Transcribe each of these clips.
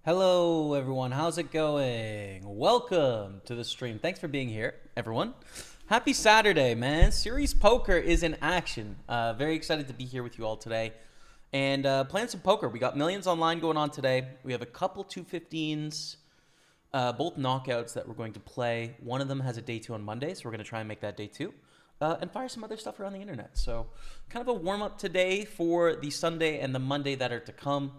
Hello, everyone. How's it going? Welcome to the stream. Thanks for being here, everyone. Happy Saturday, man. Series Poker is in action. Very excited to be here with you all today and playing some poker. We got millions online going on today. We have a couple 215s, both knockouts that we're going to play. One of them has a day 2 on Monday, so we're going to try and make that day 2 and fire some other stuff around the internet. So kind of a warm-up today for the Sunday and the Monday that are to come.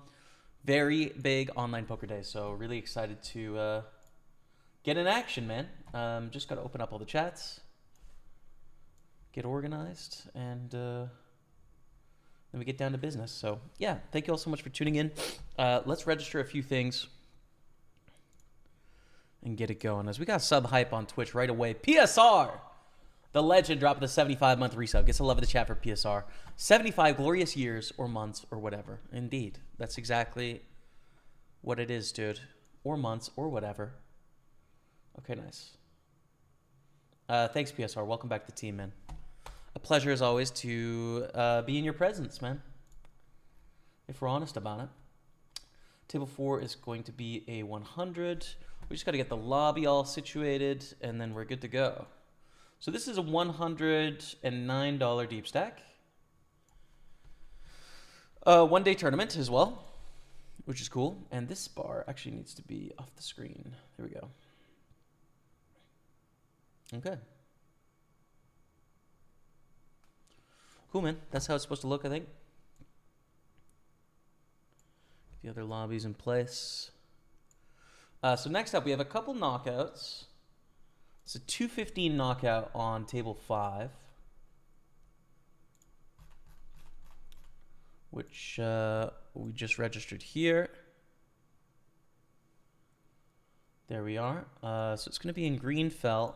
Very big online poker day, so really excited to get in action, man. Just got to open up all the chats, get organized, and then we get down to business. So, yeah, thank you all so much for tuning in. Let's register a few things and get it going. As we got sub hype on Twitch right away. PSR! The legend dropped the 75-month resub. Gets a love of the chat for PSR. 75 glorious years or months or whatever. Indeed. That's exactly what it is, dude. Or months or whatever. Okay, nice. Thanks, PSR. Welcome back to the team, man. A pleasure, as always, to be in your presence, man. If we're honest about it. Table 4 is going to be a 100. We just got to get the lobby all situated, and then we're good to go. So this is a $109 deep stack. One-day tournament as well, which is cool. And this bar actually needs to be off the screen. There we go. Okay. Cool, man. That's how it's supposed to look, I think. The other lobbies in place. So next up, we have a couple knockouts. It's a 215 knockout on table 5, which we just registered here. There we are. So it's going to be in green felt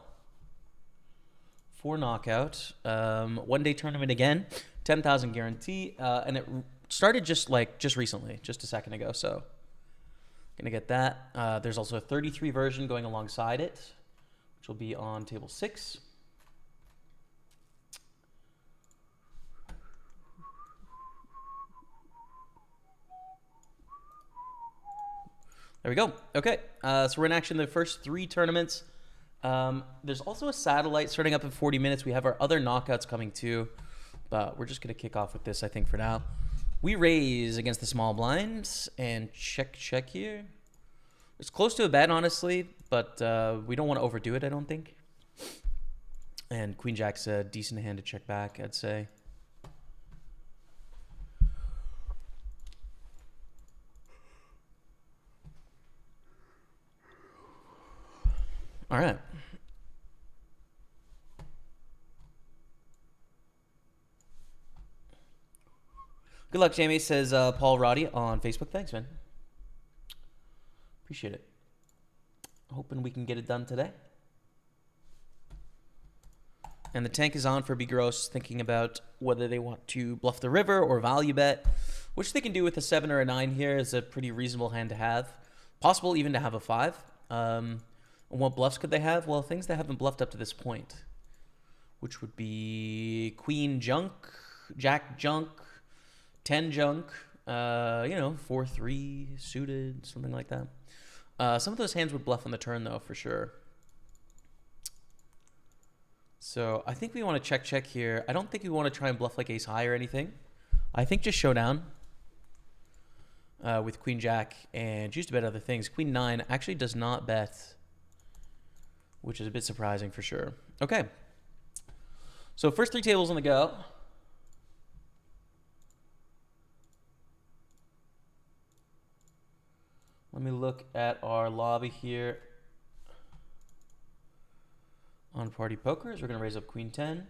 for knockout. One-day tournament again, 10,000 guarantee, and it started just recently, just a second ago. So gonna get that. There's also a 33 version going alongside it, which will be on table 6. There we go. Okay, so we're in action the first 3 tournaments. There's also a satellite starting up in 40 minutes. We have our other knockouts coming too, but we're just going to kick off with this, I think, for now. We raise against the small blinds and check here. It's close to a bet, honestly, but we don't want to overdo it, I don't think. And Queen Jack's a decent hand to check back, I'd say. All right. Good luck, Jamie, says Paul Roddy on Facebook. Thanks, man. Appreciate it. Hoping we can get it done today. And the tank is on for Big Gross, thinking about whether they want to bluff the river or value bet, which they can do with a 7 or a 9 here is a pretty reasonable hand to have. Possible even to have a 5. And what bluffs could they have? Well, things they haven't bluffed up to this point, which would be Queen Junk, Jack Junk, 10 Junk, 4-3 suited, something like that. Some of those hands would bluff on the turn, though, for sure. So I think we want to check here. I don't think we want to try and bluff like ace high or anything. I think just showdown with Queen Jack and choose to bet other things. Queen 9 actually does not bet, which is a bit surprising for sure. Okay. So first 3 tables on the go. Let me look at our lobby here on Party Poker. We're going to raise up Queen 10.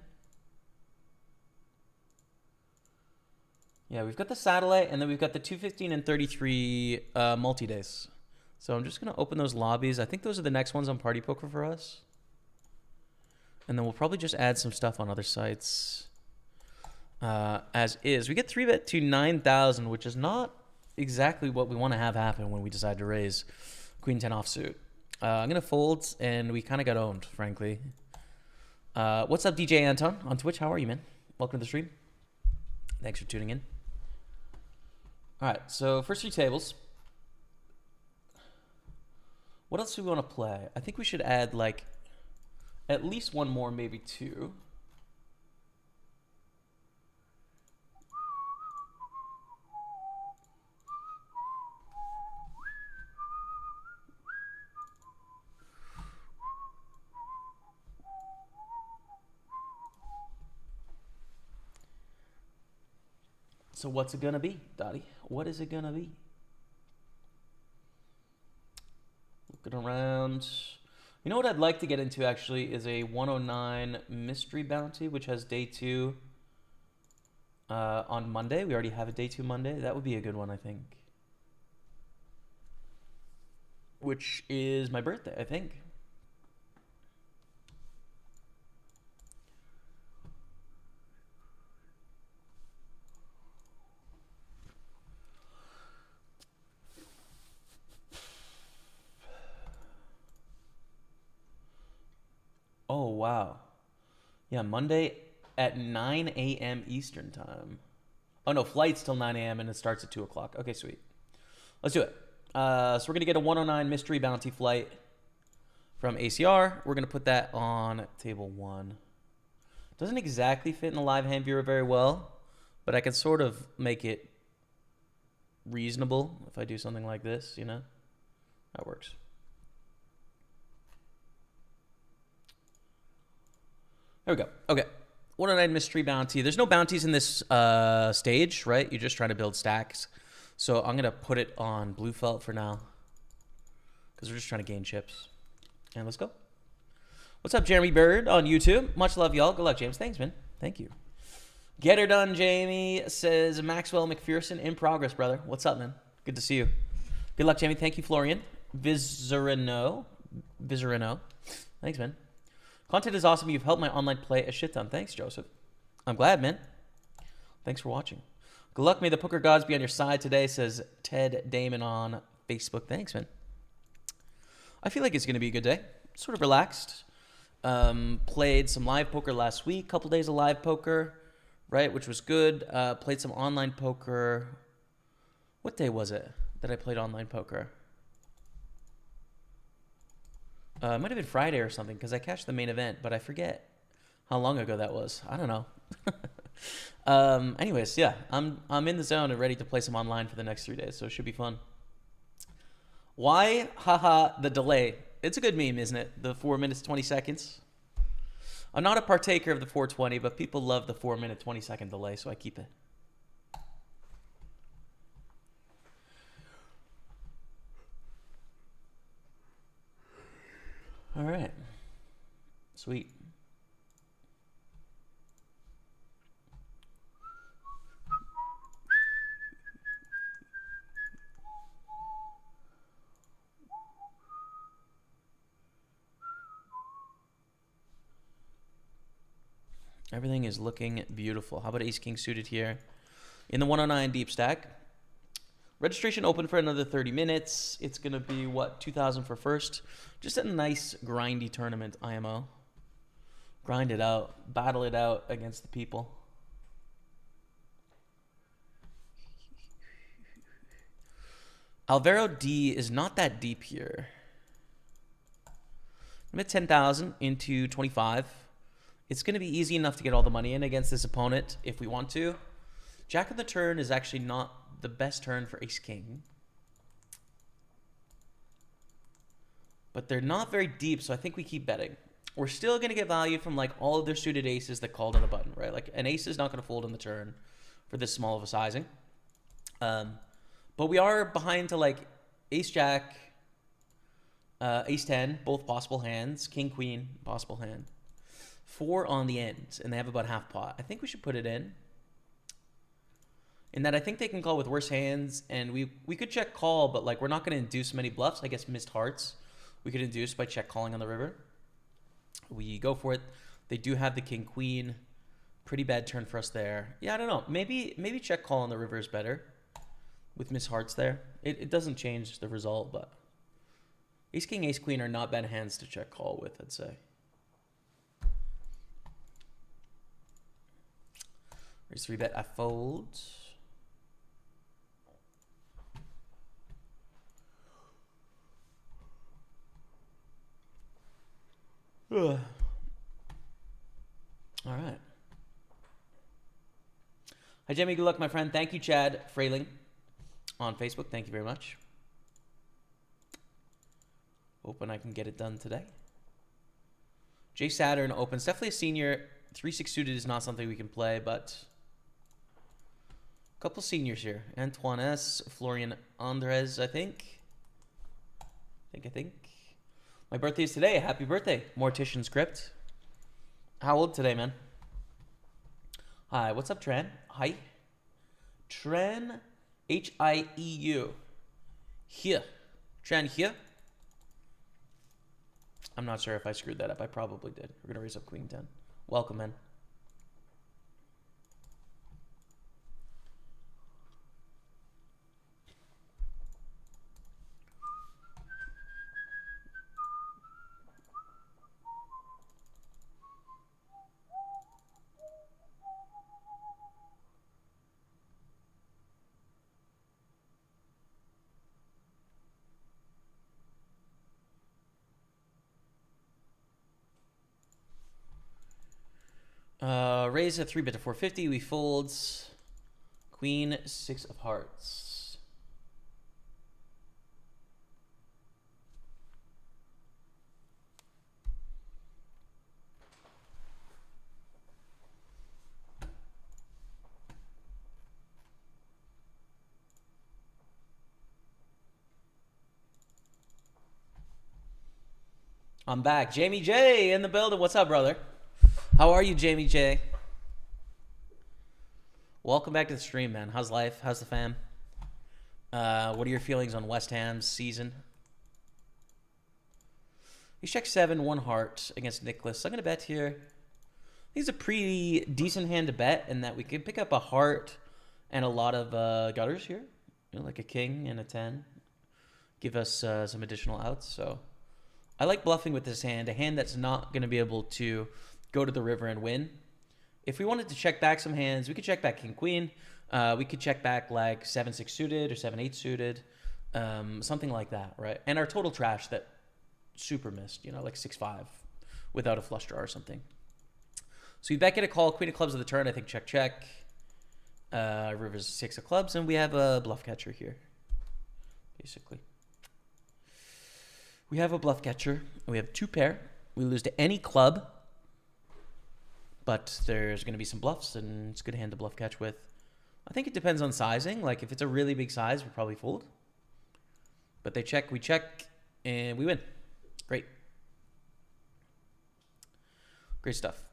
Yeah, we've got the satellite, and then we've got the 215 and 33 multi-days. So I'm just going to open those lobbies. I think those are the next ones on Party Poker for us. And then we'll probably just add some stuff on other sites as is. We get 3-bet to 9,000, which is not exactly what we want to have happen when we decide to raise Queen 10 offsuit. I'm going to fold, and we kind of got owned, frankly. What's up, DJ Anton on Twitch? How are you, man? Welcome to the stream. Thanks for tuning in. All right, so first 3 tables. What else do we want to play? I think we should add like at least one more, maybe two. So what's it gonna be, Dottie? What is it gonna be? Looking around. You know what I'd like to get into actually is a 109 mystery bounty, which has day 2 on Monday. We already have a day 2 Monday. That would be a good one, I think. Which is my birthday, I think. Oh, wow. Yeah, Monday at 9 a.m. Eastern time. Oh, no, flight's till 9 a.m. and it starts at 2 o'clock. Okay, sweet. Let's do it. So we're going to get a 109 mystery bounty flight from ACR. We're going to put that on table 1. Doesn't exactly fit in the live hand viewer very well, but I can sort of make it reasonable if I do something like this, you know? That works. There we go. Okay. 109 mystery bounty. There's no bounties in this stage, right? You're just trying to build stacks. So I'm going to put it on blue felt for now because we're just trying to gain chips. And let's go. What's up, Jeremy Bird on YouTube? Much love, y'all. Good luck, James. Thanks, man. Thank you. Get her done, Jamie, says Maxwell McPherson in progress, brother. What's up, man? Good to see you. Good luck, Jamie. Thank you, Florian. Vizerino. Thanks, man. Content is awesome. You've helped my online play a shit ton. Thanks, Joseph. I'm glad, man. Thanks for watching. Good luck. May the poker gods be on your side today, says Ted Damon on Facebook. Thanks, man. I feel like it's going to be a good day. Sort of relaxed. Played some live poker last week. Couple days of live poker, right, which was good. Played some online poker. What day was it that I played online poker? It might have been Friday or something because I cashed the main event, but I forget how long ago that was. I don't know. Anyways, yeah, I'm in the zone and ready to play some online for the next 3 days, so it should be fun. Why? Haha, the delay. It's a good meme, isn't it? The 4 minutes, 20 seconds. I'm not a partaker of the 420, but people love the 4 minute, 20 second delay, so I keep it. All right. Sweet. Everything is looking beautiful. How about Ace King suited here? In the 109 deep stack. Registration open for another 30 minutes. It's going to be, what, 2,000 for first? Just a nice grindy tournament, IMO. Grind it out. Battle it out against the people. Alvaro D is not that deep here. I'm at 10,000 into 25. It's going to be easy enough to get all the money in against this opponent if we want to. Jack of the turn is actually not the best turn for Ace King. But they're not very deep, so I think we keep betting. We're still going to get value from like all of their suited aces that called on the button, right? Like an ace is not going to fold on the turn for this small of a sizing. But we are behind to like Ace Jack, Ace 10, both possible hands, King Queen, possible hand. 4 on the ends, and they have about half pot. I think we should put it in that I think they can call with worse hands, and we could check call, but like we're not going to induce many bluffs. I guess missed hearts we could induce by check calling on the river. We go for it. They do have the King Queen. Pretty bad turn for us there. Yeah, I don't know. Maybe check call on the river is better with missed hearts there. It doesn't change the result, but Ace King, Ace Queen are not bad hands to check call with, I'd say. Raise 3-bet, I fold. All right. Hi, Jamie. Good luck, my friend. Thank you, Chad Frayling on Facebook. Thank you very much. Hoping I can get it done today. Jay Saturn opens. Definitely a senior. 3-6 suited is not something we can play, but a couple seniors here. Antoine S. Florian Andres, I think. I think. My birthday is today. Happy birthday, Mortician Script. How old today, man? Hi, what's up, Tran? Hi. Tran, H-I-E-U. Here. Tran here. I'm not sure if I screwed that up. I probably did. We're going to raise up Queen 10. Welcome, man. Raise a 3-bet to 450. We folds. Queen 6 of hearts. I'm back. Jamie J in the building. What's up, brother? How are you, Jamie J? Welcome back to the stream, man. How's life? How's the fam? What are your feelings on West Ham's season? He checked 7, 1 heart against Nicholas. I'm going to bet here. He's a pretty decent hand to bet in that we could pick up a heart and a lot of gutters here. You know, like a king and a 10. Give us some additional outs. So I like bluffing with this hand. A hand that's not going to be able to go to the river and win. If we wanted to check back some hands, we could check back King Queen. We could check back like 7-6 suited or 7-8 suited, something like that, right? And our total trash that super missed, you know, like 6-5 without a flush draw or something. So we bet get a call, Queen of Clubs at the turn. I think check. River's 6 of clubs, and we have a bluff catcher here, basically. We have a bluff catcher. We have 2 pair. We lose to any club. But there's going to be some bluffs, and it's a good hand to bluff catch with. I think it depends on sizing. Like, if it's a really big size, we'll probably fold. But they check, we check, and we win. Great. Great stuff.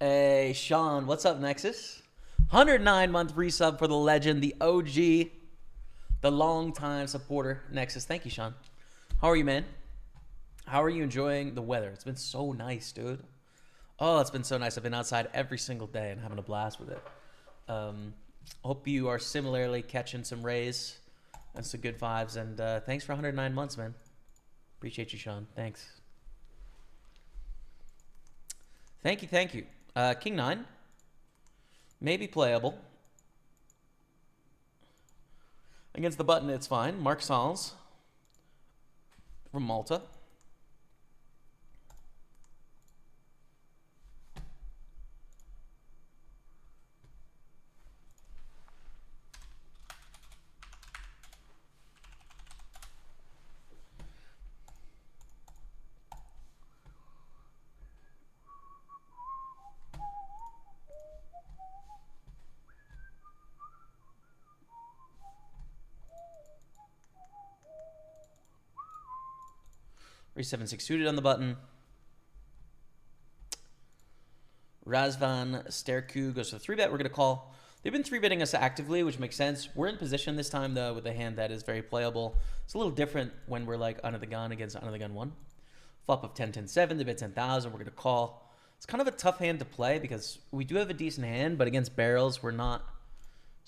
Hey, Sean, what's up, Nexus? 109-month resub for the legend, the OG, the longtime supporter, Nexus. Thank you, Sean. How are you, man? How are you enjoying the weather? It's been so nice, dude. Oh, it's been so nice. I've been outside every single day and having a blast with it. Hope you are similarly catching some rays and some good vibes. And thanks for 109 months, man. Appreciate you, Sean. Thanks. Thank you, thank you. King 9. Maybe playable. Against the button, it's fine. Mark Sans from Malta. Raise 7-6 suited on the button. Razvan Sterku goes for the 3-bet. We're going to call. They've been 3-betting us actively, which makes sense. We're in position this time, though, with a hand that is very playable. It's a little different when we're like under the gun against under the gun 1. Flop of 10-10-7, they bet 10,000. We're going to call. It's kind of a tough hand to play because we do have a decent hand, but against barrels, we're not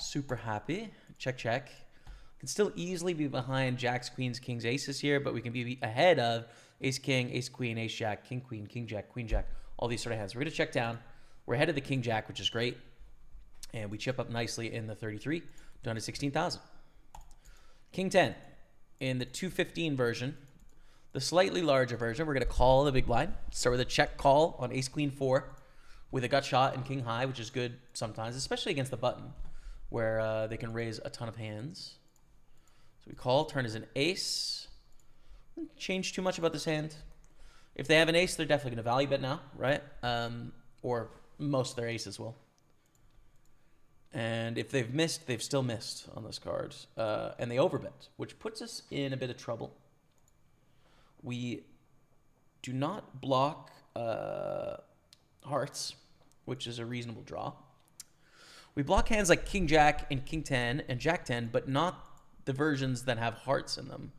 super happy. Check, check. Can still easily be behind jacks, queens, kings, aces here, but we can be ahead of ace, king, ace, queen, ace, jack, king, queen, jack, queen, jack, all these sort of hands. We're going to check down. We're ahead of the king, jack, which is great. And we chip up nicely in the 33, down to 16,000. King 10 in the 215 version. The slightly larger version, we're going to call the big blind. Start with a check call on ace, queen, 4 with a gut shot and king high, which is good sometimes, especially against the button where they can raise a ton of hands. So we call, turn is an ace. Don't change too much about this hand. If they have an ace, they're definitely going to value bet now, right? Or most of their aces will. And if they've missed, they've still missed on this card. And they overbet, which puts us in a bit of trouble. We do not block hearts, which is a reasonable draw. We block hands like king jack and king 10 and jack 10, but not the versions that have hearts in them,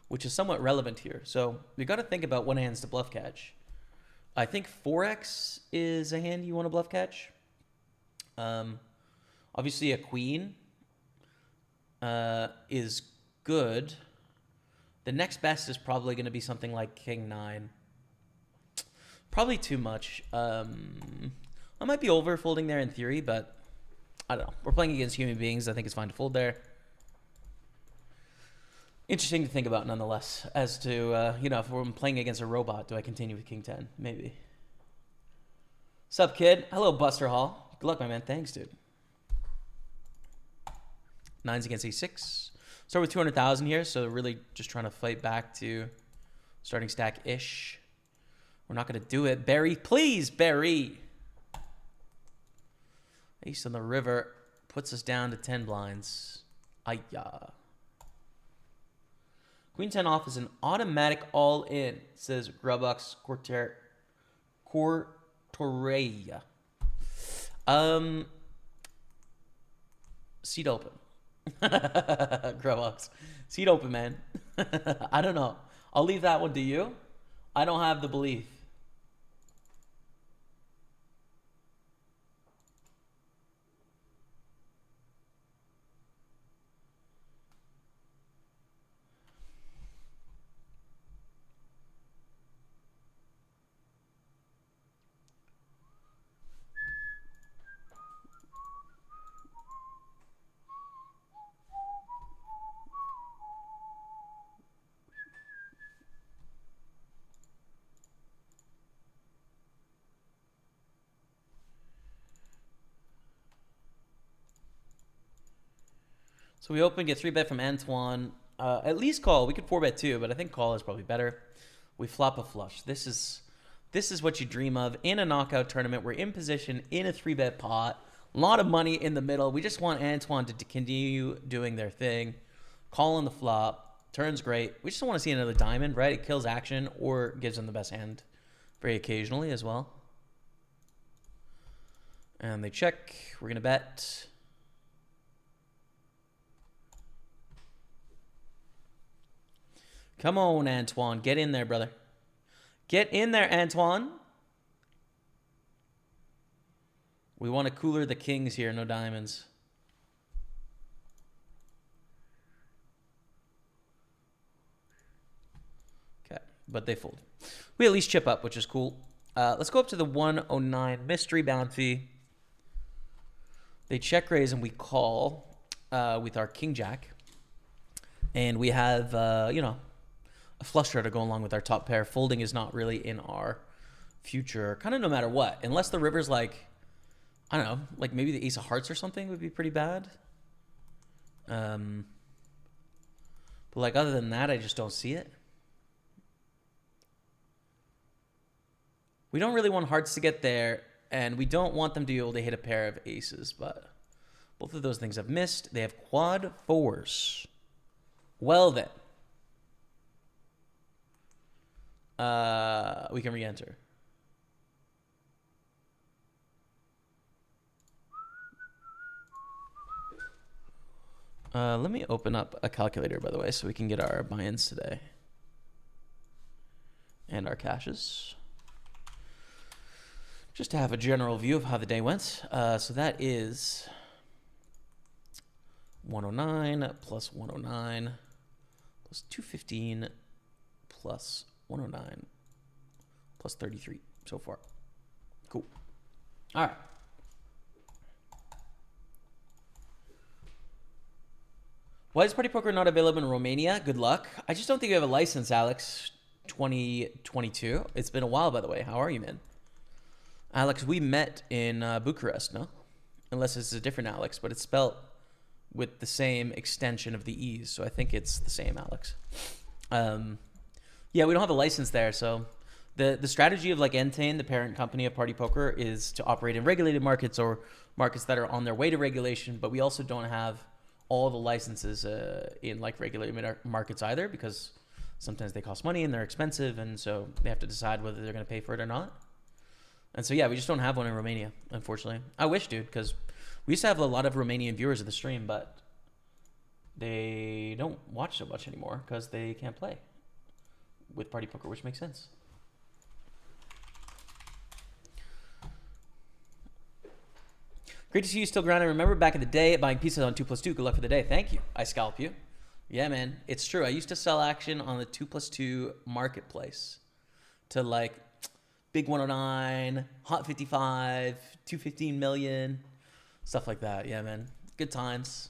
which is somewhat relevant here. So we got to think about what hands to bluff catch. I think 4x is a hand you want to bluff catch. Obviously a queen is good. The next best is probably going to be something like king 9. Probably too much. I might be over folding there in theory, but I don't know. We're playing against human beings. I think it's fine to fold there. Interesting to think about nonetheless as to, you know, if we're playing against a robot, do I continue with king 10? Maybe. Sup, kid? Hello, Buster Hall. Good luck, my man. Thanks, dude. 9s against a6. Start with 200,000 here, so really just trying to fight back to starting stack-ish. We're not going to do it. Barry, please, Barry. Ace on the river puts us down to 10 blinds. Ayah. Queen 10 off is an automatic all-in, says Grubbox Cortoreya. Seat open. Grubbox. Seat open, man. I don't know. I'll leave that one to you. I don't have the belief. So we open, get 3-bet from Antoine. At least call. We could 4-bet too, but I think call is probably better. We flop a flush. This is what you dream of in a knockout tournament. We're in position in a 3-bet pot. A lot of money in the middle. We just want Antoine to continue doing their thing. Call on the flop. Turn's great. We just don't want to see another diamond, right? It kills action or gives them the best hand very occasionally as well. And they check. We're going to bet. Come on, Antoine. Get in there, brother. Get in there, Antoine. We want to cooler the kings here, no diamonds. Okay, but they fold. We at least chip up, which is cool. Let's go up to the 109 mystery bounty. They check raise and we call with our king jack. And we have, you know, a flush draw to go along with our top pair. Folding is not really in our future, kind of no matter what. Unless the river's like, I don't know, like maybe the ace of hearts or something would be pretty bad. But like other than that, I just don't see it. We don't really want hearts to get there, and we don't want them to be able to hit a pair of aces, but both of those things have missed. They have quad 4s. Well then. we can re-enter. Let me open up a calculator, by the way, so we can get our buy-ins today. And our cashes. Just to have a general view of how the day went. So that is 109 plus 109 plus 215 plus 109 plus 33 so far. Cool. All right. Why is Party Poker not available in Romania? Good luck. I just don't think you have a license, Alex. 2022. It's been a while, by the way. How are you, man? Alex, we met in Bucharest, no? Unless it's a different Alex, but it's spelled with the same extension of the E's, so I think it's the same Alex. Yeah, we don't have a license there, so the strategy of like Entain, the parent company of Party Poker, is to operate in regulated markets or markets that are on their way to regulation, but we also don't have all the licenses in like regulated markets either, because sometimes they cost money and they're expensive, and so they have to decide whether they're going to pay for it or not. And so, yeah, we just don't have one in Romania, unfortunately. I wish, dude, because we used to have a lot of Romanian viewers of the stream, but they don't watch so much anymore because they can't play with Party Poker, which makes sense. Great to see you still grinding. Remember back in the day buying pieces on 2+2. Good luck for the day. Thank you. I scalp you. Yeah, man. It's true. I used to sell action on the 2+2 marketplace to like Big 109, Hot 55, 215 million, stuff like that. Yeah, man. Good times.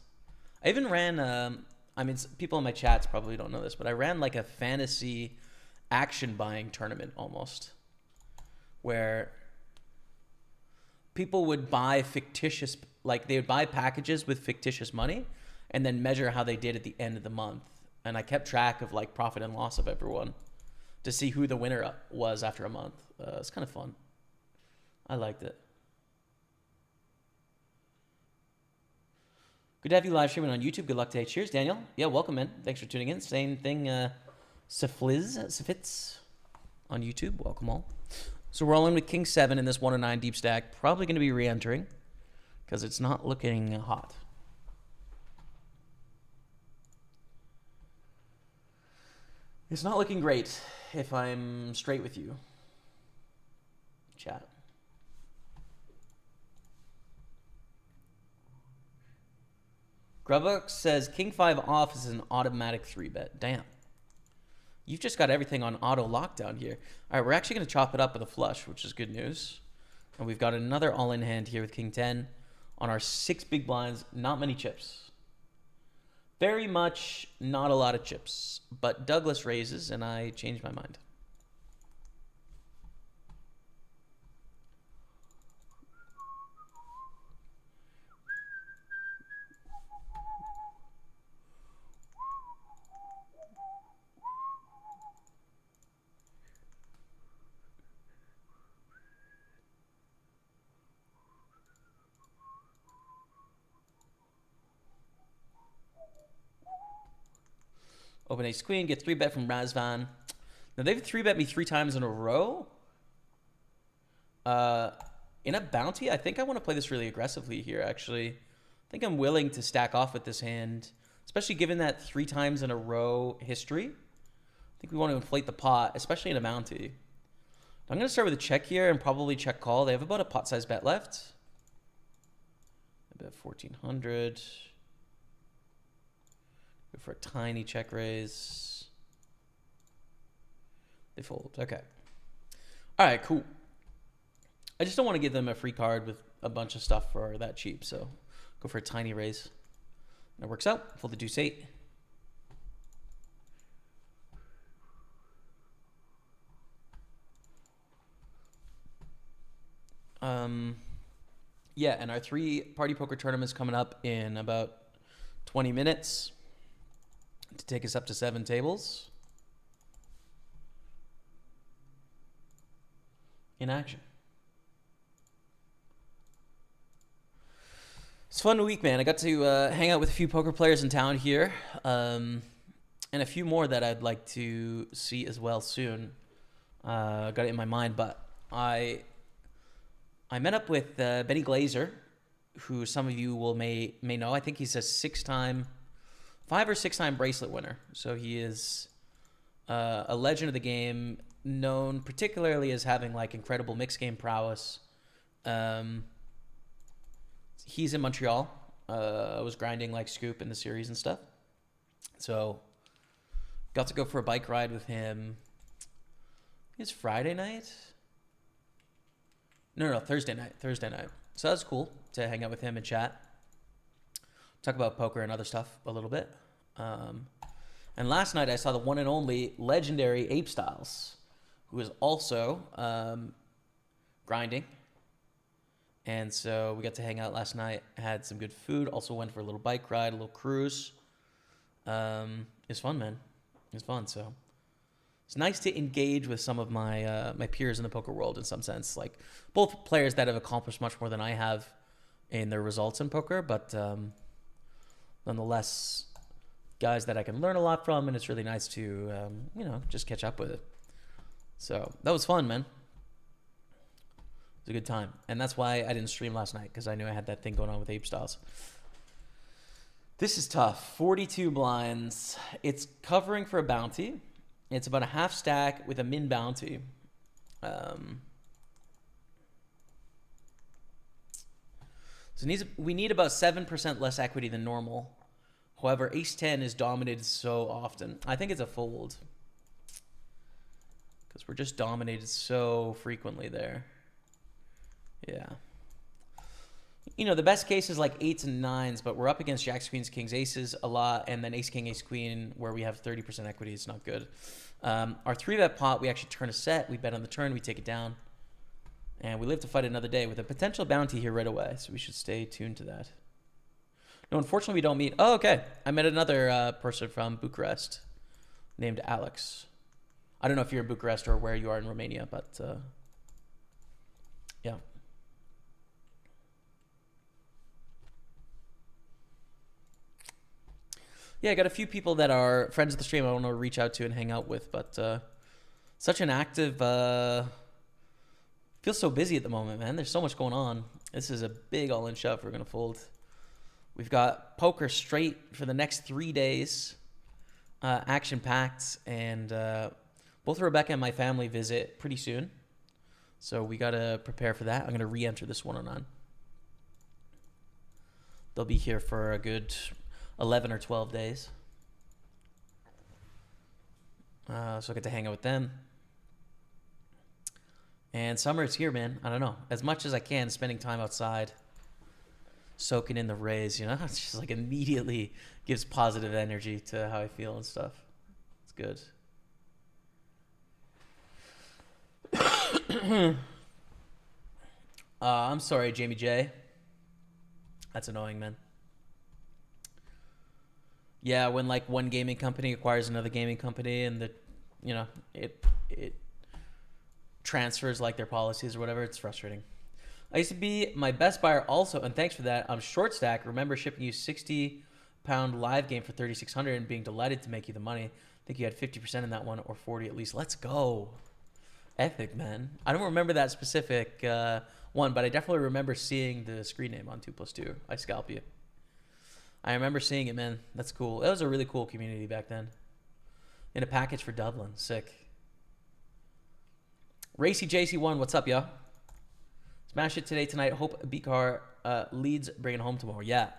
I even ran, I mean, people in my chats probably don't know this, but I ran like a fantasy action buying tournament almost, where people would buy fictitious, like they would buy packages with fictitious money and then measure how they did at the end of the month. And I kept track of like profit and loss of everyone to see who the winner was after a month. It's kind of fun. I liked it. Good to have you live streaming on YouTube. Good luck today. Cheers, Daniel. Yeah, welcome, man. Thanks for tuning in. Same thing, Safitz on YouTube. Welcome all. So we're all in with King 7 in this 109 deep stack. Probably going to be re-entering because it's not looking hot. It's not looking great, if I'm straight with you. Chat. Grubbox says King 5 off is an automatic 3-bet. Damn. You've just got everything on auto lockdown here. All right, we're actually going to chop it up with a flush, which is good news. And we've got another all-in hand here with King 10 on our 6 big blinds. Not many chips. Very much not a lot of chips. But Douglas raises, and I change my mind. Open ace queen, get 3-bet from Razvan. Now they've 3-bet me 3 times in a row. In a bounty, I think I want to play this really aggressively here, actually. I think I'm willing to stack off with this hand, especially given that 3 times in a row history. I think we want to inflate the pot, especially in a bounty. I'm going to start with a check here and probably check call. They have about a pot size bet left. I bet 1,400. Go for a tiny check raise. They fold. Okay. All right, cool. I just don't want to give them a free card with a bunch of stuff for that cheap, so go for a tiny raise. That works out. Fold the deuce 8. Yeah, and our 3 Party Poker tournaments coming up in about 20 minutes. To take us up to 7 tables in action. It's a fun week, man. I got to hang out with a few poker players in town here, and a few more that I'd like to see as well soon. got it in my mind, but I met up with Benny Glazer, who some of you may know. I think he's a 5 or 6 time bracelet winner. So he is a legend of the game, known particularly as having like incredible mixed game prowess. He's in Montreal. I was grinding like Scoop in the series and stuff. So got to go for a bike ride with him. It's Friday night. No, Thursday night. So that was cool to hang out with him and chat. Talk about poker and other stuff a little bit. And last night I saw the one and only legendary Ape Styles, who is also grinding. And so we got to hang out last night, had some good food, also went for a little bike ride, a little cruise. It's fun, man. It's fun. So it's nice to engage with some of my my peers in the poker world in some sense, like both players that have accomplished much more than I have in their results in poker, but nonetheless, guys that I can learn a lot from, and it's really nice to just catch up with it. So that was fun, man. It was a good time, and that's why I didn't stream last night, because I knew I had that thing going on with Ape Styles. This is tough. 42 blinds. It's covering for a bounty. It's about a half stack with a min bounty. So we need about 7% less equity than normal. However, Ace-10 is dominated so often. I think it's a fold, because we're just dominated so frequently there. Yeah. The best case is like 8s and 9s, but we're up against Jacks, Queens, Kings, Aces a lot, and then Ace, King, Ace, Queen, where we have 30% equity. It's not good. Our 3-bet pot, we actually turn a set. We bet on the turn. We take it down. And we live to fight another day with a potential bounty here right away, so we should stay tuned to that. No, unfortunately, we don't meet. Oh, okay. I met another person from Bucharest named Alex. I don't know if you're in Bucharest or where you are in Romania, but yeah. Yeah, I got a few people that are friends of the stream I want to reach out to and hang out with, but such an active... feels so busy at the moment, man. There's so much going on. This is a big all-in shove we're going to fold. We've got poker straight for the next 3 days, action-packed, and both Rebecca and my family visit pretty soon. So we got to prepare for that. I'm going to re-enter this 109. They'll be here for a good 11 or 12 days. So I get to hang out with them. And summer is here, man. I don't know. As much as I can, spending time outside, soaking in the rays, it's just like immediately gives positive energy to how I feel and stuff. It's good. I'm sorry, Jamie J. That's annoying, man. Yeah, when like one gaming company acquires another gaming company and it transfers like their policies or whatever, it's frustrating. I used to be my best buyer also, and thanks for that. I'm short stack. Remember shipping you 60-pound live game for 3,600 and being delighted to make you the money. I think you had 50% in that one, or 40 at least. Let's go. Epic, man. I don't remember that specific one, but I definitely remember seeing the screen name on 2+2. I scalp you. I remember seeing it, man. That's cool. It was a really cool community back then. In a package for Dublin. Sick. Racy JC1, what's up, yo? Smash it today, tonight. Hope B-Car Leeds bringing home tomorrow. Yeah.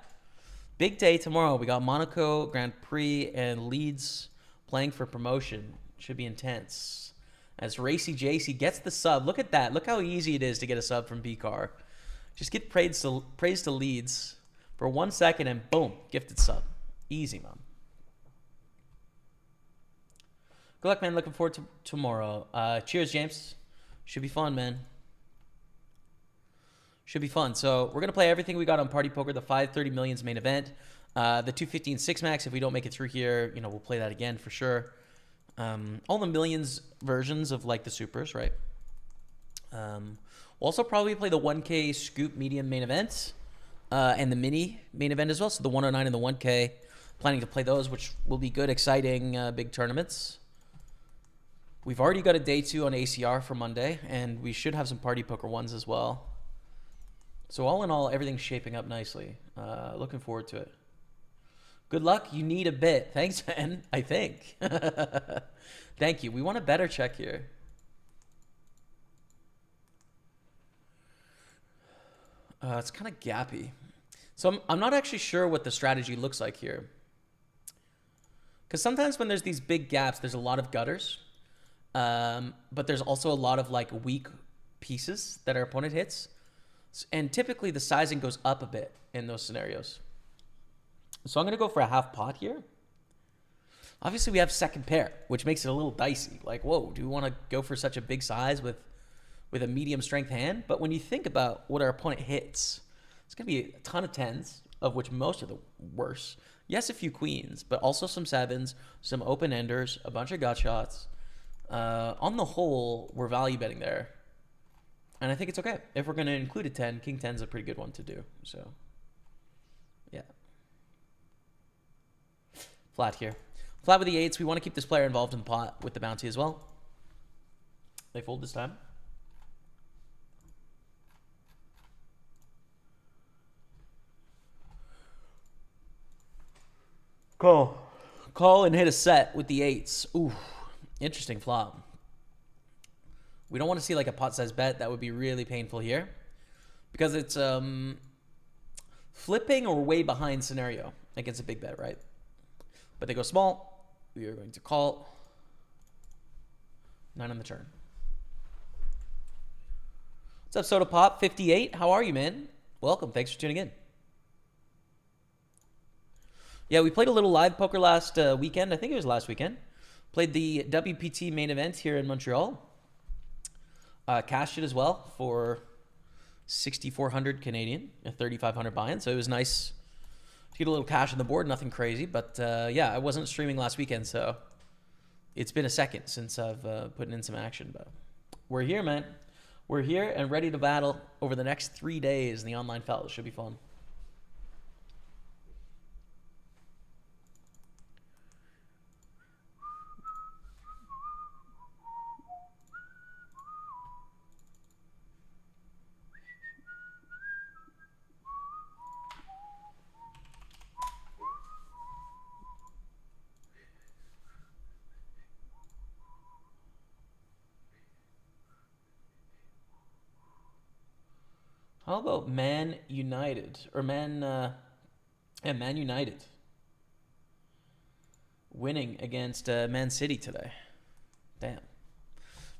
Big day tomorrow. We got Monaco Grand Prix and Leeds playing for promotion. Should be intense. As Racy JC gets the sub. Look at that. Look how easy it is to get a sub from B-Car. Just get praise to Leeds for 1 second and boom, gifted sub. Easy, man. Good luck, man. Looking forward to tomorrow. Cheers, James. Should be fun, man. Should be fun. So we're going to play everything we got on Party Poker, the 530 millions main event. The 215 6-max, if we don't make it through here, we'll play that again for sure. All the millions versions of like the supers, right? We'll also probably play the 1K scoop medium main event and the mini main event as well. So the 109 and the 1K, planning to play those, which will be good, exciting, big tournaments. We've already got a day 2 on ACR for Monday, and we should have some party poker ones as well. So all in all, everything's shaping up nicely. Looking forward to it. Good luck. You need a bit. Thanks, man. I think. Thank you. We want a better check here. It's kind of gappy. So I'm not actually sure what the strategy looks like here. Because sometimes when there's these big gaps, there's a lot of gutters. But there's also a lot of like weak pieces that our opponent hits. And typically the sizing goes up a bit in those scenarios. So I'm going to go for a half pot here. Obviously we have second pair, which makes it a little dicey. Like, whoa, do we want to go for such a big size with a medium strength hand? But when you think about what our opponent hits, it's going to be a ton of tens, of which most are the worst. Yes, a few queens, but also some sevens, some open-enders, a bunch of gut shots. On the whole, we're value betting there. And I think it's okay. If we're going to include a 10, King 10 is a pretty good one to do. So, yeah. Flat here. Flat with the 8s. We want to keep this player involved in the pot with the bounty as well. They fold this time. Call and hit a set with the 8s. Ooh, interesting flop. We don't want to see like a pot-sized bet. That would be really painful here. Because it's flipping or way behind scenario against a big bet, right? But they go small. We are going to call. 9 on the turn. What's up, Soda Pop? 58. How are you, man? Welcome. Thanks for tuning in. Yeah, we played a little live poker last weekend. I think it was last weekend. Played the WPT main event here in Montreal. Cashed it as well for 6,400 Canadian, a 3,500 buy-in. So it was nice to get a little cash on the board. Nothing crazy, but yeah, I wasn't streaming last weekend, so it's been a second since I've put in some action. But we're here, man. We're here and ready to battle over the next 3 days in the online fellas. Should be fun. How about Man United or Man United winning against Man City today? Damn,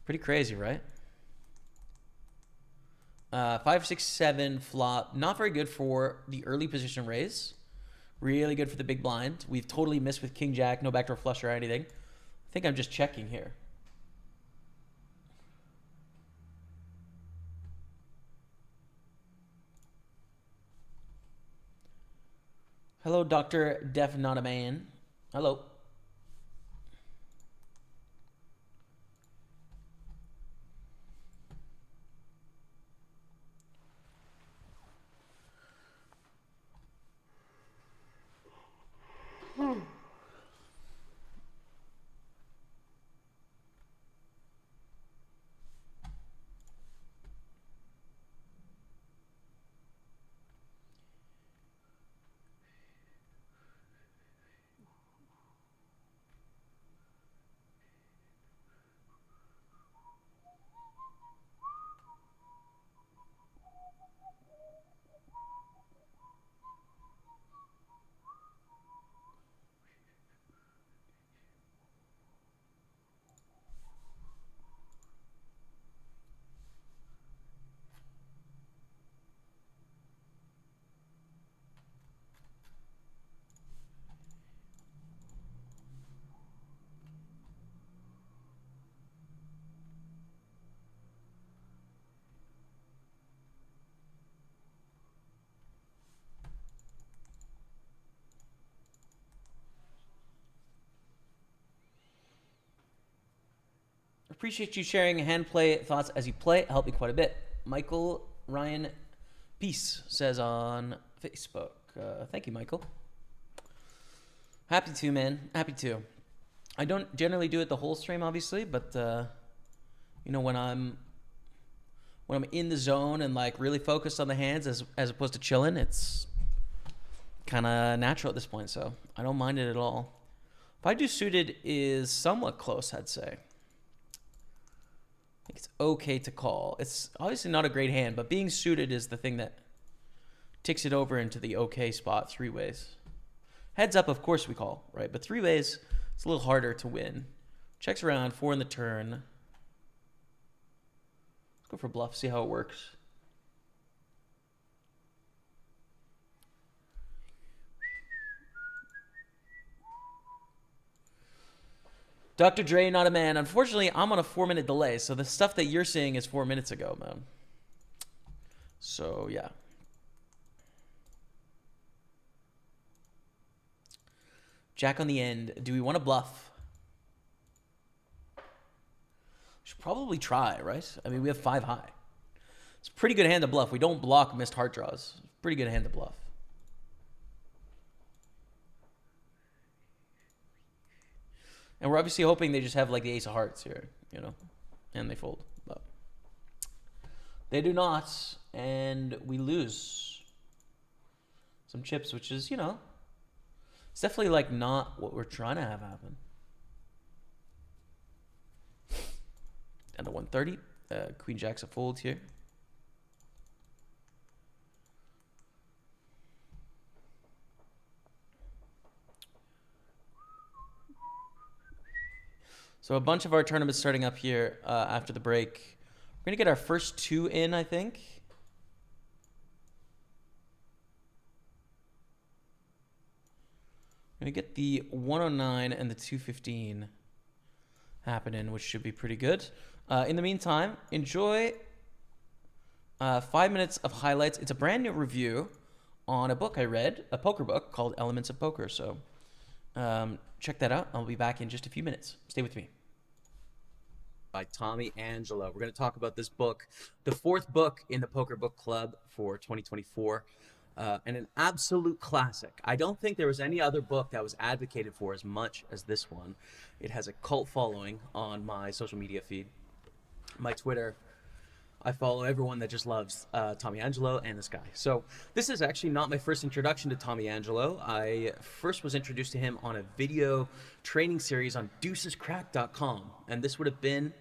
pretty crazy, right? 5, 6, 7 flop. Not very good for the early position raise. Really good for the big blind. We've totally missed with King Jack. No backdoor flush or anything. I think I'm just checking here. Hello, Dr. Def Not a Man. Hello. Appreciate you sharing hand play thoughts as you play. Helped me quite a bit. Michael Ryan Peace says on Facebook. Thank you, Michael. Happy to, man. Happy to. I don't generally do it the whole stream, obviously, but you know, when I'm in the zone and like really focused on the hands as opposed to chilling, it's kind of natural at this point. So I don't mind it at all. If I do suited is somewhat close, I'd say. I think it's okay to call. It's obviously not a great hand, but being suited is the thing that ticks it over into the okay spot three ways. Heads up, of course we call, right? But three ways, it's a little harder to win. Checks around, 4 in the turn. Let's go for bluff, see how it works. Dr. Dre, not a man. Unfortunately, I'm on a 4-minute delay, so the stuff that you're seeing is 4 minutes ago, man. So, yeah. Jack on the end. Do we want to bluff? Should probably try, right? I mean, we have 5 high. It's a pretty good hand to bluff. We don't block missed heart draws. Pretty good hand to bluff. And we're obviously hoping they just have like the ace of hearts here, you know, and they fold. But they do not, and we lose some chips, which is, you know, it's definitely like not what we're trying to have happen. And the 130, Queen Jack's a fold here. So a bunch of our tournaments starting up here after the break. We're going to get our first 2 in, I think. We're going to get the 109 and the 215 happening, which should be pretty good. In the meantime, enjoy 5 minutes of highlights. It's a brand new review on a book I read, a poker book called Elements of Poker. So check that out. I'll be back in just a few minutes. Stay with me. By Tommy Angelo. We're going to talk about this book, the 4th book in the Poker Book Club for 2024, and an absolute classic. I don't think there was any other book that was advocated for as much as this one. It has a cult following on my social media feed. My Twitter, I follow everyone that just loves Tommy Angelo and this guy. So this is actually not my first introduction to Tommy Angelo. I first was introduced to him on a video training series on deucescrack.com. And this would have been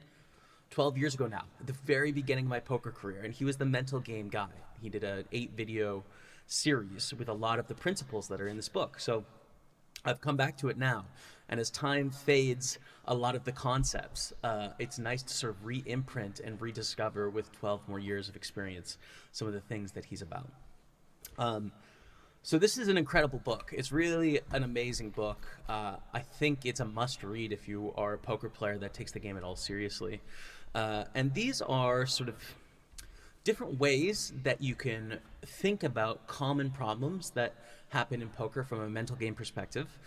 12 years ago now, at the very beginning of my poker career. And he was the mental game guy. He did an 8-video series with a lot of the principles that are in this book. So I've come back to it now. And as time fades a lot of the concepts, it's nice to sort of re-imprint and rediscover with 12 more years of experience some of the things that he's about. So this is an incredible book. It's really an amazing book. I think it's a must-read if you are a poker player that takes the game at all seriously. And these are sort of different ways that you can think about common problems that happen in poker from a mental game perspective,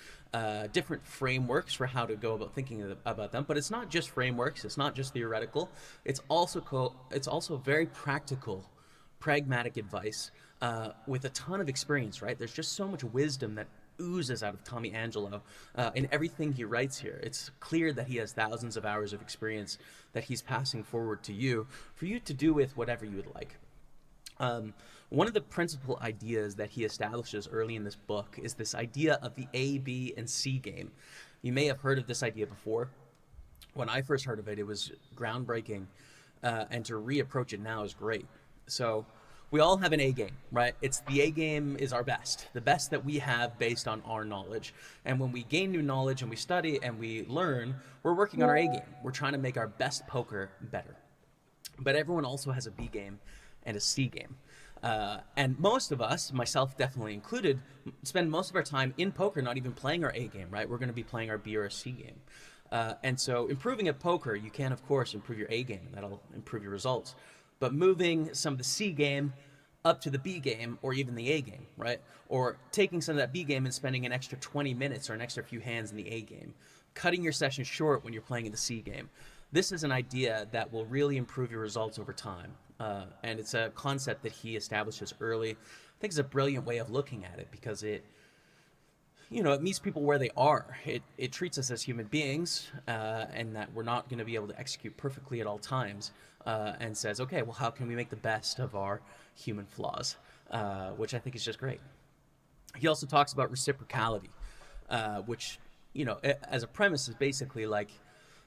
different frameworks for how to go about thinking about them. But it's not just frameworks, it's not just theoretical, it's also very practical, pragmatic advice with a ton of experience, right? There's just so much wisdom that oozes out of Tommy Angelo in everything he writes here. It's clear that he has thousands of hours of experience that he's passing forward to you for you to do with whatever you would like. One of the principal ideas that he establishes early in this book is this idea of the A, B, and C game. You may have heard of this idea before. When I first heard of it, it was groundbreaking, and to reapproach it now is great. So we all have an A game, right? It's the A game is our best, the best that we have based on our knowledge. And when we gain new knowledge and we study and we learn, we're working on our A game. We're trying to make our best poker better. But everyone also has a B game and a C game. And most of us, myself definitely included, spend most of our time in poker not even playing our A game, right? We're going to be playing our B or a C game. And so improving at poker, you can, of course, improve your A game. That'll improve your results. But moving some of the C game up to the B game or even the A game, right? Or taking some of that B game and spending an extra 20 minutes or an extra few hands in the A game. Cutting your session short when you're playing in the C game. This is an idea that will really improve your results over time. And it's a concept that he establishes early. I think it's a brilliant way of looking at it because it it meets people where they are. It treats us as human beings, and that we're not going to be able to execute perfectly at all times, and says, okay, well, how can we make the best of our human flaws, which I think is just great. He also talks about reciprocality, which, as a premise is basically like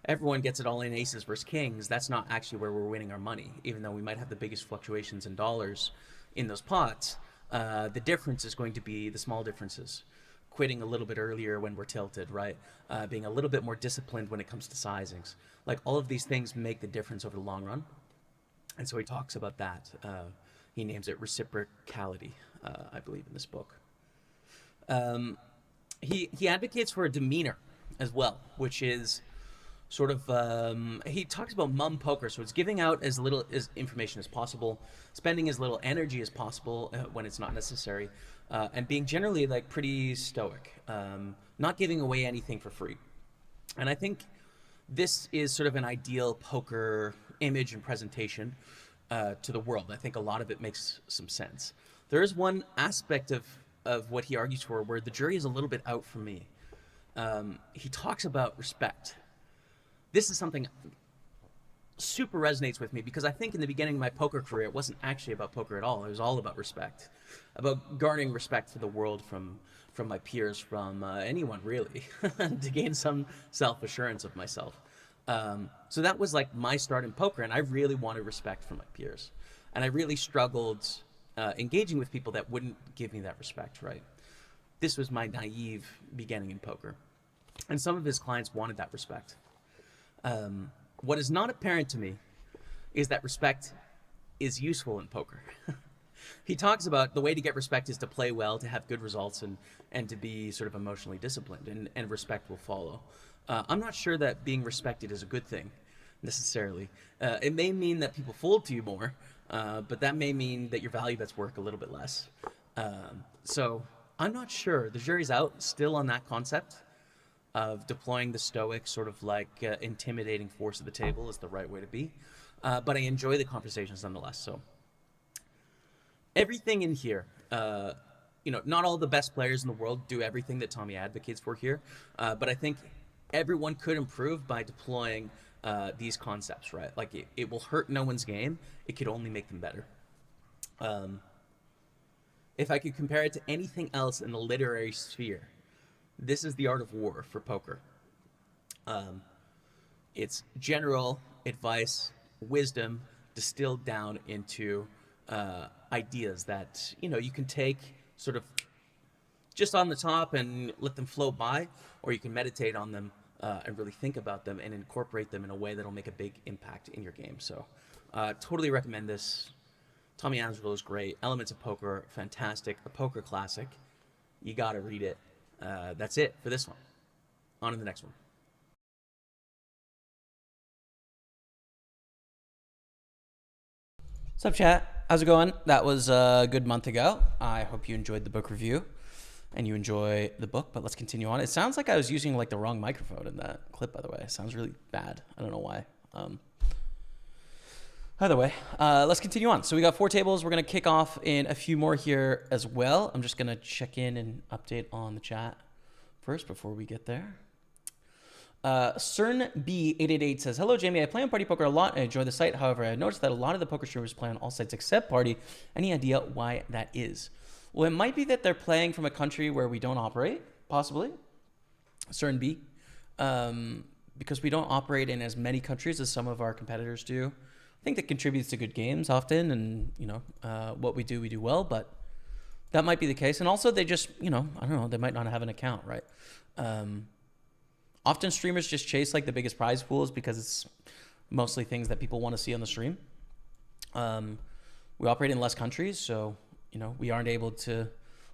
everyone gets it all in aces versus kings. That's not actually where we're winning our money, even though we might have the biggest fluctuations in dollars in those pots. The difference is going to be the small differences. Quitting a little bit earlier when we're tilted, right? Being a little bit more disciplined when it comes to sizings. Like, all of these things make the difference over the long run. And so he talks about that. He names it reciprocality, I believe, in this book. He advocates for a demeanor as well, which is sort of, he talks about mum poker. So it's giving out as little as information as possible, spending as little energy as possible when it's not necessary, and being generally like pretty stoic, not giving away anything for free. And I think this is sort of an ideal poker image and presentation to the world. I think a lot of it makes some sense. There is one aspect of what he argues for where the jury is a little bit out for me. He talks about respect. This is something super resonates with me because I think in the beginning of my poker career, it wasn't actually about poker at all. It was all about respect, about garnering respect for the world from my peers, from anyone really, to gain some self-assurance of myself. So that was like my start in poker, and I really wanted respect from my peers. And I really struggled engaging with people that wouldn't give me that respect, right? This was my naive beginning in poker. And some of his clients wanted that respect. What is not apparent to me is that respect is useful in poker. He talks about the way to get respect is to play well, to have good results, and to be sort of emotionally disciplined, and respect will follow. I'm not sure that being respected is a good thing, necessarily. It may mean that people fold to you more, but that may mean that your value bet's worth a little bit less. So I'm not sure. The jury's out still on that concept of deploying the stoic sort of like intimidating force of the table is the right way to be. But I enjoy the conversations nonetheless. So everything in here, not all the best players in the world do everything that Tommy advocates for here. But I think everyone could improve by deploying these concepts, right? Like it will hurt no one's game. It could only make them better. If I could compare it to anything else in the literary sphere, this is the art of war for poker. It's general advice, wisdom, distilled down into ideas that, you can take sort of just on the top and let them flow by, or you can meditate on them and really think about them and incorporate them in a way that'll make a big impact in your game. So totally recommend this. Tommy Ansel is great. Elements of Poker, fantastic. A poker classic. You got to read it. That's it for this one. On to the next one. What's up, chat? How's it going? That was a good month ago. I hope you enjoyed the book review and you enjoy the book, but let's continue on. It sounds like I was using like the wrong microphone in that clip, by the way. It sounds really bad. I don't know why. Either way, let's continue on. So we got 4 tables. We're going to kick off in a few more here as well. I'm just going to check in and update on the chat first before we get there. CernB888 says, hello, Jamie. I play on Party Poker a lot and I enjoy the site. However, I noticed that a lot of the poker streamers play on all sites except Party. Any idea why that is? Well, it might be that they're playing from a country where we don't operate, possibly. CernB. Because we don't operate in as many countries as some of our competitors do. I think that contributes to good games often, and what we do well, but that might be the case. And also they just, I don't know, they might not have an account, right? Often streamers just chase like the biggest prize pools because it's mostly things that people want to see on the stream. We operate in less countries, so we aren't able to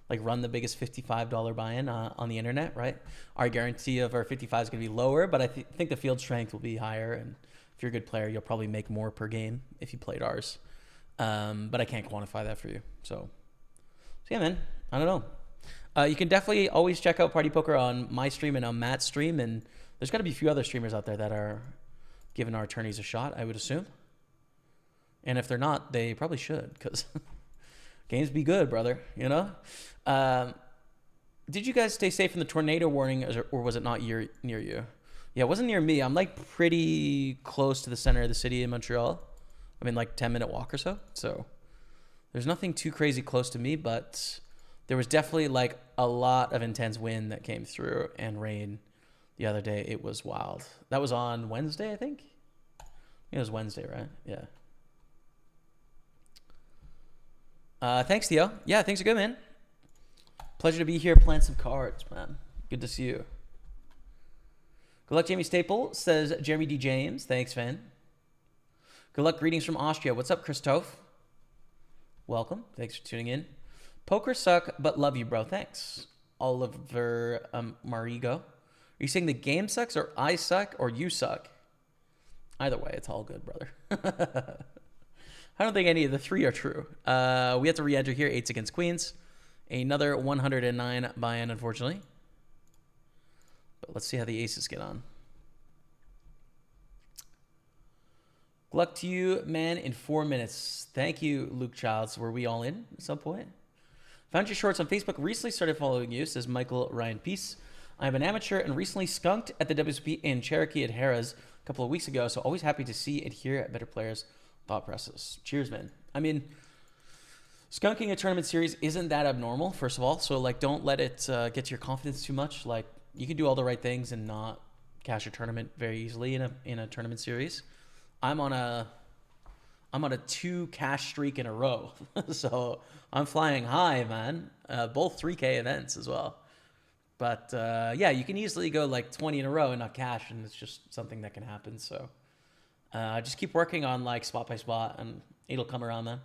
like run the biggest $55 buy-in on the internet, right? Our guarantee of our 55 is going to be lower, but I think the field strength will be higher, and if you're a good player, you'll probably make more per game if you played ours. But I can't quantify that for you. So yeah, man, I don't know. You can definitely always check out Party Poker on my stream and on Matt's stream. And there's got to be a few other streamers out there that are giving our attorneys a shot, I would assume. And if they're not, they probably should, because games be good, brother, Did you guys stay safe from the tornado warning, or was it not near you? Yeah, it wasn't near me. I'm like pretty close to the center of the city in Montreal. I mean, like 10-minute walk or so. So there's nothing too crazy close to me, but there was definitely like a lot of intense wind that came through and rain the other day. It was wild. That was on Wednesday, I think. It was Wednesday, right? Yeah. Thanks, Theo. Yeah, things are good, man. Pleasure to be here playing some cards, man. Good to see you. Good luck, Jaime Staples, says Jeremy D. James. Thanks, Finn. Good luck, greetings from Austria. What's up, Christoph? Welcome. Thanks for tuning in. Poker suck, but love you, bro. Thanks. Oliver Marigo. Are you saying the game sucks, or I suck, or you suck? Either way, it's all good, brother. I don't think any of the three are true. We have to re-enter here. 8s against queens. Another 109 buy-in, unfortunately. But let's see how the aces get on. Good luck to you, man, in 4 minutes. Thank you, Luke Childs. Were we all in at some point? Found your shorts on Facebook. Recently started following you, says Michael Ryan Peace. I'm an amateur and recently skunked at the WSOP in Cherokee at Harrah's a couple of weeks ago, so always happy to see and hear at better players' thought process. Cheers, man. I mean, skunking a tournament series isn't that abnormal, first of all, so like don't let it get to your confidence too much. Like you can do all the right things and not cash a tournament very easily in a tournament series. I'm on a 2 cash streak in a row, so I'm flying high, man. Both 3K events as well. But yeah, you can easily go like 20 in a row and not cash, and it's just something that can happen. So just keep working on like spot by spot, and it'll come around, man.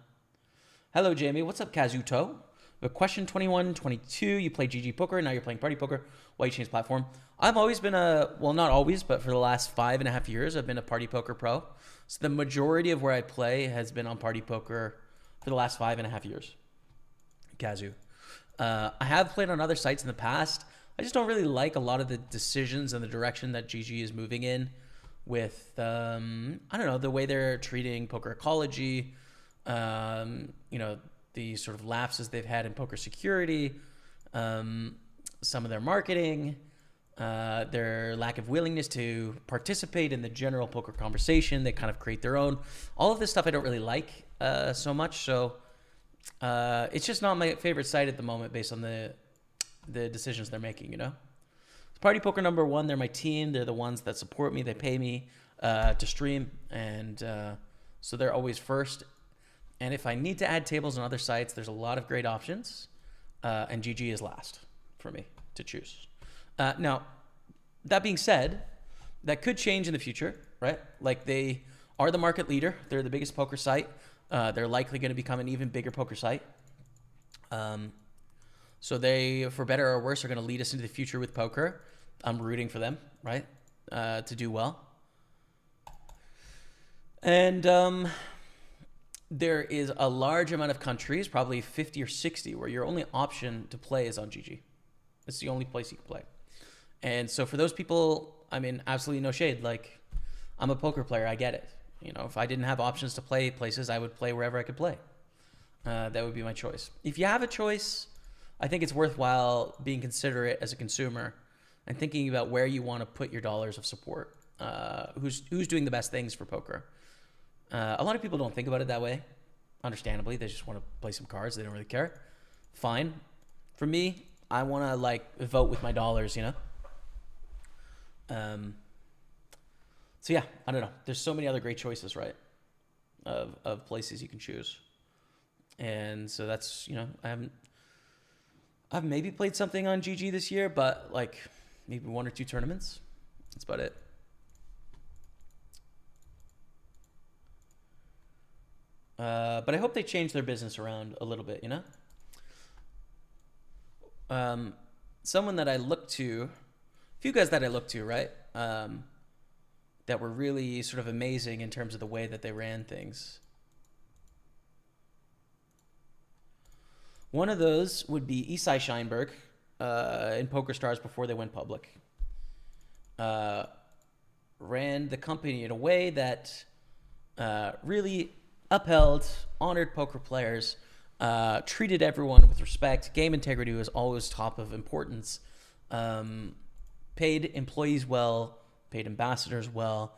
Hello, Jamie. What's up, Kazuto? The question 21-22. You play GG Poker, now you're playing Party Poker. Why you changed platform? I've always been well, not always, but for the last 5.5 years, I've been a Party Poker pro. So the majority of where I play has been on Party Poker for the last 5.5 years. Kazu. I have played on other sites in the past. I just don't really like a lot of the decisions and the direction that GG is moving in with, I don't know, the way they're treating poker ecology, you know, the sort of lapses they've had in poker security, some of their marketing, their lack of willingness to participate in the general poker conversation. They kind of create their own. All of this stuff I don't really like so much. So it's just not my favorite site at the moment based on the decisions they're making, you know? Party Poker number one, they're my team. They're the ones that support me. They pay me to stream. And so they're always first. And if I need to add tables on other sites, there's a lot of great options. And GG is last for me to choose. Now, that being said, that could change in the future, right? Like they are the market leader. They're the biggest poker site. They're likely going to become an even bigger poker site. So they, for better or worse, are going to lead us into the future with poker. I'm rooting for them, right? To do well. And there is a large amount of countries, probably 50 or 60, where your only option to play is on GG. It's the only place you can play. And so for those people, I mean, absolutely no shade. Like, I'm a poker player. I get it. You know, if I didn't have options to play places, I would play wherever I could play. That would be my choice. If you have a choice, I think it's worthwhile being considerate as a consumer and thinking about where you want to put your dollars of support. Who's doing the best things for poker? A lot of people don't think about it that way. Understandably, they just want to play some cards. They don't really care. Fine. For me, I want to like vote with my dollars, you know? So yeah, I don't know. There's so many other great choices, right? Of places you can choose. And so that's, you know, I've maybe played something on GG this year, but like maybe 1 or 2 tournaments. That's about it. But I hope they change their business around a little bit, you know? Someone that I look to, a few guys that I look to, right? That were really sort of amazing in terms of the way that they ran things. One of those would be Isai Scheinberg in PokerStars before they went public. Ran the company in a way that really upheld, honored poker players, treated everyone with respect. Game integrity was always top of importance. Paid employees well, paid ambassadors well,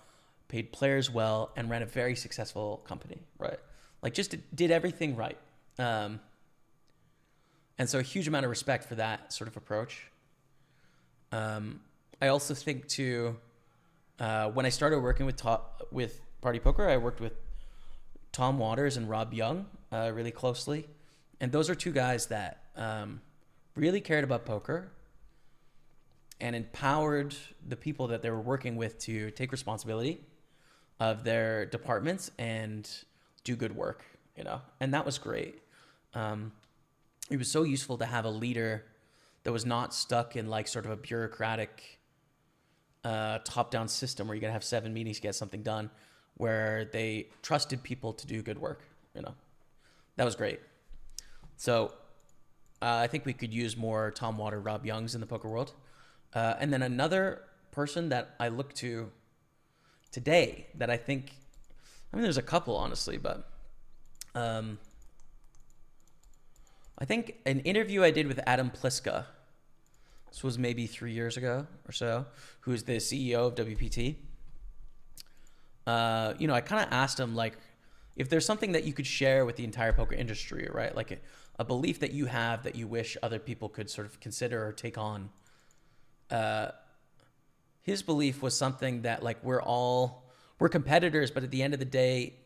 paid players well, and ran a very successful company, right? Like just did everything right. And so a huge amount of respect for that sort of approach. I also think too, when I started working with PartyPoker, I worked with Tom Waters and Rob Young really closely. And those are two guys that really cared about poker and empowered the people that they were working with to take responsibility of their departments and do good work, you know, and that was great. It was so useful to have a leader that was not stuck in like sort of a bureaucratic top-down system where you gotta have 7 meetings to get something done, where they trusted people to do good work, you know. That was great. So I think we could use more Tom Water, Rob Youngs in the poker world. And then another person that I look to today that I think, I mean, there's a couple honestly, but I think an interview I did with Adam Pliska, this was maybe 3 years ago or so, who's the CEO of WPT. You know, I kind of asked him like, if there's something that you could share with the entire poker industry, right? Like a belief that you have that you wish other people could sort of consider or take on. His belief was something that like we're competitors, but at the end of the day,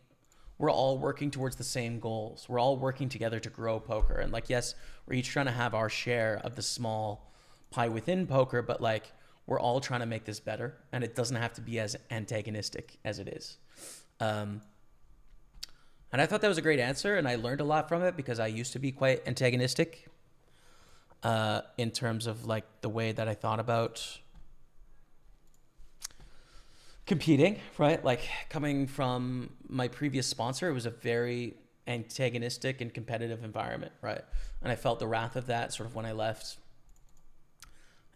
we're all working towards the same goals. We're all working together to grow poker. And like, yes, we're each trying to have our share of the small pie within poker, but like we're all trying to make this better, and it doesn't have to be as antagonistic as it is. And I thought that was a great answer, and I learned a lot from it because I used to be quite antagonistic in terms of like the way that I thought about competing, right? Like coming from my previous sponsor, it was a very antagonistic and competitive environment, right? And I felt the wrath of that sort of when I left.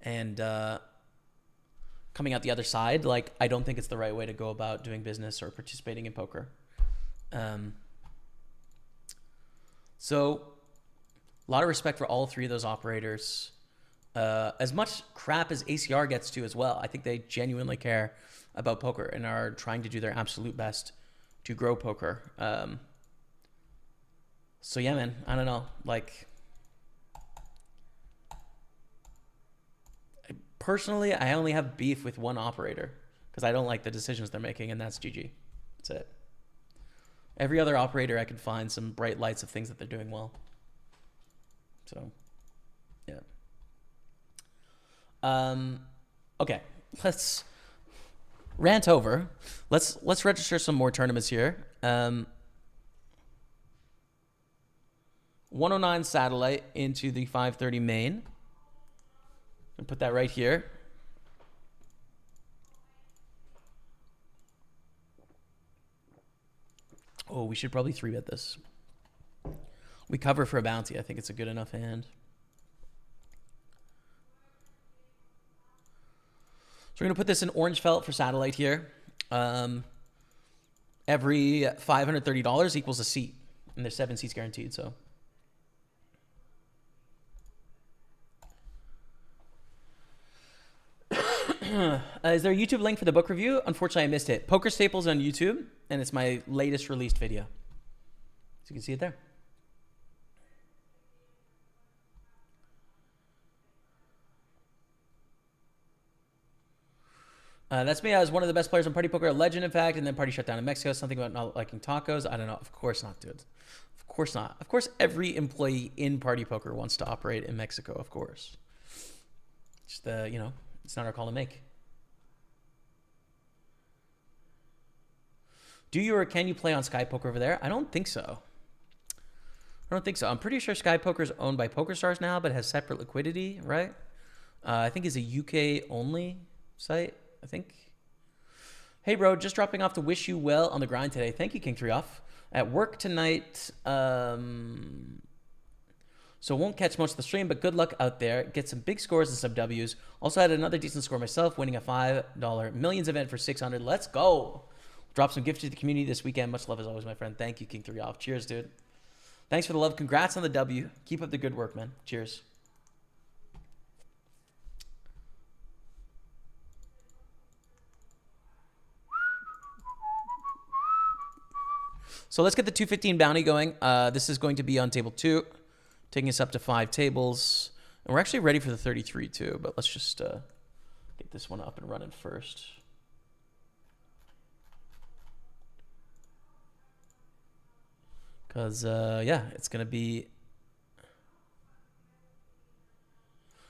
And coming out the other side, like I don't think it's the right way to go about doing business or participating in poker. So a lot of respect for all three of those operators. As much crap as ACR gets to as well, I think they genuinely care about poker and are trying to do their absolute best to grow poker. So yeah, man, I don't know. Like, personally, I only have beef with one operator because I don't like the decisions they're making, and that's GG. That's it. Every other operator, I can find some bright lights of things that they're doing well. So, yeah. Okay, let's rant over. Let's register some more tournaments here. 109 satellite into the 530 main. And put that right here. Oh, we should probably 3-bet this. We cover for a bounty. I think it's a good enough hand. So we're going to put this in orange felt for satellite here. Every $530 equals a seat. And there's 7 seats guaranteed, so. Is there a YouTube link for the book review? Unfortunately, I missed it. Pokerstaples on YouTube, and it's my latest released video. So you can see it there. That's me. I was one of the best players on Party Poker, a legend, in fact, and then Party shut down in Mexico. Something about not liking tacos. I don't know. Of course not, dude. Of course not. Of course, every employee in Party Poker wants to operate in Mexico. Of course. Just you know, it's not our call to make. Do you or can you play on Sky Poker over there? I don't think so. I don't think so. I'm pretty sure Sky Poker is owned by PokerStars now, but has separate liquidity, right? I think it's a UK only site. I think. Hey, bro, just dropping off to wish you well on the grind today. Thank you, King 3 Off. At work tonight, so won't catch most of the stream, but good luck out there. Get some big scores and some W's. Also had another decent score myself, winning a $5 millions event for 600. Let's go. Drop some gifts to the community this weekend. Much love as always, my friend. Thank you, King 3 Off. Cheers, dude. Thanks for the love. Congrats on the W. Keep up the good work, man. Cheers. So let's get the 215 bounty going. This is going to be on table 2, taking us up to 5 tables. And we're actually ready for the 33 too, but let's just get this one up and running first. Because, yeah, it's going to be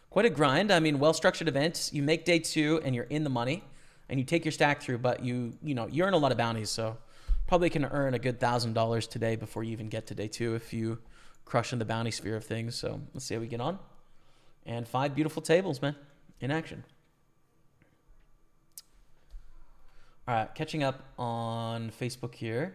quite a grind. I mean, well-structured events. You make day 2 and you're in the money. And you take your stack through, but you earn a lot of bounties. So probably can earn a good $1,000 today before you even get to day 2 if you crush in the bounty sphere of things. So let's see how we get on. And 5 beautiful tables, man, in action. All right, catching up on Facebook here.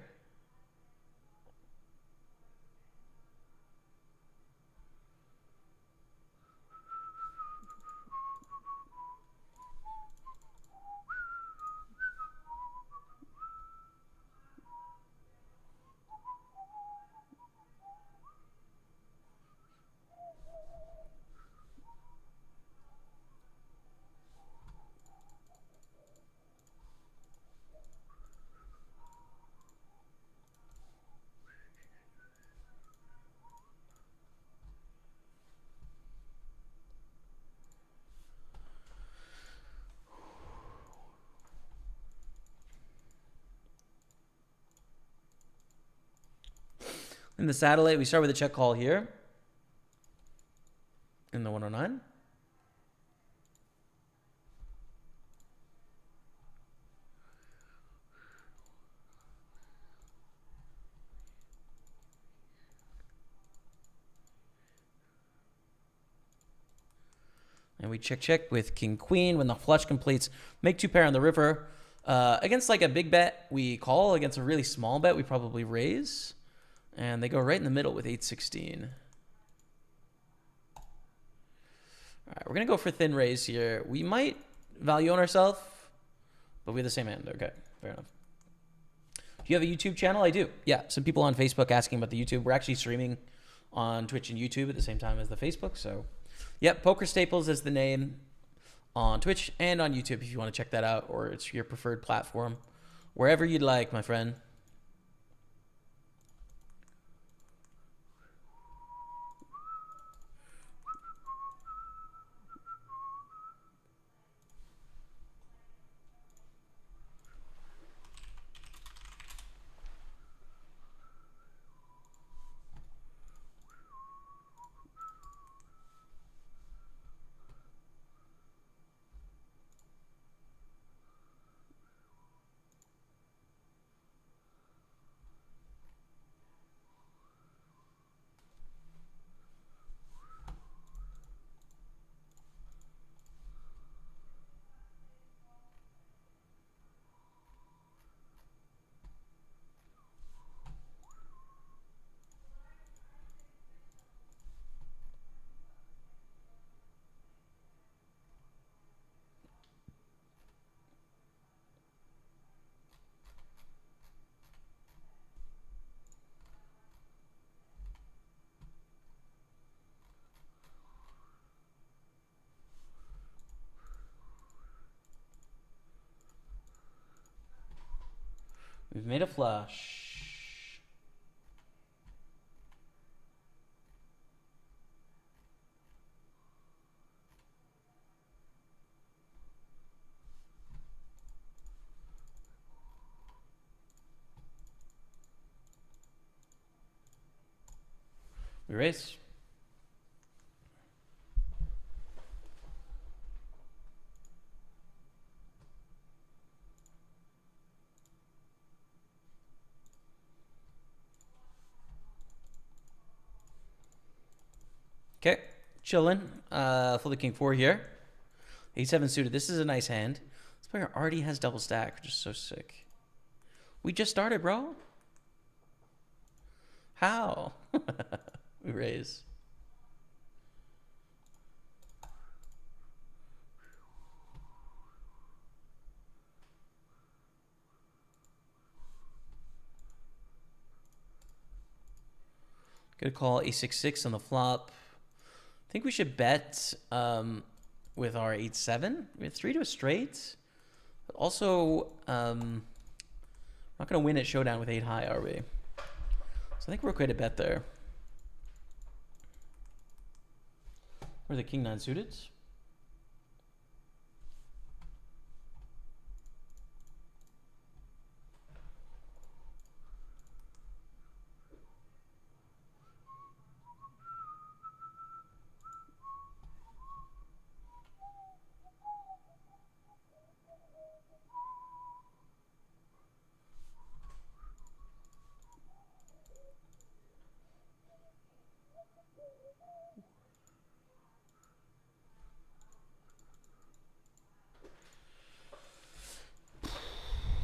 In the satellite, we start with a check call here. In the 109. And we check with King Queen. When the flush completes, make 2 pair on the river. Against like a big bet, we call. Against a really small bet, we probably raise. And they go right in the middle with 8-16. All right, we're going to go for thin raise here. We might value on ourselves, but we have the same hand. Okay, fair enough. Do you have a YouTube channel? I do. Yeah, some people on Facebook asking about the YouTube. We're actually streaming on Twitch and YouTube at the same time as the Facebook. So, yep, Pokerstaples is the name on Twitch and on YouTube if you want to check that out, or it's your preferred platform. Wherever you'd like, my friend. We've made a flush. We raise. Okay, chilling. For the King 4 here. A7 suited. This is a nice hand. This player already has double stack, which is so sick. We just started, bro. How? We raise. Gonna call a 6-6 on the flop. I think we should bet with our 8-7. We have 3 to a straight. But also, we're not gonna win at showdown with 8 high, are we? So I think we're okay to bet there. Where's the king 9 suited?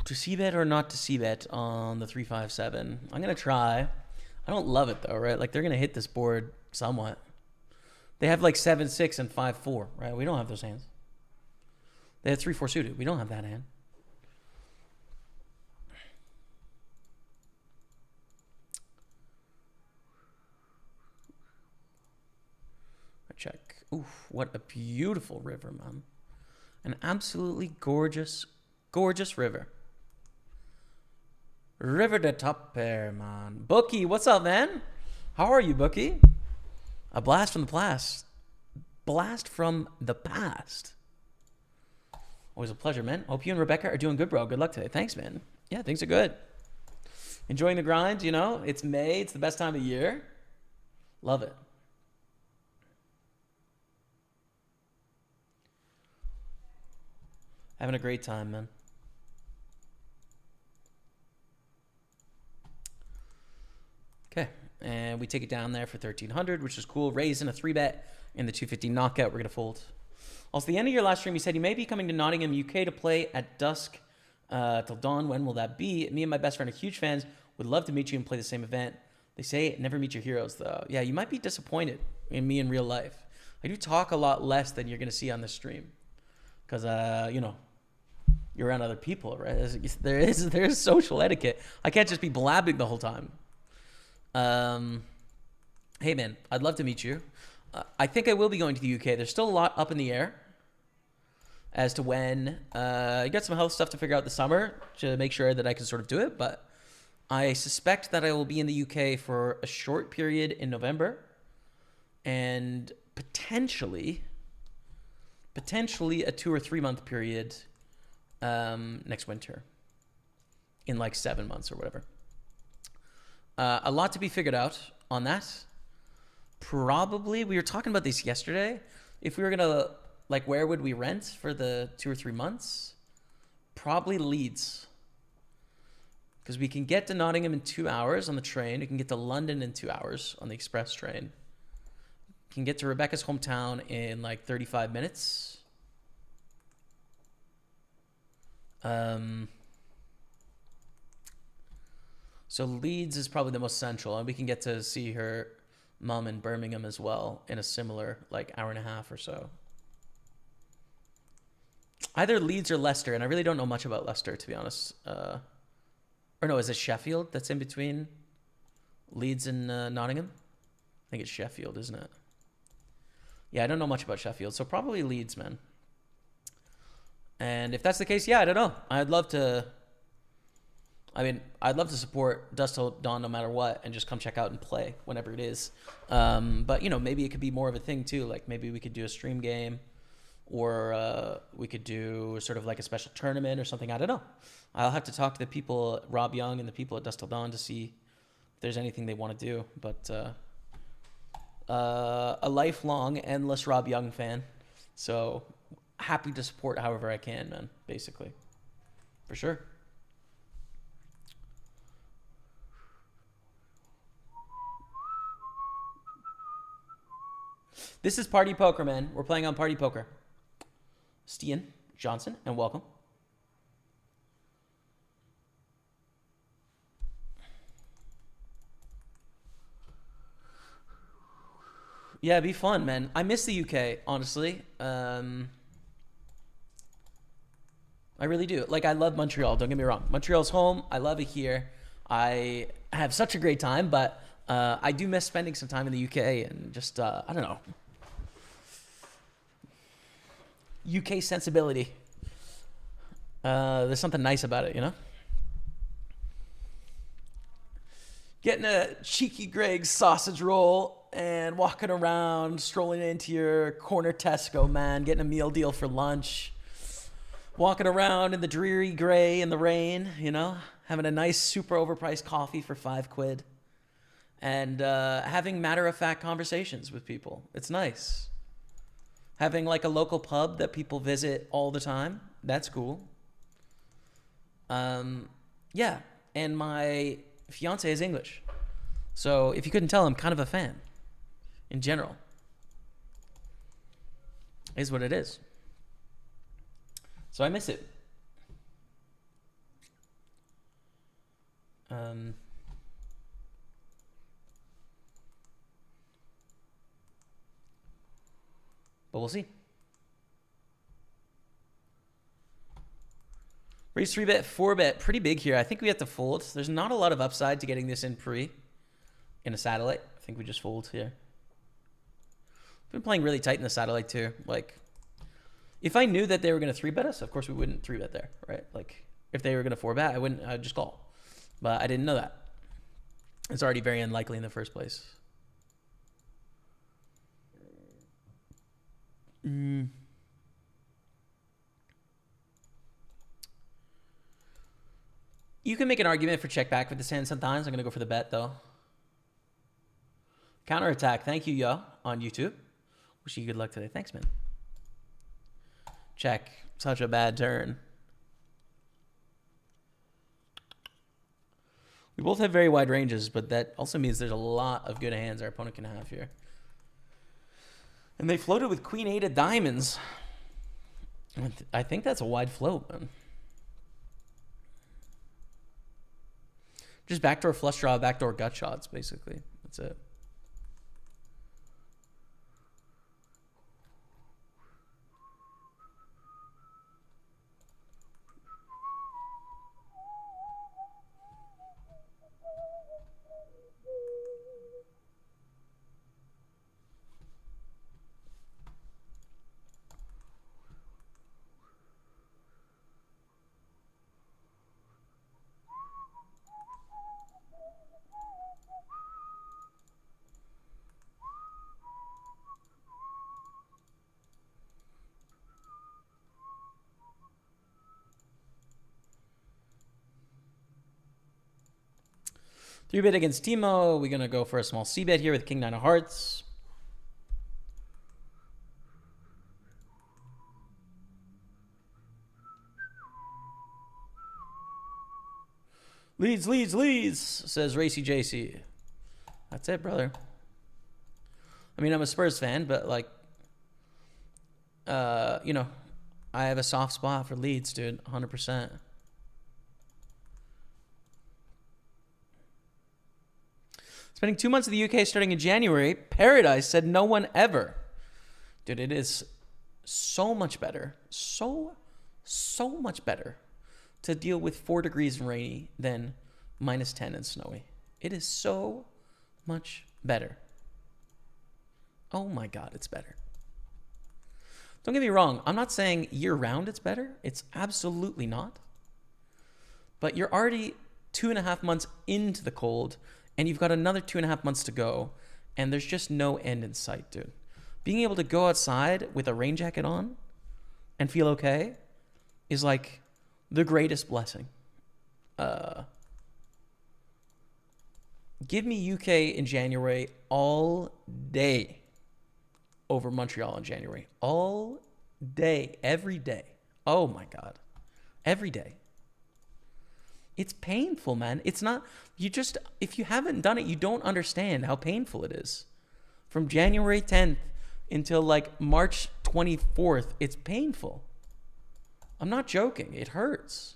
To c-bet or not to c-bet on the 3-5-7. I'm going to try. I don't love it though, right? Like they're going to hit this board somewhat. They have like 7-6 and 5-4, right? We don't have those hands. They have 3-4 suited. We don't have that hand. I check. Oof, what a beautiful river, man. An absolutely gorgeous, gorgeous river. River to top pair, man. Bookie, what's up, man? How are you, Bookie? A blast from the past. Blast from the past. Always a pleasure, man. Hope you and Rebecca are doing good, bro. Good luck today. Thanks, man. Yeah, things are good. Enjoying the grind, you know. It's May. It's the best time of year. Love it. Having a great time, man. Okay, and we take it down there for 1,300, which is cool. Raising a 3-bet in the 250 knockout. We're going to fold. Also, the end of your last stream, you said you may be coming to Nottingham, UK to play at dusk till dawn. When will that be? Me and my best friend are huge fans. Would love to meet you and play the same event. They say never meet your heroes, though. Yeah, you might be disappointed in me in real life. I do talk a lot less than you're going to see on the stream. Because, you know, you're around other people, right? There is social etiquette. I can't just be blabbing the whole time. Hey man, I'd love to meet you. I think I will be going to the UK. There's still a lot up in the air as to when. I got some health stuff to figure out this summer to make sure that I can sort of do it, but I suspect that I will be in the UK for a short period in November and potentially a 2 or 3 month period next winter in like 7 months or whatever. A lot to be figured out on that. Probably, we were talking about this yesterday. If we were going to, like, where would we rent for the 2 or 3 months? Probably Leeds. Because we can get to Nottingham in 2 hours on the train. We can get to London in 2 hours on the express train. We can get to Rebecca's hometown in like 35 minutes. So Leeds is probably the most central, and we can get to see her mom in Birmingham as well in a similar like hour and a half or so. Either Leeds or Leicester, and I really don't know much about Leicester, to be honest. Or no, is it Sheffield that's in between Leeds and Nottingham? I think it's Sheffield, isn't it? Yeah, I don't know much about Sheffield, so probably Leeds, man. And if that's the case, yeah, I don't know. I'd love to support Dust Till Dawn no matter what and just come check out and play whenever it is. But, you know, maybe it could be more of a thing too. Like maybe we could do a stream game or we could do sort of like a special tournament or something. I don't know. I'll have to talk to the people, Rob Young and the people at Dust Till Dawn to see if there's anything they want to do. But a lifelong, endless Rob Young fan. So happy to support however I can, man, basically. For sure. This is Party Poker, man. We're playing on Party Poker. Stian Johnson, and welcome. Yeah, it'd be fun, man. I miss the UK, honestly. I really do. Like, I love Montreal. Don't get me wrong. Montreal's home. I love it here. I have such a great time, but I do miss spending some time in the UK and just, I don't know, UK sensibility. There's something nice about it, you know? Getting a cheeky Greg's sausage roll and walking around, strolling into your corner Tesco, man, getting a meal deal for lunch. Walking around in the dreary gray in the rain, you know? Having a nice super overpriced coffee for £5. And having matter-of-fact conversations with people. It's nice. Having like a local pub that people visit all the time. That's cool. Yeah. And my fiance is English. So if you couldn't tell, I'm kind of a fan. In general. Is what it is. So I miss it. But we'll see. Raise 3-bet, 4-bet. Pretty big here. I think we have to fold. There's not a lot of upside to getting this in in a satellite. I think we just fold here. Been playing really tight in the satellite too. Like, if I knew that they were going to 3-bet us, of course we wouldn't 3-bet there, right? Like, if they were going to 4-bet, I'd just call. But I didn't know that. It's already very unlikely in the first place. You can make an argument for check back with this hand sometimes. I'm going to go for the bet, though. Counterattack. Thank you, yo, on YouTube. Wish you good luck today. Thanks, man. Check. Such a bad turn. We both have very wide ranges, but that also means there's a lot of good hands our opponent can have here. And they floated with Queen 8 of diamonds. I think that's a wide float, man. Just backdoor flush draw, backdoor gut shots, basically. That's it. Three bet against Timo. We're going to go for a small C bet here with King 9 of hearts. Leads, leads, leads, says Racy JC. That's it, brother. I mean, I'm a Spurs fan, but like, you know, I have a soft spot for Leeds, dude, 100%. Spending 2 months in the UK starting in January. Paradise said no one ever. Dude, it is so much better. So much better to deal with 4 degrees and rainy than -10 and snowy. It is so much better. Oh my God, it's better. Don't get me wrong. I'm not saying year round it's better. It's absolutely not. But you're already 2.5 months into the cold, and you've got another 2.5 months to go, and there's just no end in sight, dude. Being able to go outside with a rain jacket on and feel okay is like the greatest blessing. Give me UK in January all day over Montreal in January. All day, every day. Oh my God. Every day. It's painful, man. It's not, if you haven't done it, you don't understand how painful it is. From January 10th until like March 24th, it's painful. I'm not joking. It hurts.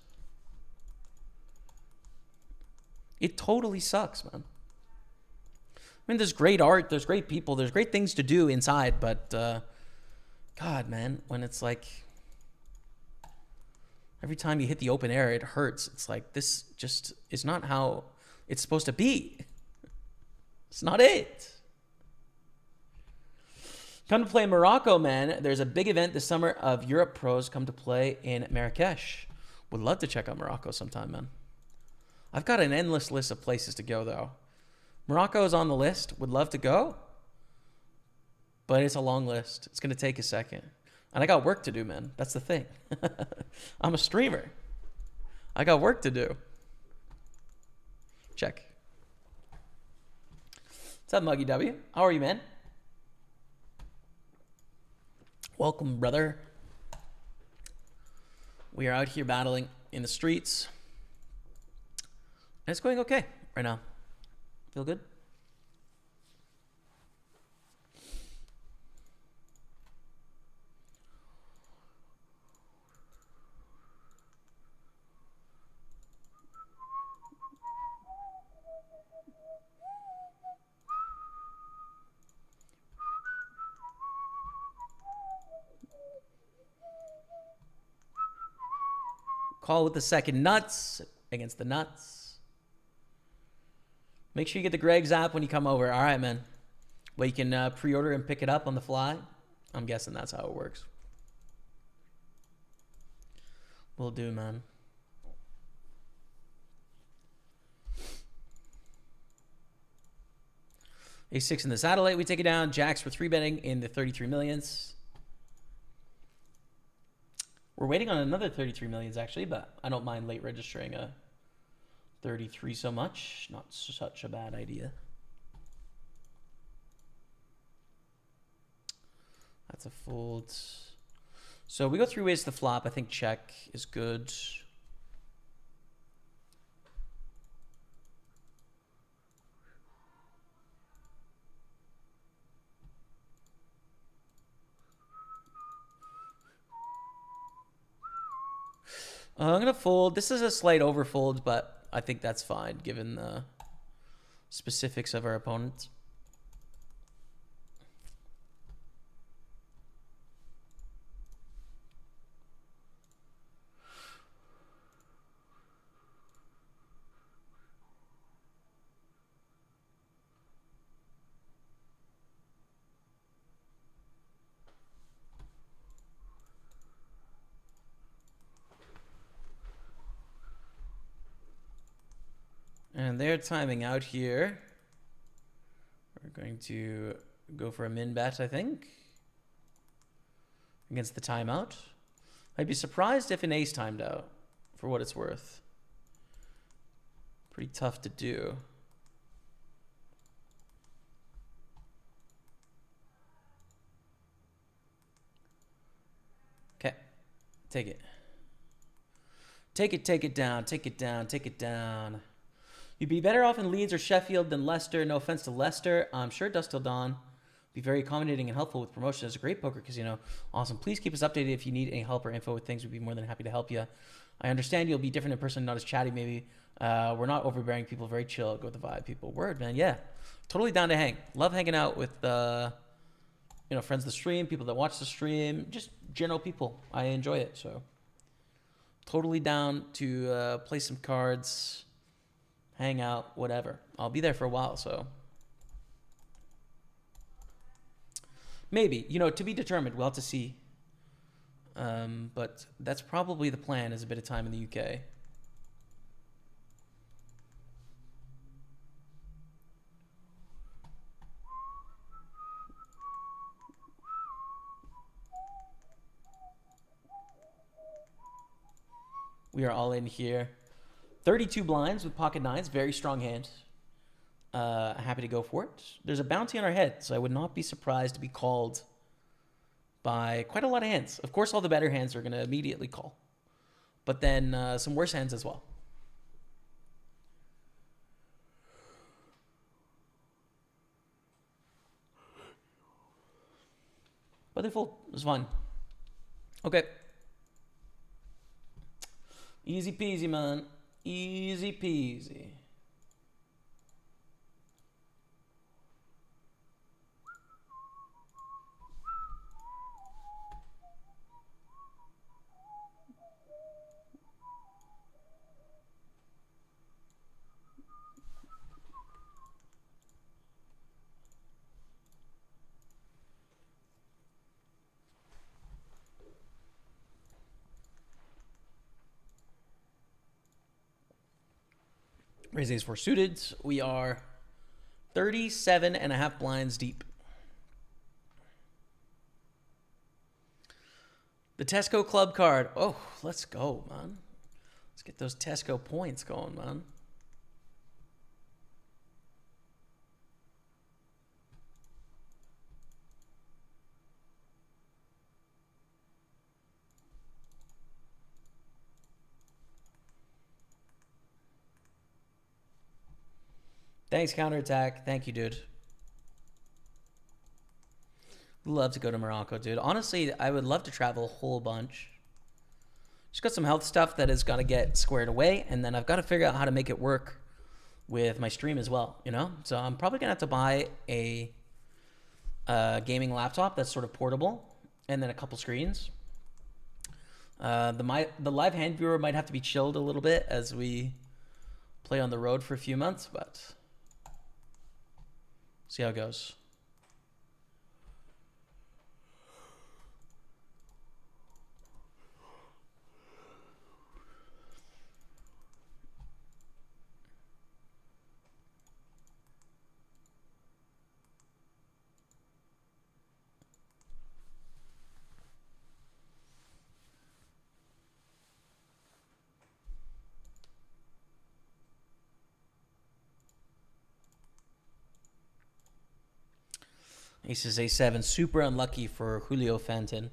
It totally sucks, man. I mean, there's great art, there's great people, there's great things to do inside, but God, man, when it's like every time you hit the open air, it hurts. It's like this just is not how it's supposed to be. It's not it. Come to play Morocco, man. There's a big event this summer of Europe pros come to play in Marrakesh. Would love to check out Morocco sometime, man. I've got an endless list of places to go, though. Morocco is on the list. Would love to go. But it's a long list. It's going to take a second. And I got work to do, man. That's the thing. I'm a streamer. I got work to do. Check. What's up, Muggy W? How are you, man? Welcome, brother. We are out here battling in the streets. And it's going okay right now. Feel good? Call with the second nuts against the nuts. Make sure you get the Greg's app when you come over. All right, man. Well, you can pre-order and pick it up on the fly. I'm guessing that's how it works. Will do, man. A6 in the satellite. We take it down. Jacks for 3-betting in the 33 millions. We're waiting on another 33 millions, actually, but I don't mind late registering a 33 so much. Not such a bad idea. That's a fold. So we go 3 ways to the flop. I think check is good. I'm going to fold. This is a slight overfold, but I think that's fine given the specifics of our opponents. And they're timing out here. We're going to go for a min bet, I think, against the timeout. I'd be surprised if an ace timed out, for what it's worth. Pretty tough to do. Okay, take it. Take it down, take it down, take it down. You'd be better off in Leeds or Sheffield than Leicester. No offense to Leicester. I'm sure Dust Till Dawn be very accommodating and helpful with promotion. It's a great poker casino. Awesome. Please keep us updated if you need any help or info with things. We'd be more than happy to help you. I understand you'll be different in person, not as chatty maybe. We're not overbearing people. Very chill. Go with the vibe people. Word, man. Yeah. Totally down to hang. Love hanging out with, friends of the stream, people that watch the stream, just general people. I enjoy it. So totally down to play some cards, hang out, whatever. I'll be there for a while, so maybe, to be determined. We'll have to see. But that's probably the plan, is a bit of time in the UK. We are all in here. 32 blinds with pocket nines. Very strong hand. Happy to go for it. There's a bounty on our head, so I would not be surprised to be called by quite a lot of hands. Of course, all the better hands are going to immediately call. But then some worse hands as well. But they fold. It was fun. Okay. Easy peasy, man. Easy peasy. Raise ace four suited. We are 37.5 blinds deep. The Tesco Club card. Oh, let's go, man. Let's get those Tesco points going, man. Thanks, Counterattack. Thank you, dude. Love to go to Morocco, dude. Honestly, I would love to travel a whole bunch. Just got some health stuff that has got to get squared away, and then I've got to figure out how to make it work with my stream as well, you know? So I'm probably going to have to buy a gaming laptop that's sort of portable, and then a couple screens. The live hand viewer might have to be chilled a little bit as we play on the road for a few months, but see how it goes. Aces A7, super unlucky for Julio Fenton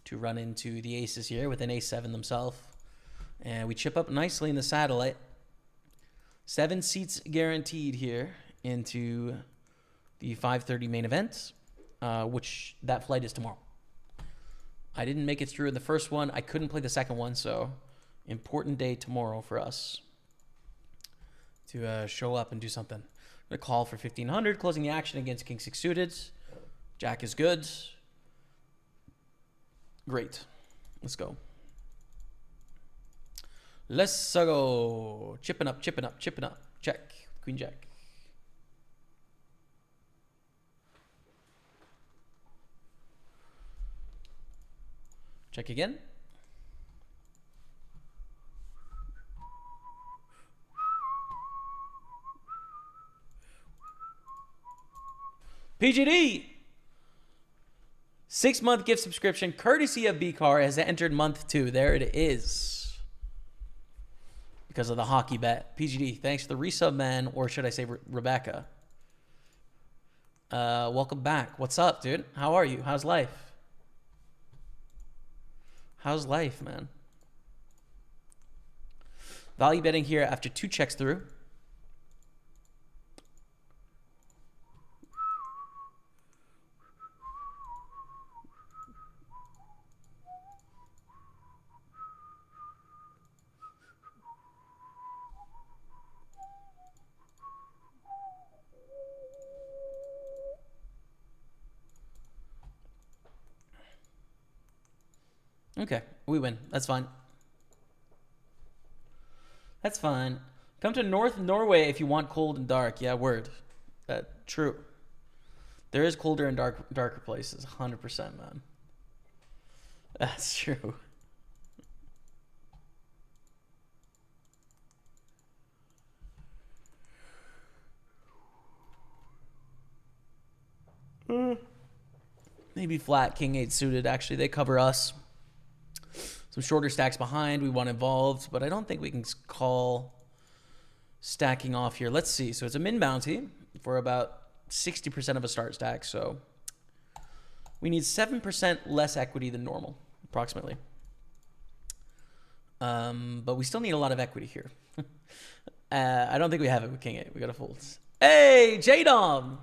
to run into the aces here with an A7 themselves. And we chip up nicely in the satellite. 7 seats guaranteed here into the 5:30 main event, which that flight is tomorrow. I didn't make it through in the first one. I couldn't play the second one, so important day tomorrow for us to show up and do something. I'm going to call for 1500, closing the action against King 6 suited. Jack is good. Great. Let's go. Let's go. Chipping up, chipping up, chipping up. Check. Queen Jack. Check again. PGD, 6-month gift subscription, courtesy of B-Car, has entered month 2. There it is. Because of the hockey bet. PGD, thanks for the resub, man. Or should I say Rebecca? Welcome back. What's up, dude? How are you? How's life? How's life, man? Value betting here after 2 checks through. Okay, we win. That's fine. That's fine. Come to North Norway if you want cold and dark. Yeah, word. True. There is colder and darker places. 100%, man. That's true. Maybe flat King 8 suited. Actually, they cover us. Some shorter stacks behind. We want involved, but I don't think we can call stacking off here. Let's see. So it's a min bounty for about 60% of a start stack. So we need 7% less equity than normal, approximately. But we still need a lot of equity here. I don't think we have it with King 8. We got to fold. Hey, J-Dom.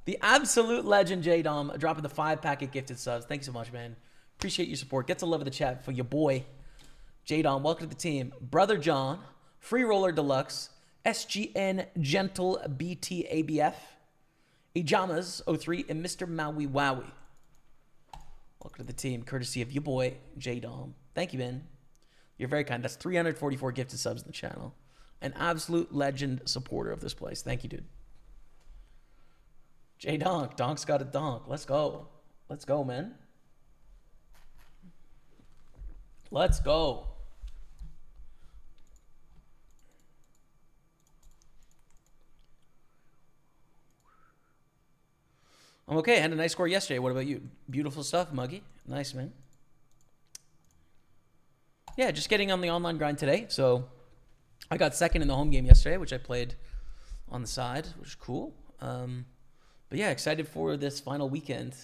The absolute legend, J-Dom, dropping the 5-packet gifted subs. Thank you so much, man. Appreciate your support. Get to love of the chat for your boy, J-Dom. Welcome to the team. Brother John, Free Roller Deluxe, SGN Gentle BT ABF, Ejamas 03, and Mr. Maui Wowie. Welcome to the team, courtesy of your boy, J-Dom. Thank you, man. You're very kind. That's 344 gifted subs in the channel. An absolute legend supporter of this place. Thank you, dude. J-Donk. Donk's got a donk. Let's go. Let's go, man. Let's go. I'm okay. I had a nice score yesterday. What about you? Beautiful stuff, Muggy. Nice, man. Yeah, just getting on the online grind today. So I got second in the home game yesterday, which I played on the side, which is cool. But yeah, excited for this final weekend.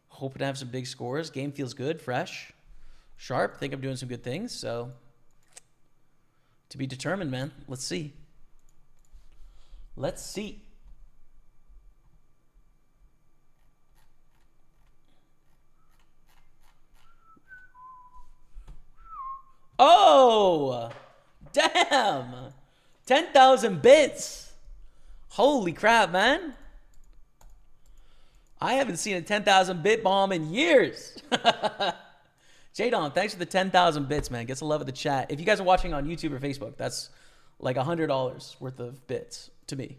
Hoping to have some big scores. Game feels good, fresh, sharp. Think I'm doing some good things. So to be determined, man. Let's see. Let's see. Oh, damn. 10,000 bits. Holy crap, man. I haven't seen a 10,000 bit bomb in years. J-Don, thanks for the 10,000 bits, man. Get some love at the chat. If you guys are watching on YouTube or Facebook, that's like $100 worth of bits to me.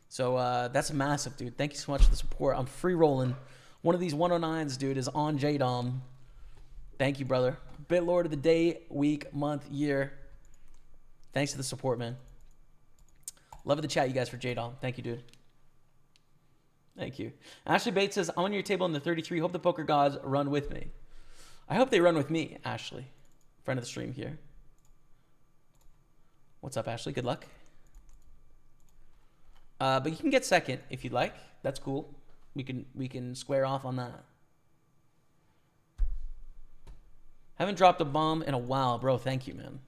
So that's massive, dude. Thank you so much for the support. I'm free rolling. One of these 109s, dude, is on J-Dom. Thank you, brother. Bit Lord of the day, week, month, year. Thanks for the support, man. Love of the chat, you guys, for J-Dom. Thank you, dude. Thank you. Ashley Bates says, I'm on your table in the 33. Hope the poker gods run with me. I hope they run with me, Ashley. Friend of the stream here. What's up, Ashley? Good luck. But you can get second if you'd like. That's cool. We can square off on that. Haven't dropped a bomb in a while, bro. Thank you, man.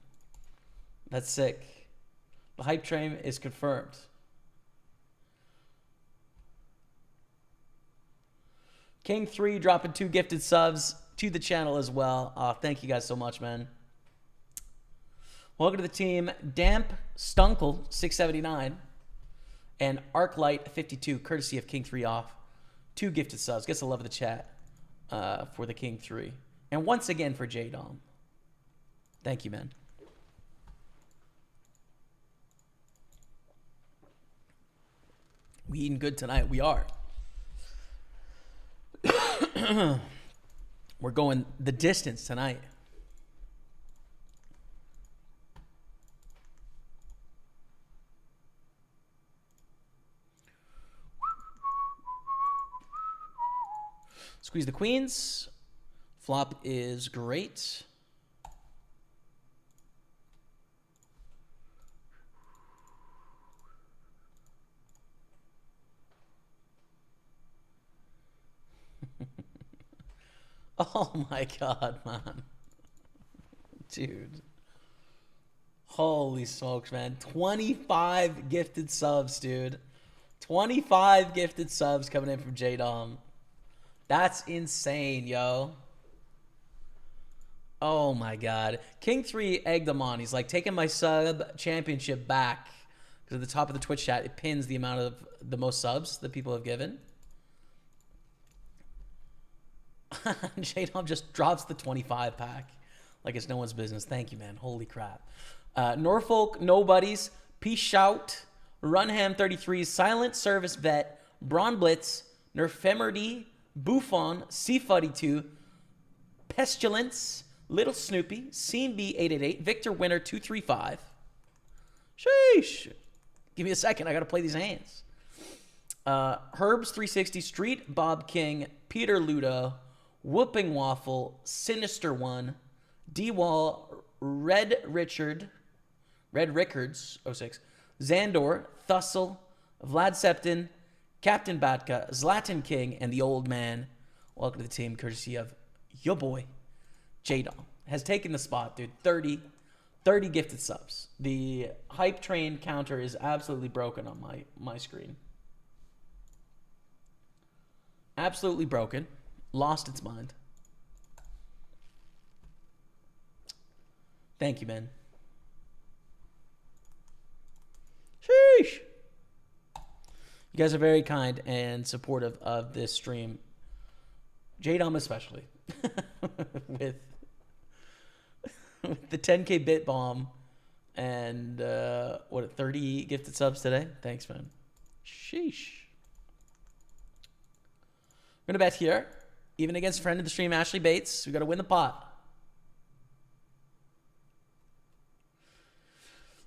That's sick. The hype train is confirmed. King 3 dropping 2 gifted subs to the channel as well. Thank you guys so much, man. Welcome to the team. Damp Stunkel 679 and Arclight 52, courtesy of King 3 off. 2 gifted subs. Gets the love of the chat for the King 3. And once again for J-Dom. Thank you, man. We eating good tonight. We are. We're going the distance tonight. Squeeze the queens. Flop is great. Oh my God, man. Dude. Holy smokes, man. 25 gifted subs, dude. 25 gifted subs coming in from J-Dom. That's insane, yo. Oh my God. King 3 egged him on. He's like, taking my sub championship back. Because at the top of the Twitch chat, it pins the amount of the most subs that people have given. J-Dom just drops the 25 pack like it's no one's business. Thank you, man. Holy crap. Norfolk Nobodies, Peace Shout, Runham 33, Silent Service Vet, Braun Blitz, Nerfemerdy, Buffon, C42, Pestilence, Little Snoopy, Scene B 888, Victor Winner 235. Sheesh. Give me a second. I got to play these hands. Herbs 360, Street, Bob King, Peter Ludo, Whooping Waffle, Sinister One, D-Wall, Red Rickards 06, Xandor, Thussle, Vlad Septin, Captain Batka, Zlatan King, and the Old Man. Welcome to the team, courtesy of your boy, J-Dom. Has taken the spot, dude. 30 gifted subs. The hype train counter is absolutely broken on my screen. Absolutely broken. Lost its mind. Thank you, man. Sheesh. You guys are very kind and supportive of this stream. J-Dom especially. with the 10K bit bomb and 30 gifted subs today. Thanks, man. Sheesh. We're gonna bet here, even against friend of the stream Ashley Bates. We got to win the pot.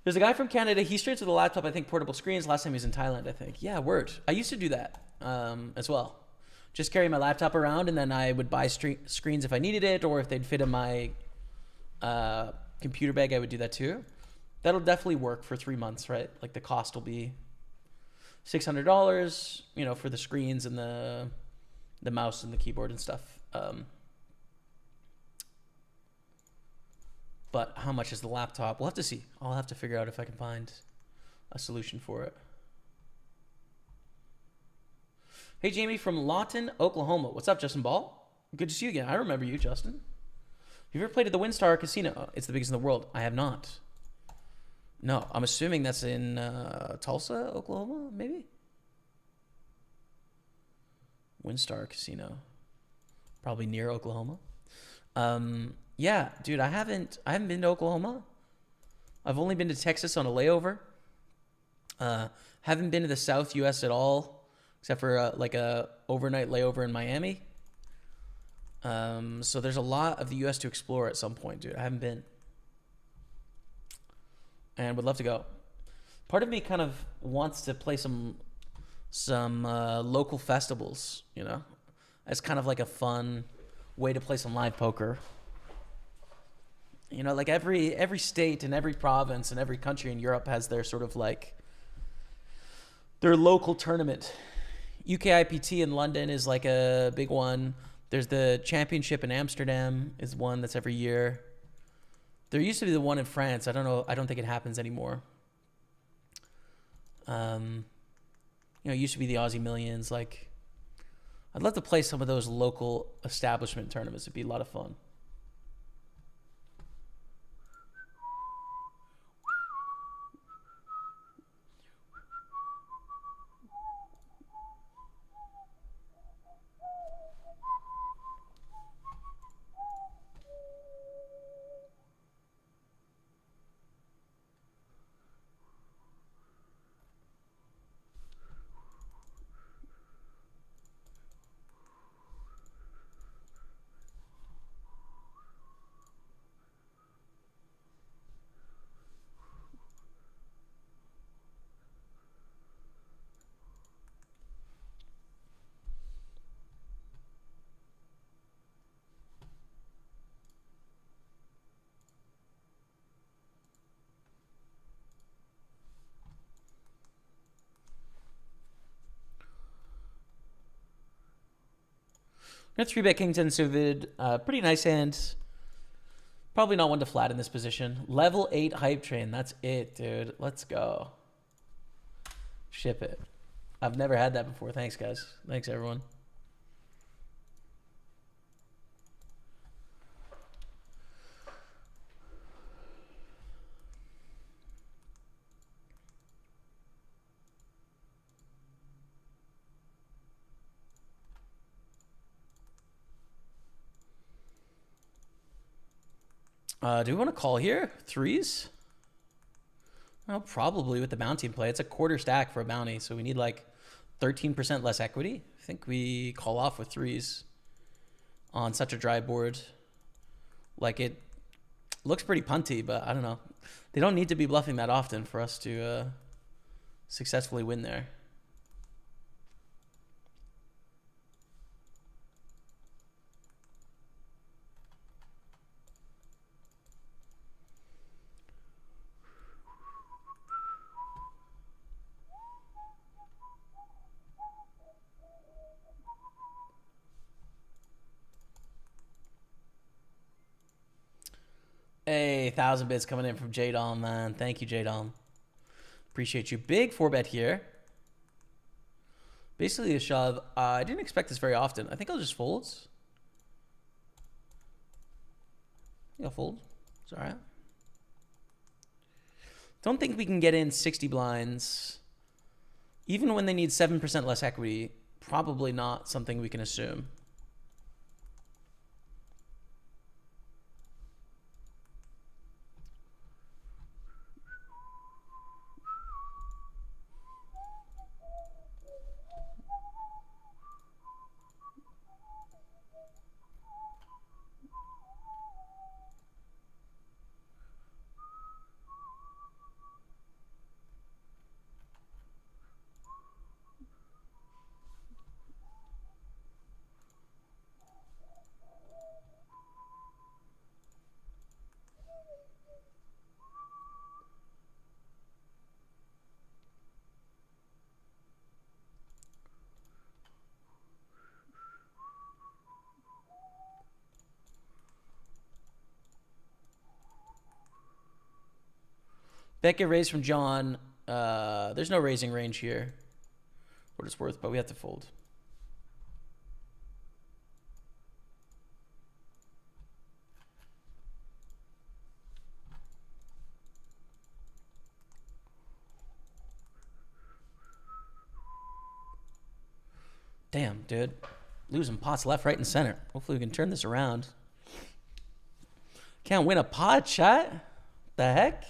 There's a guy from Canada. He streams with a laptop. I think portable screens. Last time he was in Thailand, I think. Yeah, word. I used to do that as well. Just carry my laptop around, and then I would buy screens if I needed it, or if they'd fit in my computer bag, I would do that too. That'll definitely work for 3 months, right? Like the cost will be $600, you know, for the screens and the mouse and the keyboard and stuff. But how much is the laptop? We'll have to see. I'll have to figure out if I can find a solution for it. Hey, Jamie from Lawton, Oklahoma. What's up, Justin Ball? Good to see you again. I remember you, Justin. Have you ever played at the WinStar Casino? It's the biggest in the world. I have not. No, I'm assuming that's in Tulsa, Oklahoma, maybe? WinStar Casino. Probably near Oklahoma. Yeah, dude, I haven't been to Oklahoma. I've only been to Texas on a layover. Haven't been to the South U.S. at all, except for like a overnight layover in Miami. So there's a lot of the U.S. to explore at some point, dude. I haven't been, and would love to go. Part of me kind of wants to play some local festivals, you know, as kind of like a fun way to play some live poker. You know, like every state and every province and every country in Europe has their sort of like their local tournament. UKIPT in London is like a big one. There's the championship in Amsterdam is one that's every year. There used to be the one in France. I don't know. I don't think it happens anymore. You know, it used to be the Aussie Millions. Like, I'd love to play some of those local establishment tournaments. It'd be a lot of fun. Got 3-bet King 10 suited. Pretty nice hand. Probably not one to flat in this position. Level 8 hype train. That's it, dude. Let's go. Ship it. I've never had that before. Thanks, guys. Thanks, everyone. Do we want to call here? Threes? Well, probably with the bounty in play. It's a quarter stack for a bounty, so we need like 13% less equity. I think we call off with threes on such a dry board. Like, it looks pretty punty, but I don't know. They don't need to be bluffing that often for us to successfully win there. Hey, 1,000 bits coming in from J-Dom, man. Thank you, J-Dom. Appreciate you. Big 4-bet here. Basically a shove. I didn't expect this very often. I think I'll just fold. I think I'll fold. It's all right. Don't think we can get in 60 blinds. Even when they need 7% less equity, probably not something we can assume. Bet get raised from John. There's no raising range here. What it's worth, but we have to fold. Damn, dude. Losing pots left, right, and center. Hopefully we can turn this around. Can't win a pot, chat? The heck?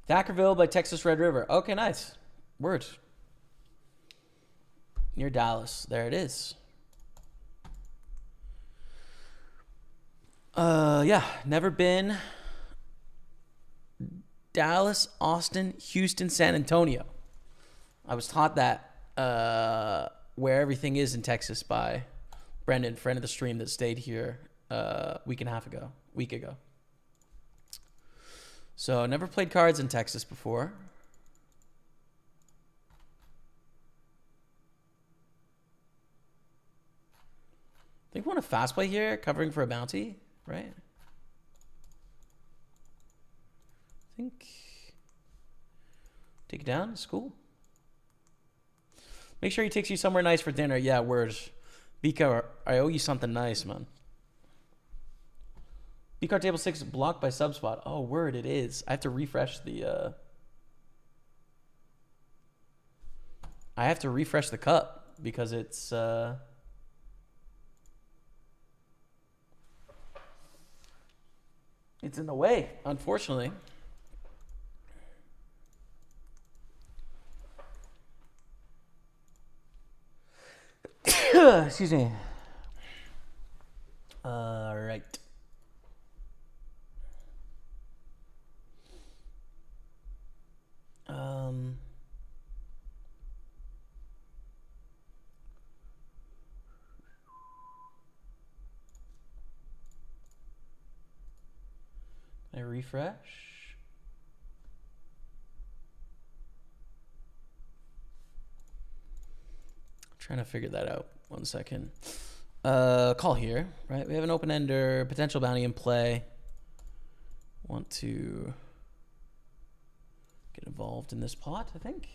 Thackerville by Texas Red River. Okay, nice. Word. Near Dallas. There it is. Yeah, never been. Dallas, Austin, Houston, San Antonio. I was taught that where everything is in Texas by Brendan, friend of the stream that stayed here week ago. So never played cards in Texas before. I think we want a fast play here, covering for a bounty, right? I think take it down. It's cool. Make sure he takes you somewhere nice for dinner. Yeah, words. Bika, I owe you something nice, man. Bcard table 6 is blocked by subspot. Oh, word, it is. I have to refresh the I have to refresh the cup because it's in the way, unfortunately. Excuse me. All right. I refresh. Trying to figure that out. 1 second. Call here, right? We have an open ender, potential bounty in play. Want to get involved in this pot, I think.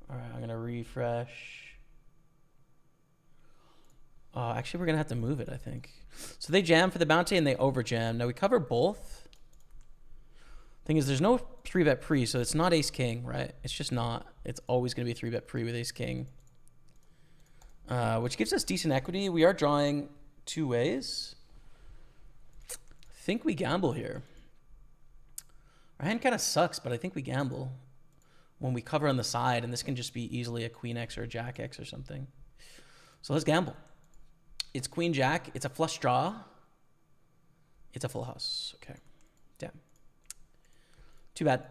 All right, I'm gonna refresh. Actually, we're gonna have to move it, I think. So they jam for the bounty and they over jam. Now we cover both. Thing is, there's no 3-bet pre, so it's not ace king, right? It's just not. It's always gonna be a 3-bet pre with ace king, which gives us decent equity. We are drawing 2 ways. I think we gamble here. Our hand kind of sucks, but I think we gamble when we cover on the side, and this can just be easily a queen X or a jack X or something. So let's gamble. It's queen jack. It's a flush draw. It's a full house. Okay. Damn. Too bad.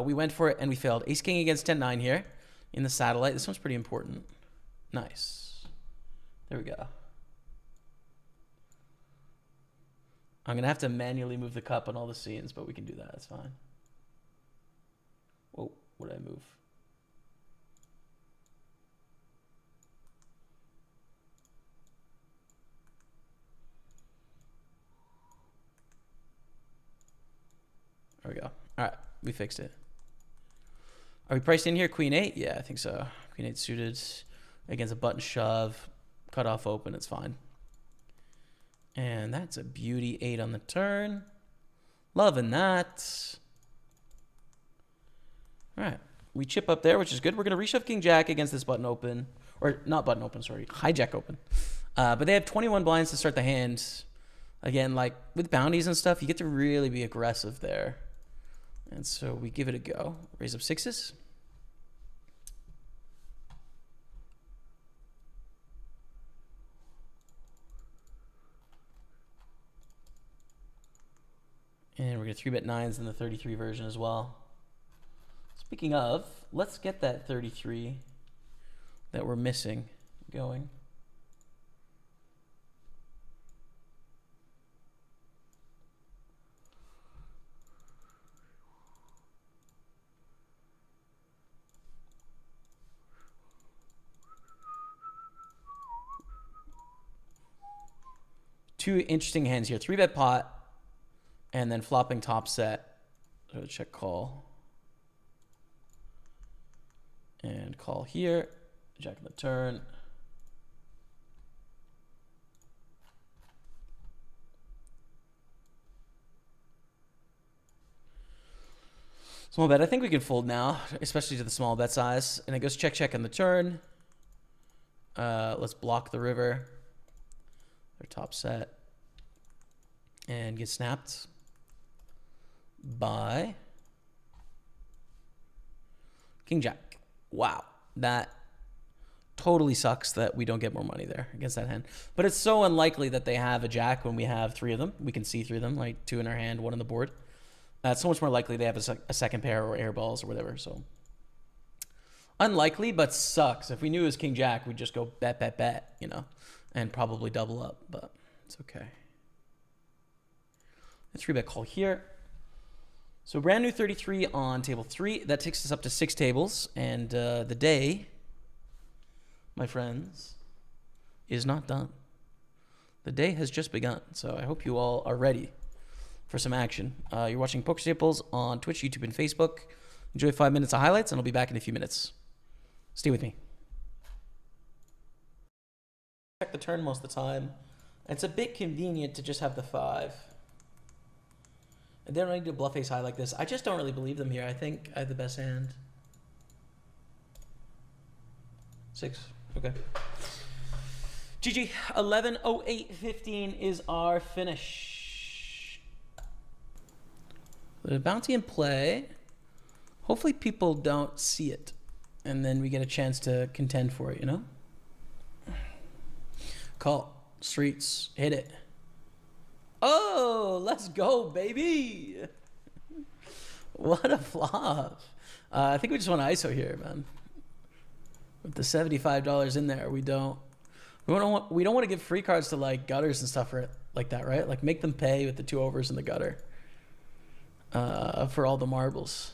We went for it and we failed. Ace king against 10-9 here in the satellite. This one's pretty important. Nice. There we go. I'm going to have to manually move the cup on all the scenes, but we can do that. That's fine. Whoa, what did I move? There we go. All right, we fixed it. Are we priced in here? Queen 8? Yeah, I think so. Queen 8 suited against a button shove. Cut off open, it's fine. And that's a beauty 8 on the turn. Loving that. All right, we chip up there, which is good. We're going to reshove king jack against this button open. Or not button open, sorry. Hijack open. But they have 21 blinds to start the hand. Again, like with bounties and stuff, you get to really be aggressive there. And so we give it a go. Raise up 6s. And we're going to 3-bet 9s in the 33 version as well. Let's Speaking of, let's get that 33 that we're missing going. Two interesting hands here. 3-bet pot and then flopping top set. So check call. And call here. Jack on the turn. Small bet. I think we can fold now, especially to the small bet size. And it goes check, check on the turn. Let's block the river. Their top set. And get snapped by King Jack. Wow. That totally sucks that we don't get more money there against that hand. But it's so unlikely that they have a jack when we have three of them. We can see through them, like two in our hand, one on the board. It's so much more likely they have a second pair or air balls or whatever. So unlikely, but sucks. If we knew it was King Jack, we'd just go bet, bet, bet, you know, and probably double up, but it's okay. A 3-bet call here. So brand new 33 on table 3. That takes us up to 6 tables. And the day, my friends, is not done. The day has just begun. So I hope you all are ready for some action. You're watching Pokerstaples on Twitch, YouTube, and Facebook. Enjoy 5 minutes of highlights, and I'll be back in a few minutes. Stay with me. Check the turn most of the time. It's a bit convenient to just have the 5. They don't need to bluff ace high like this. I just don't really believe them here. I think I have the best hand. 6. Okay. GG. 11:08:15 is our finish. The bounty in play. Hopefully people don't see it. And then we get a chance to contend for it, you know? Call. Streets. Hit it. Oh, let's go, baby. What a flop. I think we just want to ISO here, man. With the $75 in there, we don't want to give free cards to like gutters and stuff for it like that, right? Like make them pay with the 2 overs in the gutter for all the marbles.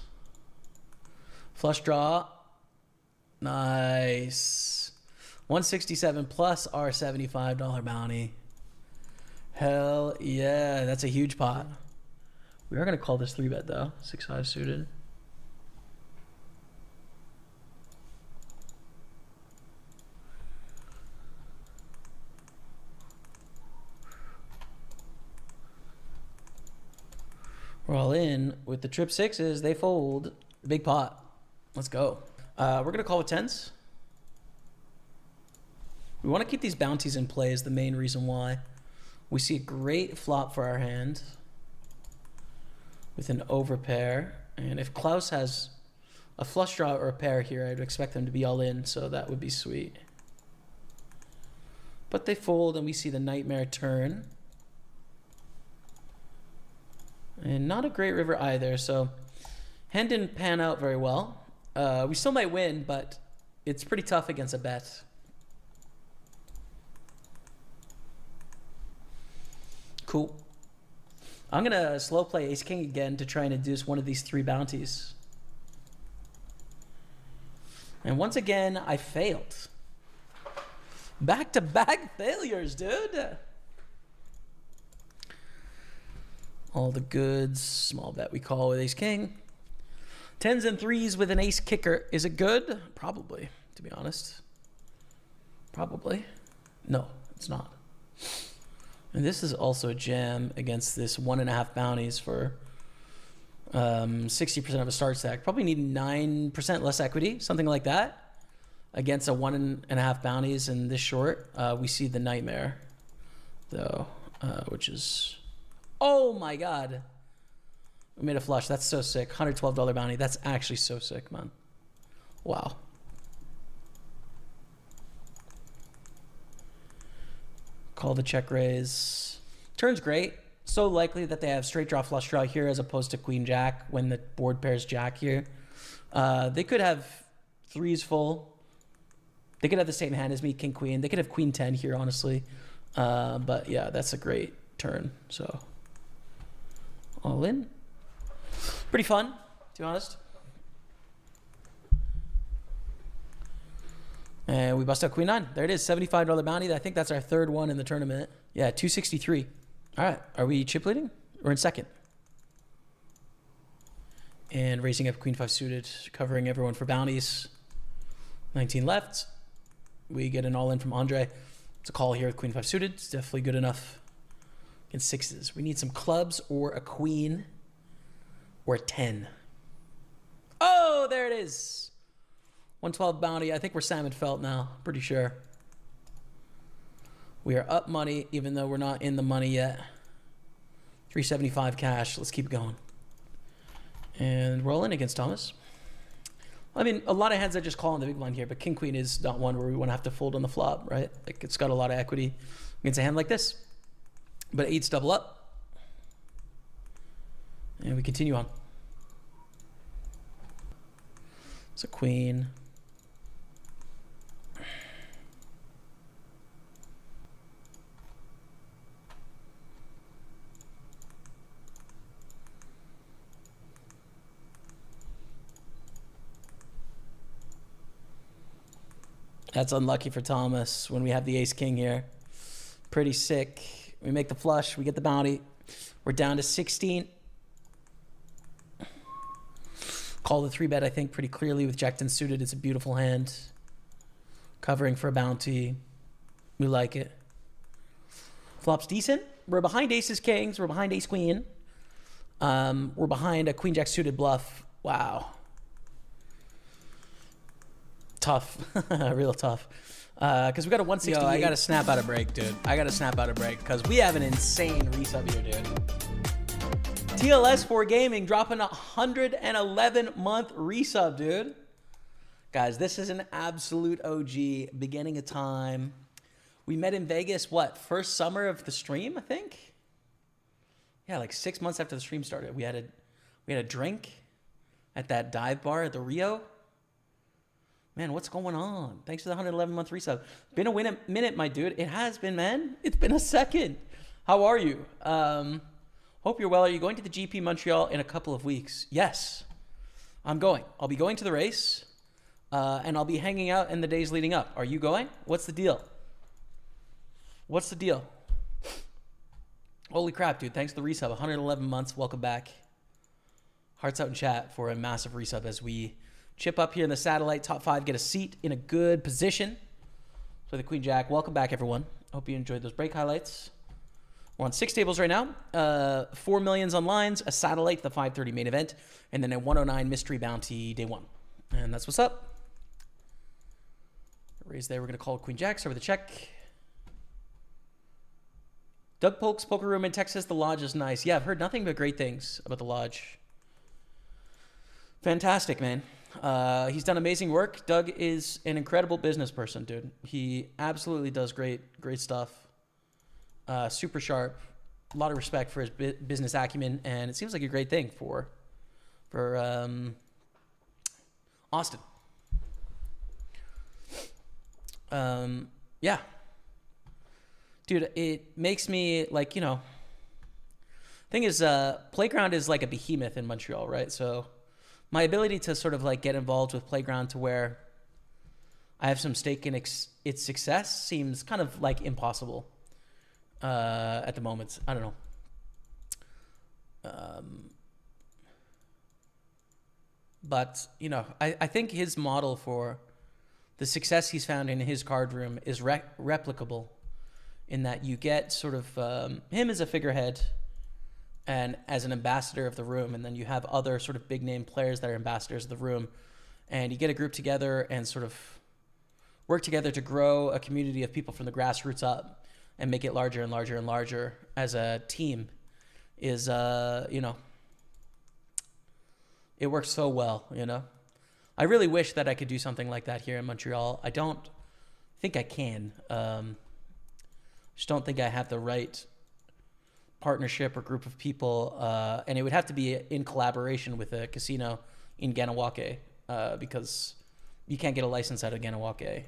Flush draw. Nice. 167 plus our $75 bounty. Hell yeah, that's a huge pot. We are going to call this 3-bet though. 6-5 suited. We're all in with the trip 6s. They fold. Big pot. Let's go. We're going to call with 10s. We want to keep these bounties in play is the main reason why. We see a great flop for our hand with an overpair. And if Klaus has a flush draw or a pair here, I'd expect them to be all in, so that would be sweet. But they fold and we see the nightmare turn. And not a great river either, so hand didn't pan out very well. We still might win, but it's pretty tough against a bet. Cool. I'm going to slow play ace king again to try and induce one of these 3 bounties. And once again, I failed. Back-to-back failures, dude. All the goods. Small bet we call with ace king. 10s and 3s with an ace kicker. Is it good? Probably, to be honest. Probably. No, it's not. And this is also a jam against this 1.5 bounties for 60% of a start stack. Probably need 9% less equity, something like that. Against a 1.5 bounties in this short, we see the nightmare, though, which is, oh my God. We made a flush. That's so sick. $112 bounty. That's actually so sick, man. Wow. Call the check raise. Turn's great. So likely that they have straight draw, flush draw here as opposed to queen jack when the board pairs jack here. They could have threes full. They could have the same hand as me, king, queen. They could have queen 10 here, honestly. But yeah, that's a great turn. So all in. Pretty fun, to be honest. And we bust out queen 9. There it is, $75 bounty. I think that's our third one in the tournament. Yeah, 263. All right, are we chip leading? We're in second. And raising up queen 5 suited, covering everyone for bounties. 19 left. We get an all-in from Andre. It's a call here with queen 5 suited. It's definitely good enough against sixes. We need some clubs or a queen or a 10. Oh, there it is. 112 bounty. I think we're Salmon Felt now. Pretty sure. We are up money, even though we're not in the money yet. 375 cash. Let's keep going. And roll in against Thomas. I mean, a lot of hands I just call on the big blind here, but king queen is not one where we want to have to fold on the flop, right? Like, it's got a lot of equity against a hand like this. But eights double up. And we continue on. It's a queen. That's unlucky for Thomas when we have the ace king here. Pretty sick. We make the flush. We get the bounty. We're down to 16. Call the 3-bet, I think, pretty clearly with Jack 10 suited. It's a beautiful hand. Covering for a bounty. We like it. Flop's decent. We're behind aces kings. We're behind ace queen. We're behind a queen jack suited bluff. Wow. Tough. Real tough. Because we got a 168. Yo, I got to snap out a break, dude. I got to snap out a break because we have an insane resub here, dude. TLS 4 Gaming dropping a 111-month resub, dude. Guys, this is an absolute OG. Beginning of time. We met in Vegas, what, first summer of the stream, I think? Yeah, like 6 months after the stream started. We had a drink at that dive bar at the Rio. Man, what's going on? Thanks for the 111-month resub. Been a minute, my dude. It has been, man. It's been a second. How are you? Hope you're well. Are you going to the GP Montreal in a couple of weeks? Yes, I'm going. I'll be going to the race, and I'll be hanging out in the days leading up. Are you going? What's the deal? What's the deal? Holy crap, dude. Thanks for the resub. 111 months. Welcome back. Hearts out in chat for a massive resub as we chip up here in the satellite. Top 5, get a seat in a good position for the Queen Jack. Welcome back, everyone. Hope you enjoyed those break highlights. We're on 6 tables right now. 4 millions on lines, a satellite, the 5:30 main event, and then a 109 mystery bounty day 1. And that's what's up. Raise there. We're going to call Queen Jack. Start with a check. Doug Polk's Poker Room in Texas. The lodge is nice. Yeah, I've heard nothing but great things about the lodge. Fantastic, man. He's done amazing work. Doug is an incredible business person, dude. He absolutely does great stuff. Super sharp. A lot of respect for his business acumen, and it seems like a great thing for Austin. Yeah. Dude, it makes me like, you know, thing is, Playground is like a behemoth in Montreal, right? So my ability to sort of like get involved with Playground to where I have some stake in its success seems kind of like impossible at the moment. I don't know. But, you know, I think his model for the success he's found in his card room is replicable in that you get sort of him as a figurehead and as an ambassador of the room, and then you have other sort of big name players that are ambassadors of the room, and you get a group together and sort of work together to grow a community of people from the grassroots up and make it larger and larger and larger as a team is, you know, it works so well, you know. I really wish that I could do something like that here in Montreal. I don't think I can. Just don't think I have the right partnership or group of people, and it would have to be in collaboration with a casino in Ganawake because you can't get a license out of Ganawake.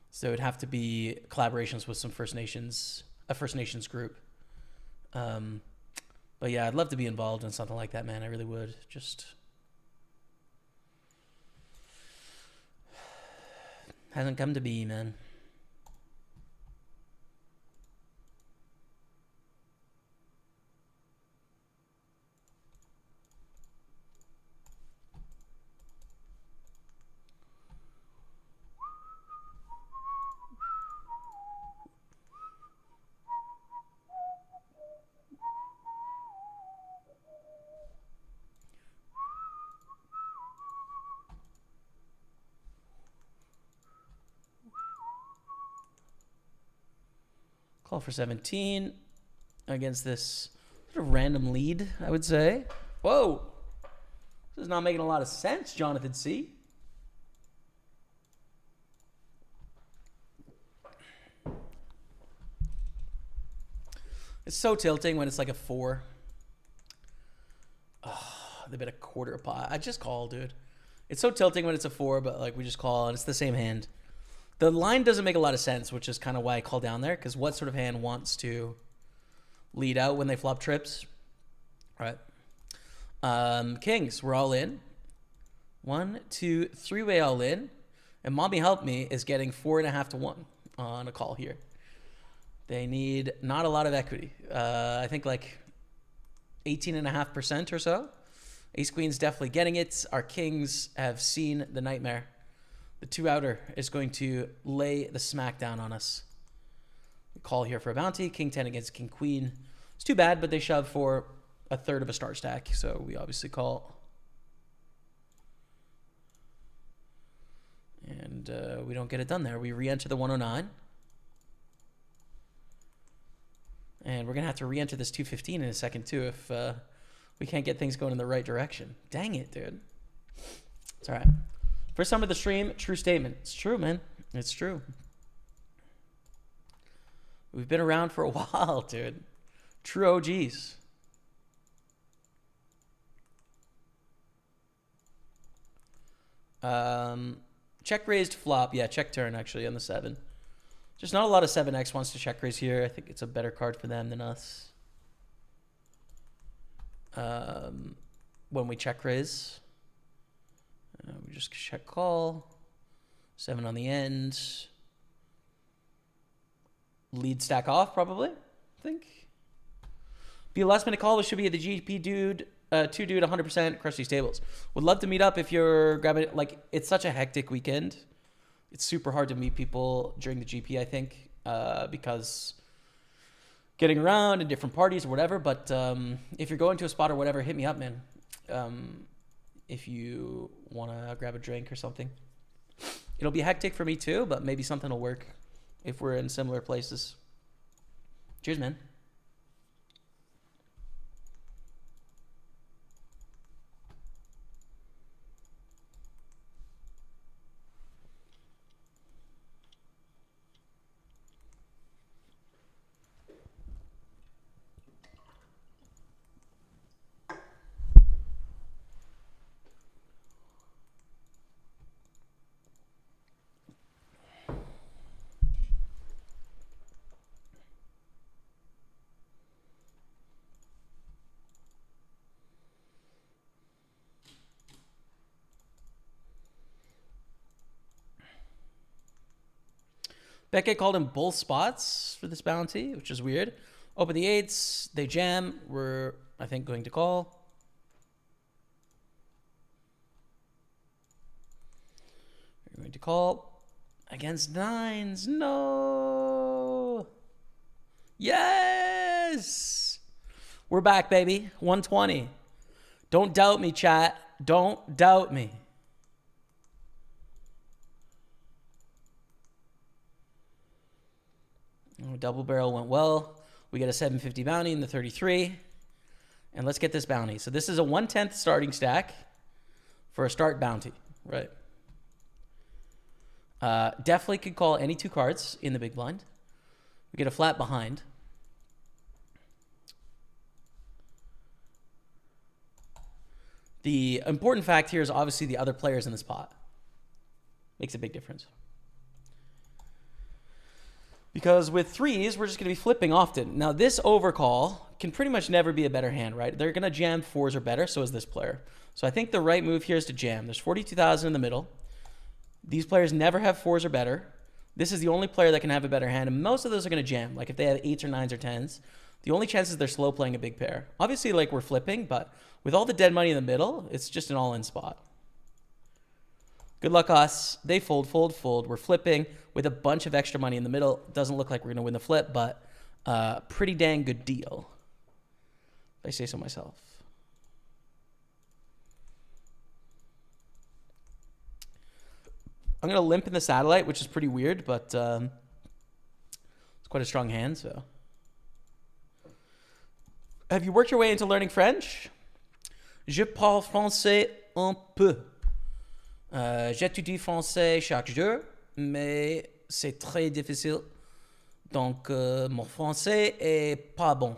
So it'd have to be collaborations with some First Nations, a First Nations group. But yeah, I'd love to be involved in something like that, man. I really would. Just hasn't come to be, man. Call for 17 against this sort of random lead, I would say. Whoa. This is not making a lot of sense, Jonathan C. It's so tilting when it's like a 4. Oh, they bet a quarter pot. I just call, dude. It's so tilting when it's a 4, but like we just call and it's the same hand. The line doesn't make a lot of sense, which is kind of why I call down there, because what sort of hand wants to lead out when they flop trips? All right. Kings, we're all in. 1, 2, 3-way all in. And Mommy Help Me is getting 4.5 to 1 on a call here. They need not a lot of equity. I think like 18.5% or so. Ace Queen's definitely getting it. Our Kings have seen the nightmare. The 2-outer is going to lay the smack down on us. We call here for a bounty. King 10 against King Queen. It's too bad, but they shove for a third of a star stack. So we obviously call. And we don't get it done there. We re-enter the 109. And we're going to have to re-enter this 215 in a second, too, if we can't get things going in the right direction. Dang it, dude. It's all right. First time of the stream, true statement. It's true, man. It's true. We've been around for a while, dude. True OGs. Check raised flop. Yeah, check turn, actually, on the 7. Just not a lot of 7x wants to check raise here. I think it's a better card for them than us. When we check raise. We just check call. 7 on the end. Lead stack off, probably. I think. Be a last minute call. This should be the GP dude. 2 dude, 100%. Crusty Stables. Would love to meet up if you're grabbing it. Like, it's such a hectic weekend. It's super hard to meet people during the GP, I think, because getting around in different parties or whatever. But if you're going to a spot or whatever, hit me up, man. If you want to grab a drink or something. It'll be hectic for me too, but maybe something will work if we're in similar places. Cheers, man. Beckett called him both spots for this bounty, which is weird. Open the 8s. They jam. We're, I think, going to call. We're going to call against 9s. No. Yes. We're back, baby. 120. Don't doubt me, chat. Don't doubt me. Double barrel went well. We get a 750 bounty in the 33. And let's get this bounty. So this is a 1/10 starting stack for a start bounty, right? Definitely could call any 2 cards in the big blind. We get a flat behind. The important fact here is obviously the other players in this pot. Makes a big difference. Because with threes, we're just going to be flipping often. Now, this overcall can pretty much never be a better hand, right? They're going to jam fours or better, so is this player. So I think the right move here is to jam. There's 42,000 in the middle. These players never have fours or better. This is the only player that can have a better hand, and most of those are going to jam. Like if they have 8s or 9s or 10s, the only chance is they're slow playing a big pair. Obviously, like we're flipping, but with all the dead money in the middle, it's just an all-in spot. Good luck us. They fold, fold, fold. We're flipping with a bunch of extra money in the middle. Doesn't look like we're going to win the flip, but pretty dang good deal, if I say so myself. I'm going to limp in the satellite, which is pretty weird, but it's quite a strong hand. So, have you worked your way into learning French? Je parle français un peu. J'étudie français chaque jour, mais c'est très difficile. Donc, mon français est pas bon.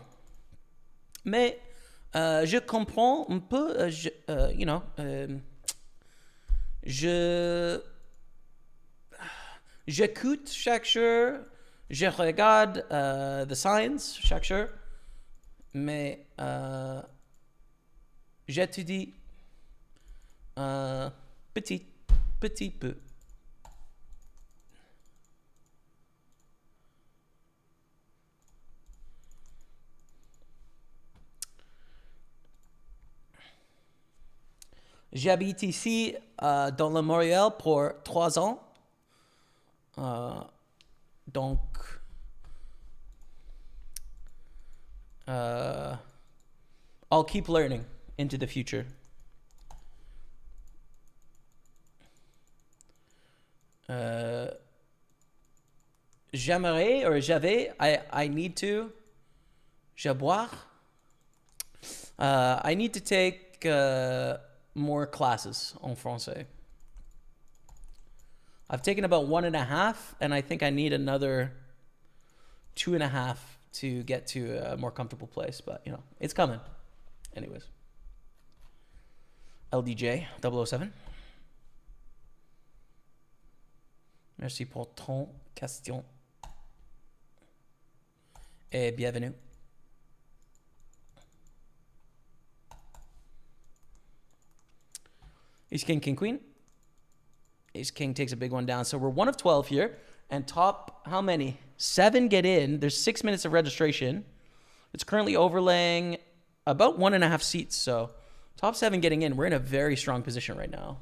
Mais je comprends un peu, j'écoute chaque jour, je regarde the signs chaque jour, mais j'étudie petit peu. J'habite ici dans le Montréal pour 3 ans. Donc, I'll keep learning into the future. J'aimerais or j'avais, I need to. J'aboire. I need to take more classes en français. I've taken about 1.5, and I think I need another 2.5 to get to a more comfortable place. But, you know, it's coming. Anyways. LDJ 007. Merci pour ton question. Et bienvenue. Ace King, King Queen. Ace King takes a big one down. So we're 1 of 12 here. And top, how many? 7 get in. There's 6 minutes of registration. It's currently overlaying about 1.5 seats. So top 7 getting in. We're in a very strong position right now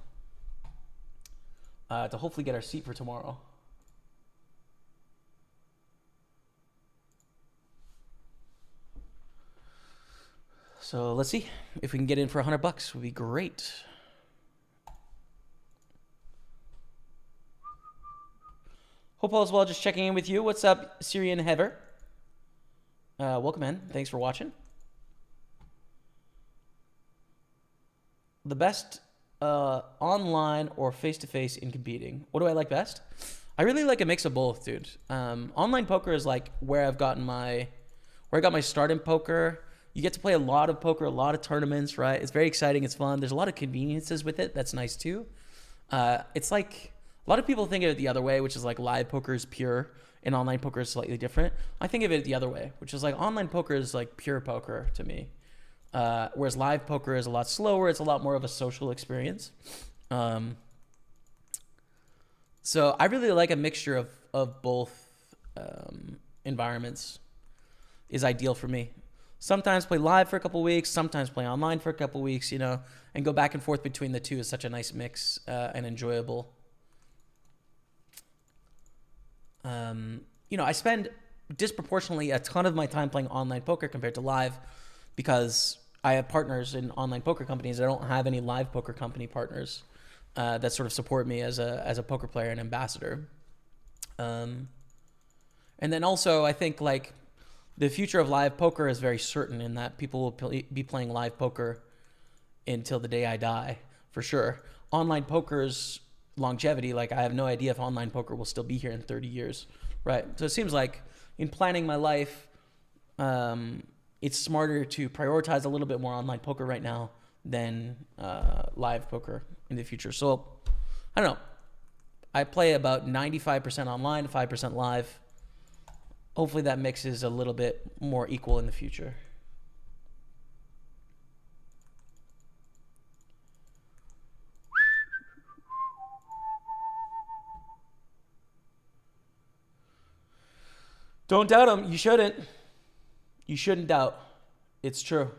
to hopefully get our seat for tomorrow. So let's see if we can get in for $100. Would be great. Hope all is well. Just checking in with you. What's up, Syrian Heather? Welcome in. Thanks for watching. The best online or face-to-face in competing. What do I like best? I really like a mix of both, dude. Online poker is like where I got my start in poker. You get to play a lot of poker, a lot of tournaments, right? It's very exciting. It's fun. There's a lot of conveniences with it. That's nice too. It's like a lot of people think of it the other way, which is like live poker is pure and online poker is slightly different. I think of it the other way, which is like online poker is like pure poker to me. Whereas live poker is a lot slower. It's a lot more of a social experience. So I really like a mixture of both environments is ideal for me. Sometimes play live for a couple weeks, sometimes play online for a couple weeks, you know, and go back and forth between the two is such a nice mix and enjoyable. You know, I spend disproportionately a ton of my time playing online poker compared to live because I have partners in online poker companies. I don't have any live poker company partners that sort of support me as a poker player and ambassador. And then also I think like the future of live poker is very certain in that people will be playing live poker until the day I die, for sure. Online poker's longevity, like I have no idea if online poker will still be here in 30 years, right? So it seems like in planning my life, it's smarter to prioritize a little bit more online poker right now than live poker in the future. So I don't know. I play about 95% online, 5% live. Hopefully that mix is a little bit more equal in the future. Don't doubt him. You shouldn't. You shouldn't doubt. It's true.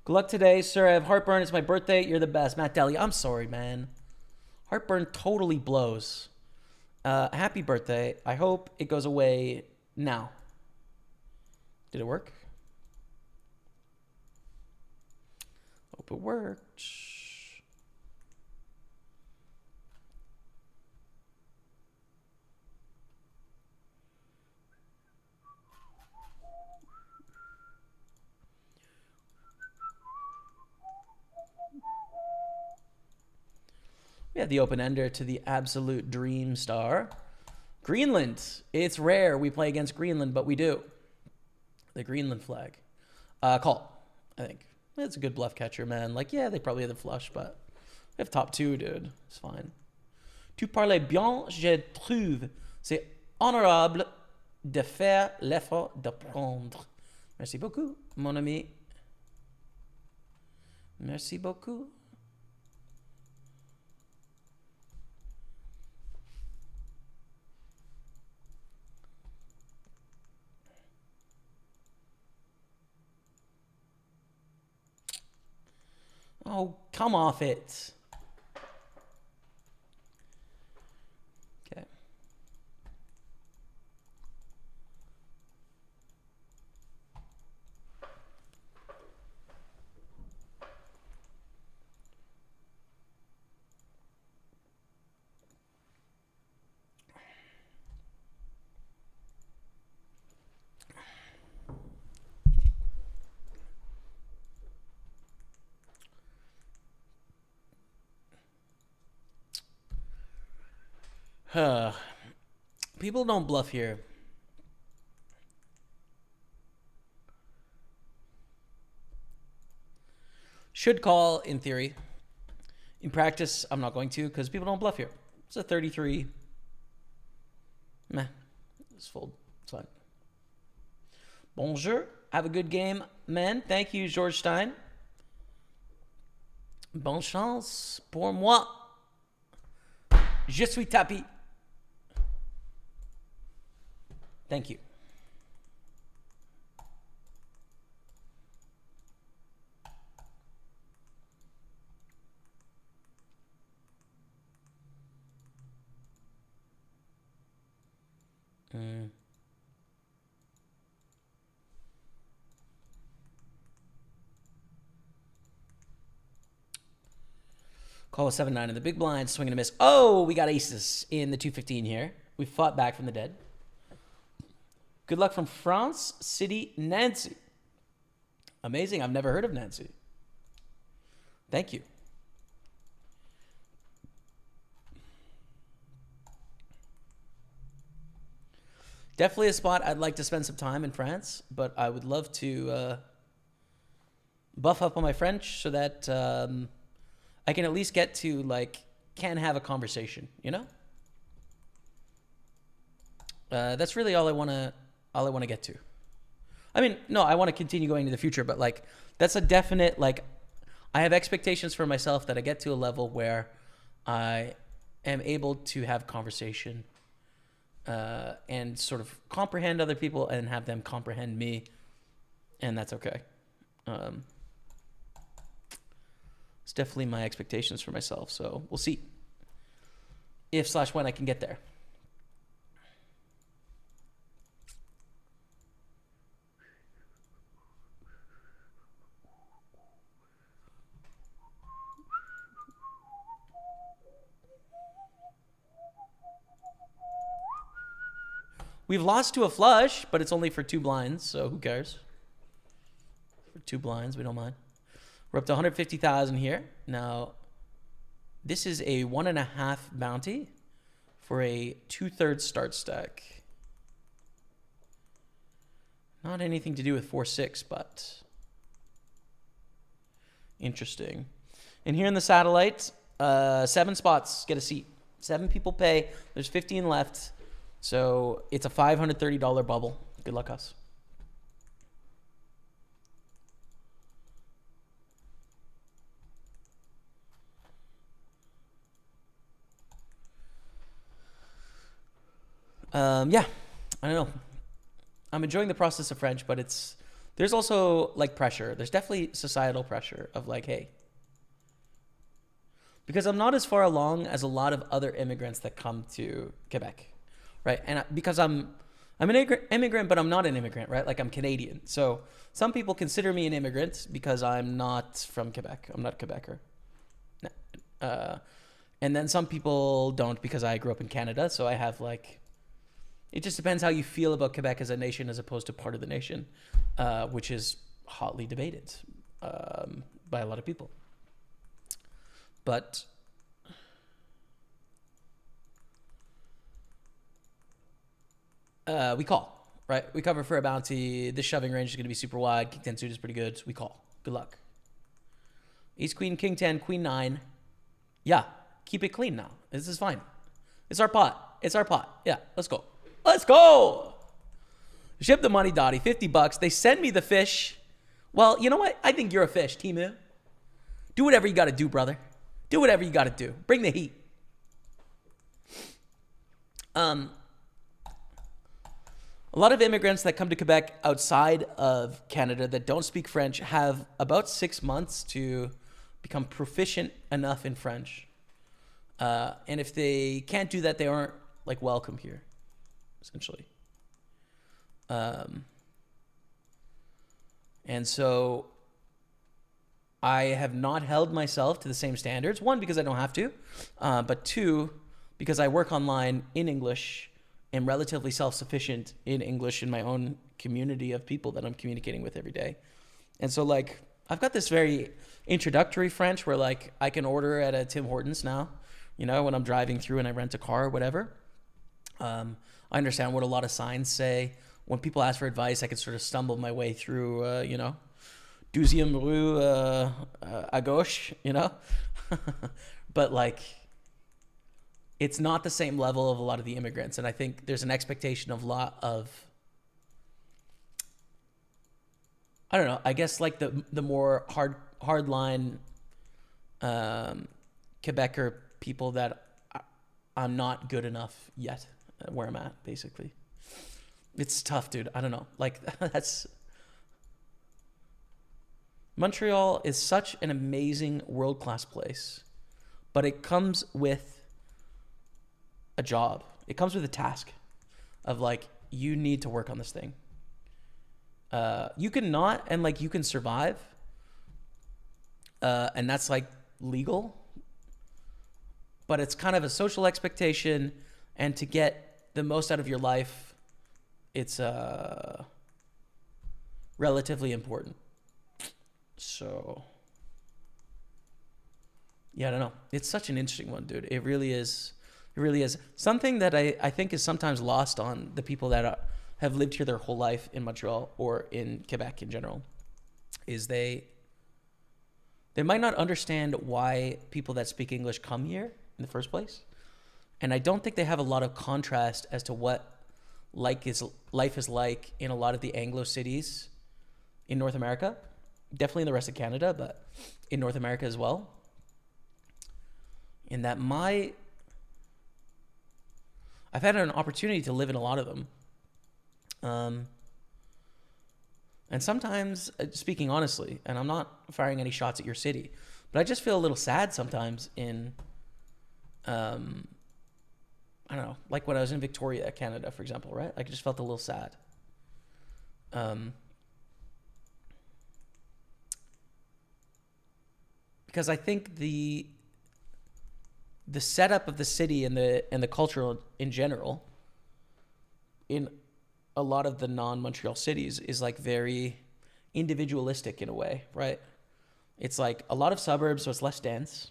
Good luck today, sir. I have heartburn. It's my birthday. You're the best. Matt Daly. I'm sorry, man. Heartburn totally blows. Happy birthday. I hope it goes away now. Did it work? Hope it worked. We have the open ender to the absolute dream star. Greenland. It's rare we play against Greenland, but we do. The Greenland flag. Call, I think. It's a good bluff catcher, man. Like, yeah, they probably have the flush, but they have top two, dude. It's fine. Tu parles bien, je trouve. C'est honorable de faire l'effort de prendre. Merci beaucoup, mon ami. Merci beaucoup. Oh, come off it. Okay. People don't bluff here. Should call in theory. In practice, I'm not going to because people don't bluff here. It's a 33. Meh. It's fold. It's fine. Bonjour. Have a good game, man. Thank you, George Stein. Bonne chance pour moi. Je suis tapis. Thank you. Call a 7-9 in the big blind, swing and a miss. Oh, we got aces in the 215 here. We fought back from the dead. Good luck from France City, Nancy. Amazing. I've never heard of Nancy. Thank you. Definitely a spot I'd like to spend some time in France, but I would love to buff up on my French so that I can at least get to, like, can have a conversation, you know? That's really all I want to get to. I mean, no, I want to continue going to the future, but, like, that's a definite, like, I have expectations for myself that I get to a level where I am able to have conversation and sort of comprehend other people and have them comprehend me, and that's okay. It's definitely my expectations for myself, so we'll see if/when I can get there. We've lost to a flush, but it's only for 2 blinds, so who cares? For 2 blinds, we don't mind. We're up to 150,000 here. Now, this is a 1.5 bounty for a 2/3 start stack. Not anything to do with 4-6, but interesting. And here in the satellite, 7 spots get a seat. 7 people pay. There's 15 left. So it's a $530 bubble. Good luck, us. Yeah, I don't know. I'm enjoying the process of French, but there's also like pressure. There's definitely societal pressure of like, hey, because I'm not as far along as a lot of other immigrants that come to Quebec, right? And because I'm an immigrant, but I'm not an immigrant, right? Like I'm Canadian. So some people consider me an immigrant because I'm not from Quebec. I'm not a Quebecer. And then some people don't because I grew up in Canada. So I have like, it just depends how you feel about Quebec as a nation as opposed to part of the nation, which is hotly debated by a lot of people. But we call, right? We cover for a bounty. This shoving range is going to be super wide. King 10 suit is pretty good. So we call. Good luck. Ace Queen, King 10, Queen 9. Yeah, keep it clean now. This is fine. It's our pot. It's our pot. Yeah, let's go. Let's go. Ship the money, Dottie. $50. They send me the fish. Well, you know what? I think you're a fish, Timu. Do whatever you got to do, brother. Do whatever you got to do. Bring the heat. A lot of immigrants that come to Quebec outside of Canada that don't speak French have about 6 months to become proficient enough in French. And if they can't do that, they aren't like welcome here, essentially. And so I have not held myself to the same standards. 1, because I don't have to, but 2, because I work online in English, am relatively self-sufficient in English in my own community of people that I'm communicating with every day. And so like, I've got this very introductory French where like I can order at a Tim Hortons now, you know, when I'm driving through and I rent a car or whatever. I understand what a lot of signs say. When people ask for advice, I can sort of stumble my way through, you know, 12e rue à gauche, you know? But like, it's not the same level of a lot of the immigrants. And I think there's an expectation of a lot of, I don't know, I guess like the more hardline Quebecer people that I'm not good enough yet where I'm at, basically. It's tough, dude. I don't know. Like that's, Montreal is such an amazing world-class place, but it comes with a job. It comes with a task of like, you need to work on this thing. You can not, and like you can survive. And that's like legal, but it's kind of a social expectation. And to get the most out of your life, it's relatively important. So yeah, I don't know. It's such an interesting one, dude. It really is. It really is. Something that I think is sometimes lost on the people that have lived here their whole life in Montreal or in Quebec in general is they might not understand why people that speak English come here in the first place. And I don't think they have a lot of contrast as to what life is like in a lot of the Anglo cities in North America. Definitely in the rest of Canada, but in North America as well. In that I've had an opportunity to live in a lot of them. And sometimes, speaking honestly, and I'm not firing any shots at your city, but I just feel a little sad sometimes in, I don't know, like when I was in Victoria, Canada, for example, right? Like I just felt a little sad. Because I think the setup of the city and the culture in general in a lot of the non-Montreal cities is like very individualistic in a way, right? It's like a lot of suburbs, so it's less dense.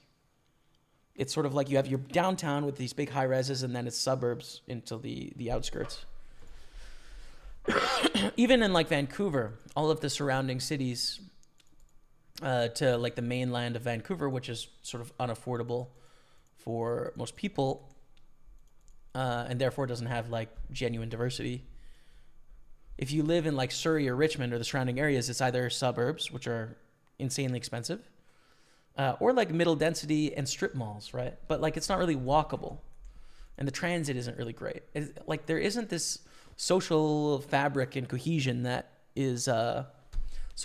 it's sort of like you have your downtown with these big high rises, and then it's suburbs into the outskirts. Even in like Vancouver, all of the surrounding cities to like the mainland of Vancouver, which is sort of unaffordable for most people, and therefore doesn't have like genuine diversity. If you live in like Surrey or Richmond or the surrounding areas, it's either suburbs, which are insanely expensive, or like middle density and strip malls, right? But like it's not really walkable, and the transit isn't really great. Like there isn't this social fabric and cohesion that is so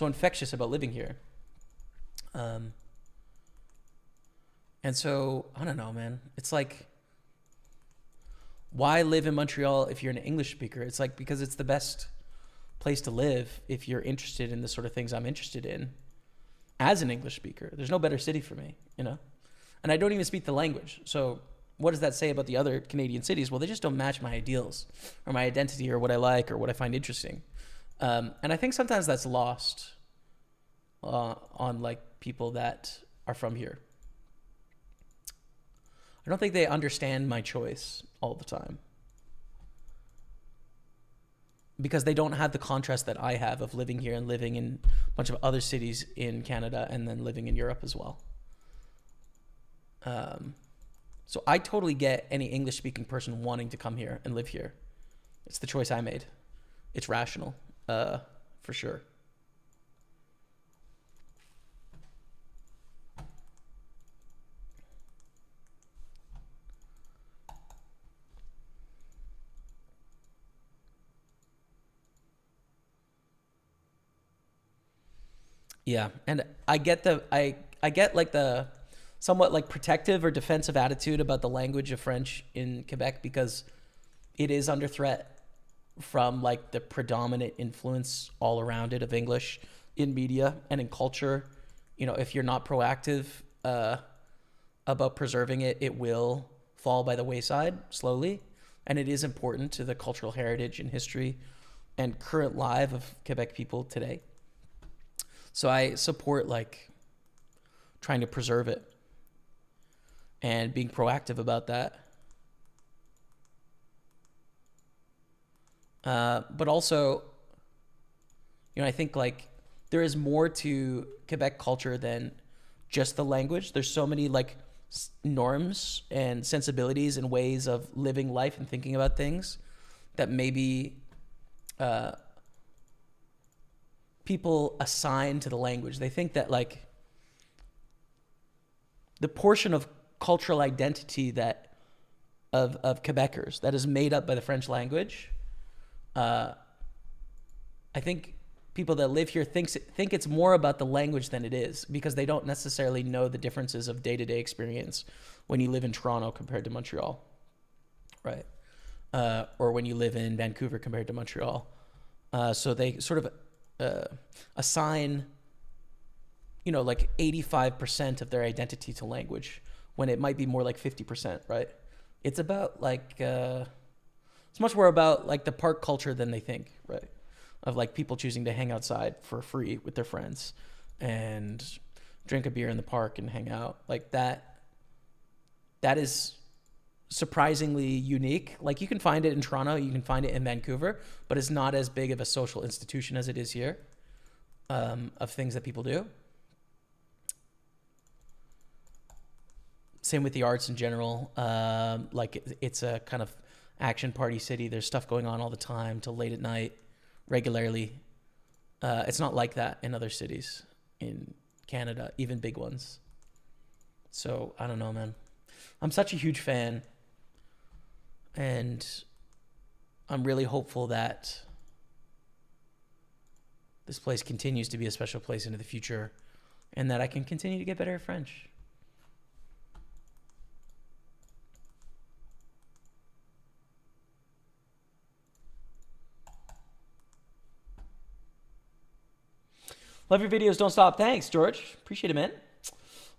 infectious about living here. And so I don't know, man. It's like, why live in Montreal if you're an English speaker? It's like, because it's the best place to live if you're interested in the sort of things I'm interested in as an English speaker. There's no better city for me, you know? And I don't even speak the language. So what does that say about the other Canadian cities? Well, they just don't match my ideals or my identity or what I like or what I find interesting. And I think sometimes that's lost on like people that are from here. I don't think they understand my choice all the time, because they don't have the contrast that I have of living here and living in a bunch of other cities in Canada and then living in Europe as well. So I totally get any English-speaking person wanting to come here and live here. It's the choice I made. It's rational, for sure. Yeah, and I get I get like the somewhat like protective or defensive attitude about the language of French in Quebec, because it is under threat from like the predominant influence all around it of English in media and in culture. You know, if you're not proactive about preserving it, it will fall by the wayside slowly. And it is important to the cultural heritage and history and current life of Quebec people today. So I support like trying to preserve it and being proactive about that. But also, you know, I think like there is more to Quebec culture than just the language. There's so many like norms and sensibilities and ways of living life and thinking about things that maybe people assign to the language. They think that like the portion of cultural identity that of Quebecers that is made up by the French language, I think people that live here think it's more about the language than it is, because they don't necessarily know the differences of day-to-day experience when you live in Toronto compared to Montreal, right? Or when you live in Vancouver compared to Montreal. So they sort of assign, you know, like 85% of their identity to language, when it might be more like 50%, right? It's about like, it's much more about like the park culture than they think, right? Of like people choosing to hang outside for free with their friends and drink a beer in the park and hang out. Like that is surprisingly unique. Like you can find it in Toronto, you can find it in Vancouver, but it's not as big of a social institution as it is here, of things that people do. Same with the arts in general. Like it's a kind of action party city. There's stuff going on all the time till late at night, regularly. It's not like that in other cities in Canada, even big ones. So I don't know, man. I'm such a huge fan, and I'm really hopeful that this place continues to be a special place into the future, and that I can continue to get better at French. Love your videos. Don't stop. Thanks, George. Appreciate it, man.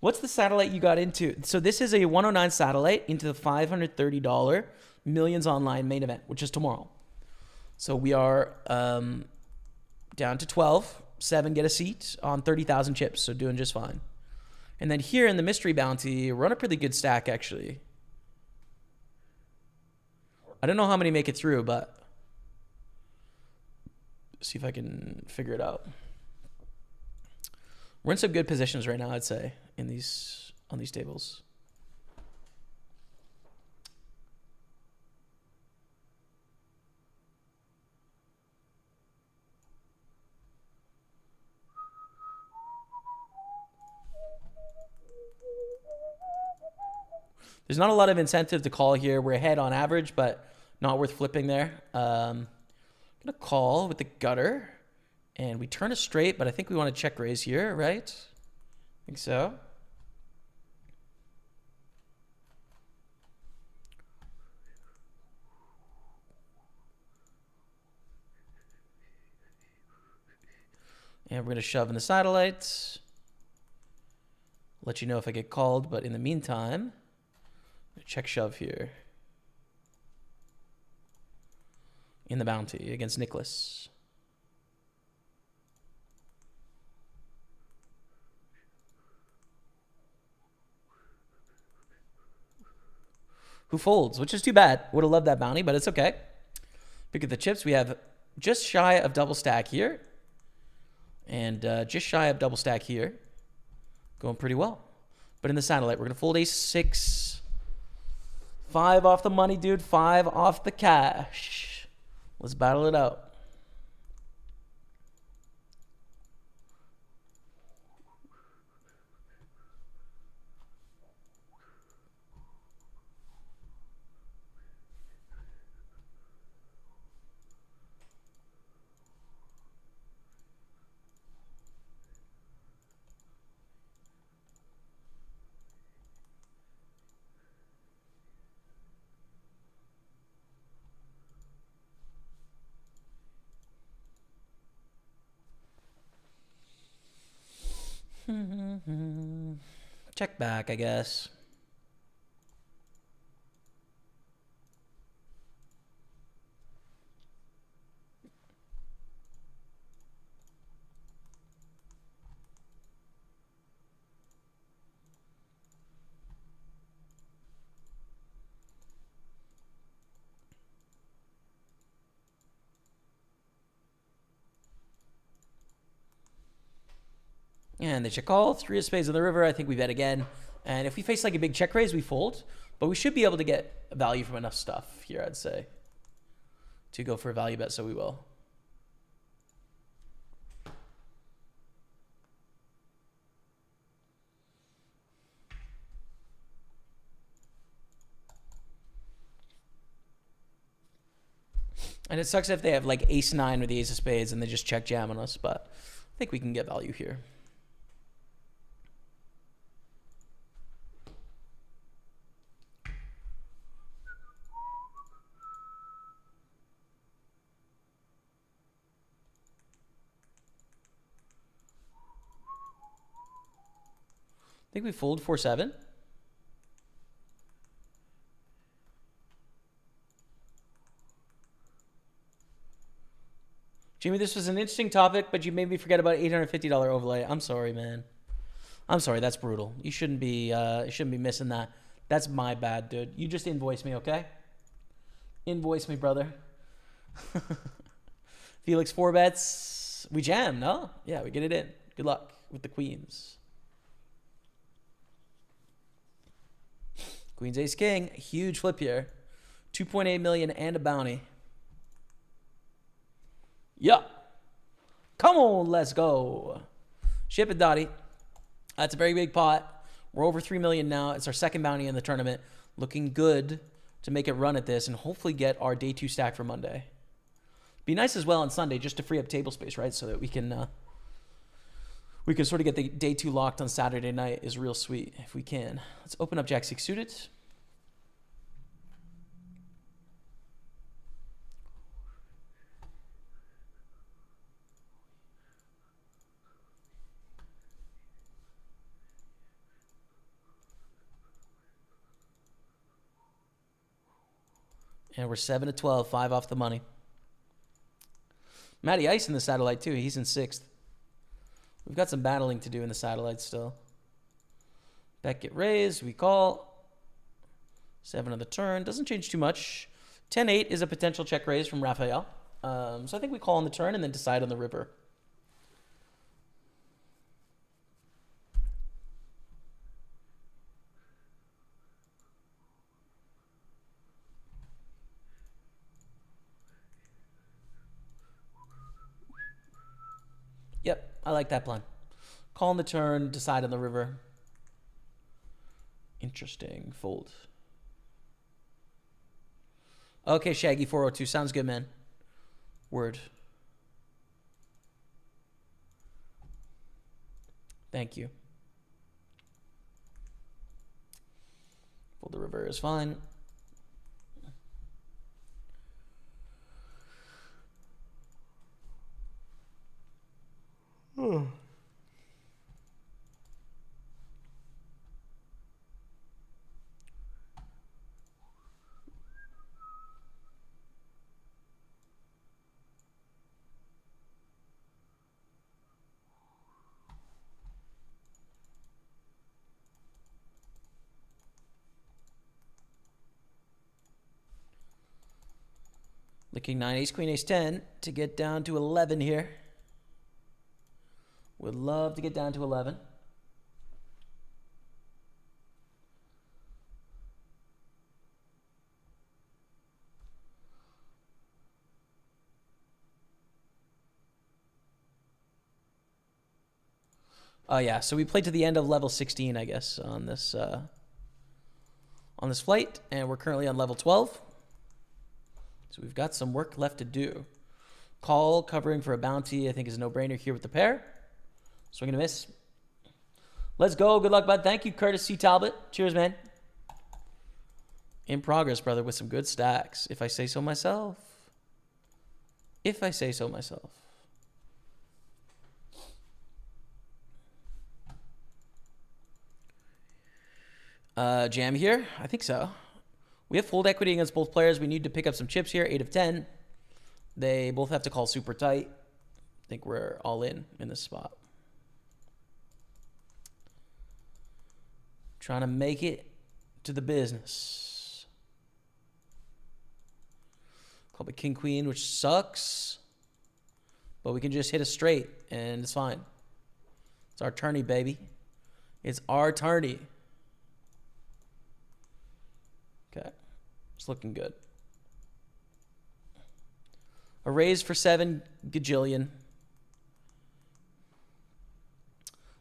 What's the satellite you got into? So this is a 109 satellite into the $530 Millions Online main event, which is tomorrow. So we are down to 12. 7 get a seat on 30,000 chips, so doing just fine. And then here in the mystery bounty, run a pretty good stack, actually. I don't know how many make it through, but see if I can figure it out. We're in some good positions right now, I'd say, on these tables. There's not a lot of incentive to call here. We're ahead on average, but not worth flipping there. I'm going to call with the gutter. And we turn a straight, but I think we want to check raise here, right? I think so. And we're going to shove in the satellites. Let you know if I get called, but in the meantime, check shove here. In the bounty against Nicholas. Who folds, which is too bad. Would have loved that bounty, but it's okay. Pick at the chips. We have just shy of double stack here. And just shy of double stack here. Going pretty well. But in the satellite, we're going to fold ace-6. 5 off the money, dude. 5 off the cash. Let's battle it out. Check back, I guess. And they check call. 3 of spades on the river. I think we bet again. And if we face like a big check raise, we fold. But we should be able to get value from enough stuff here, I'd say, to go for a value bet, so we will. And it sucks if they have like ace-9 or the ace of spades and they just check jam on us, but I think we can get value here. I think we fold 4-7. Jimmy, this was an interesting topic, but you made me forget about $850 overlay. I'm sorry, man. I'm sorry. That's brutal. You shouldn't be missing that. That's my bad, dude. You just invoice me, okay? Invoice me, brother. Felix 4 bets. We jam, no? Yeah, we get it in. Good luck with the queens. Queens ace king. Huge flip here. 2.8 million and a bounty. Yeah. Come on, let's go. Ship it, Dottie. That's a very big pot. We're over 3 million now. It's our second bounty in the tournament. Looking good to make it run at this and hopefully get our day 2 stack for Monday. Be nice as well on Sunday just to free up table space, right? So that we can sort of get the day 2 locked on Saturday night is real sweet if we can. Let's open up Jack 6 suited. And we're 7 of 12, 5 off the money. Matty Ice in the satellite too. He's in 6th. We've got some battling to do in the satellite still. Bet get raised. We call. 7 on the turn. Doesn't change too much. 10-8 is a potential check raise from Raphael. So I think we call on the turn and then decide on the river. Yep, I like that plan. Call on the turn, decide on the river. Interesting. Fold. Okay, Shaggy 402. Sounds good, man. Word. Thank you. Fold the river is fine. Looking 9, ace, queen, ace, 10 to get down to 11 here. Would love to get down to 11. Oh yeah, so we played to the end of level 16, I guess, on this flight, and we're currently on level 12. So we've got some work left to do. Call, covering for a bounty, I think is a no-brainer here with the pair. Swing and a miss. Let's go. Good luck, bud. Thank you, Curtis C. Talbot. Cheers, man. In progress, brother, with some good stacks, if I say so myself. If I say so myself. Jam here? I think so. We have fold equity against both players. We need to pick up some chips here. 8 of 10. They both have to call super tight. I think we're all in this spot. Trying to make it to the business. Call it king queen, which sucks. But we can just hit a straight and it's fine. It's our tourney, baby. It's our tourney. Okay. It's looking good. A raise for 7 gajillion.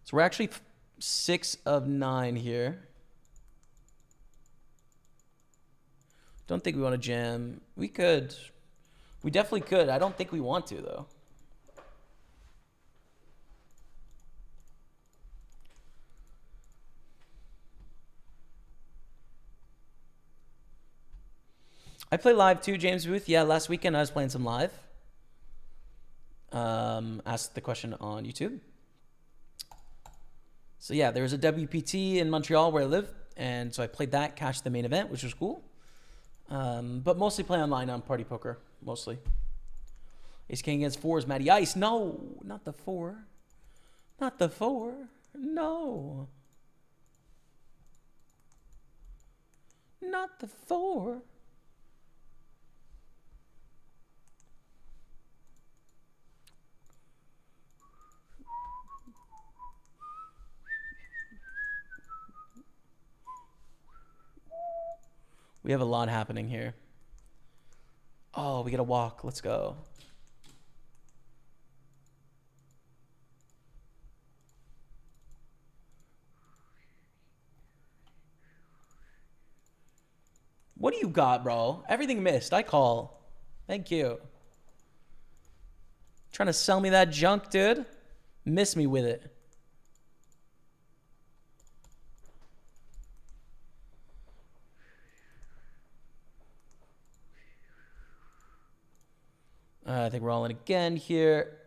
So we're actually 6 of 9 here. Don't think we want to jam. We could. We definitely could. I don't think we want to, though. I play live too, James Booth. Yeah, last weekend I was playing some live. Asked the question on YouTube. So yeah, there was a WPT in Montreal where I live, and so I played that, cashed the main event, which was cool. But mostly play online on PartyPoker, mostly. Ace King against 4s, Matty Ice. No, not the 4. Not the 4. No. Not the 4. We have a lot happening here. Oh, we got to walk. Let's go. What do you got, bro? Everything missed. I call. Thank you. Trying to sell me that junk, dude? Miss me with it. I think we're all in again here.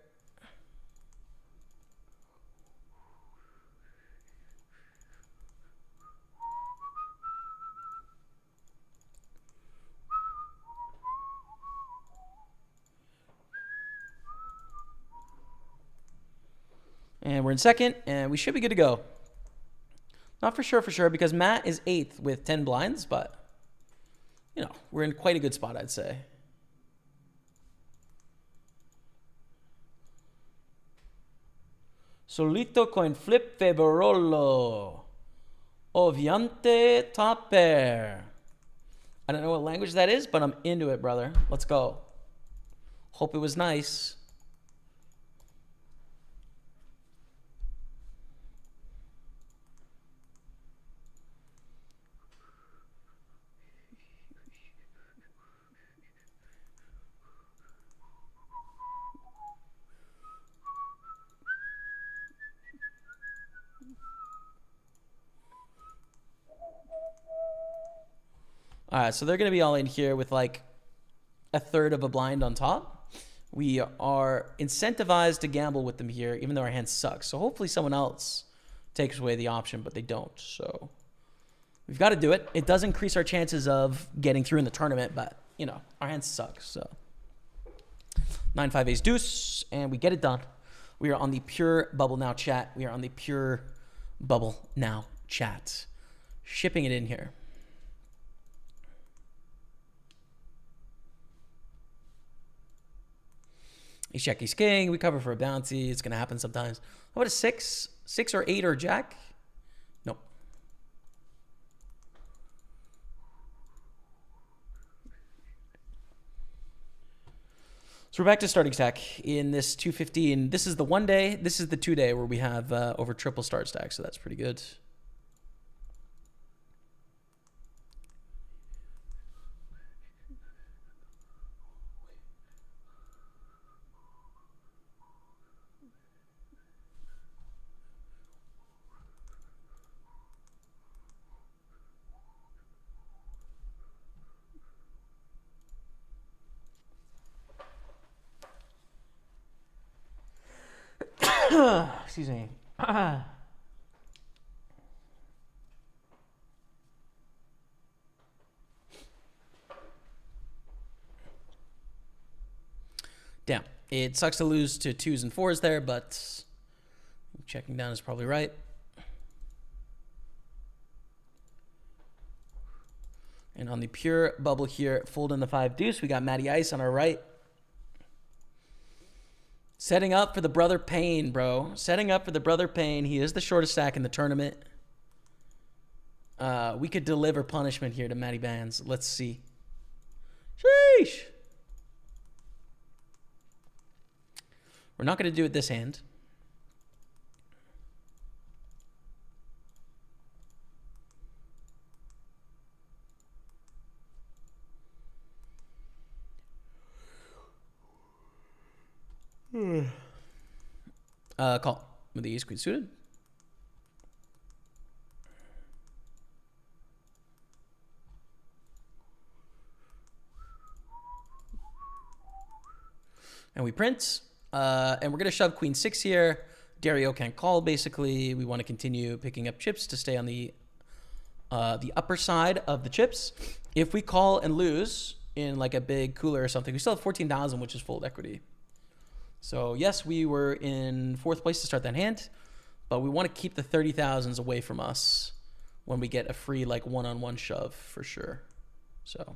And we're in second, and we should be good to go. Not for sure, because Matt is 8th with 10 blinds, but, you know, we're in quite a good spot, I'd say. Solito coin flip favorolo. Ovviamente top pair. I don't know what language that is, but I'm into it, brother. Let's go. Hope it was nice. All right, so they're going to be all in here with like a third of a blind on top. We are incentivized to gamble with them here, even though our hand sucks. So hopefully someone else takes away the option, but they don't. So we've got to do it. It does increase our chances of getting through in the tournament, but, you know, our hand sucks. So 9-5 ace deuce, and we get it done. We are on the pure bubble now chat. We are on the pure bubble now chat. Shipping it in here. Ace jack, ace king. We cover for a bounty. It's going to happen sometimes. How about a 6? 6 or 8 or jack? Nope. So we're back to starting stack in this 215. This is the 1 day. This is the 2 day where we have over triple start stack. So that's pretty good. Excuse me. Damn. It sucks to lose to 2s and 4s there, but checking down is probably right. And on the pure bubble here, fold in the 5 deuce. We got Matty Ice on our right. Setting up for the brother Payne, bro. Setting up for the brother Payne. He is the shortest stack in the tournament. We could deliver punishment here to Matty Bands. Let's see. Sheesh. We're not going to do it this hand. Call with the ace queen suited. And we print. And we're going to shove queen 6 here. Dario can't call, basically. We want to continue picking up chips to stay on the upper side of the chips. If we call and lose in like a big cooler or something, we still have 14,000, which is full equity. So yes, we were in 4th place to start that hand, but we want to keep the 30,000s away from us when we get a free like one-on-one shove for sure. So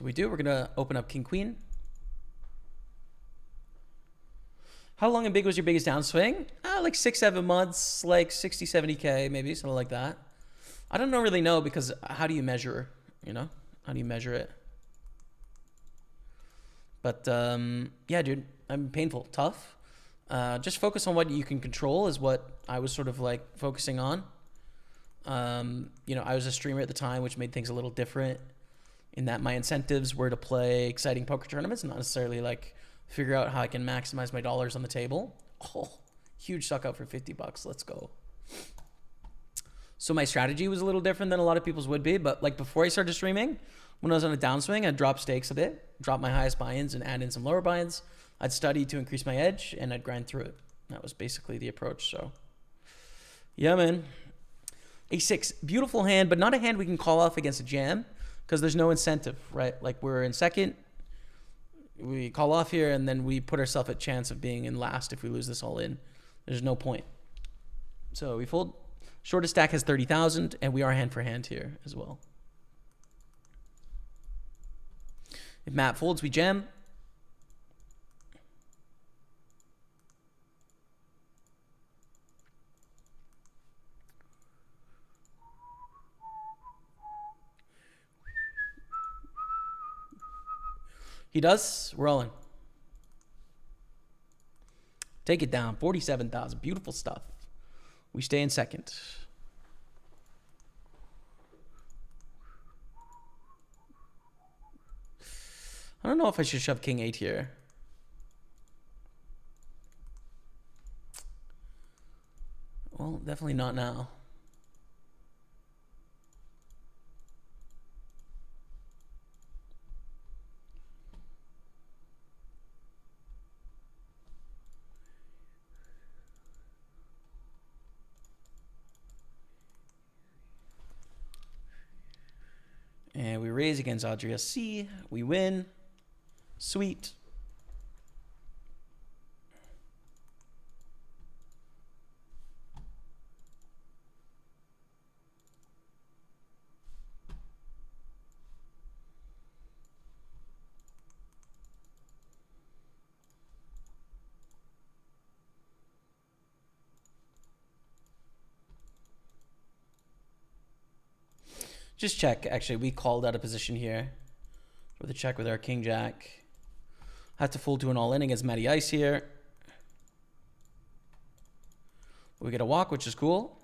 we do. We're gonna open up king queen. How long and big was your biggest downswing? Like 6-7 months, like 60-70K maybe, something like that. I don't really know, because how do you measure? You know, how do you measure it? But yeah, dude, I'm painful, tough. Just focus on what you can control is what I was sort of like focusing on. You know, I was a streamer at the time, which made things a little different in that my incentives were to play exciting poker tournaments, not necessarily like figure out how I can maximize my dollars on the table. Oh, huge suck out for 50 bucks. Let's go. So my strategy was a little different than a lot of people's would be, but like before I started streaming, when I was on a downswing, I'd drop stakes a bit, drop my highest buy-ins and add in some lower buy-ins. I'd study to increase my edge, and I'd grind through it. That was basically the approach. So yeah, man. A6, beautiful hand, but not a hand we can call off against a jam because there's no incentive, right? Like we're in second, we call off here, and then we put ourselves at chance of being in last if we lose this all in. There's no point. So we fold. Shortest stack has 30,000, and we are hand for hand here as well. If Matt folds, we jam. He does. We're all in. Take it down. 47,000. Beautiful stuff. We stay in second. I don't know if I should shove king 8 here. Well, definitely not now. And we raise against Adria C. We win. Sweet. Just check. Actually, we called out a position here with a check with our king jack. Have to fold to an all in against Matty Ice here. We get a walk, which is cool.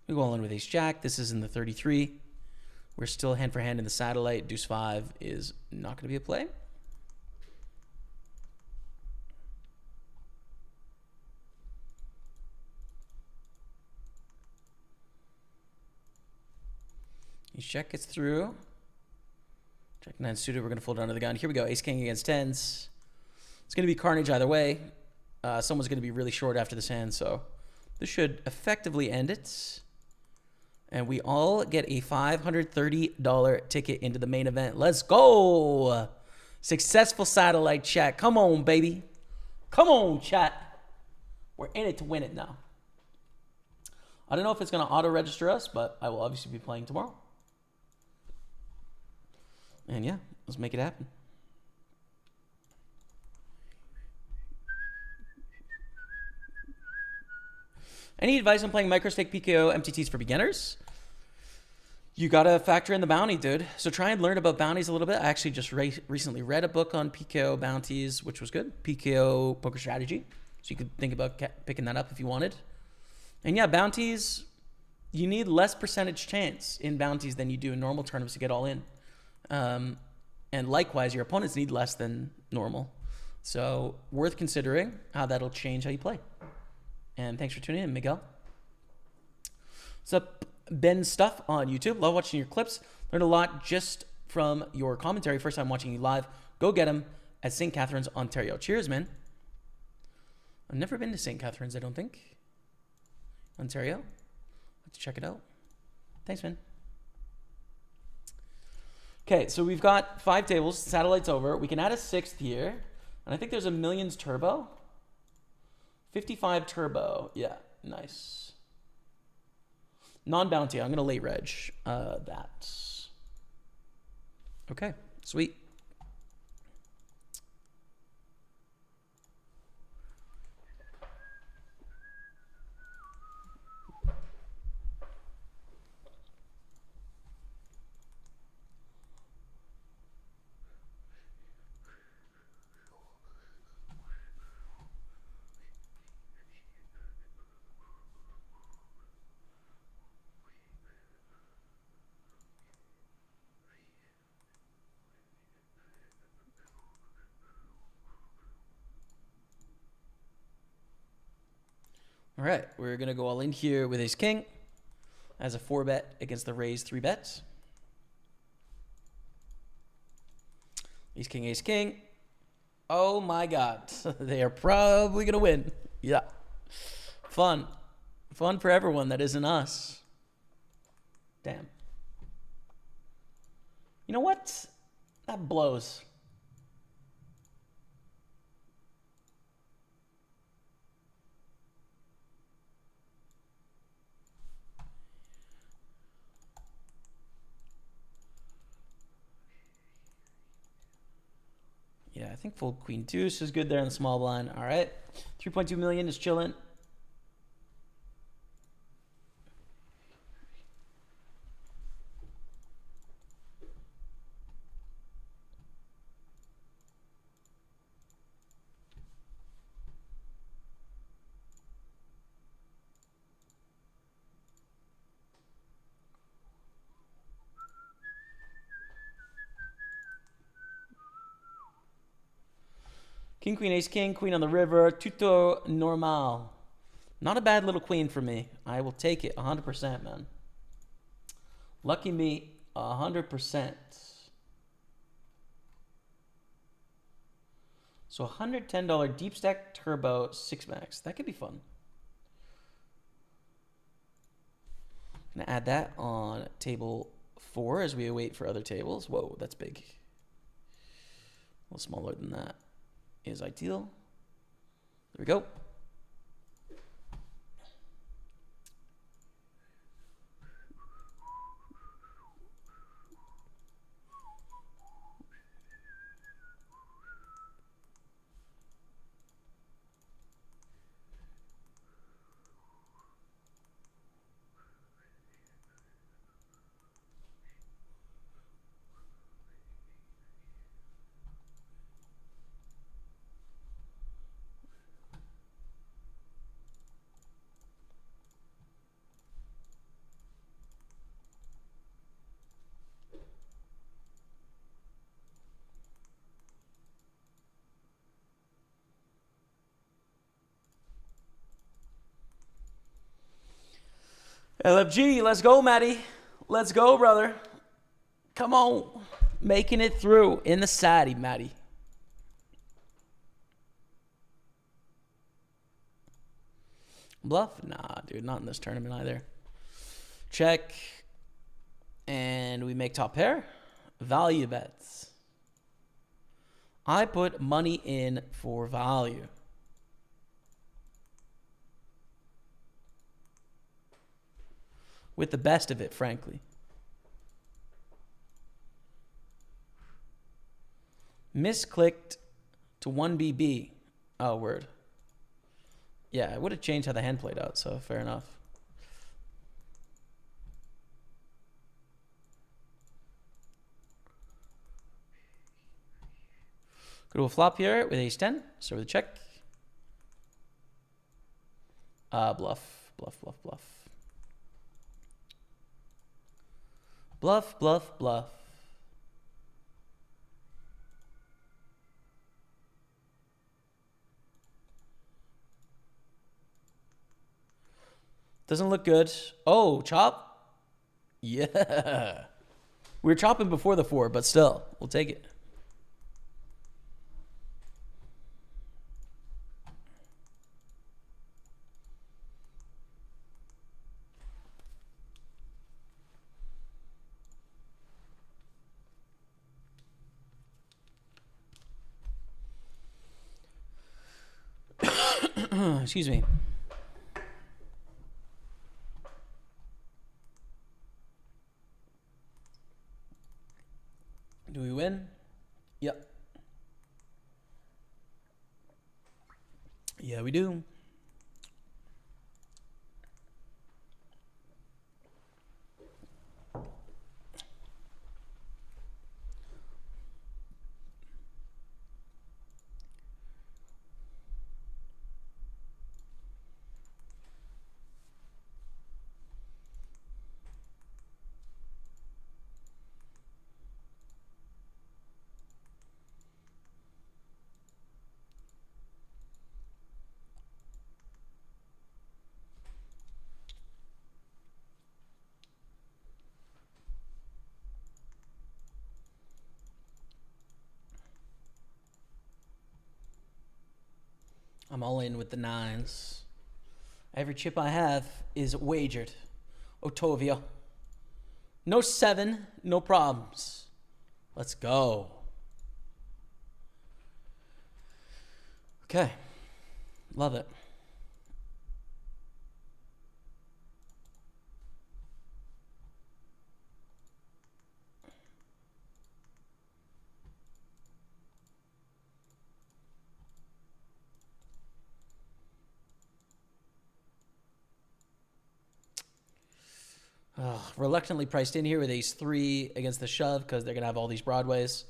We go all in with ace jack. This is in the 33. We're still hand for hand in the satellite. Deuce 5 is not going to be a play. Ace jack gets through. Jack 9 suited. We're going to fold under the gun. Here we go. Ace king against 10s. It's going to be carnage either way. Someone's going to be really short after this hand, so this should effectively end it. And we all get a $530 ticket into the main event. Let's go. Successful satellite chat. Come on, baby. Come on, chat. We're in it to win it now. I don't know if it's going to auto-register us, but I will obviously be playing tomorrow. And yeah, let's make it happen. Any advice on playing microstake PKO MTTs for beginners? You got to factor in the bounty, dude. So try and learn about bounties a little bit. I actually just recently read a book on PKO bounties, which was good. PKO Poker Strategy. So you could think about picking that up if you wanted. And yeah, bounties, you need less percentage chance in bounties than you do in normal tournaments to get all in. And likewise, your opponents need less than normal. So worth considering how that'll change how you play. And thanks for tuning in, Miguel. What's up, Ben Stuff on YouTube? Love watching your clips. Learned a lot just from your commentary. First time watching you live. Go get him at St. Catharines, Ontario. Cheers, man. I've never been to St. Catharines, I don't think. Ontario. Let's check it out. Thanks, man. Okay, so we've got 5 tables. Satellite's over. We can add a 6th here. And I think there's a millions turbo. 55 turbo. Yeah, nice. Non-bounty. I'm going to late reg that. Okay, sweet. All right, we're going to go all in here with ace-king as a 4-bet against the raise 3-bets. Ace-king, ace-king. Oh my God. They are probably going to win. Yeah. Fun. Fun for everyone that isn't us. Damn. You know what? That blows. Yeah, I think fold queen deuce is good there in the small blind. All right. 3.2 million is chilling. King, queen, ace, king, queen on the river. Tutto normal. Not a bad little queen for me. I will take it 100%, man. Lucky me 100%. So $110 deep stack turbo 6-max. That could be fun. Gonna add that on table 4 as we await for other tables. Whoa, that's big. A little smaller than that is ideal. There we go. LFG, let's go, Matty. Let's go, brother. Come on. Making it through in the sidey, Matty. Bluff? Nah, dude, not in this tournament either. Check. And we make top pair. Value bets. I put money in for value. With the best of it, frankly. Misclicked to 1BB. Oh, word. Yeah, it would have changed how the hand played out, so fair enough. Go to a flop here with ace-10. Start with a check. Bluff, bluff, bluff, bluff. Bluff, bluff, bluff. Doesn't look good. Oh, chop? Yeah. We were chopping before the 4, but still, we'll take it. Excuse me. Do we win? Yep. Yeah, we do. I'm all in with the nines. Every chip I have is wagered. Otovia. No 7, no problems. Let's go. Okay. Love it. Reluctantly priced in here with ace 3 against the shove because they're going to have all these broadways.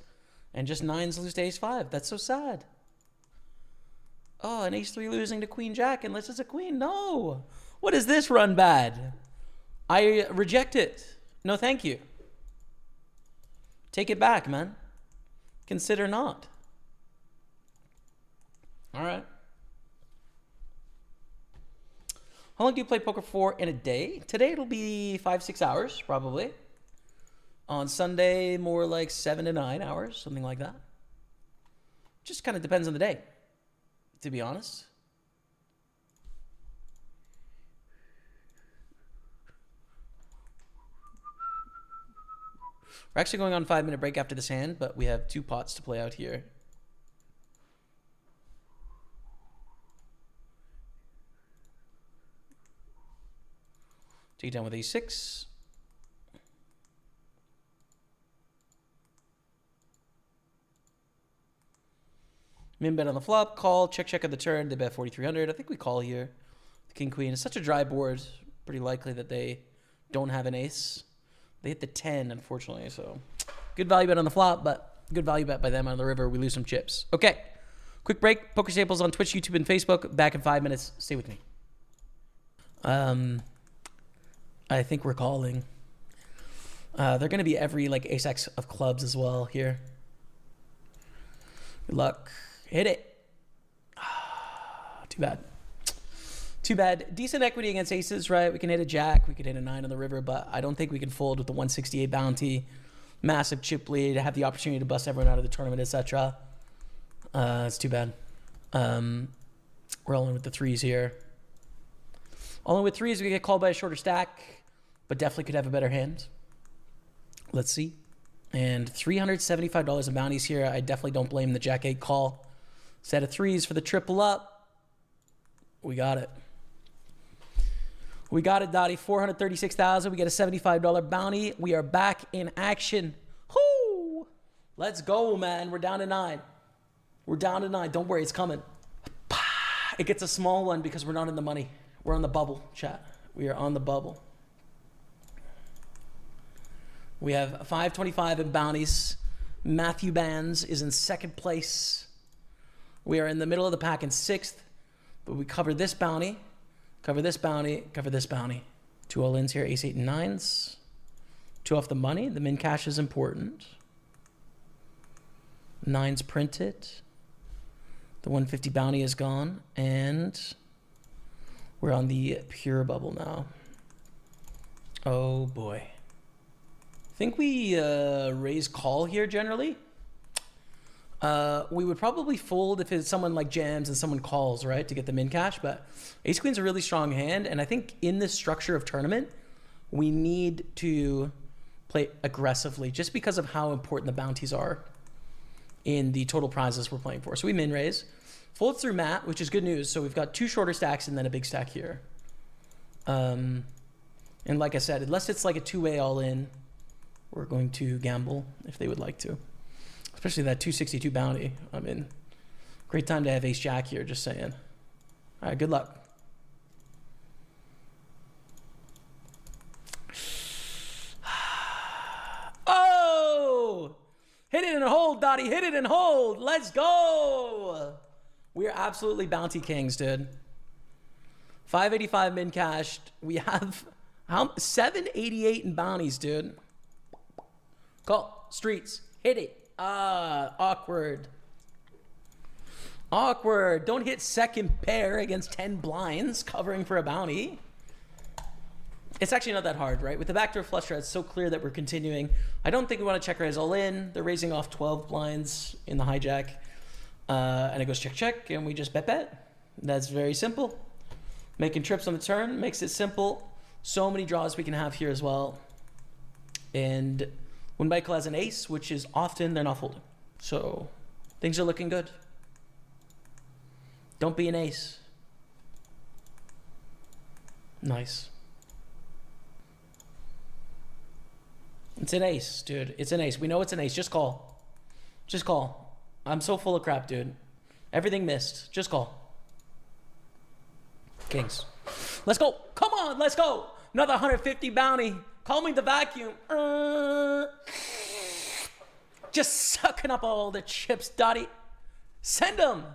And just 9s lose to ace 5. That's so sad. Oh, an ace 3 losing to queen jack unless it's a queen. No. What is this run bad? I reject it. No, thank you. Take it back, man. Consider not. All right. How long do you play poker for in a day? Today it'll be 5-6 hours, probably. On Sunday, more like 7 to 9 hours, something like that. Just kind of depends on the day, to be honest. We're actually going on a 5-minute break after this hand, but we have 2 pots to play out here. Take it down with a6. Min bet on the flop, call, check at the turn. They bet 4,300. I think we call here. The king queen is such a dry board. Pretty likely that they don't have an ace. They hit the 10, unfortunately. So good value bet on the flop, but good value bet by them on the river. We lose some chips. Okay, quick break. Pokerstaples on Twitch, YouTube, and Facebook. Back in 5 minutes. Stay with me. I think we're calling. They're going to be every like ace-x of clubs as well here. Good luck. Hit it. Too bad. Too bad. Decent equity against aces, right? We can hit a jack. We could hit a 9 on the river, but I don't think we can fold with the 168 bounty. Massive chip lead. Have the opportunity to bust everyone out of the tournament, etc. It's too bad. We're all in with the 3s here. All in with 3s, we get called by a shorter stack, but definitely could have a better hand. Let's see. And $375 in bounties here. I definitely don't blame the jack 8 call. Set of 3s for the triple up. We got it. We got it, Dottie. $436,000. We get a $75 bounty. We are back in action. Whoo! Let's go, man. We're down to 9. We're down to 9. Don't worry, it's coming. It gets a small one because we're not in the money. We're on the bubble, chat. We are on the bubble. We have 525 in bounties. Matthew Bands is in 2nd place. We are in the middle of the pack in 6th. But we cover this bounty, cover this bounty, cover this bounty. 2 all-ins here, ace 8 and 9s. 2 off the money. The min cash is important. 9s printed. The 150 bounty is gone. And we're on the pure bubble now. Oh, boy. I think we raise call here generally. We would probably fold if it's someone like jams and someone calls, right, to get the min cash. But ace queen's a really strong hand, and I think in this structure of tournament, we need to play aggressively just because of how important the bounties are in the total prizes we're playing for. So we min raise, fold through Matt, which is good news. So we've got 2 shorter stacks and then a big stack here. And like I said, unless it's like a 2-way all in, we're going to gamble if they would like to. Especially that 262 bounty. I mean, great time to have ace jack here, just saying. All right, good luck. Oh! Hit it and hold, Dottie. Hit it and hold. Let's go. We are absolutely bounty kings, dude. 585 min cashed. We have 788 in bounties, dude. Call. Streets. Hit it. Awkward. Awkward. Don't hit second pair against 10 blinds covering for a bounty. It's actually not that hard, right? With the backdoor flush draw, it's so clear that we're continuing. I don't think we want to check raise all in. They're raising off 12 blinds in the hijack. And it goes check, check, and we just bet. That's very simple. Making trips on the turn makes it simple. So many draws we can have here as well. And when Michael has an ace, which is often, they're not folding. So things are looking good. Don't be an ace. Nice. It's an ace, dude. It's an ace. We know it's an ace. Just call. Just call. I'm so full of crap, dude. Everything missed. Just call. Kings. Let's go. Come on, let's go. Another 150 bounty. Call me the vacuum. Just sucking up all the chips, Dottie. Send them.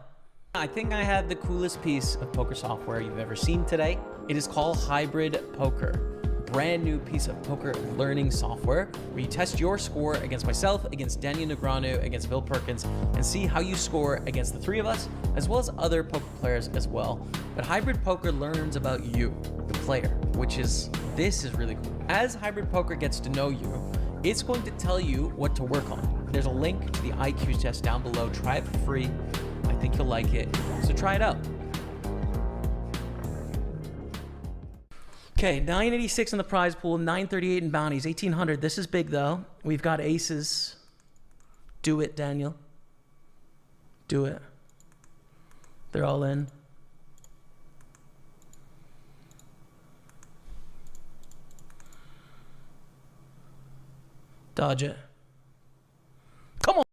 I think I have the coolest piece of poker software you've ever seen today. It is called Hybrid Poker. Brand new piece of poker learning software where you test your score against myself, against Daniel Negreanu, against Bill Perkins, and see how you score against the three of us, as well as other poker players as well. But Hybrid Poker learns about you, the player, which is, this is really cool. As Hybrid Poker gets to know you, it's going to tell you what to work on. There's a link to the IQ test down below. Try it for free. I think you'll like it. So try it out. Okay, 986 in the prize pool, 938 in bounties, 1800. This is big though. We've got aces. Do it, Daniel. Do it. They're all in. Dodge it. Come on.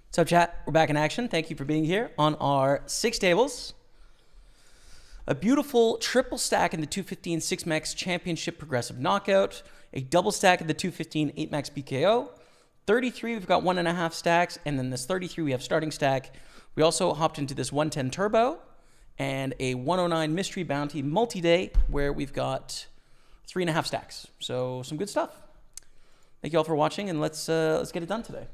What's up, chat? We're back in action. Thank you for being here on our 6 tables. A beautiful triple stack in the 215 6-max championship progressive knockout. A double stack in the 215 8-max PKO. 33, we've got 1.5 stacks. And then this 33, we have starting stack. We also hopped into this 110 turbo and a 109 mystery bounty multi-day where we've got 3.5 stacks. So some good stuff. Thank you all for watching, and let's get it done today.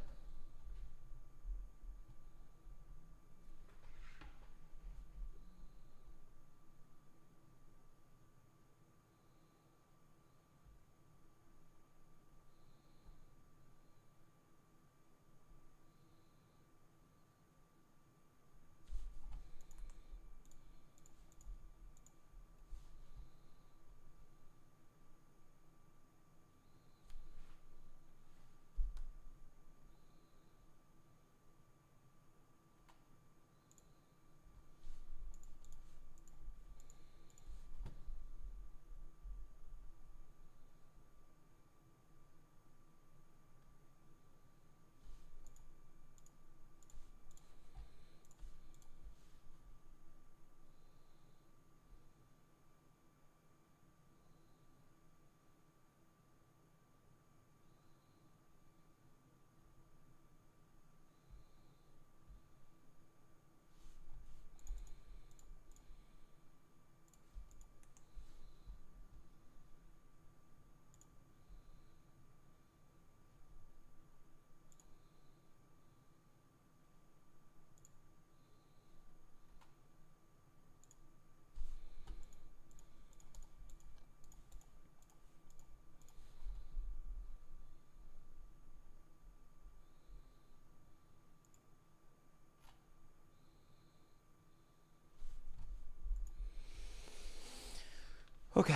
Okay.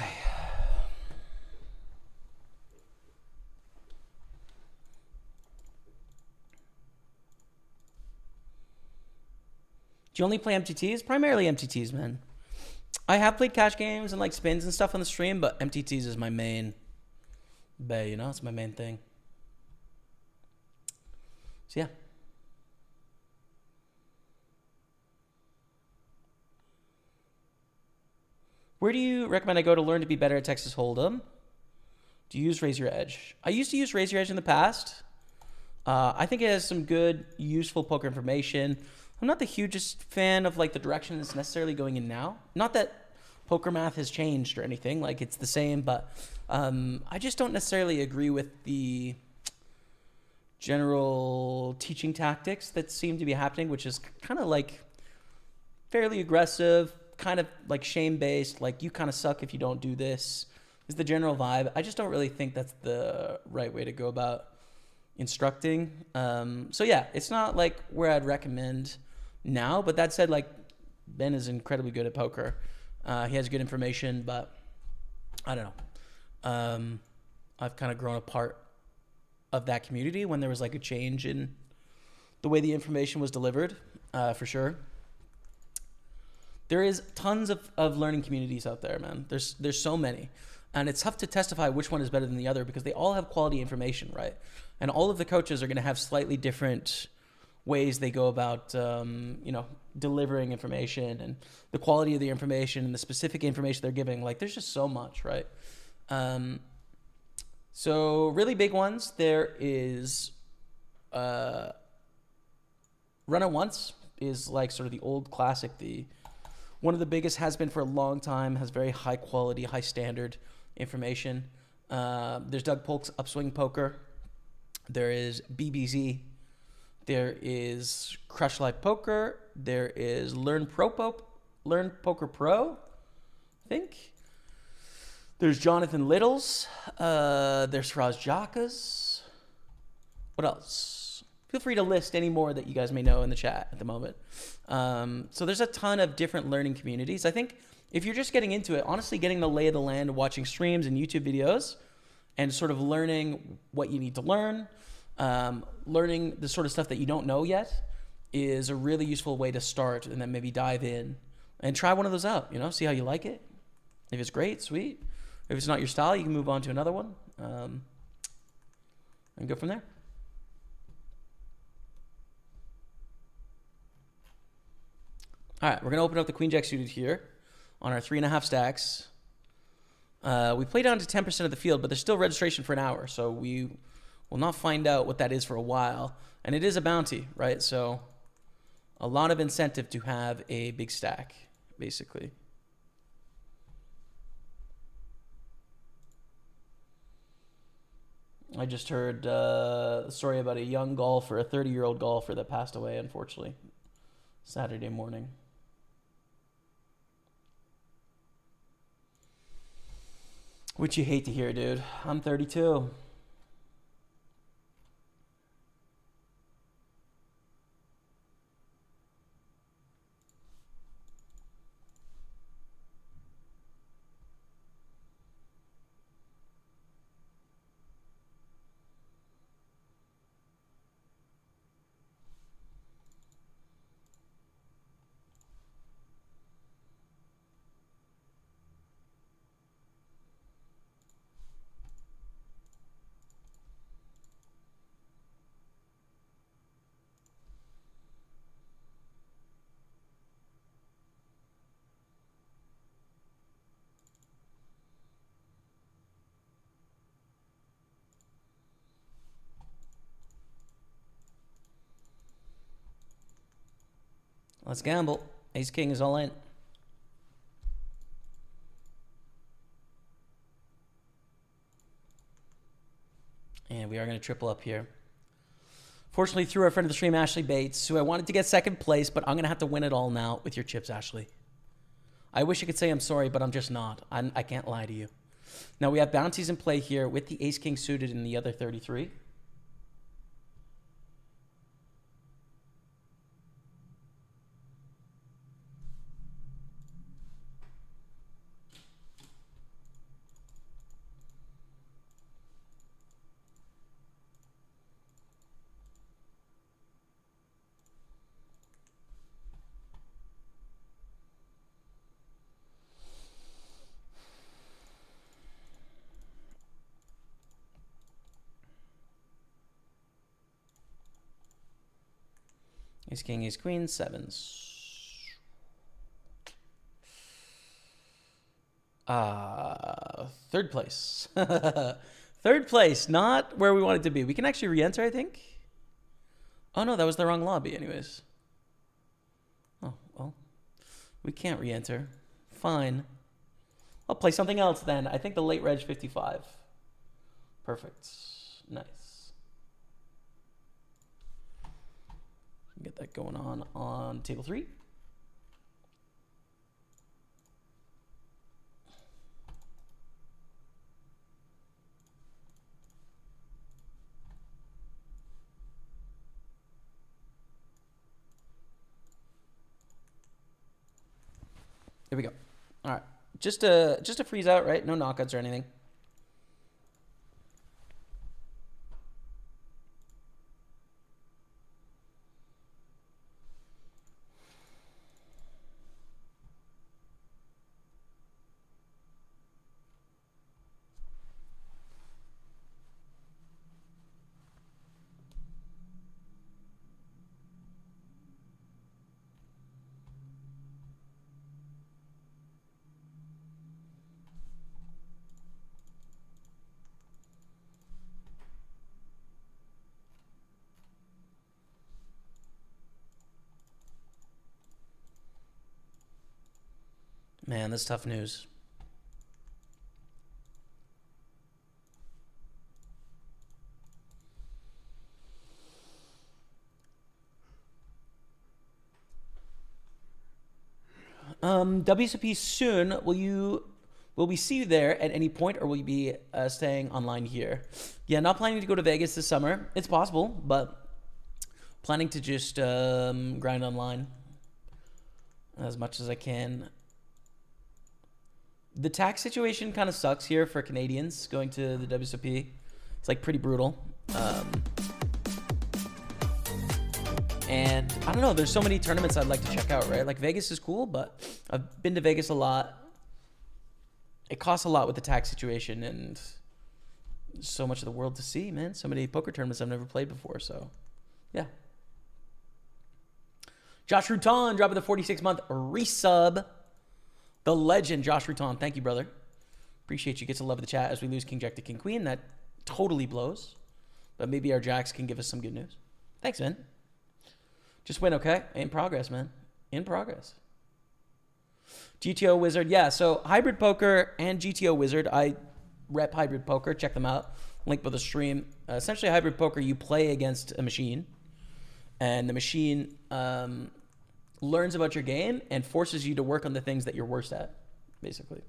Do you only play MTTs? Primarily MTTs, man. I have played cash games and like spins and stuff on the stream, but MTTs is my main bay, you know? It's my main thing. So yeah. Where do you recommend I go to learn to be better at Texas Hold'em? Do you use Raise Your Edge? I used to use Raise Your Edge in the past. I think it has some good, useful poker information. I'm not the hugest fan of like the direction it's necessarily going in now. Not that poker math has changed or anything, like it's the same, but I just don't necessarily agree with the general teaching tactics that seem to be happening, which is kind of like fairly aggressive, kind of like shame-based, like you kind of suck if you don't do this, is the general vibe. I just don't really think that's the right way to go about instructing. So yeah, it's not like where I'd recommend now. But that said, like Ben is incredibly good at poker. He has good information, but I don't know. I've kind of grown a part of that community when there was like a change in the way the information was delivered, for sure. There is tons of learning communities out there, man. There's so many. And it's tough to testify which one is better than the other because they all have quality information, right? And all of the coaches are going to have slightly different ways they go about, delivering information and the quality of the information and the specific information they're giving. Like, there's just so much, right? So really big ones. There is Run It Once is like sort of the old classic. One of the biggest, has been for a long time, has very high quality, high standard information. There's Doug Polk's Upswing Poker. There is BBZ. There is Crush Life Poker. There is Learn Poker Pro, I think. There's Jonathan Little's. There's Faraz Jaka's. What else? Feel free to list any more that you guys may know in the chat at the moment. So there's a ton of different learning communities. I think if you're just getting into it, honestly, getting the lay of the land, watching streams and YouTube videos, and sort of learning what you need to learn, learning the sort of stuff that you don't know yet, is a really useful way to start, and then maybe dive in and try one of those out. See how you like it. If it's great, sweet. If it's not your style, you can move on to another one, and go from there. All right, we're going to open up the Queen Jack suited here on our 3.5 stacks. We play down to 10% of the field, but there's still registration for an hour, so we will not find out what that is for a while. And it is a bounty, right? So a lot of incentive to have a big stack, basically. I just heard a story about a young golfer, a 30-year-old golfer that passed away, unfortunately, Saturday morning. Which you hate to hear, dude. I'm 32. Let's gamble. Ace King is all in. And we are going to triple up here. Fortunately, through our friend of the stream, Ashley Bates, who I wanted to get second place, but I'm going to have to win it all now with your chips, Ashley. I wish I could say I'm sorry, but I'm just not. I can't lie to you. Now, we have bounties in play here with the Ace King suited in the other 33. Ace King, Ace Queen, sevens. Third place. Third place, not where we wanted to be. We can actually re-enter, I think. Oh, no, that was the wrong lobby anyways. Oh, well. We can't re-enter. Fine. I'll play something else then. I think the late reg 55. Perfect. Nice. Get that going on table 3. Here we go. All right. Just a freeze out, right? No knockouts or anything. Man, that's tough news. WCP soon. Will we see you there at any point, or will you be staying online here? Yeah, not planning to go to Vegas this summer. It's possible, but planning to just grind online as much as I can. The tax situation kind of sucks here for Canadians going to the WSOP. It's like pretty brutal. And I don't know, there's so many tournaments I'd like to check out, right? Like Vegas is cool, but I've been to Vegas a lot. It costs a lot with the tax situation and so much of the world to see, man. So many poker tournaments I've never played before, so yeah. Josh Rutan dropping the 46-month resub. The legend, Josh Rutan. Thank you, brother. Appreciate you. Get to love the chat as we lose King Jack to King Queen. That totally blows. But maybe our Jacks can give us some good news. Thanks, man. Just win, okay? In progress, man. In progress. GTO Wizard. Yeah, so Hybrid Poker and GTO Wizard. I rep Hybrid Poker. Check them out. Link below the stream. Essentially, Hybrid Poker, you play against a machine. And the machine learns about your game and forces you to work on the things that you're worst at, basically.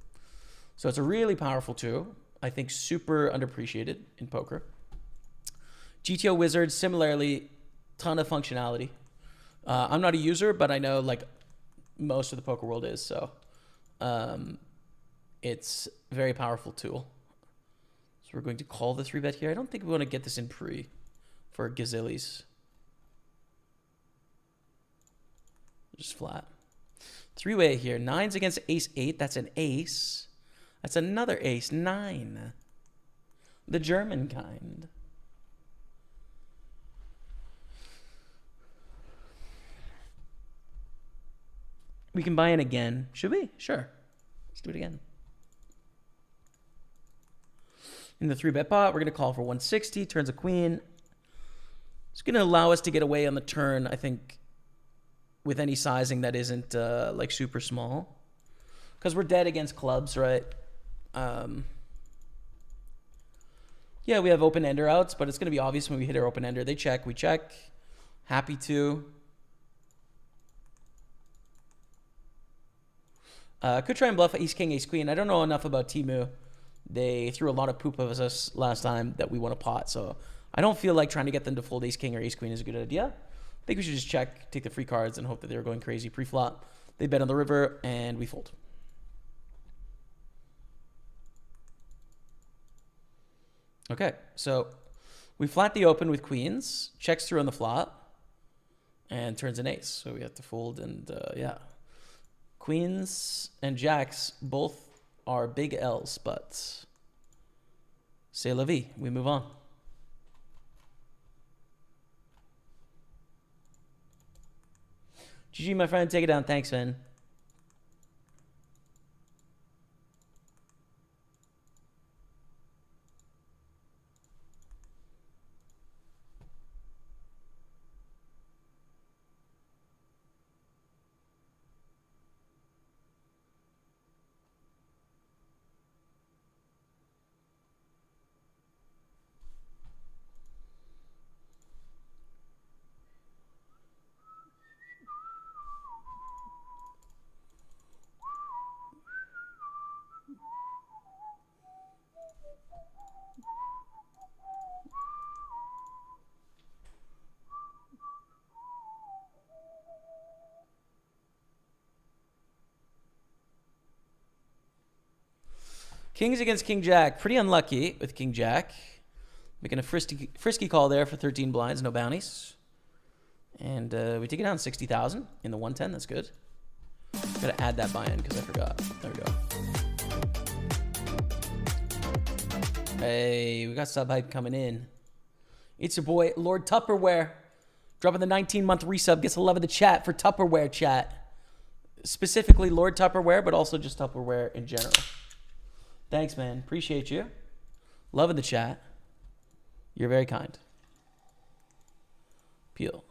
So it's a really powerful tool. I think super underappreciated in poker. GTO Wizard, similarly, ton of functionality. I'm not a user, but I know like most of the poker world is, so it's a very powerful tool. So we're going to call the 3-bet here. I don't think we want to get this in pre for gazillies. Just flat. 3-way here. 9's against ace 8. That's an ace. That's another ace. 9. The German kind. We can buy in again. Should we? Sure. Let's do it again. In the 3-bet pot, we're going to call for 160. Turns a queen. It's going to allow us to get away on the turn, I think, with any sizing that isn't like super small. Because we're dead against clubs, right? Yeah, we have open-ender outs, but it's going to be obvious when we hit our open-ender. They check, we check. Happy to. Could try and bluff ace king, ace queen. I don't know enough about Temu. They threw a lot of poop at us last time that we won a pot, so I don't feel like trying to get them to fold ace king or ace queen is a good idea. I think we should just check, take the free cards, and hope that they're going crazy pre-flop. They bet on the river, and we fold. Okay, so we flat the open with queens, checks through on the flop, and turns an ace. So we have to fold, and yeah. Queens and jacks both are big L's, but c'est la vie. We move on. GG, my friend. Take it down. Thanks, man. Kings against King Jack. Pretty unlucky with King Jack. Making a frisky call there for 13 blinds, no bounties. And we take it down 60,000 in the 110. That's good. Gotta add that buy-in because I forgot. There we go. Hey, we got sub hype coming in. It's your boy, Lord Tupperware. Dropping the 19-month resub. Gets the love of the chat for Tupperware chat. Specifically Lord Tupperware, but also just Tupperware in general. Thanks, man. Appreciate you. Loving the chat. You're very kind. Peel.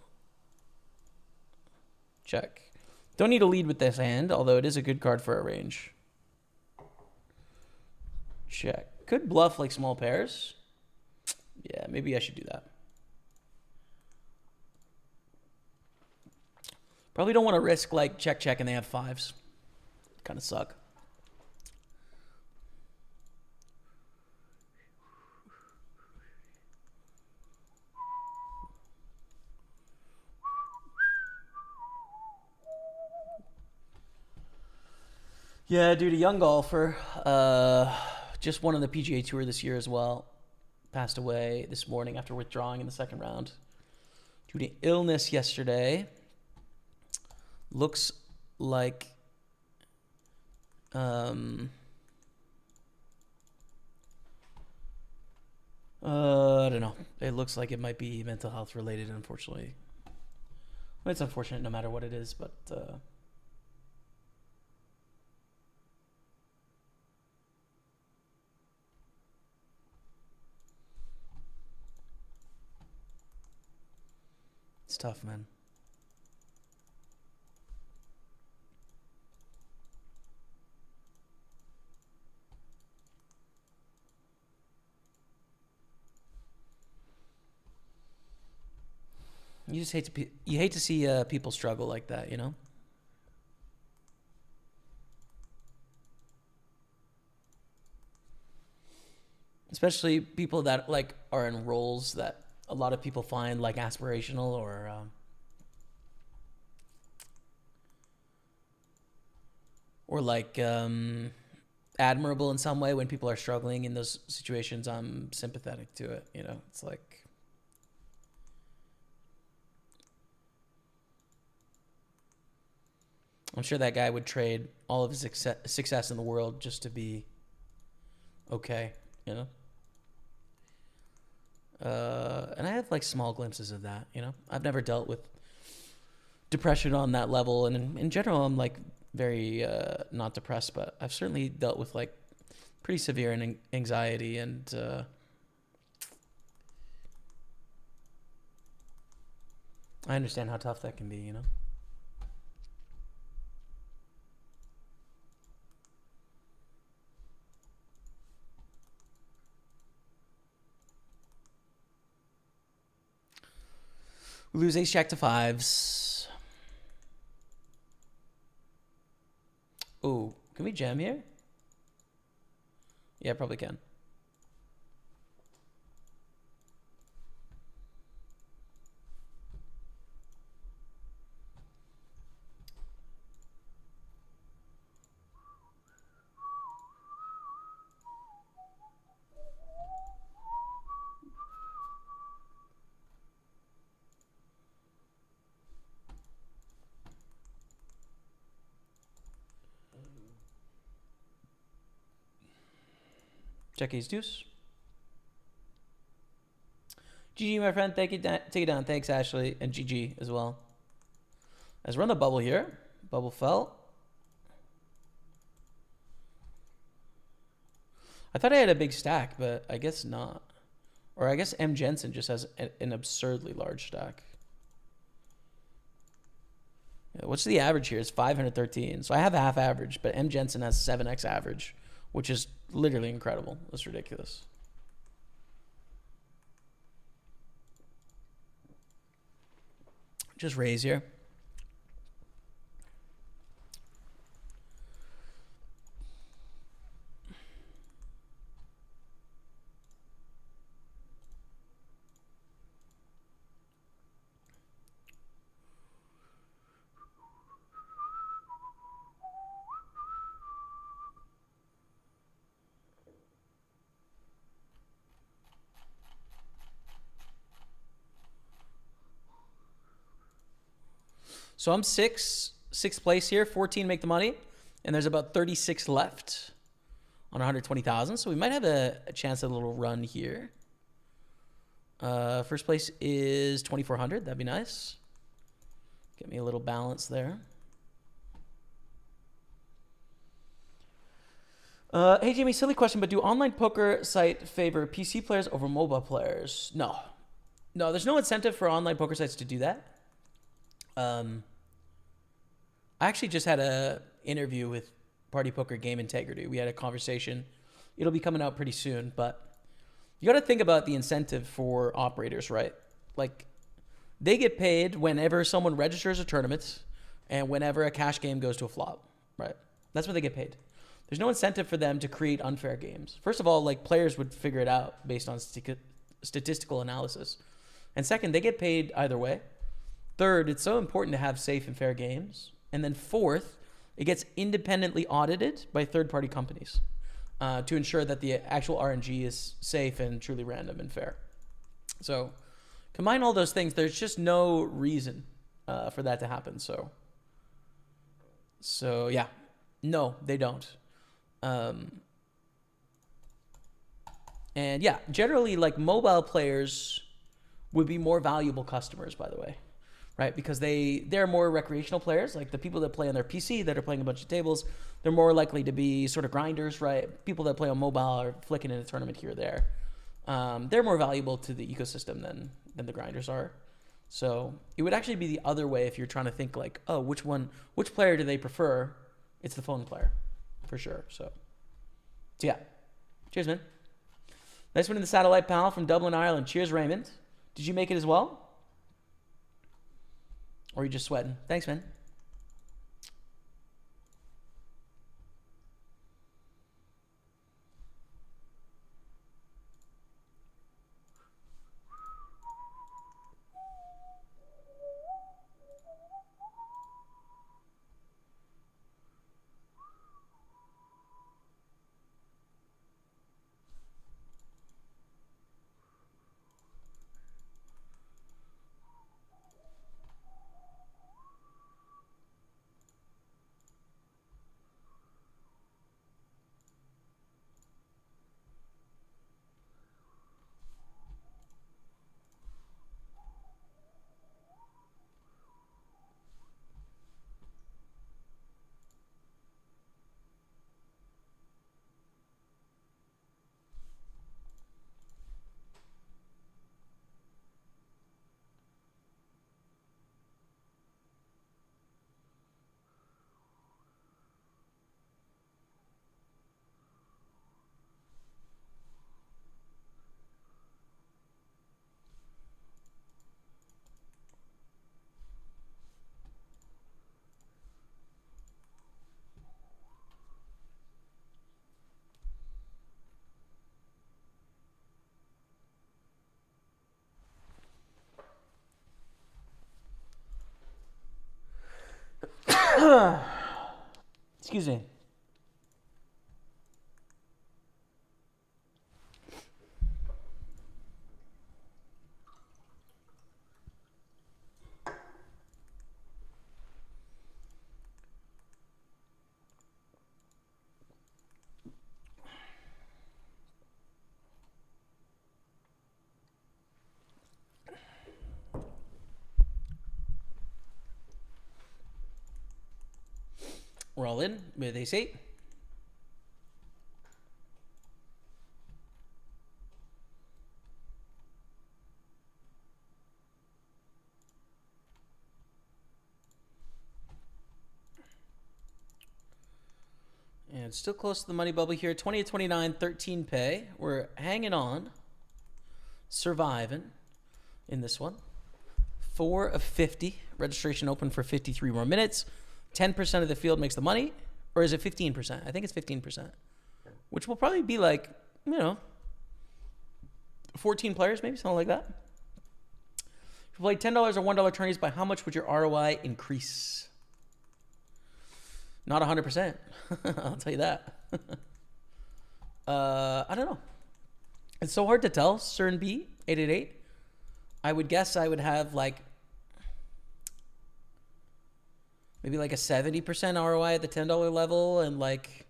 Check. Don't need to lead with this hand, although it is a good card for a range. Check. Could bluff like small pairs. Yeah, maybe I should do that. Probably don't want to risk like check and they have fives. Kind of suck. Yeah, dude, a young golfer. Just won on the PGA Tour this year as well. Passed away this morning after withdrawing in the second round due to illness yesterday. Looks like I don't know. It looks like it might be mental health related, unfortunately. Well, it's unfortunate no matter what it is, but it's tough, man. You just hate to see people struggle like that, you know? Especially people that like are in roles that a lot of people find like aspirational or like admirable in some way. When people are struggling in those situations, I'm sympathetic to it, you know? It's like, I'm sure that guy would trade all of his success in the world just to be okay, you know? And I have like small glimpses of that, you know? I've never dealt with depression on that level. And in general, I'm like very not depressed, but I've certainly dealt with like pretty severe anxiety and I understand how tough that can be, you know? We lose ace jack to fives. Ooh, can we jam here? Yeah, probably can. Check ace deuce. GG, my friend. Take it down. Thanks, Ashley. And GG as well. Let's run the bubble here. Bubble fell. I thought I had a big stack, but I guess not. Or I guess M. Jensen just has an absurdly large stack. Yeah, what's the average here? It's 513. So I have half average, but M. Jensen has 7x average, which is literally incredible. That's ridiculous. Just raise here. So I'm sixth place here. 14 make the money, and there's about 36 left on 120,000. So we might have a chance at a little run here. First place is 2,400. That'd be nice. Get me a little balance there. Hey, Jamie, silly question, but do online poker site favor PC players over mobile players? No. No, there's no incentive for online poker sites to do that. I actually just had a interview with PartyPoker Game Integrity. We had a conversation. It'll be coming out pretty soon, but you got to think about the incentive for operators, right? Like, they get paid whenever someone registers a tournament and whenever a cash game goes to a flop, right? That's what they get paid. There's no incentive for them to create unfair games. First of all, like, players would figure it out based on statistical analysis. And second, they get paid either way. Third, it's so important to have safe and fair games. And then fourth, it gets independently audited by third-party companies to ensure that the actual RNG is safe and truly random and fair. So combine all those things. There's just no reason for that to happen. So yeah, no, they don't. And yeah, generally, like, mobile players would be more valuable customers, by the way, right? Because they're more recreational players. Like, the people that play on their PC that are playing a bunch of tables, they're more likely to be sort of grinders, right? People that play on mobile are flicking in a tournament here or there. They're more valuable to the ecosystem than the grinders are. So it would actually be the other way if you're trying to think like, oh, which player do they prefer? It's the phone player, for sure. So yeah. Cheers, man. Nice one in the satellite pal from Dublin, Ireland. Cheers, Raymond. Did you make it as well? Or are you just sweating? Thanks, man. Excuse me. We're all in with ace 8. And still close to the money bubble here. 20 to 29, 13 pay. We're hanging on, surviving in this one. 4 of 50. Registration open for 53 more minutes. 10% of the field makes the money, or is it 15%? I think it's 15%, which will probably be like, 14 players, maybe something like that. If you play $10 or $1 tourneys, by how much would your ROI increase? Not 100%. I'll tell you that. I don't know. It's so hard to tell. CERN B 888. I would guess I would have like maybe like a 70% ROI at the $10 level, and like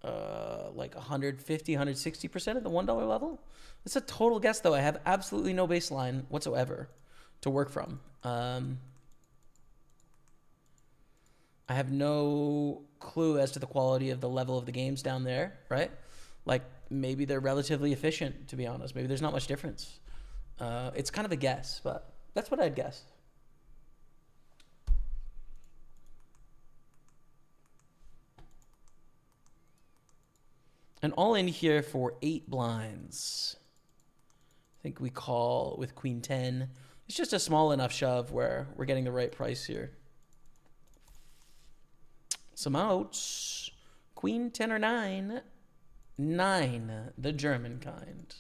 150, 160% at the $1 level. It's a total guess, though. I have absolutely no baseline whatsoever to work from. I have no clue as to the quality of the level of the games down there, right? Like, maybe they're relatively efficient, to be honest. Maybe there's not much difference. It's kind of a guess, but that's what I'd guess. And all in here for 8 blinds. I think we call with queen 10. It's just a small enough shove where we're getting the right price here. Some outs. Queen 10 or 9. 9, the German kind.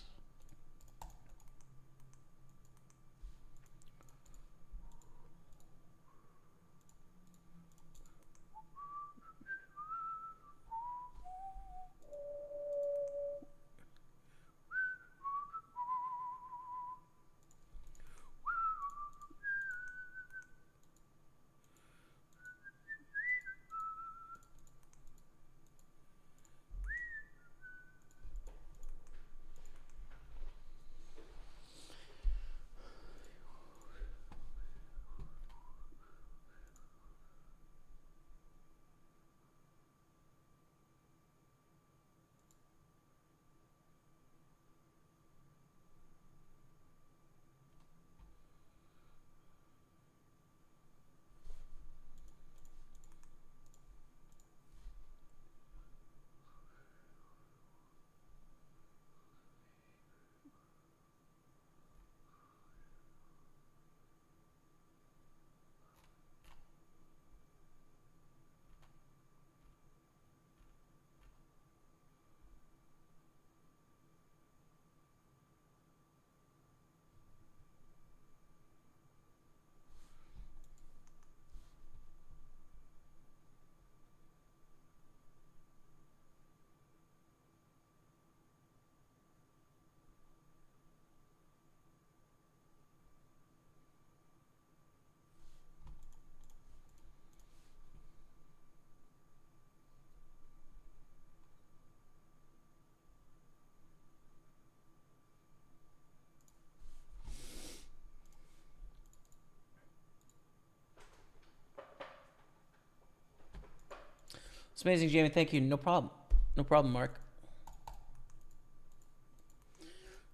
It's amazing, Jamie. Thank you. No problem. No problem, Mark.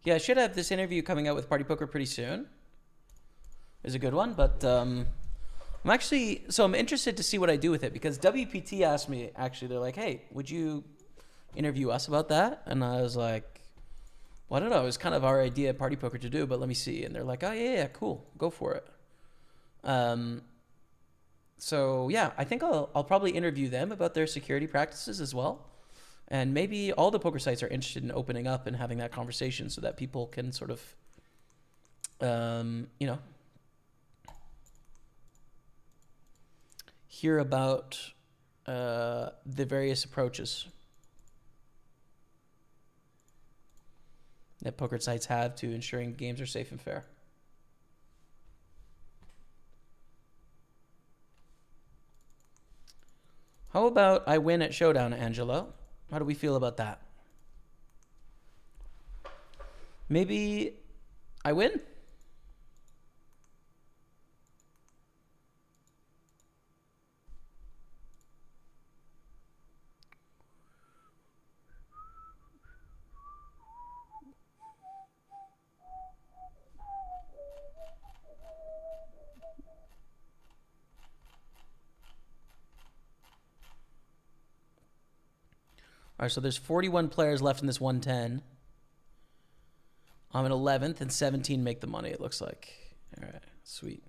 Yeah, I should have this interview coming out with Party Poker pretty soon. It's a good one, but I'm interested to see what I do with it, because WPT asked me, actually, they're like, hey, would you interview us about that? And I was like, well, I don't know. It was kind of our idea at Party Poker to do, but let me see. And they're like, oh, yeah, cool. Go for it. So yeah, I think I'll probably interview them about their security practices as well. And maybe all the poker sites are interested in opening up and having that conversation so that people can sort of, hear about the various approaches that poker sites have to ensuring games are safe and fair. How about I win at Showdown, Angelo? How do we feel about that? Maybe I win? All right, so there's 41 players left in this 110. I'm in 11th, and 17 make the money, it looks like. All right, sweet.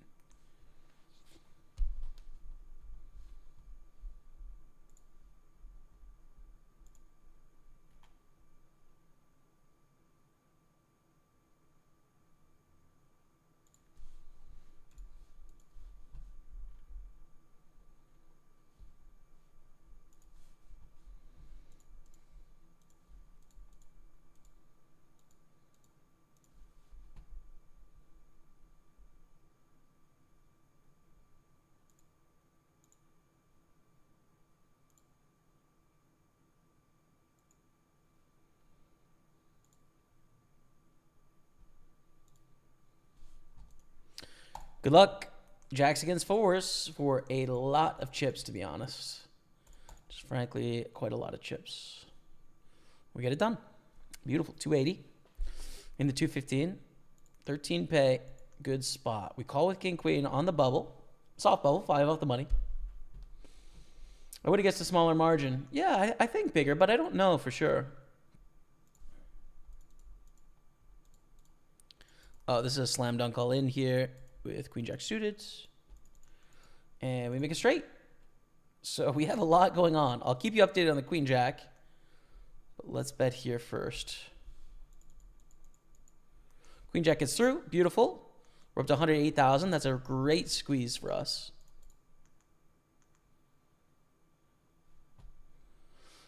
Good luck. Jacks against fours for a lot of chips, to be honest. Just frankly, quite a lot of chips. We get it done. Beautiful. 280 in the 215. 13 pay. Good spot. We call with king queen on the bubble. Soft bubble. 5 off the money. I would have guessed a smaller margin. Yeah, I think bigger, but I don't know for sure. Oh, this is a slam dunk all in here with queen jack suited. And we make a straight. So we have a lot going on. I'll keep you updated on the queen jack. But let's bet here first. Queen jack gets through. Beautiful. We're up to 108,000. That's a great squeeze for us.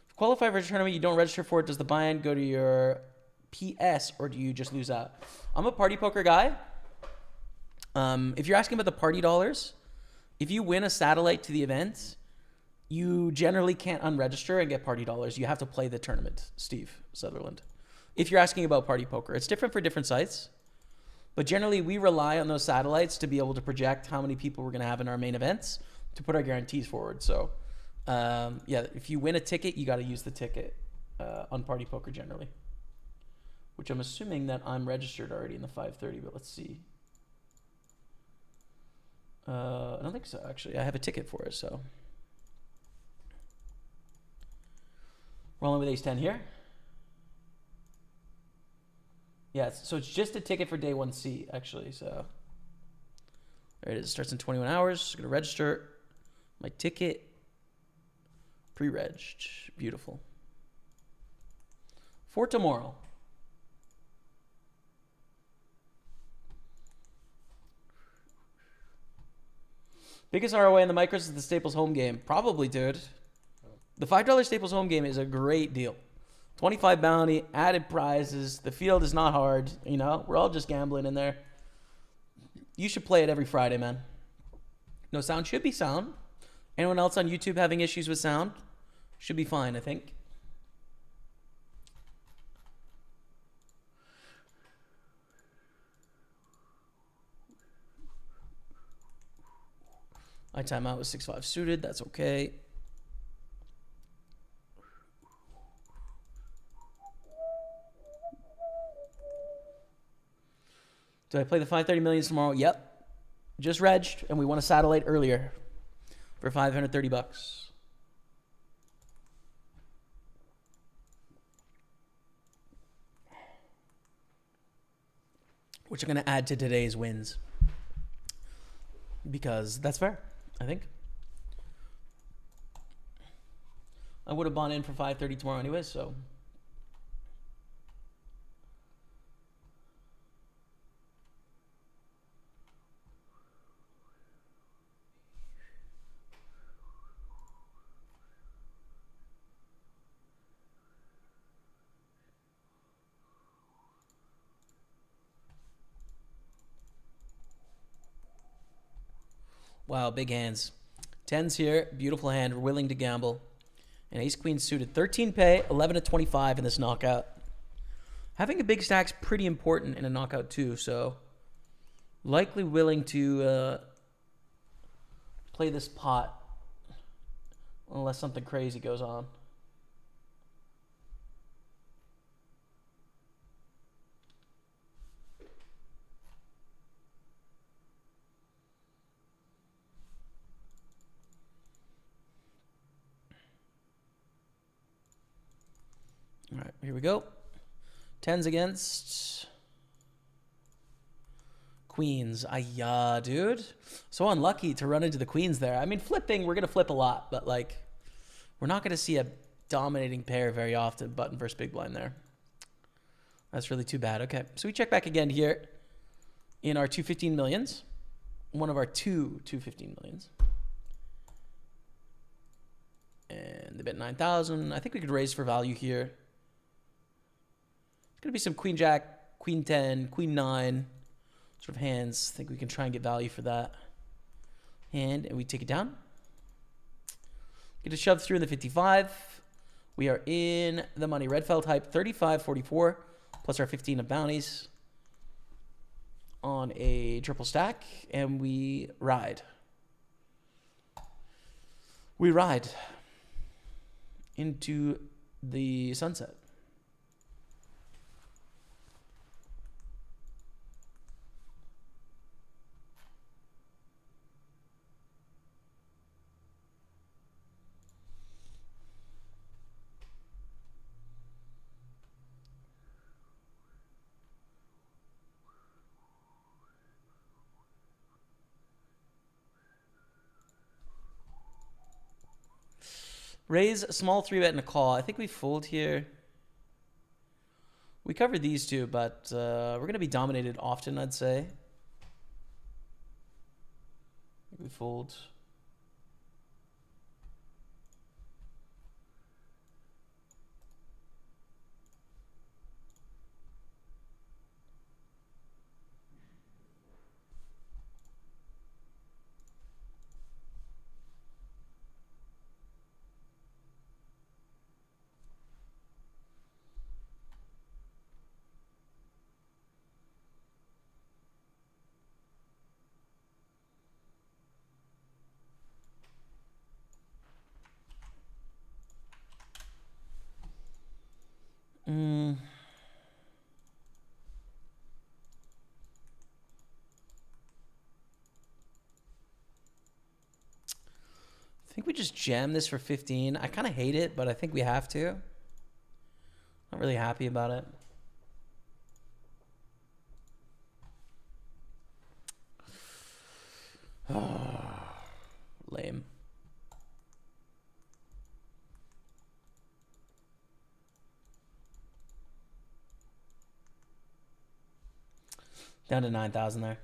If you qualify for a tournament you don't register for it, does the buy-in go to your PS or do you just lose out? I'm a party poker guy. If you're asking about the party dollars, if you win a satellite to the event, you generally can't unregister and get party dollars. You have to play the tournament, Steve Sutherland. If you're asking about party poker, it's different for different sites. But generally, we rely on those satellites to be able to project how many people we're going to have in our main events to put our guarantees forward. So, yeah, if you win a ticket, you got to use the ticket on party poker generally. Which I'm assuming that I'm registered already in the 530, but let's see. I don't think so, actually. I have a ticket for it, so. Rolling with ace-10 here. Yeah, so it's just a ticket for day 1C, actually, so. There it is. It starts in 21 hours. I'm going to register my ticket. Pre-regged. Beautiful. For tomorrow. Biggest ROI in the micros is the Staples home game. Probably, dude. The $5 Staples home game is a great deal. 25 bounty, added prizes. The field is not hard. You know, we're all just gambling in there. You should play it every Friday, man. No sound should be sound. Anyone else on YouTube having issues with sound? Should be fine, I think. My timeout was 6-5 suited. That's okay. Do I play the 530 millions tomorrow? Yep. Just regged, and we won a satellite earlier for $530. Which I'm going to add to today's wins. Because that's fair, I think. I would have bought in for 530 tomorrow anyway, so. Wow, big hands. 10s here, beautiful hand. We're willing to gamble. And ace queen suited. 13 pay, 11 to 25 in this knockout. Having a big stack's pretty important in a knockout too, so likely willing to play this pot unless something crazy goes on. All right, here we go. 10s against queens. Ayah, dude. So unlucky to run into the queens there. I mean, flipping, we're going to flip a lot, but like, we're not going to see a dominating pair very often. Button versus big blind there. That's really too bad. Okay, so we check back again here in our 215 millions. One of our two 215 millions. And they bet 9,000. I think we could raise for value here. It's going to be some queen jack, queen 10, queen 9 sort of hands. I think we can try and get value for that. And we take it down. Get a shove through in the 55. We are in the money. Red felt hype 35.44 plus our 15 of bounties on a triple stack, and we ride. We ride into the sunset. Raise a small 3-bet and a call. I think we fold here. We covered these two, but we're going to be dominated often, I'd say. We fold. I think we just jam this for 15. I kind of hate it, but I think we have to. Not really happy about it. Lame. Down to 9,000 there.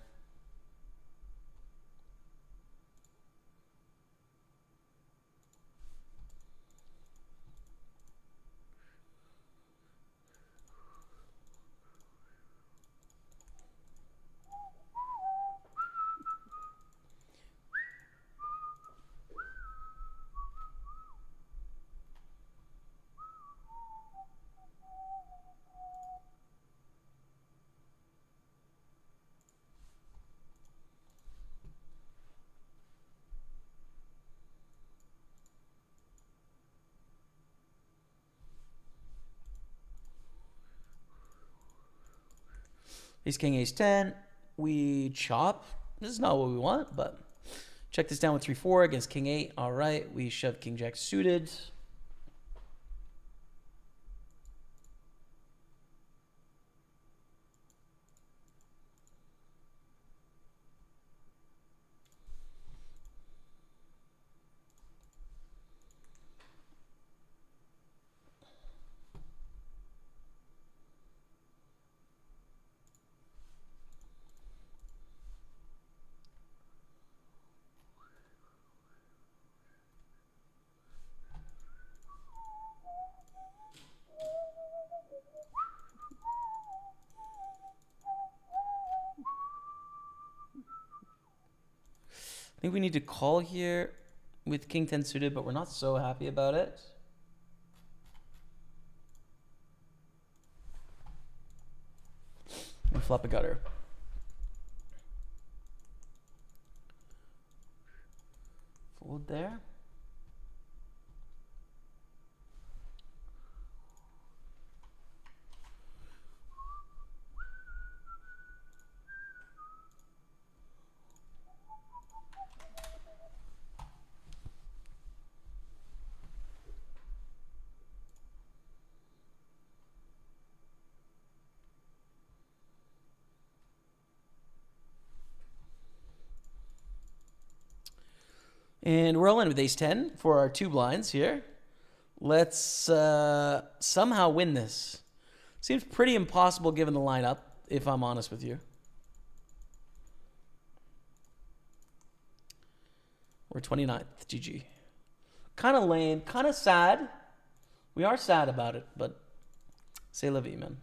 Ace, king, ace, 10. We chop. This is not what we want, but check this down with 3-4 against king 8. All right, we shove king jack suited. I think we need to call here with king 10 suited, but we're not so happy about it. And flop a gutter. Fold there. And we're all in with ace 10 for our 2 blinds here. Let's somehow win this. Seems pretty impossible given the lineup, if I'm honest with you. We're 29th, GG. Kind of lame, kind of sad. We are sad about it, but c'est la vie, man.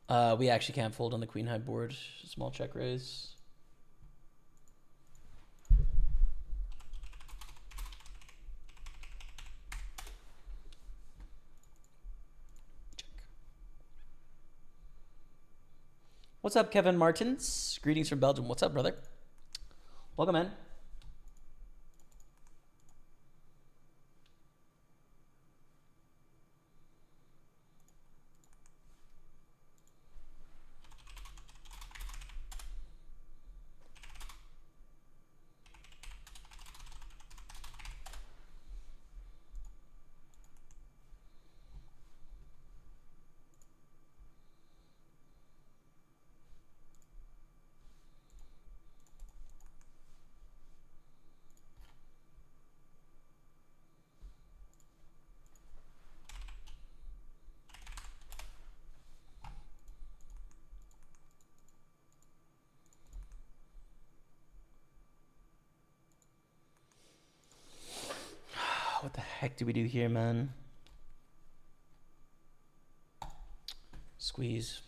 We actually can't fold on the queen high board. Small check raise. Check. What's up, Kevin Martins? Greetings from Belgium. What's up, brother? Welcome in. What the heck do we do here, man? Squeeze.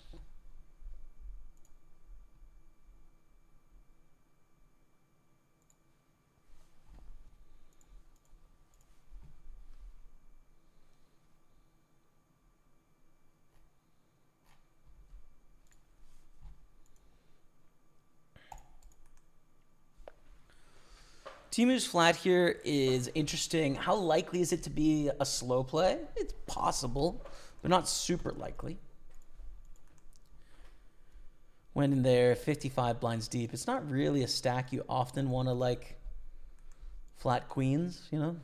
Timu's flat here is interesting. How likely is it to be a slow play? It's possible, but not super likely. Went in there 55 blinds deep. It's not really a stack you often want to like flat queens, you know?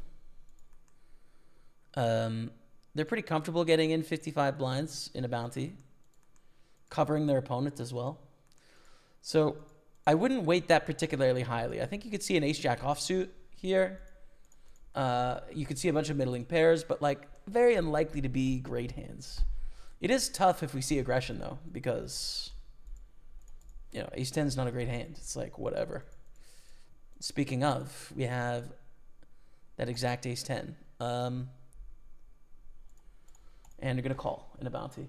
They're pretty comfortable getting in 55 blinds in a bounty, covering their opponent as well. So I wouldn't weight that particularly highly. I think you could see an ace-jack offsuit here. You could see a bunch of middling pairs, but like very unlikely to be great hands. It is tough if we see aggression though, because you know ace-10 is not a great hand. It's like whatever. Speaking of, we have that exact ace-10, and you're gonna call in a bounty.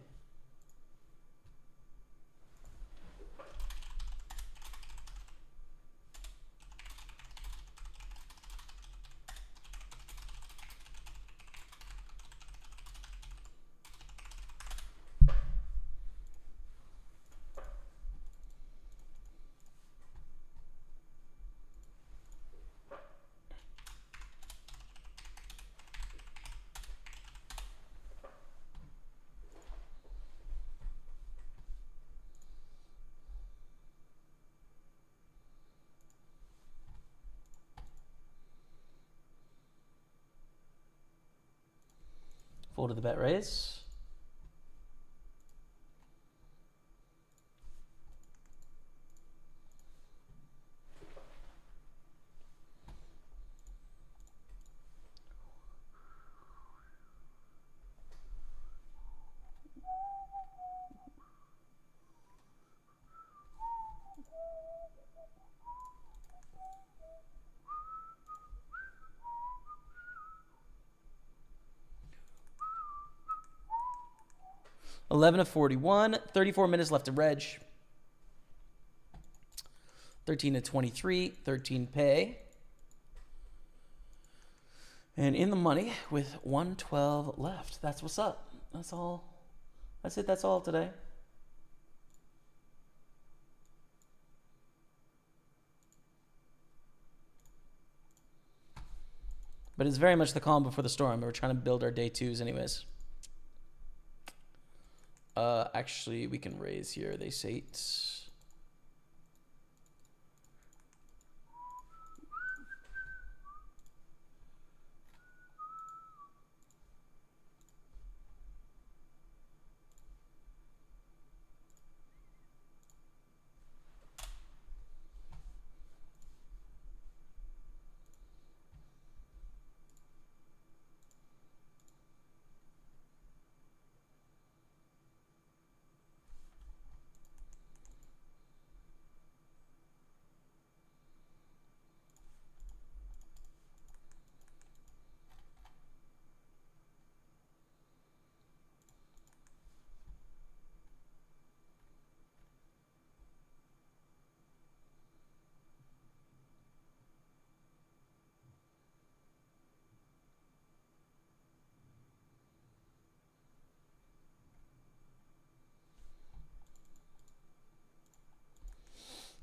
Fold to the bet raise. $11 of 41, 34 minutes left to reg. 13 to 23, 13 pay. And in the money with 112 left. That's what's up. That's all. That's it. That's all today. But it's very much the calm before the storm. We're trying to build our day twos anyways. Actually, we can raise here. They sate.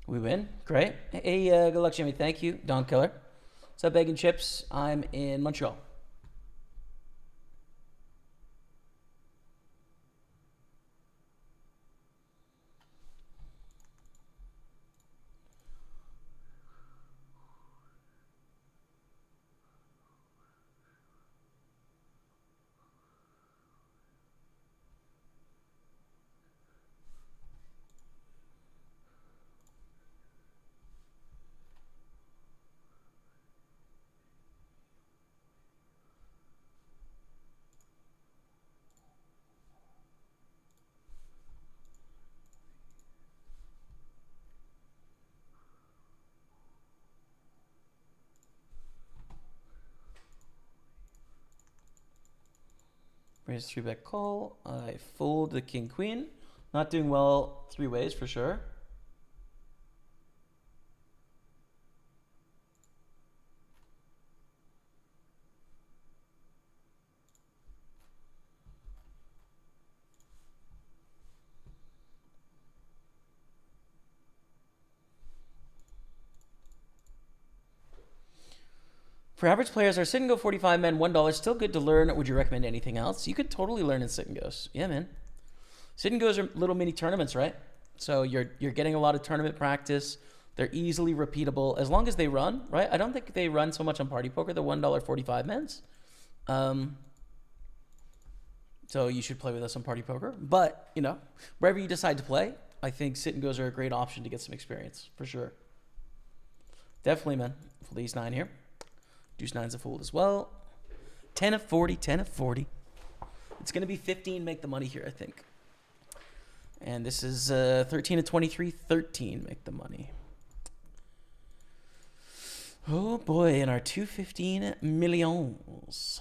We win. Great. Hey, good luck, Jimmy. Thank you, Don Killer. What's up, Egg and Chips? I'm in Montreal. Raise 3-bet call. I fold the king queen. Not doing well 3 ways for sure. For average players, our sit and go 45 men, $1. Still good to learn. Would you recommend anything else? You could totally learn in sit and goes. Yeah, man. Sit and goes are little mini tournaments, right? So you're getting a lot of tournament practice. They're easily repeatable as long as they run, right? I don't think they run so much on Party Poker, the $1.45 men's. So you should play with us on Party Poker. But, you know, wherever you decide to play, I think sit and goes are a great option to get some experience, for sure. Definitely, man. Fold ace 9 here. Deuce 9's a fold as well. 10 of 40, 10 of 40. It's going to be 15 make the money here, I think. And this is 13 of 23, 13 make the money. Oh boy, and our 215 millions.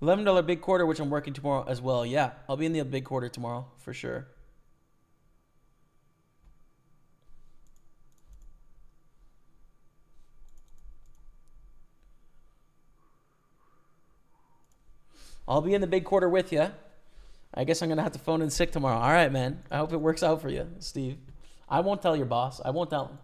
$11 big quarter, which I'm working tomorrow as well. Yeah, I'll be in the big quarter tomorrow for sure. I'll be in the big quarter with you. I guess I'm going to have to phone in sick tomorrow. All right, man. I hope it works out for you, Steve. I won't tell your boss. I won't tell him.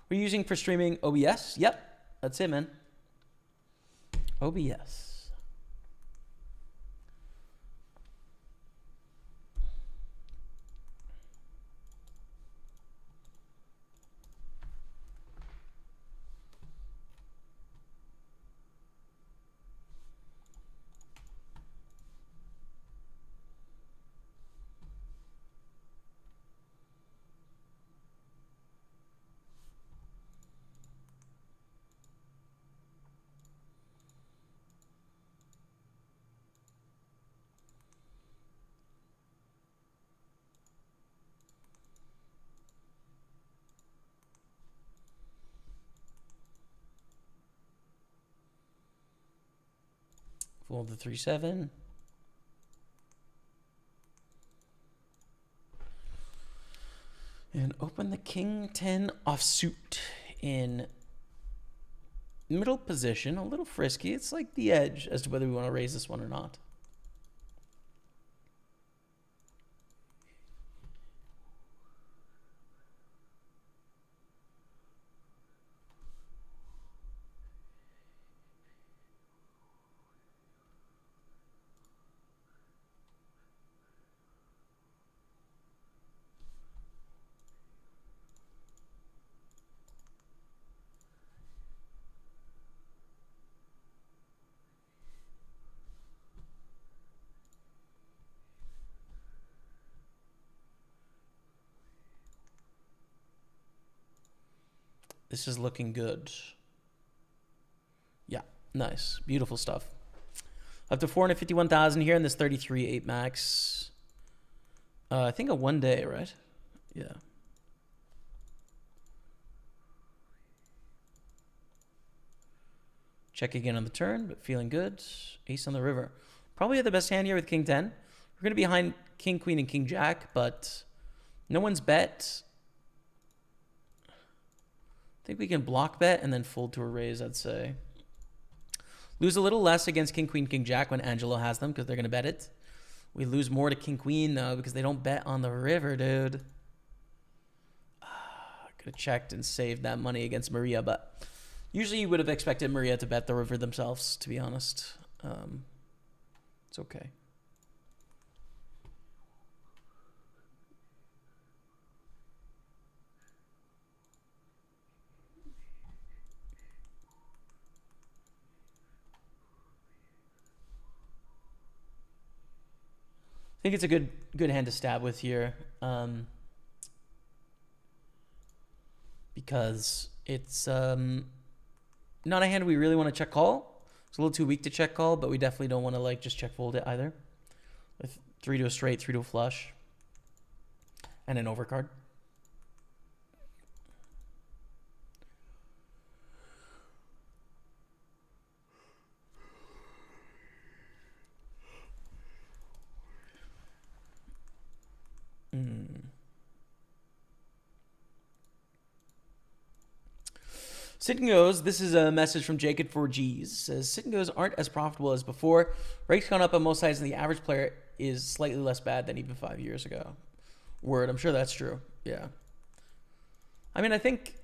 We're using for streaming OBS. Yep, that's it, man. OBS. Fold the 3-7. And open the king 10 offsuit in middle position. A little frisky. It's like the edge as to whether we want to raise this one or not. This is looking good. Yeah, nice. Beautiful stuff. Up to 451,000 here in this 33.8 max. I think a 1 day, right? Yeah. Check again on the turn, but feeling good. Ace on the river. Probably the best hand here with King 10. We're going to be behind King, Queen, and King Jack, but no one's bet. I think we can block bet and then fold to a raise, I'd say. Lose a little less against King, Queen, King, Jack when Angelo has them because they're going to bet it. We lose more to King, Queen, though, because they don't bet on the river, dude. Could have checked and saved that money against Maria, but usually you would have expected Maria to bet the river themselves, to be honest. It's okay. I think it's a good hand to stab with here, because it's not a hand we really want to check call. It's a little too weak to check call, but we definitely don't want to like just check fold it either. With 3 to a straight, 3 to a flush, and an overcard. Sit and goes. This is a message from Jake at 4Gs. Says sit and goes aren't as profitable as before. Rake's gone up on most sides, and the average player is slightly less bad than even 5 years ago. Word. I'm sure that's true. Yeah. I mean, I think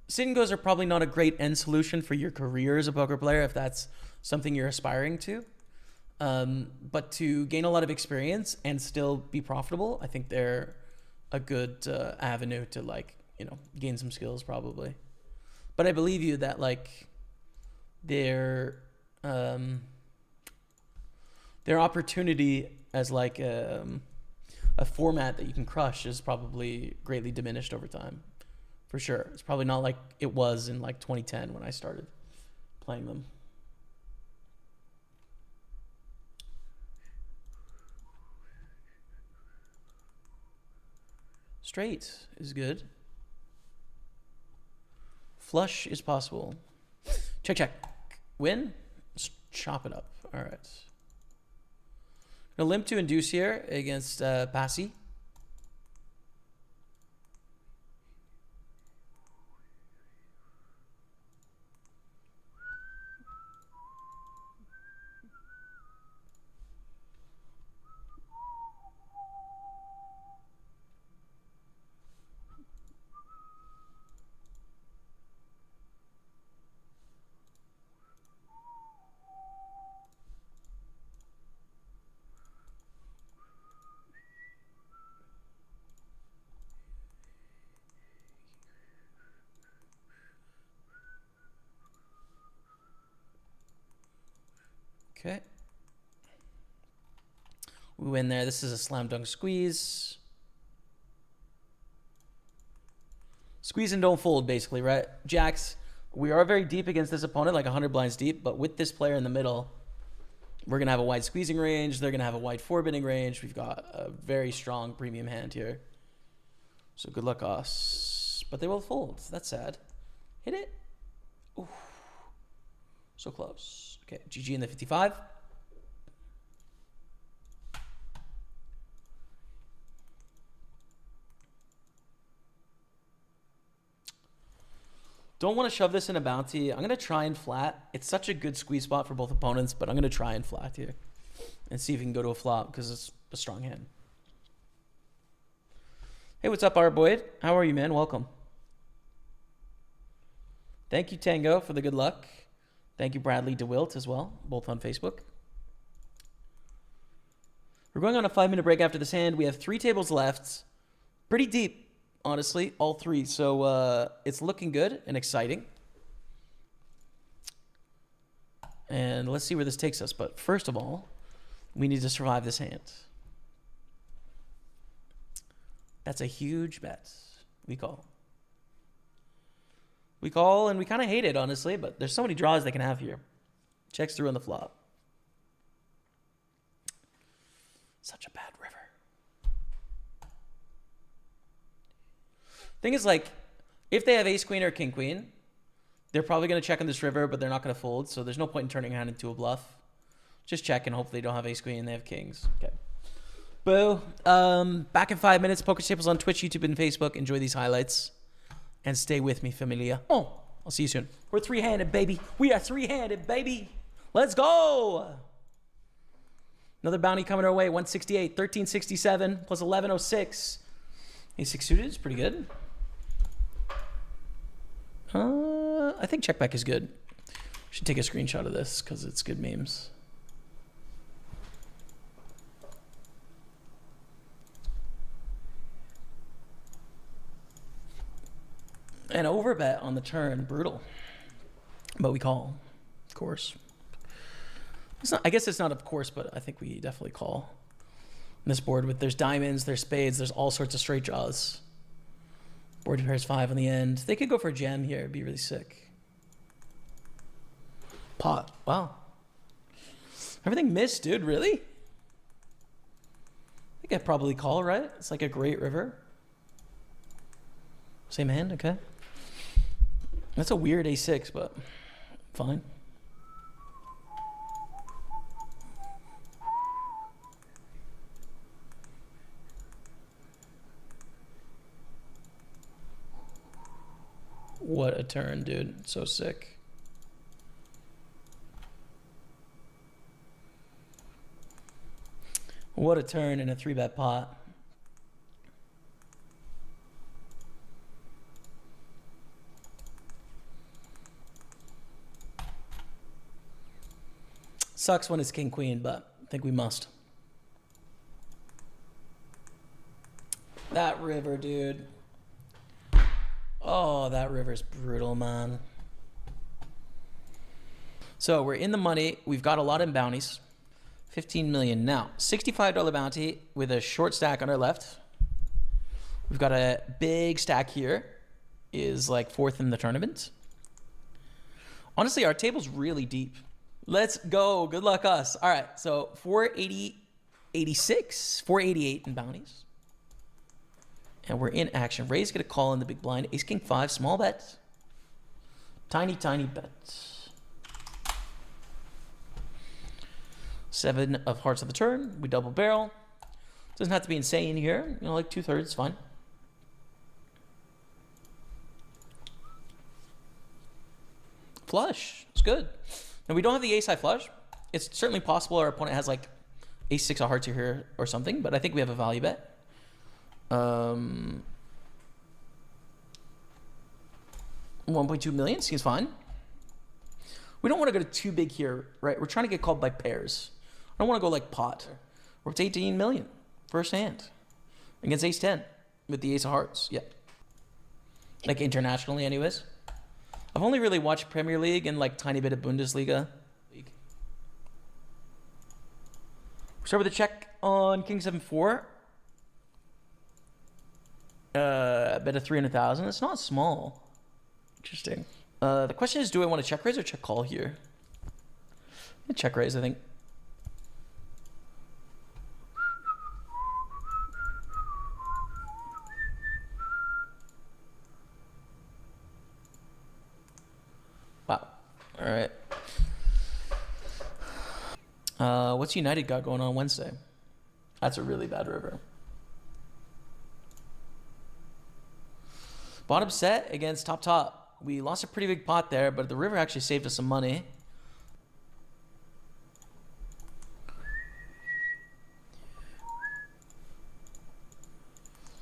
sit and goes are probably not a great end solution for your career as a poker player if that's something you're aspiring to. But to gain a lot of experience and still be profitable, I think they're a good avenue to like, you know, gain some skills probably. But I believe you that like their opportunity as like a format that you can crush is probably greatly diminished over time, for sure. It's probably not like it was in like 2010 when I started playing them. Straight is good. Flush is possible. Check, check. Win. Let's chop it up. All right. Gonna limp to induce here against Passy. Okay. We win there. This is a slam dunk squeeze. Squeeze and don't fold, basically, right? Jacks, we are very deep against this opponent, like 100 blinds deep, but with this player in the middle, we're going to have a wide squeezing range. They're going to have a wide four-betting range. We've got a very strong premium hand here. So good luck us. But they will fold. That's sad. Hit it. Ooh. So close. Okay, GG in the 55. Don't want to shove this in a bounty. I'm going to try and flat. It's such a good squeeze spot for both opponents, but I'm going to try and flat here and see if we can go to a flop because it's a strong hand. Hey, what's up, Art Boyd? How are you, man? Welcome. Thank you, Tango, for the good luck. Thank you, Bradley DeWilt, as well, both on Facebook. We're going on a 5-minute break after this hand. We have 3 tables left. Pretty deep, honestly, all 3. So it's looking good and exciting. And let's see where this takes us. But first of all, we need to survive this hand. That's a huge bet, we call. We call, and we kind of hate it, honestly, but there's so many draws they can have here. Checks through on the flop. Such a bad river. Thing is, like, if they have ace queen or king queen, they're probably going to check on this river, but they're not going to fold, so there's no point in turning a hand into a bluff. Just check, and hopefully they don't have ace queen and they have kings. Okay. Boo. Back in 5 minutes. Pokerstaples on Twitch, YouTube, and Facebook. Enjoy these highlights. And stay with me, familia. Oh, I'll see you soon. We're three-handed, baby. We are three-handed, baby. Let's go. Another bounty coming our way. 168, 1367, plus 1106. Ace-6 suited is pretty good. I think check back is good. Should take a screenshot of this because it's good memes. An overbet on the turn, brutal. But we call, of course. It's not, I guess it's not of course, but I think we definitely call. On this board, with there's diamonds, there's spades, there's all sorts of straight draws. Board pairs 5 on the end. They could go for a jam here. It'd be really sick. Pot. Wow. Everything missed, dude. Really? I think I'd probably call, right? It's like a great river. Same hand, okay. That's a weird a6, but fine. What a turn, dude. So sick. What a turn in a 3-bet pot. Sucks when it's king queen, but I think we must. That river, dude. Oh, that river's brutal, man. So we're in the money. We've got a lot in bounties. 15 million. Now, $65 bounty with a short stack on our left. We've got a big stack here. Is like 4th in the tournament. Honestly, our table's really deep. Let's go. Good luck us. All right, so 480, 86, 488 in bounties. And we're in action. Ray's going to call in the big blind. Ace, king, 5, small bet. Tiny, tiny bet. 7 of hearts on the turn. We double barrel. Doesn't have to be insane here. You know, like 2/3, fine. Flush. It's good. Now, we don't have the ace high flush. It's certainly possible our opponent has like ace 6 of hearts here or something, but I think we have a value bet. 1.2 million seems fine. We don't want to go too big here, right? We're trying to get called by pairs. I don't want to go like pot. We're up to 18 million first hand against ace 10 with the ace of hearts. Yeah. Like internationally anyways. I've only really watched Premier League and like tiny bit of Bundesliga. Start with a check on king 7-4. Bet of 300,000. It's not small. Interesting. The question is, do I want to check raise or check call here? Check raise, I think. Wow. All right. What's United got going on Wednesday? That's a really bad river. Bottom set against top. We lost a pretty big pot there, but the river actually saved us some money.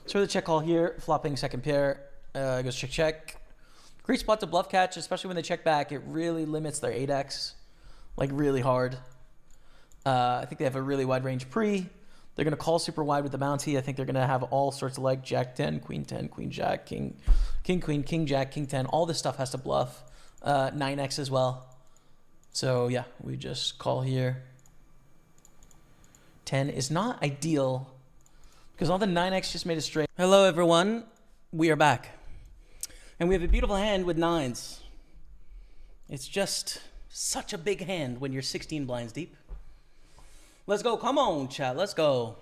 So the check call here, flopping second pair, goes check, check. Great spot to bluff catch, especially when they check back. It really limits their 8x, like really hard. I think they have a really wide range pre. They're going to call super wide with the bounty. I think they're going to have all sorts of like jack 10, queen 10, queen jack, king queen, king jack, king 10. All this stuff has to bluff. 9x as well. So yeah, we just call here. 10 is not ideal because all the 9x just made it straight. Hello everyone, we are back. And we have a beautiful hand with nines. It's just such a big hand when you're 16 blinds deep. Let's go. Come on, chat. Let's go.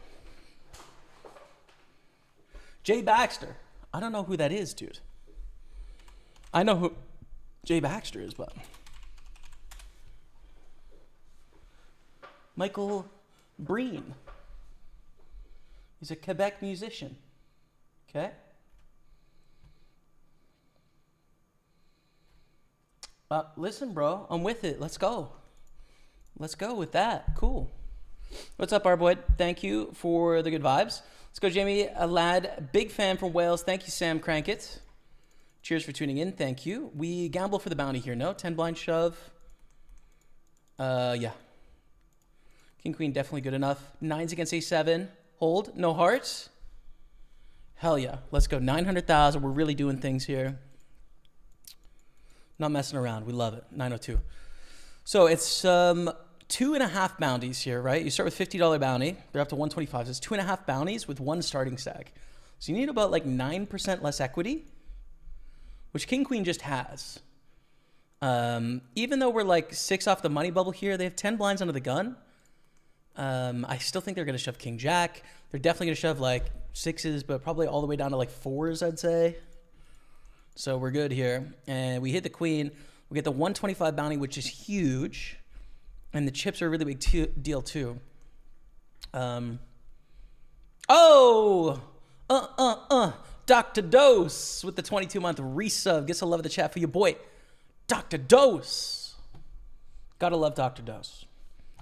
Jay Baxter. I don't know who that is, dude. I know who Jay Baxter is, but... Michael Breen. He's a Quebec musician. Okay? Listen, bro. I'm with it. Let's go. Let's go with that. Cool. What's up, Arboid? Thank you for the good vibes. Let's go, Jamie. A lad, big fan from Wales. Thank you, Sam Crankit. Cheers for tuning in. Thank you. We gamble for the bounty here. No? 10 blind shove. Yeah. King, queen, definitely good enough. Nines against a7. Hold. No hearts. Hell yeah. Let's go. 900,000. We're really doing things here. Not messing around. We love it. 902. So it's 2.5 bounties here, right? You start with $50 bounty. They're up to 125. So it's 2.5 bounties with one starting stack. So you need about like 9% less equity, which King Queen just has. Even though we're like 6 off the money bubble here, they have 10 blinds under the gun. I still think they're going to shove King Jack. They're definitely going to shove like 6s, but probably all the way down to like 4s, I'd say. So we're good here. And we hit the queen. We get the 125 bounty, which is huge. And the chips are a really big deal too. Dr. Dose with the 22-month resub. Gets a love of the chat for your boy, Dr. Dose. Gotta love Dr. Dose.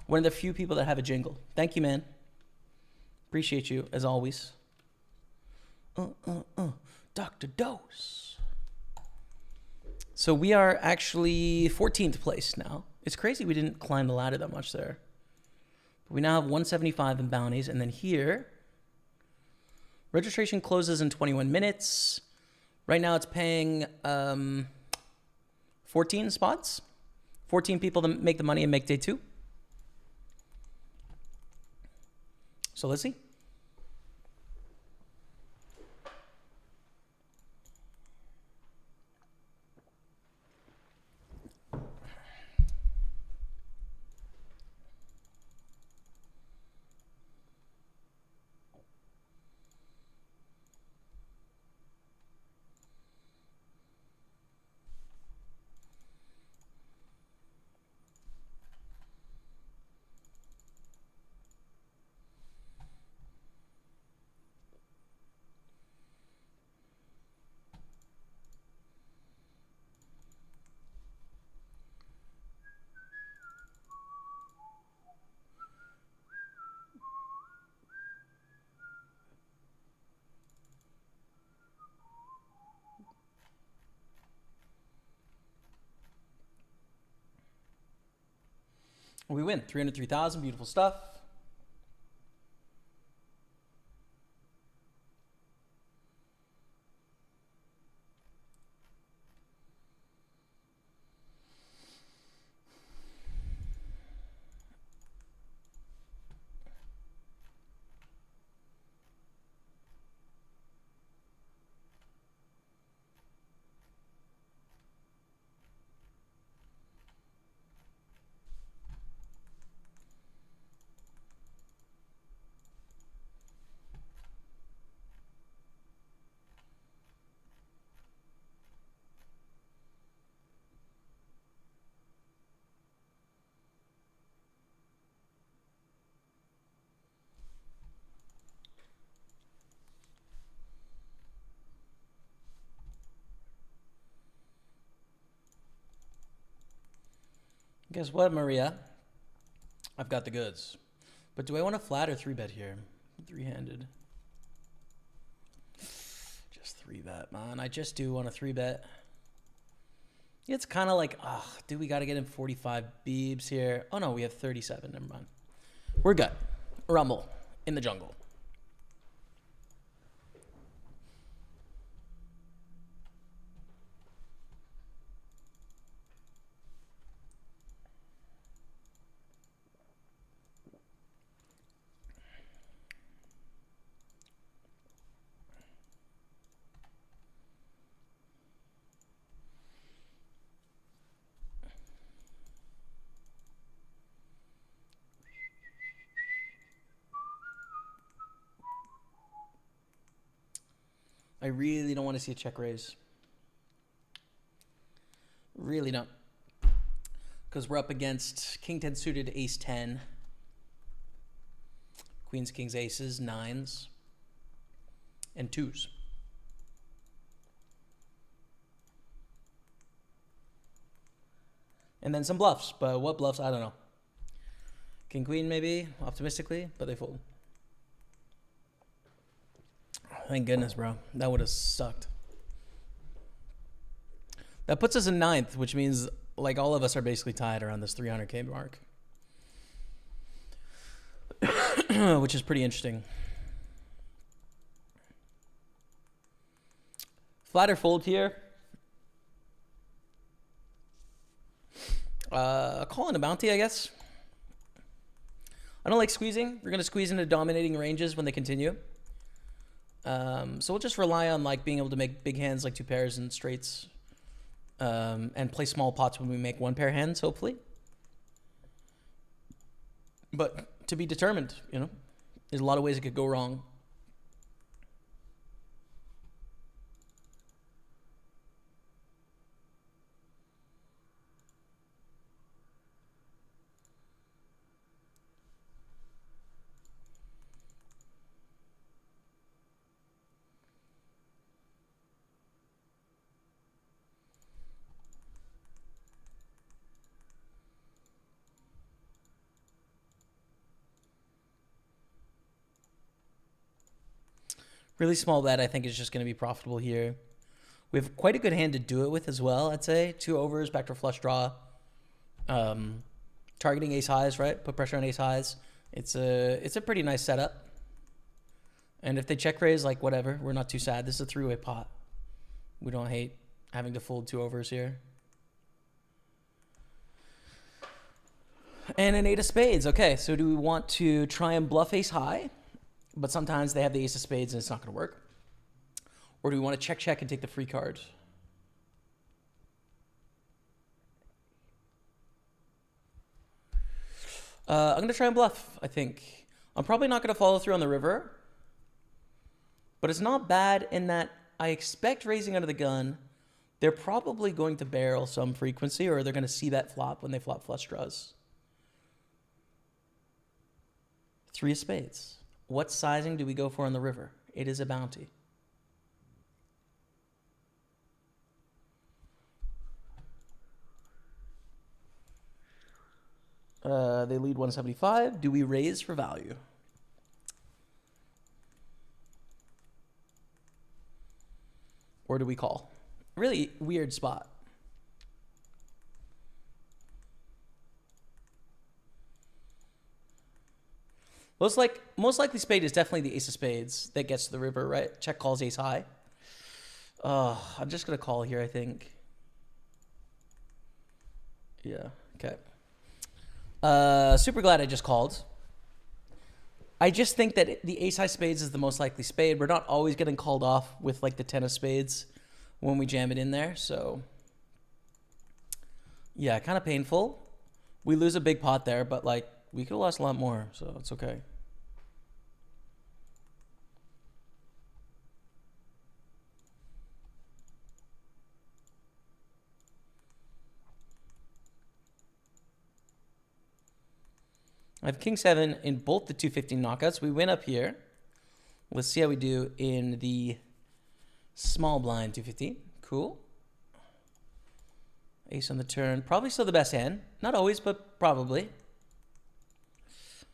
One of the few people that have a jingle. Thank you, man. Appreciate you, as always. Dr. Dose. So we are actually 14th place now. It's crazy we didn't climb the ladder that much there. But we now have 175 in bounties. And then here, registration closes in 21 minutes. Right now it's paying 14 spots. 14 people to make the money and make day 2. So let's see. We win. 303,000. Beautiful stuff. Guess what, Maria? I've got the goods. But do I want to flat or 3-bet here? 3-handed. Just 3-bet, man. I just do want a 3-bet. It's kind of like, dude, we got to get in 45 beebs here. Oh, no, we have 37. Never mind. We're good. Rumble in the jungle. I really don't want to see a check raise. Really don't. Because we're up against King 10 suited, Ace 10. Queens, Kings, Aces, 9s, and 2s. And then some bluffs, but what bluffs? I don't know. King, Queen, maybe, optimistically, but they fold. Thank goodness, bro. That would have sucked. That puts us in 9th, which means like all of us are basically tied around this 300K mark. Which is pretty interesting. Flat or fold here. Call in a bounty, I guess. I don't like squeezing. We're going to squeeze into dominating ranges when they continue. So we'll just rely on like being able to make big hands like 2 pairs and straights. And play small pots when we make 1 pair hands, hopefully. But to be determined, you know. There's a lot of ways it could go wrong. Really small bet, I think, is just going to be profitable here. We have quite a good hand to do it with as well, I'd say. 2 overs, backdoor flush draw. Targeting ace highs, right? Put pressure on ace highs. It's a pretty nice setup. And if they check raise, like whatever, we're not too sad. This is a 3-way pot. We don't hate having to fold 2 overs here. And an 8 of spades. Okay, so do we want to try and bluff ace high? But sometimes they have the ace of spades and it's not going to work. Or do we want to check and take the free card? I'm going to try and bluff, I think. I'm probably not going to follow through on the river. But it's not bad in that I expect raising under the gun. They're probably going to barrel some frequency, or they're going to see that flop when they flop flush draws. 3 of spades. What sizing do we go for on the river? It is a bounty. They lead 175. Do we raise for value? Or do we call? Really weird spot. Most likely spade is definitely the ace of spades that gets to the river, right? Check calls ace high. I'm just going to call here, I think. Yeah, okay. Super glad I just called. I just think that the ace high spades is the most likely spade. We're not always getting called off with like the 10 of spades when we jam it in there. So, yeah, kind of painful. We lose a big pot there, but like we could have lost a lot more, so it's okay. I have king 7 in both the 215 knockouts. We win up here. Let's see how we do in the small blind 215. Cool. Ace on the turn. Probably still the best hand. Not always, but probably.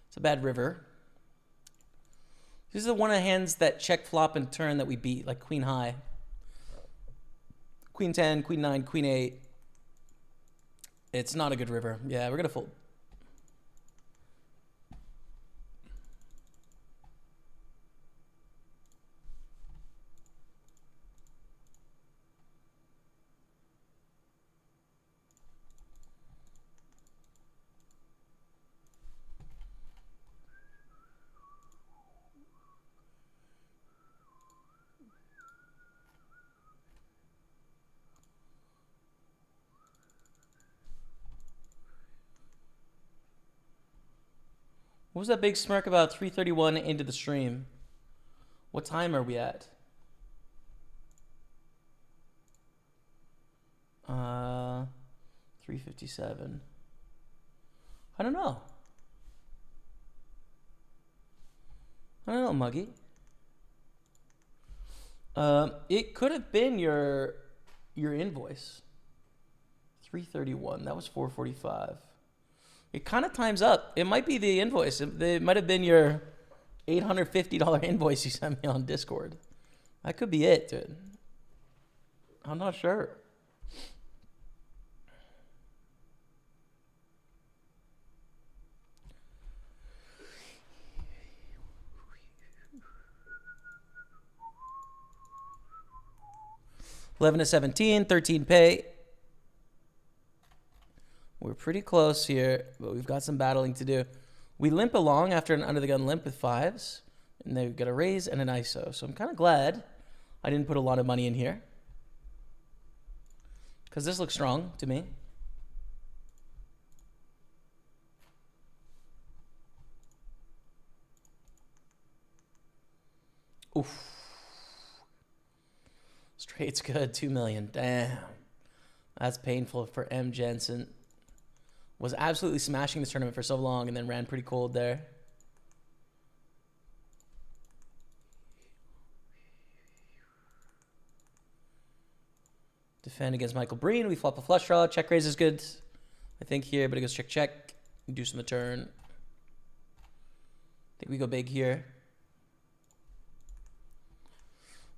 It's a bad river. This is the one of the hands that check flop and turn that we beat, like queen high. Queen 10, queen 9, queen 8. It's not a good river. Yeah, we're going to fold. What was that big smirk about 3:31 into the stream? What time are we at? 357. I don't know. Muggy. It could have been your invoice. 331. That was 445. It kind of times up. It might be the invoice. It might have been your $850 invoice you sent me on Discord. That could be it, dude. I'm not sure. $11-17, 13 pay. We're pretty close here, but we've got some battling to do. We limp along after an under the gun limp with fives, and they've got a raise and an ISO. So I'm kind of glad I didn't put a lot of money in here, because this looks strong to me. Oof. Straight's good, 2 million. Damn. That's painful for M. Jensen. Was absolutely smashing this tournament for so long and then ran pretty cold there. Defend against Michael Breen. We flop a flush draw. Check raise is good, I think, here, but it goes check, check. Deuce on the turn. I think we go big here.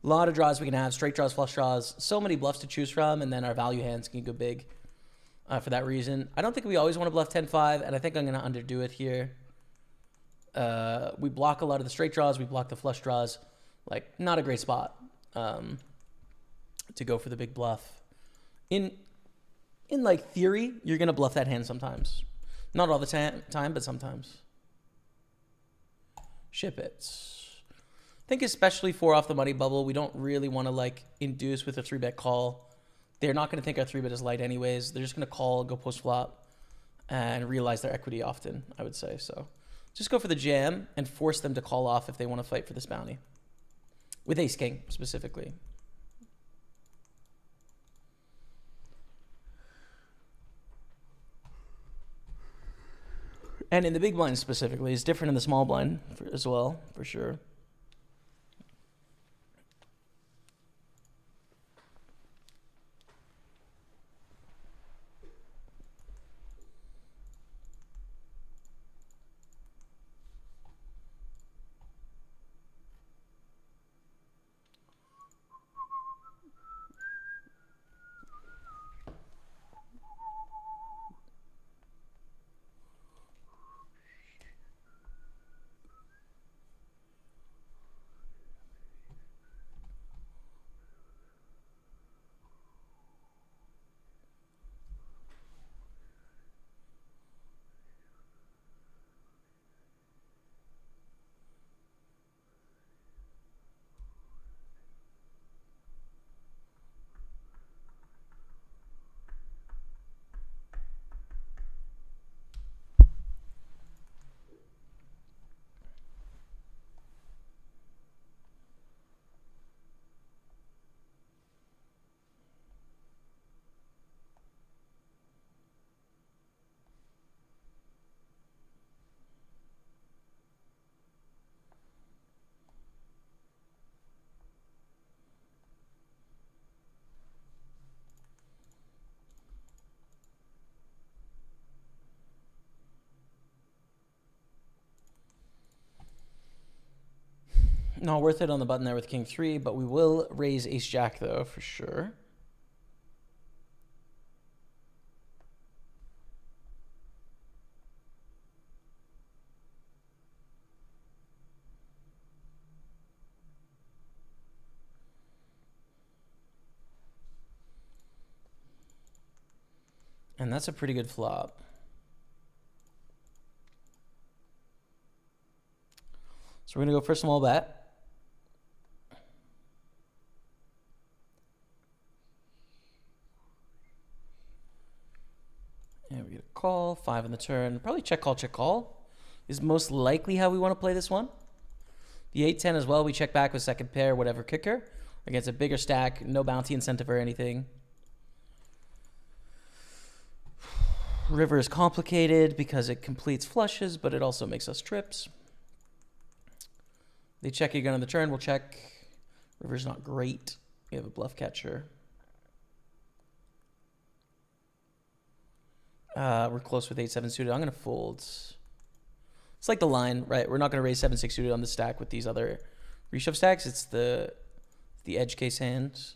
A lot of draws we can have. Straight draws, flush draws. So many bluffs to choose from, and then our value hands can go big for that reason. I don't think we always want to bluff 10-5, and I think I'm going to underdo it here. We block a lot of the straight draws. We block the flush draws. Like, not a great spot to go for the big bluff. In like, theory, you're going to bluff that hand sometimes. Not all the time, but sometimes. Ship it. I think especially for off the money bubble, we don't really want to like induce with a 3-bet call. They're not going to think our 3-bet is light anyways. They're just going to call, go post flop, and realize their equity often, I would say. So just go for the jam and force them to call off if they want to fight for this bounty. With ace king specifically. And in the big blind specifically, it's different in the small blind as well, for sure. Not worth it on the button there with king 3, but we will raise ace jack though, for sure. And that's a pretty good flop. So we're going to go for a small bet. And we get a call, 5 on the turn. Probably check call is most likely how we want to play this one. The 8-10 as well, we check back with second pair, whatever kicker. Against a bigger stack, no bounty incentive or anything. River is complicated because it completes flushes, but it also makes us trips. They check again on the turn. We'll check. River's not great. We have a bluff catcher. We're close with 8-7 suited. I'm going to fold. It's like the line, right? We're not going to raise 7-6 suited on the stack with these other reshove stacks. It's the edge case hands.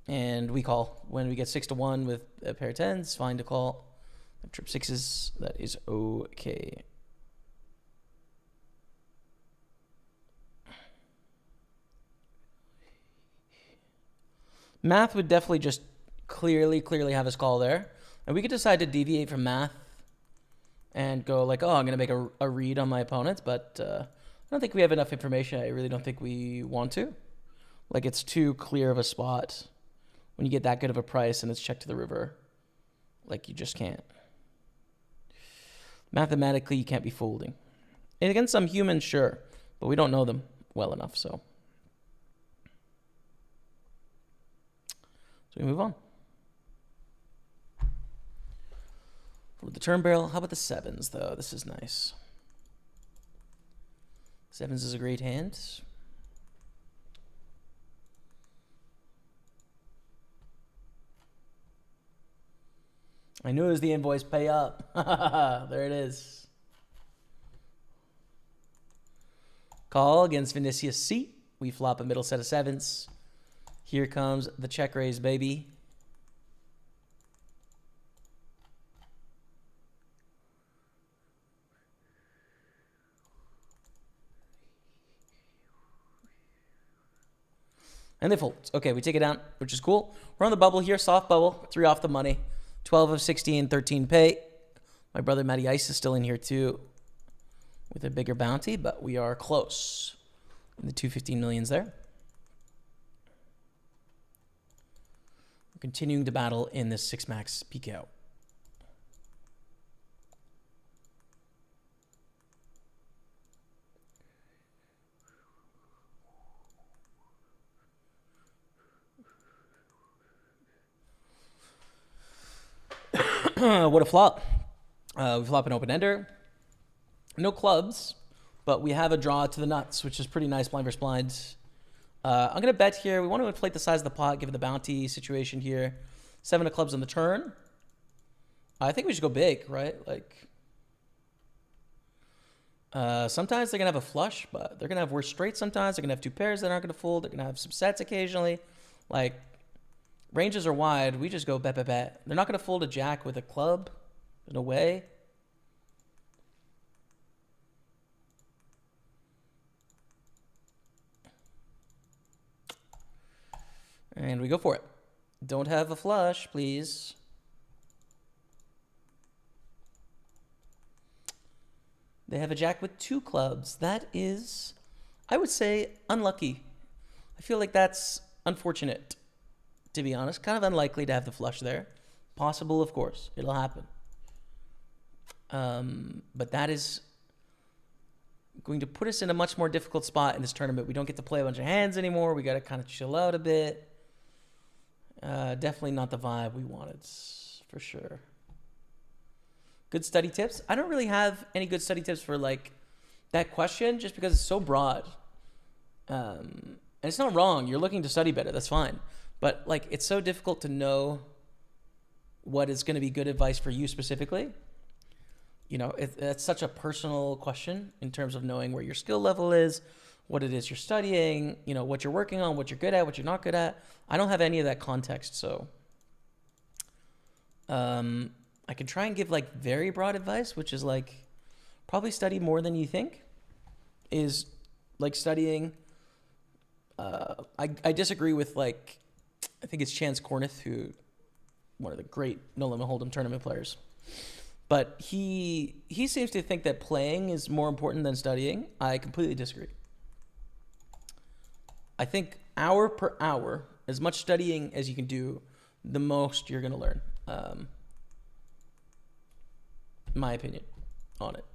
And we call when we get 6-1 with a pair of tens. Fine to call. Trip sixes. That is okay. Math would definitely just clearly have us call there. And we could decide to deviate from math and go like, oh, I'm going to make a read on my opponents. But I don't think we have enough information. I really don't think we want to. Like, it's too clear of a spot when you get that good of a price and it's checked to the river. Like, you just can't. Mathematically, you can't be folding. And against some humans, sure. But we don't know them well enough, so we move on. For the turn barrel, how about the sevens, though? This is nice. Sevens is a great hand. I knew it was the invoice. Pay up. There it is. Call against Vinicius C. We flop a middle set of sevens. Here comes the check raise, baby. And they fold. Okay, we take it down, which is cool. We're on the bubble here, soft bubble, 3 off the money. 12 of 16, 13 pay. My brother Matty Ice is still in here too with a bigger bounty, but we are close. And the 215 millions there. We're continuing to battle in this 6-max PKO. What a flop. We flop an open-ender. No clubs, but we have a draw to the nuts, which is pretty nice blind versus blind. I'm going to bet here. We want to inflate the size of the pot, given the bounty situation here. 7 of clubs on the turn. I think we should go big, right? Like, sometimes they're going to have a flush, but they're going to have worse straights sometimes. They're going to have 2 pairs that aren't going to fold. They're going to have some sets occasionally. Like, ranges are wide. We just go bet, bet, bet. They're not going to fold a jack with a club. There's no way. And we go for it. Don't have a flush, please. They have a jack with 2 clubs. That is, I would say, unlucky. I feel like that's unfortunate, to be honest. Kind of unlikely to have the flush there. Possible, of course. It'll happen. But that is going to put us in a much more difficult spot in this tournament. We don't get to play a bunch of hands anymore. We got to kind of chill out a bit. Definitely not the vibe we wanted, for sure. Good study tips. I don't really have any good study tips for like that question, just because it's so broad. And it's not wrong. You're looking to study better. That's fine. But like, it's so difficult to know what is going to be good advice for you specifically. You know, it's such a personal question in terms of knowing where your skill level is, what it is you're studying, you know, what you're working on, what you're good at, what you're not good at. I don't have any of that context, so I can try and give like very broad advice, which is like probably study more than you think. Is like studying. I disagree with like, I think it's Chance Corneth, who one of the great No Limit Hold'em tournament players. But he seems to think that playing is more important than studying. I completely disagree. I think hour per hour, as much studying as you can do, the most you're going to learn. My opinion on it.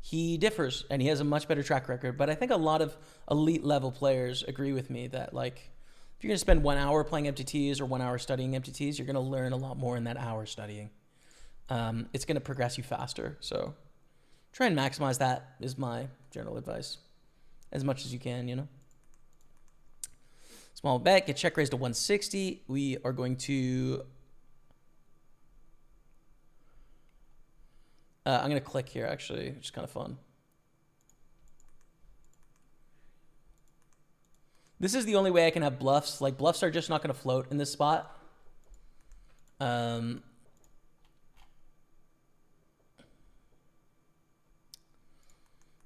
He differs, and he has a much better track record. But I think a lot of elite level players agree with me that like, if you're going to spend 1 hour playing MTTs or 1 hour studying MTTs, you're going to learn a lot more in that hour studying. it's going to progress you faster. So try and maximize that is my general advice. As much as you can, you know. Small bet, get check raised to 160. We are going to... I'm going to click here, actually, which is kind of fun. This is the only way I can have bluffs. Like, bluffs are just not going to float in this spot.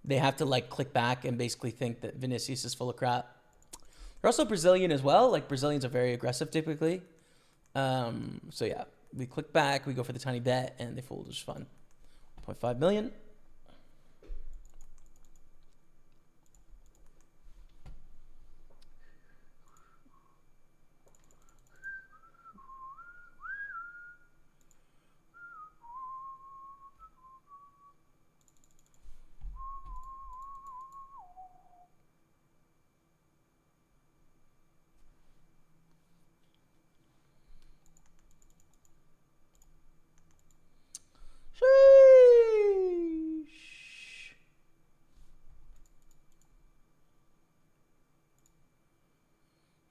They have to, like, click back and basically think that Vinicius is full of crap. They're also Brazilian as well. Like, Brazilians are very aggressive typically. So, yeah. We click back. We go for the tiny bet, and they fold just fun. 0.5 million.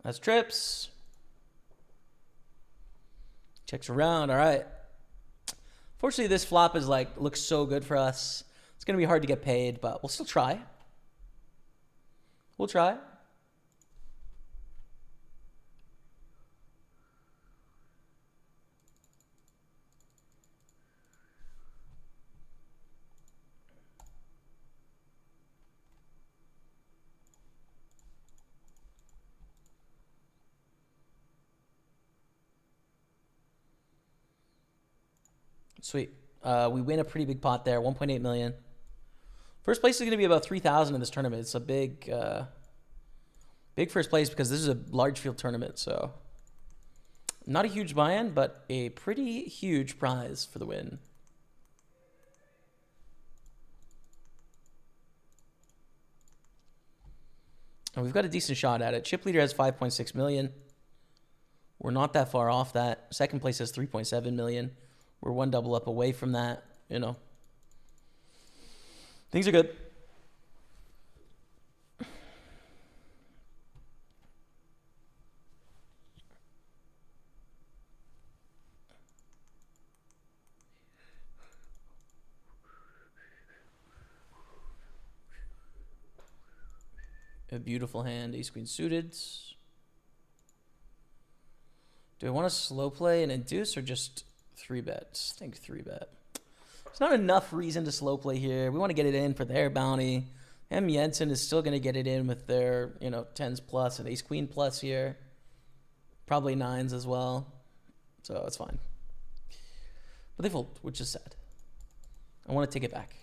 That's trips. Checks around. All right. Fortunately, this flop is like looks so good for us. It's gonna be hard to get paid, but we'll still try. We'll try. Sweet. We win a pretty big pot there, 1.8 million. First place is going to be about 3,000 in this tournament. It's a big, big first place because this is a large field tournament. So not a huge buy-in, but a pretty huge prize for the win. And we've got a decent shot at it. Chip leader has 5.6 million. We're not that far off that. Second place has 3.7 million. We're one double up away from that, you know. Things are good. A beautiful hand, ace queen suited. Do I want to slow play and induce or just 3-bet? I think 3-bet. There's not enough reason to slow play here. We want to get it in for their bounty. M. Jensen is still going to get it in with their, you know, 10s plus and ace queen plus here. Probably 9s as well. So it's fine. But they fold, which is sad. I want to take it back.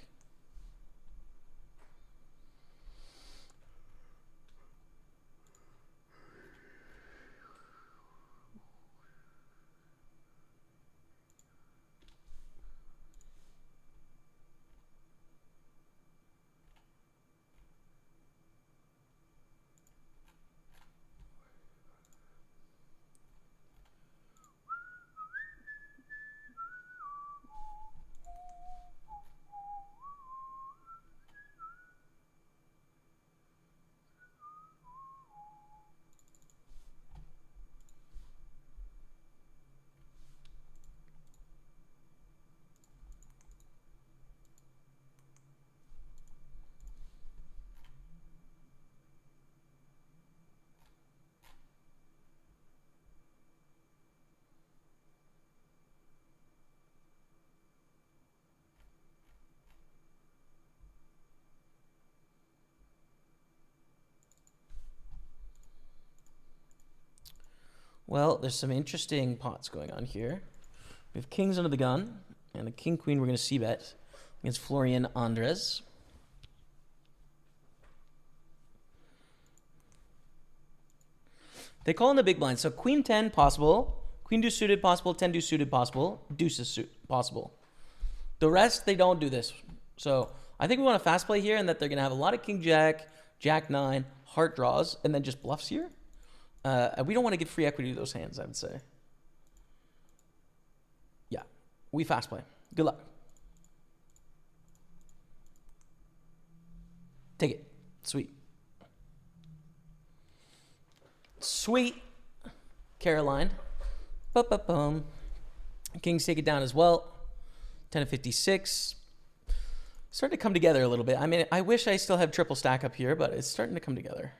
Well, there's some interesting pots going on here. We have kings under the gun, and a king-queen we're going to c-bet against Florian Andres. They call in the big blind. So queen 10 possible, queen deuce suited possible, 10 deuce suited possible, deuces possible. The rest, they don't do this. So I think we want a fast play here and that they're going to have a lot of king jack, jack 9, heart draws, and then just bluffs here. We don't want to give free equity to those hands, I would say. Yeah. We fast play. Good luck. Take it. Sweet. Sweet. Caroline. Ba-ba-bum. Kings take it down as well. 10 to 56. Starting to come together a little bit. I mean, I wish I still have triple stack up here, but it's starting to come together.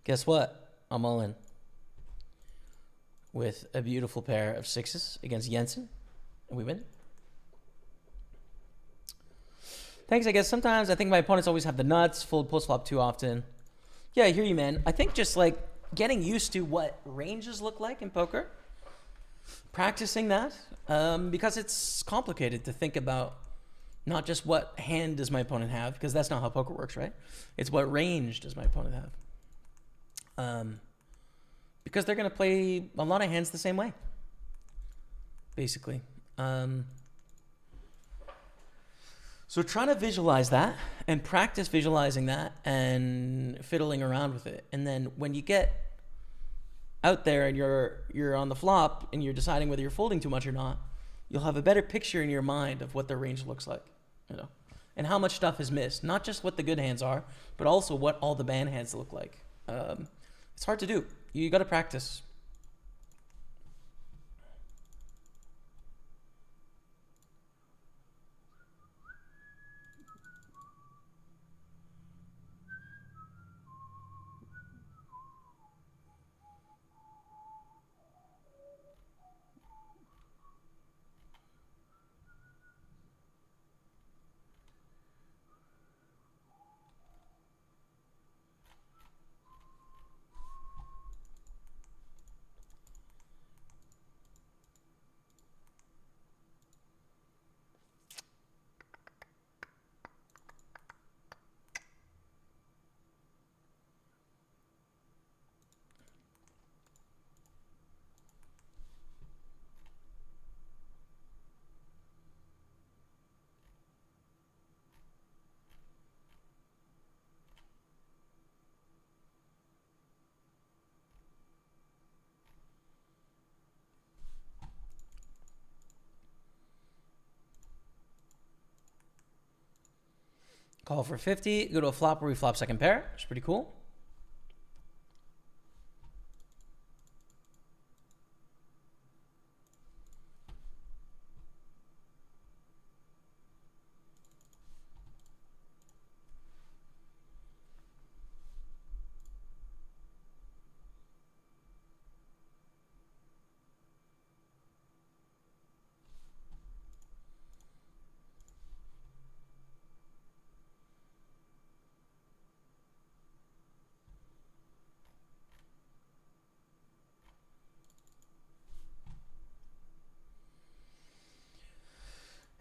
Guess what? I'm all in with a beautiful pair of sixes against Jensen, and we win. Thanks, I guess. Sometimes I think my opponents always have the nuts, fold post-flop too often. Yeah, I hear you, man. I think just like getting used to what ranges look like in poker, practicing that, because it's complicated to think about not just what hand does my opponent have, because that's not how poker works, right? It's what range does my opponent have. Because they're going to play a lot of hands the same way, basically. So trying to visualize that and practice visualizing that and fiddling around with it. And then when you get out there and you're on the flop and you're deciding whether you're folding too much or not, you'll have a better picture in your mind of what the range looks like, you know, and how much stuff is missed. Not just what the good hands are, but also what all the bad hands look like. It's hard to do. You got to practice. Call for 50. Go to a flop where we flop second pair. It's pretty cool.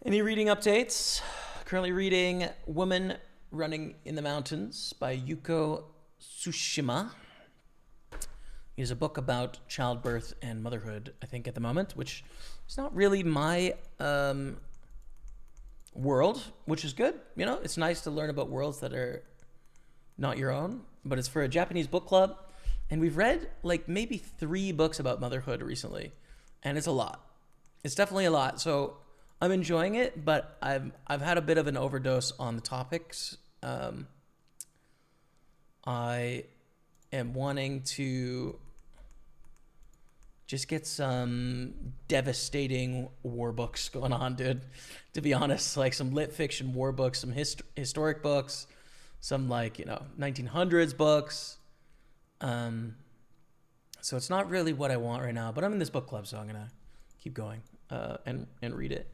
Any reading updates? Currently reading Woman Running in the Mountains by Yuko Tsushima. It is a book about childbirth and motherhood, I think, at the moment, which is not really my world, which is good. You know, it's nice to learn about worlds that are not your own, but it's for a Japanese book club. And we've read like maybe 3 books about motherhood recently, and it's a lot. It's definitely a lot. So I'm enjoying it, but I've had a bit of an overdose on the topics. I am wanting to just get some devastating war books going on, dude. To be honest, like some lit fiction war books, some historic books, some like, 1900s books. So it's not really what I want right now, but I'm in this book club, so I'm going to keep going and read it.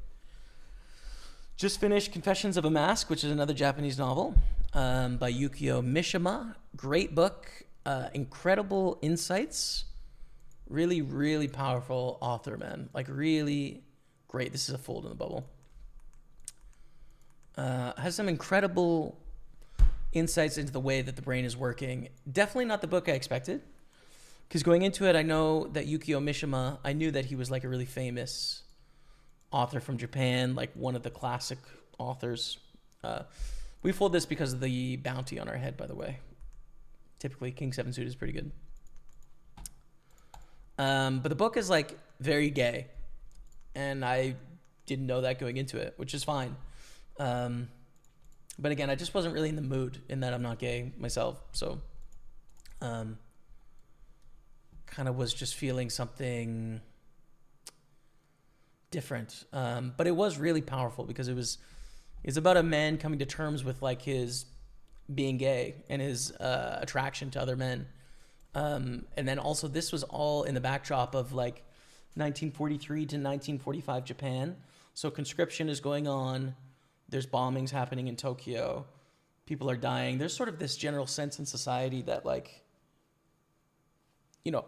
Just finished Confessions of a Mask, which is another Japanese novel by Yukio Mishima. Great book, incredible insights. Really, really powerful author, man. Like, really great. This is a fold in the bubble. Has some incredible insights into the way that the brain is working. Definitely not the book I expected. Because going into it, I know that Yukio Mishima, I knew that he was like a really famous author from Japan, like one of the classic authors. We fold this because of the bounty on our head, by the way. Typically, King 7 suit is pretty good. But the book is like very gay. And I didn't know that going into it, which is fine. But again, I just wasn't really in the mood in that I'm not gay myself. So, kind of was just feeling something different. But it was really powerful because it's about a man coming to terms with like his being gay and his attraction to other men. And then also this was all in the backdrop of like 1943 to 1945 Japan. So conscription is going on. There's bombings happening in Tokyo. People are dying. There's sort of this general sense in society that like,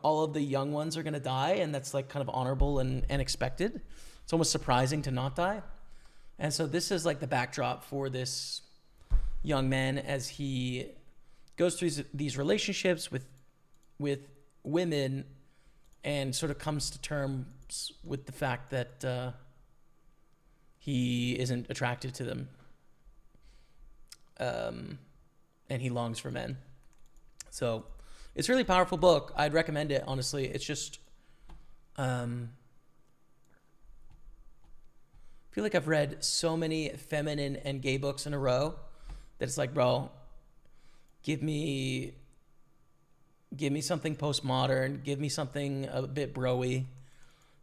all of the young ones are going to die, and that's like kind of honorable and expected. It's almost surprising to not die. And so this is like the backdrop for this young man as he goes through these relationships with women and sort of comes to terms with the fact that he isn't attracted to them. And he longs for men. So it's a really powerful book. I'd recommend it, honestly. It's just, I feel like I've read so many feminine and gay books in a row that it's like, bro, give me something postmodern. Give me something a bit bro-y.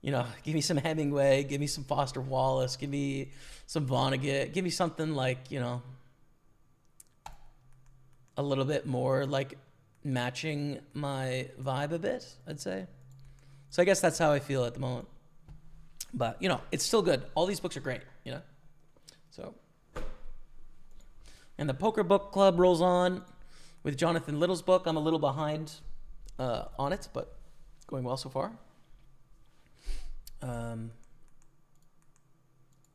Give me some Hemingway. Give me some Foster Wallace. Give me some Vonnegut. Give me something like, a little bit more like matching my vibe a bit, I'd say. So I guess that's how I feel at the moment. But, it's still good. All these books are great, So. And the Poker Book Club rolls on with Jonathan Little's book. I'm a little behind on it, but it's going well so far. A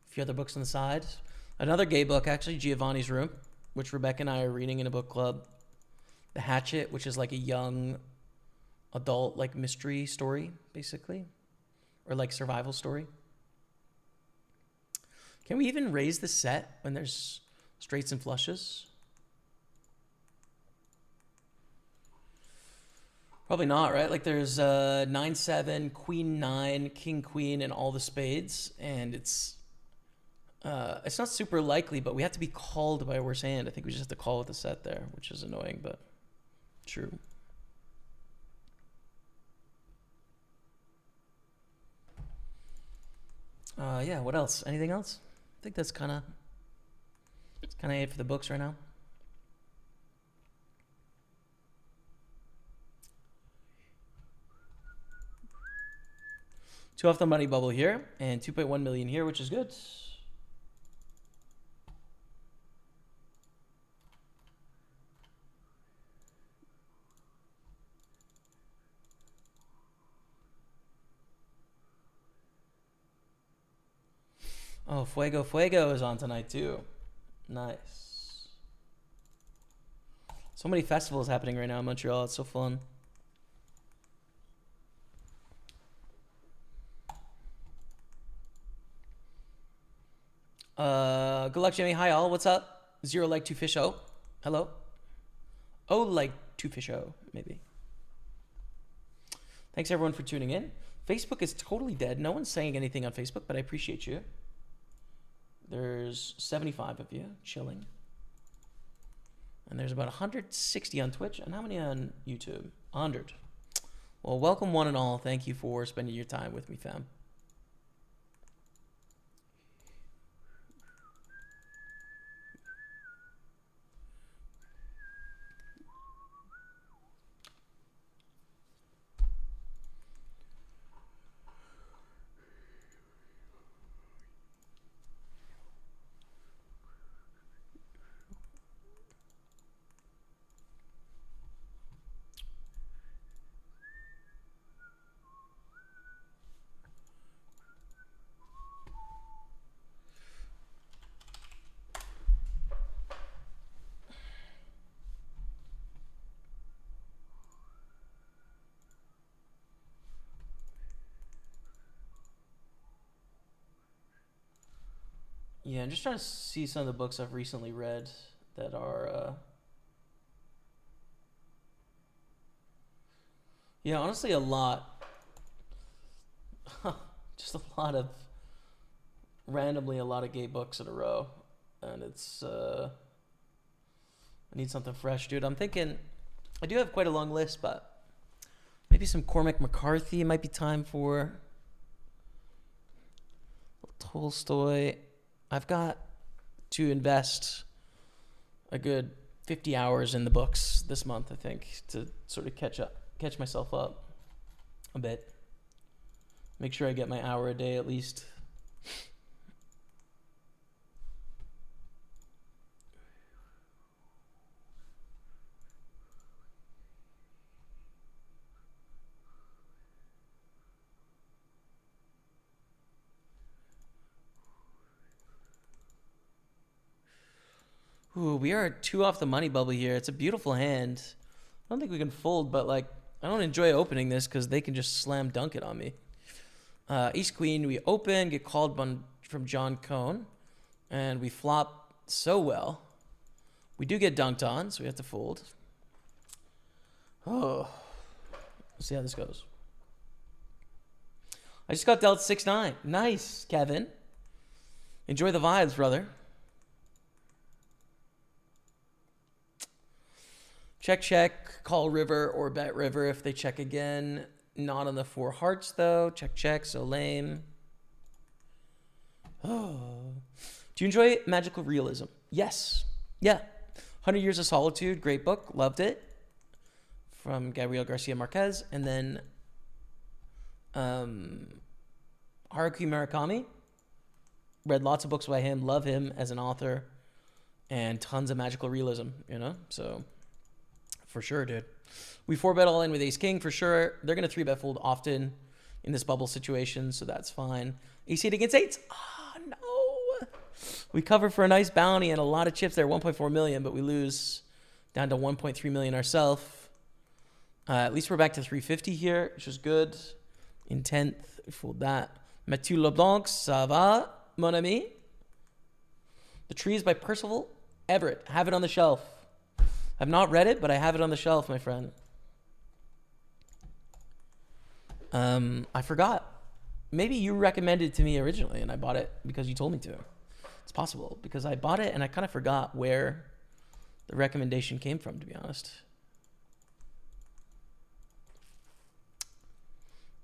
few other books on the side. Another gay book, actually, Giovanni's Room, which Rebecca and I are reading in a book club. The Hatchet, which is like a young adult like mystery story, basically. Or like survival story. Can we even raise the set when there's straights and flushes? Probably not, right? Like there's 9-7, Queen 9, King Queen, and all the spades, and it's not super likely, but we have to be called by a worse hand. I think we just have to call with the set there, which is annoying, but true. Yeah. What else? Anything else? I think that's kind of it for the books right now. Two off the money bubble here, and 2.1 million here, which is good. Oh, Fuego is on tonight too. Nice. So many festivals happening right now in Montreal. It's so fun. Good luck, Jimmy. Hi, all. What's up? 0 like 2 fish. Oh, hello. Oh, like 2 fish. Oh, maybe. Thanks everyone for tuning in. Facebook is totally dead. No one's saying anything on Facebook, but I appreciate you. There's 75 of you chilling. And there's about 160 on Twitch. And how many on YouTube? 100. Well, welcome one and all. Thank you for spending your time with me, fam. Yeah, I'm just trying to see some of the books I've recently read that are. Yeah, honestly, a lot. Just a lot of randomly a lot of gay books in a row, and it's. I need something fresh, dude. I'm thinking. I do have quite a long list, but maybe some Cormac McCarthy might be time for. Tolstoy. I've got to invest a good 50 hours in the books this month, I think, to sort of catch myself up a bit. Make sure I get my hour a day at least. Ooh, we are 2 off the money bubble here. It's a beautiful hand. I don't think we can fold, but like I don't enjoy opening this because they can just slam dunk it on me. Ace Queen, we open, get called from John Cohn, and we flop so well. We do get dunked on, so we have to fold. Oh, let's see how this goes. I just got dealt 6-9. Nice, Kevin. Enjoy the vibes, brother. Check, check, call river or bet river if they check again. Not on the 4 hearts, though. Check, check, so lame. Oh. Do you enjoy magical realism? Yes. Yeah. 100 Years of Solitude, great book. Loved it. From Gabriel Garcia Marquez. And then Haruki Murakami. Read lots of books by him. Love him as an author. And tons of magical realism, you know? So... for sure, dude. We 4-bet all in with Ace King for sure. They're going to 3-bet fold often in this bubble situation, so that's fine. Ace 8 against 8s. Oh, no. We cover for a nice bounty and a lot of chips there, 1.4 million, but we lose down to 1.3 million ourselves. At least we're back to 350 here, which is good. In 10th, we fold that. Mathieu Leblanc, ça va, mon ami? The Trees by Percival Everett. Have it on the shelf. I've not read it, but I have it on the shelf, my friend. I forgot. Maybe you recommended it to me originally, and I bought it because you told me to. It's possible, because I bought it, and I kind of forgot where the recommendation came from, to be honest.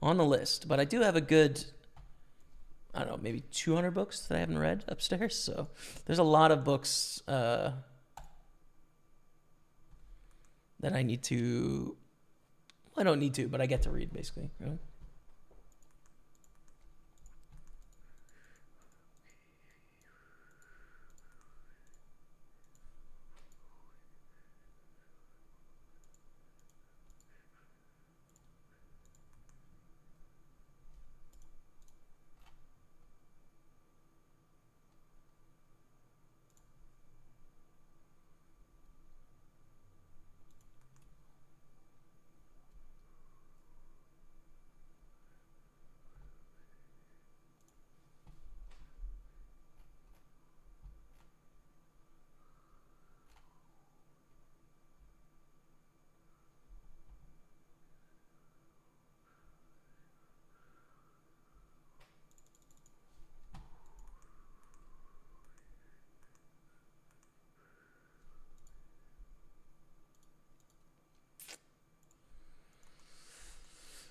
On the list, but I do have a good, I don't know, maybe 200 books that I haven't read upstairs, so there's a lot of books... that I need to... Well, I don't need to, but I get to read, basically. You know?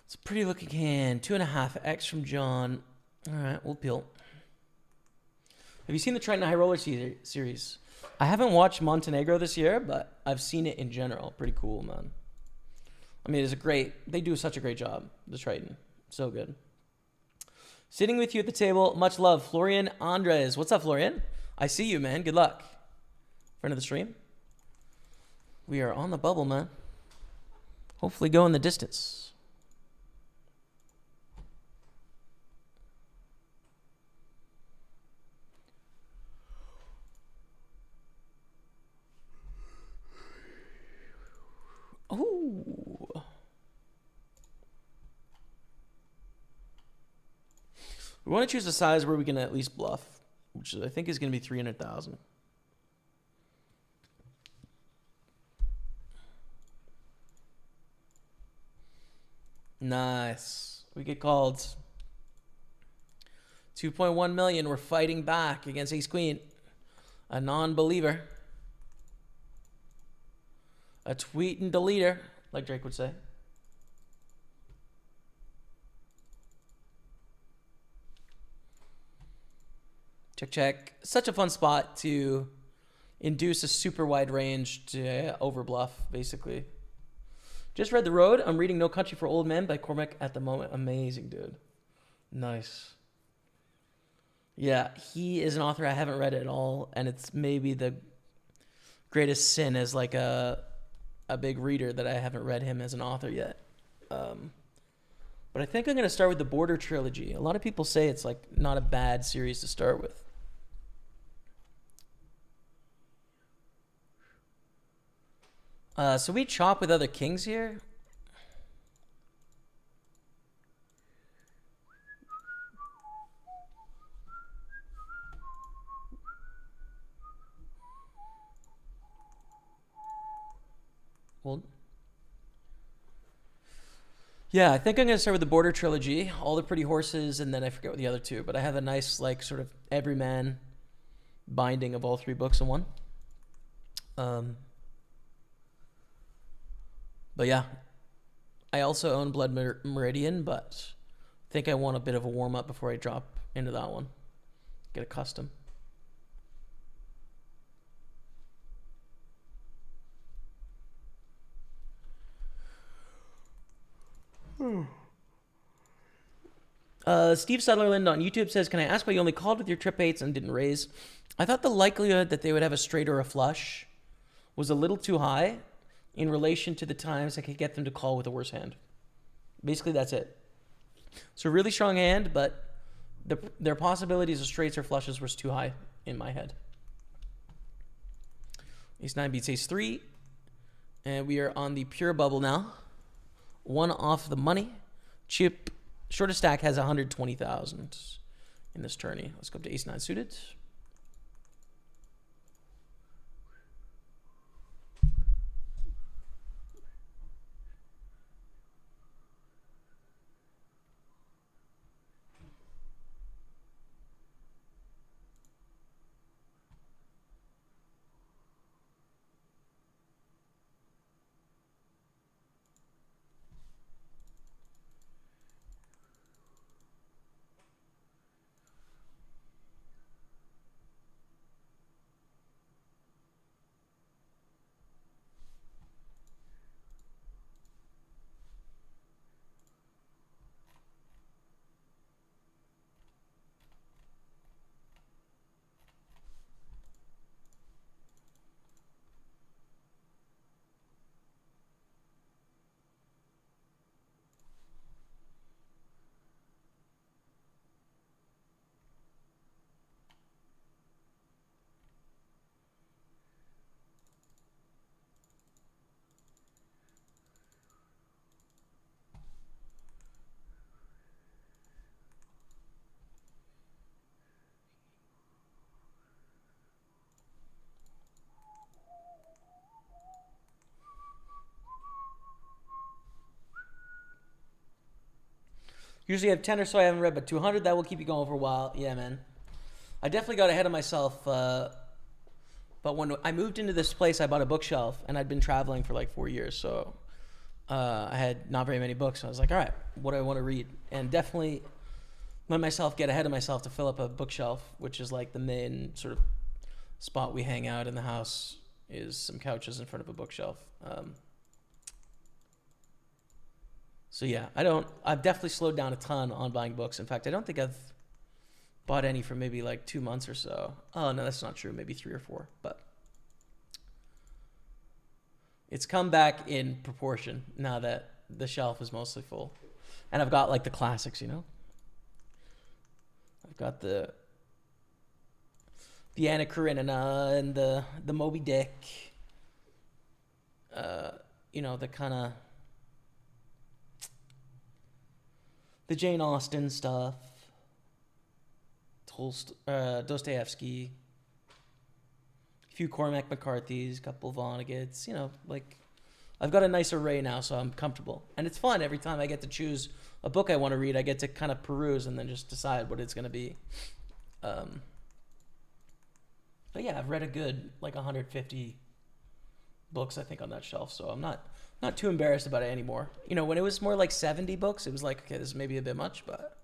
It's a pretty looking hand. 2.5x from John. All right, we'll peel. Have you seen the Triton High Roller series? I haven't watched Montenegro this year, but I've seen it in general. Pretty cool, man. I mean, they do such a great job, the Triton. So good. Sitting with you at the table, much love, Florian Andres. What's up, Florian? I see you, man. Good luck. Friend of the stream. We are on the bubble, man. Hopefully go in the distance. Ooh. We want to choose a size where we can at least bluff. which I think is going to be 300,000. Nice. We get called. 2.1 million. We're fighting back against Ace Queen. A non-believer. A tweet and deleter, like Drake would say. Check, check. Such a fun spot to induce a super wide range to overbluff, basically. Just read The Road. I'm reading No Country for Old Men by Cormac at the moment. Amazing, dude. Nice. Yeah, he is an author I haven't read at all, and it's maybe the greatest sin as like a big reader that I haven't read him as an author yet. But I think I'm going to start with the Border trilogy. A lot of people say it's like not a bad series to start with. So we chop with other kings here. Well, yeah, I think I'm going to start with the Border trilogy, all the pretty horses, and then I forget what the other two, but I have a nice, like, sort of everyman binding of all three books in one. But yeah, I also own Blood Meridian, but I think I want a bit of a warm-up before I drop into that one. Get a custom. Steve Sutherland on YouTube says, can I ask why you only called with your trip eights and didn't raise? I thought the likelihood that they would have a straight or a flush was a little too high in relation to the times I could get them to call with a worse hand. Basically, that's it. So really strong hand, but their possibilities of straights or flushes was too high in my head. Ace 9 beats Ace 3. And we are on the pure bubble now. One off the money. Chip, shortest stack has 120,000 in this tourney. Let's go up to Ace 9 suited. Usually I have 10 or so I haven't read, but 200, that will keep you going for a while. Yeah, man. I definitely got ahead of myself. But when I moved into this place, I bought a bookshelf, and I'd been traveling for like 4 years. So I had not very many books. So I was like, all right, what do I want to read? And definitely let myself get ahead of myself to fill up a bookshelf, which is like the main sort of spot we hang out in the house, is some couches in front of a bookshelf. So yeah, I've definitely slowed down a ton on buying books. In fact, I don't think I've bought any for maybe like 2 months or so. Oh, no, that's not true. Maybe 3 or 4, but it's come back in proportion now that the shelf is mostly full. And I've got like the classics, you know? I've got the Anna Karenina and the Moby Dick, you know, the kind of the Jane Austen stuff, Dostoevsky, a few Cormac McCarthy's, a couple Vonnegut's. You know, like I've got a nice array now, so I'm comfortable, and it's fun every time I get to choose a book I want to read. I get to kind of peruse and then just decide what it's going to be. But yeah, I've read a good like 150 books I think on that shelf, so I'm not too embarrassed about it anymore. You know, when it was more like 70 books, it was like, okay, this is maybe a bit much, but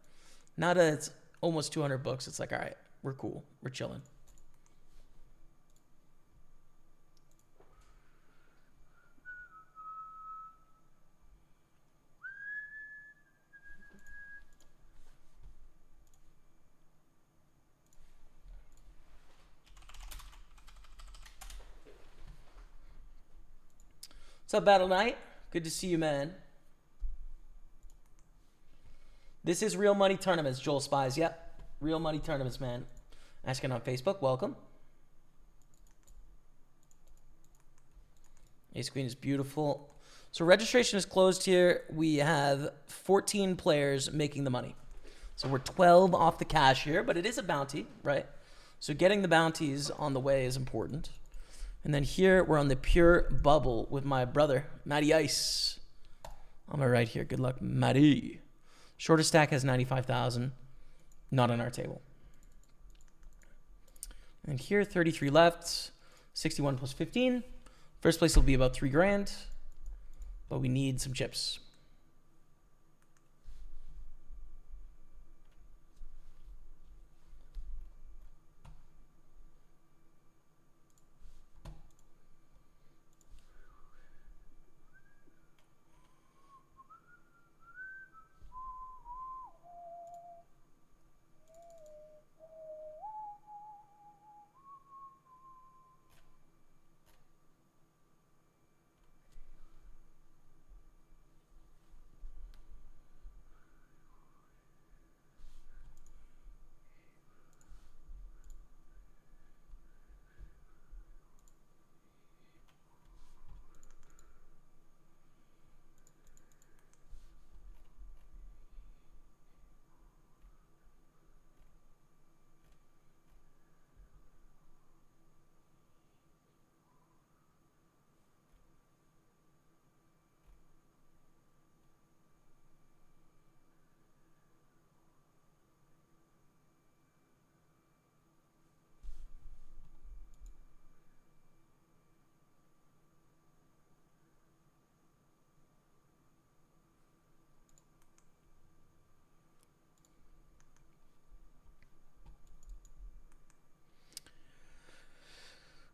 now that it's almost 200 books, it's like, all right, we're cool, we're chilling. What's up, Battle Knight? Good to see you, man. This is Real Money Tournaments, Joel Spies. Yep, Real Money Tournaments, man. Asking on Facebook, welcome. Ace Queen is beautiful. So registration is closed here. We have 14 players making the money. So we're 12 off the cash here, but it is a bounty, right? So getting the bounties on the way is important. And then here we're on the pure bubble with my brother, Matty Ice. On my right here. Good luck, Matty. Shortest stack has 95,000. Not on our table. And here, 33 left. 61 plus 15. First place will be about $3,000. But we need some chips.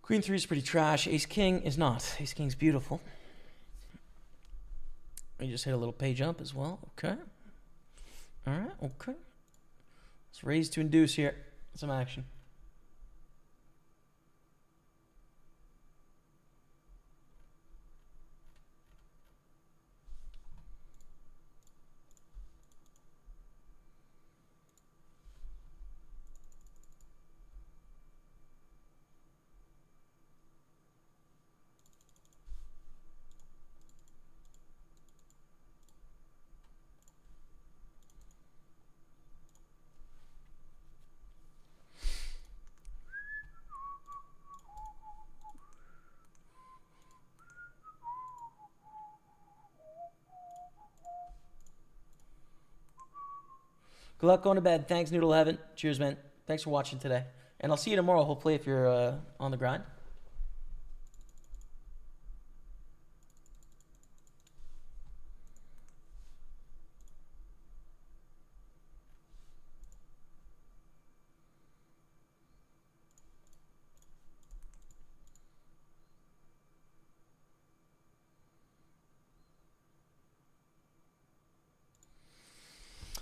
Queen 3 is pretty trash. Ace King is not. Ace King's beautiful. We just hit a little pay jump as well. Okay. All right. Okay. Let's raise to induce here. Some action. Good luck going to bed. Thanks, Noodle Heaven. Cheers, man. Thanks for watching today. And I'll see you tomorrow, hopefully, if you're on the grind.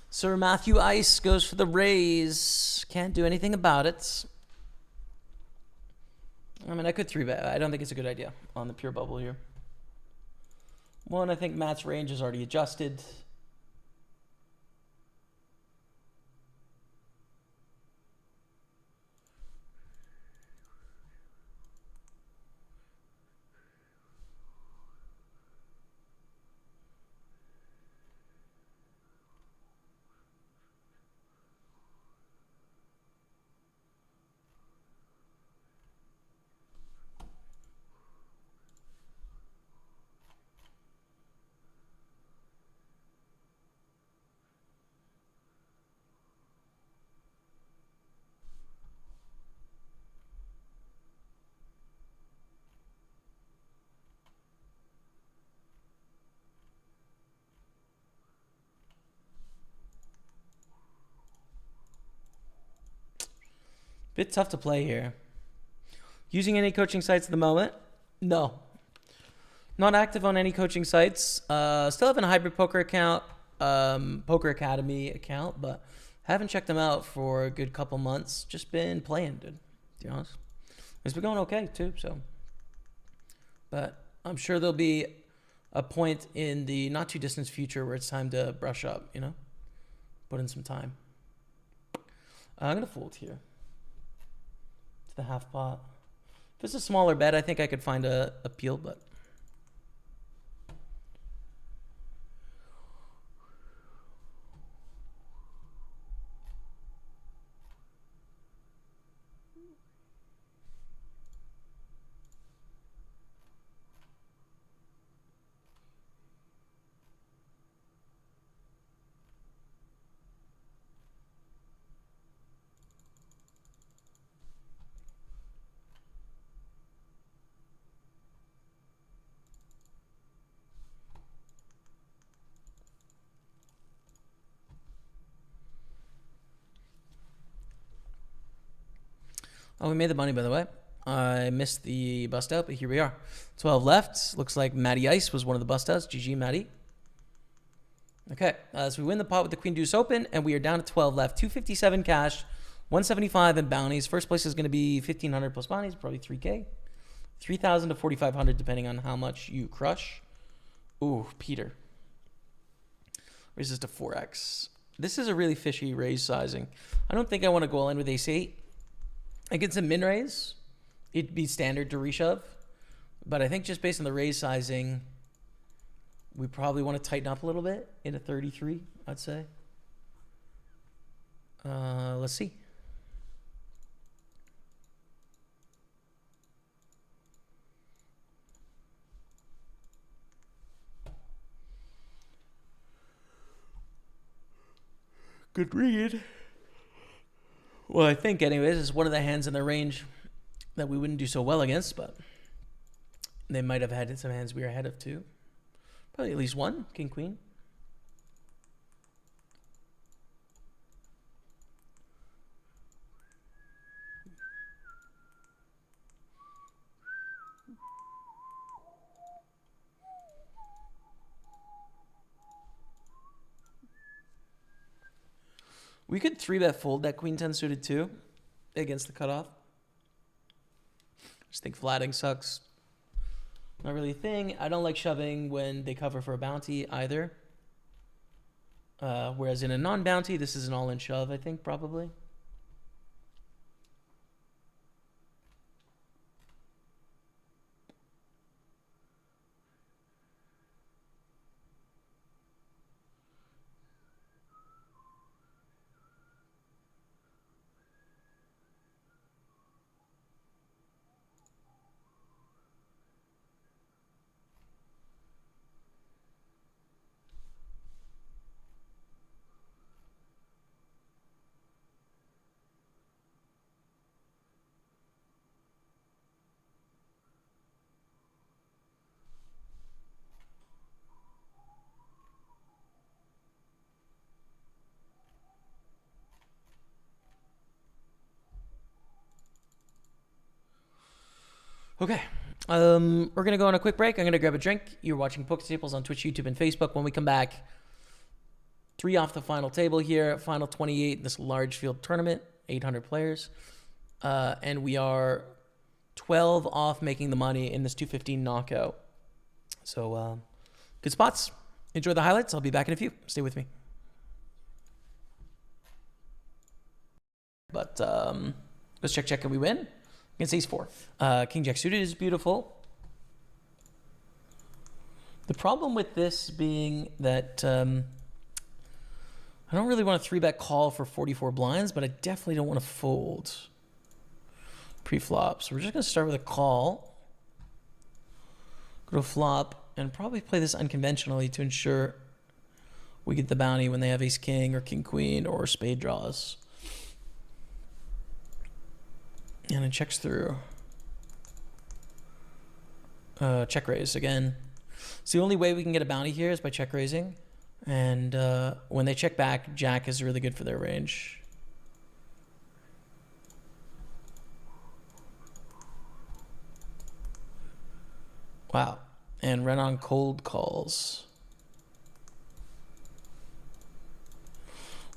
Sir Matthew Ice goes for the raise. Can't do anything about it. I mean, I could 3-bet. I don't think it's a good idea on the pure bubble here. One, I think Matt's range is already adjusted. Bit tough to play here. Using any coaching sites at the moment? No. Not active on any coaching sites. Still have a hybrid poker account, Poker Academy account, but haven't checked them out for a good couple months. Just been playing, dude. To be honest, it's been going okay too. So, but I'm sure there'll be a point in the not too distant future where it's time to brush up. You know, put in some time. I'm gonna fold here to the half pot. If it's a smaller bet, I think I could find a appeal, but. Oh, we made the money, by the way. I missed the bust out, but here we are. 12 left. Looks like Matty Ice was one of the bust outs. GG, Matty. Okay, so we win the pot with the Queen Deuce open, and we are down to 12 left. 257 cash, 175 in bounties. First place is going to be 1,500 plus bounties, probably 3K. 3,000 to 4,500, depending on how much you crush. Ooh, Peter. Raises to 4x. This is a really fishy raise sizing. I don't think I want to go all in with ace-8. Against a min raise, it'd be standard to reshove. But I think just based on the raise sizing, we probably want to tighten up a little bit into 33, I'd say. Let's see. Good read. Well, I think anyways, it's one of the hands in the range that we wouldn't do so well against, but they might have had some hands we were ahead of too. Probably at least one, King, Queen. We could 3-bet fold that Queen 10 suited too against the cutoff. Just think flatting sucks. Not really a thing. I don't like shoving when they cover for a bounty either. Whereas in a non-bounty, this is an all-in shove, I think, probably. Okay. We're going to go on a quick break. I'm going to grab a drink. You're watching Pokerstaples on Twitch, YouTube, and Facebook. When we come back, 3 off the final table here. Final 28 in this large field tournament. 800 players. And we are 12 off making the money in this 215 knockout. So, good spots. Enjoy the highlights. I'll be back in a few. Stay with me. But let's check. Can we win? Against ace-4. King Jack suited is beautiful. The problem with this being that I don't really want a 3-bet call for 44 blinds, but I definitely don't want to fold pre-flop. So we're just going to start with a call. Go to flop and probably play this unconventionally to ensure we get the bounty when they have ace-king or king-queen or spade draws. And it checks through. Check raise again. It's the only way we can get a bounty here is by check raising. And when they check back, Jack is really good for their range. Wow. And run on cold calls.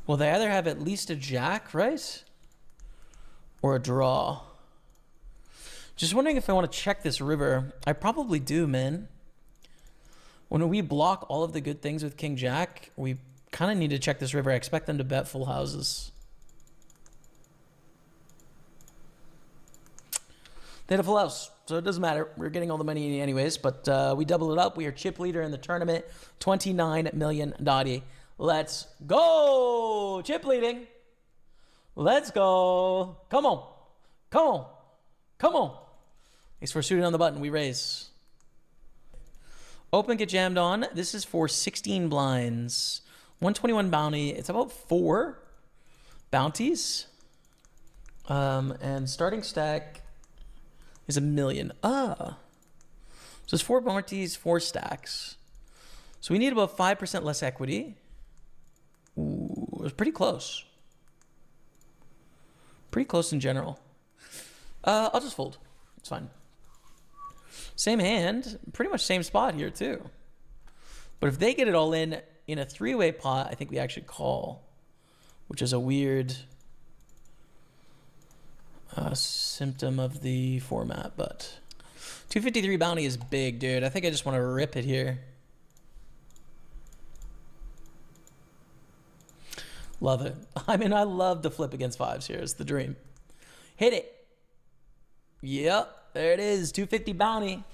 Well, they either have at least a jack, right? Or a draw. Just wondering if I want to check this river. I probably do, man. When we block all of the good things with King Jack, we kind of need to check this river. I expect them to bet full houses. They had a full house, so it doesn't matter. We're getting all the money anyways, but we double it up. We are chip leader in the tournament. 29 million Dottie. Let's go! Chip leading. Let's go. Come on. Come on. Come on. Ace four suited on the button. We raise. Open, get jammed on. This is for 16 blinds. 121 bounty. It's about 4 bounties. And starting stack is $1 million. So it's 4 bounties, 4 stacks. So we need about 5% less equity. Ooh, it was pretty close. Pretty close in general. I'll just fold. It's fine. Same hand, pretty much same spot here too. But if they get it all in a 3-way pot, I think we actually call, which is a weird symptom of the format. But 253 bounty is big, dude. I think I just want to rip it here. Love it. I mean, I love to flip against 5s here. It's the dream. Hit it. Yep, there it is. 250 bounty.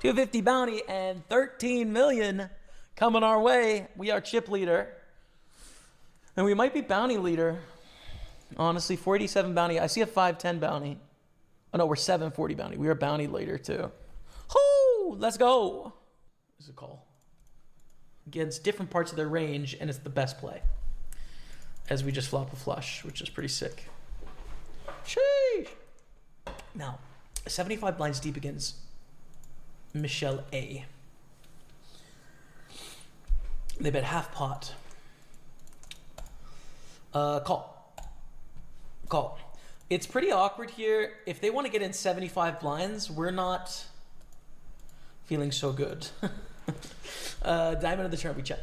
250 bounty and 13 million coming our way. We are chip leader. And we might be bounty leader. Honestly, 487 bounty. I see a 510 bounty. Oh, no, we're 740 bounty. We are bounty leader, too. Whoo! Let's go. This is a call. Against different parts of their range, and it's the best play. As we just flop a flush, which is pretty sick. Sheesh. Now, 75 blinds deep against Michelle A. They bet half pot. Call. Call. It's pretty awkward here. If they want to get in 75 blinds, we're not feeling so good. Diamond of the turn, we check.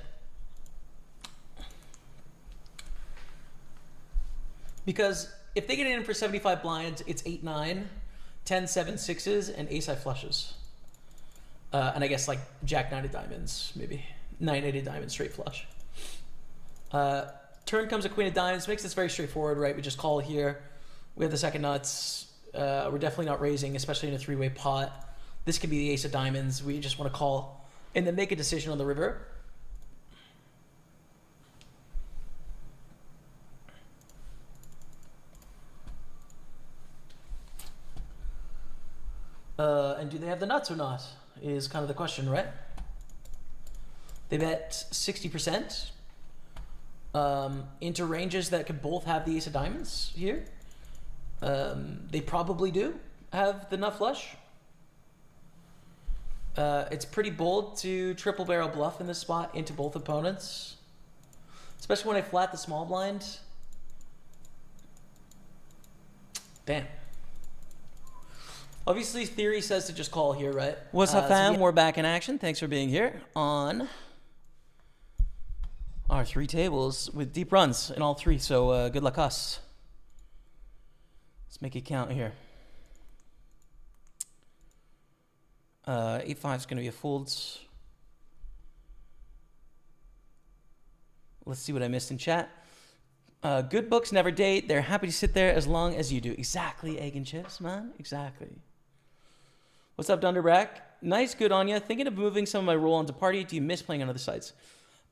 Because if they get in for 75 blinds, it's 8-9, 10, 7, 6s, and ace-high flushes. And I guess like jack-9 of diamonds, maybe. 9-8 of diamonds, straight flush. Turn comes a queen of diamonds. Makes this very straightforward, right? We just call here. We have the second nuts. We're definitely not raising, especially in a 3-way pot. This could be the ace of diamonds. We just want to call and then make a decision on the river. And do they have the nuts or not is kind of the question, right? They bet 60% into ranges that could both have the ace of diamonds here. They probably do have the nut flush. It's pretty bold to triple barrel bluff in this spot into both opponents, especially when I flat the small blind. Damn. Obviously, theory says to just call here, right? What's up, fam? We're back in action. Thanks for being here on our 3 tables with deep runs in all 3. So good luck us. Let's make it count here. 8-5 is going to be a folds. Let's see what I missed in chat. Good books never date. They're happy to sit there as long as you do. Exactly, egg and chips, man. Exactly. What's up, Dunderbrack? Nice, good on you. Thinking of moving some of my role onto Party. Do you miss playing on other sites?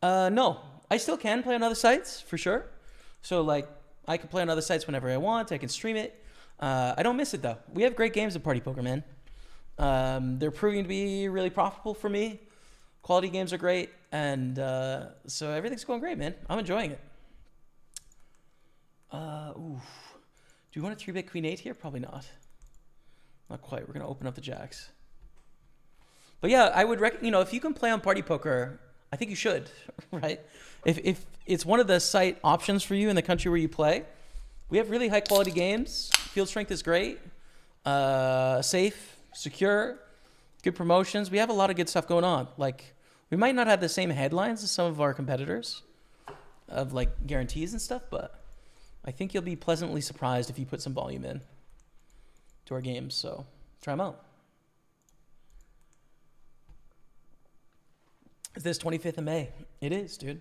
No, I still can play on other sites for sure. So like, I can play on other sites whenever I want. I can stream it. I don't miss it though. We have great games at Party Poker, man. They're proving to be really profitable for me. Quality games are great, and so everything's going great, man. I'm enjoying it. Ooh. Do you want a 3-bet queen 8 here? Probably not. Not quite. We're gonna open up the jacks. But yeah, I would recommend, if you can play on Party Poker, I think you should, right? If it's one of the site options for you in the country where you play, we have really high quality games. Field strength is great, safe, secure, Good promotions. We have a lot of good stuff going on. Like, we might not have the same headlines as some of our competitors of like guarantees and stuff, but I think you'll be pleasantly surprised if you put some volume in to our games. So try them out. Is this 25th of May? It is, dude.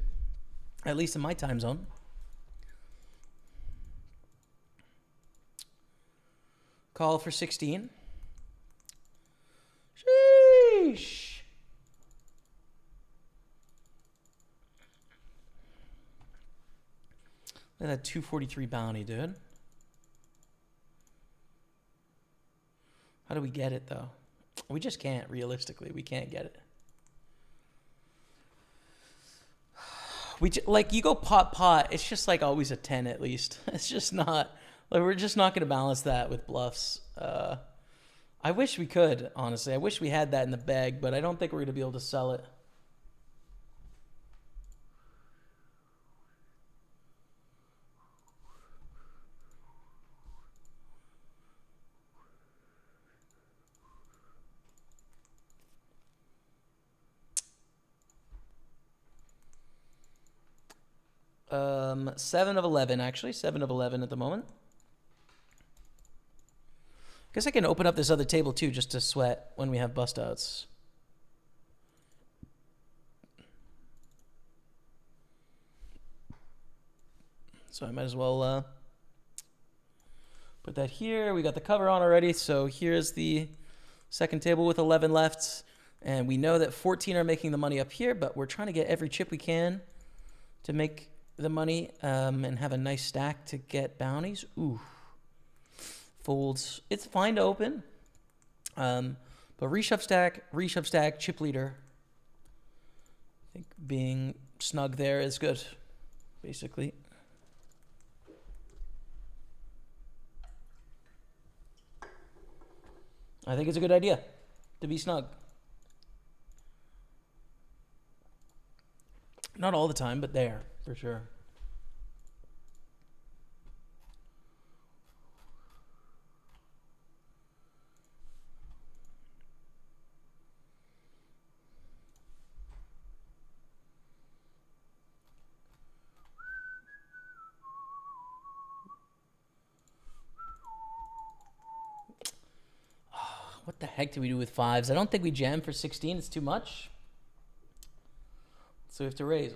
At least in my time zone. Call for 16. Sheesh. Look at that 243 bounty, dude. How do we get it, though? We just can't, realistically. We can't get it. Like, you go pot, it's just like always a 10 at least. It's just not, like, we're just not going to balance that with bluffs. I wish we could, honestly. I wish we had that in the bag, but I don't think we're going to be able to sell it. Seven of 11, actually. 7 of 11 at the moment. Guess I can open up this other table too, just to sweat when we have bust outs. So I might as well put that here. We got the cover on already. So here's the second table with 11 left. And we know that 14 are making the money up here, but we're trying to get every chip we can to make the money and have a nice stack to get bounties. Ooh. Folds. It's fine to open. But reshove stack, chip leader. I think being snug there is good, basically. I think it's a good idea to be snug. Not all the time, but there, for sure. What the heck do we do with fives? I don't think we jam for 16. It's too much. So we have to raise.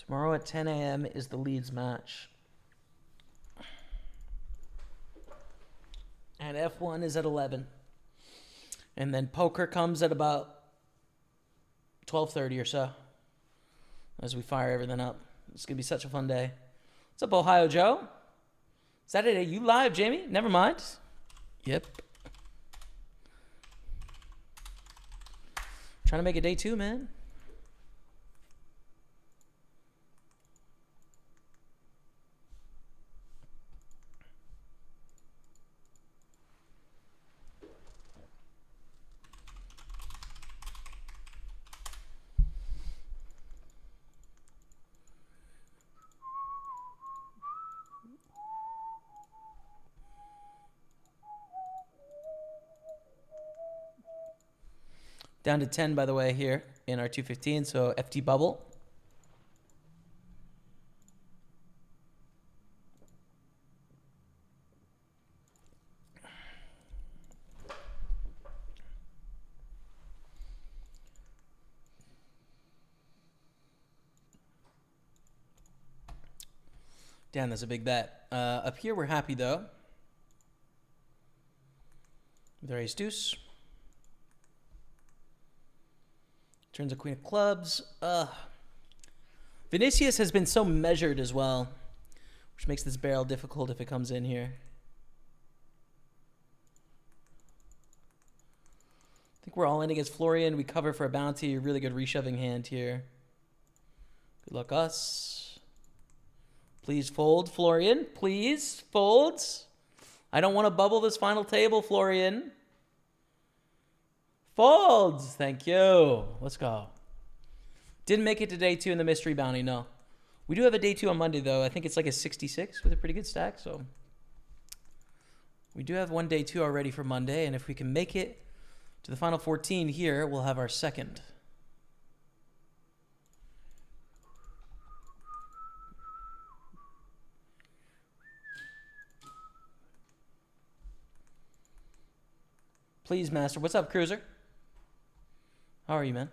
Tomorrow at 10 a.m. is the Leeds match. And F1 is at 11. And then poker comes at about 12:30 or so as we fire everything up. It's going to be such a fun day. What's up, Ohio Joe? Saturday, you live, Jamie? Never mind. Yep. Trying to make it day 2, man. Down to 10, by the way, here in our 215, so FT bubble. Damn, that's a big bet. Up here, we're happy, though. With our ace deuce. Turns a queen of clubs. Vinicius has been so measured as well, which makes this barrel difficult if it comes in here. I think we're all in against Florian. We cover for a bounty. Really good reshoving hand here. Good luck us. Please fold, Florian. Please fold. I don't want to bubble this final table, Florian. Folds. Thank you. Let's go. Didn't make it to day 2 in the mystery bounty, no. We do have a day 2 on Monday, though. I think it's like a 66 with a pretty good stack, so... We do have one day 2 already for Monday, and if we can make it to the final 14 here, we'll have our second. Please, Master. What's up, Cruiser? How are you, man?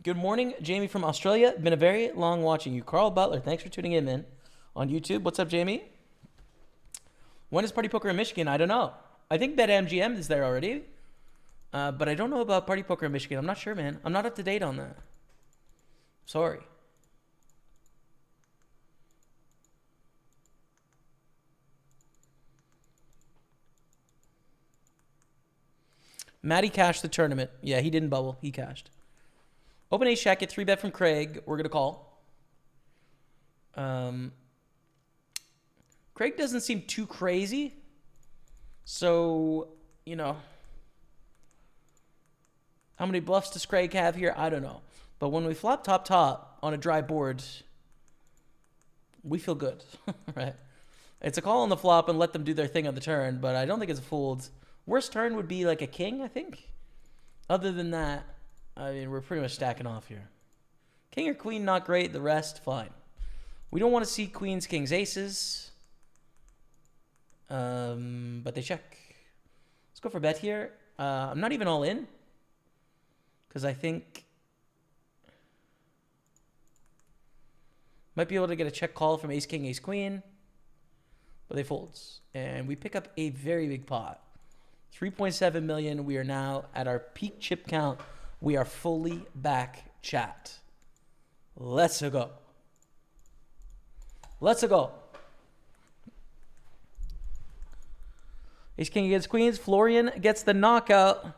Good morning, Jamie from Australia. Been a very long watching you. Carl Butler, thanks for tuning in, man. On YouTube. What's up, Jamie? When is Party Poker in Michigan? I don't know. I think BetMGM is there already. But I don't know about Party Poker in Michigan. I'm not sure, man. I'm not up to date on that. Sorry. Matty cashed the tournament. Yeah, he didn't bubble. He cashed. Open ace check, get 3-bet from Craig. We're going to call. Craig doesn't seem too crazy. So, you know. How many bluffs does Craig have here? I don't know. But when we flop top on a dry board, we feel good, right? It's a call on the flop and let them do their thing on the turn, but I don't think it's a fold. Worst turn would be like a king, I think. Other than that, I mean, we're pretty much stacking off here. King or queen, not great. The rest, fine. We don't want to see queens, kings, aces. But they check. Let's go for bet here. I'm not even all in. Because I think... Might be able to get a check call from ace, king, ace, queen. But they folds. And we pick up a very big pot. 3.7 million. We are now at our peak chip count. We are fully back, chat. Let's go. Let's go. Ace king against queens. Florian gets the knockout.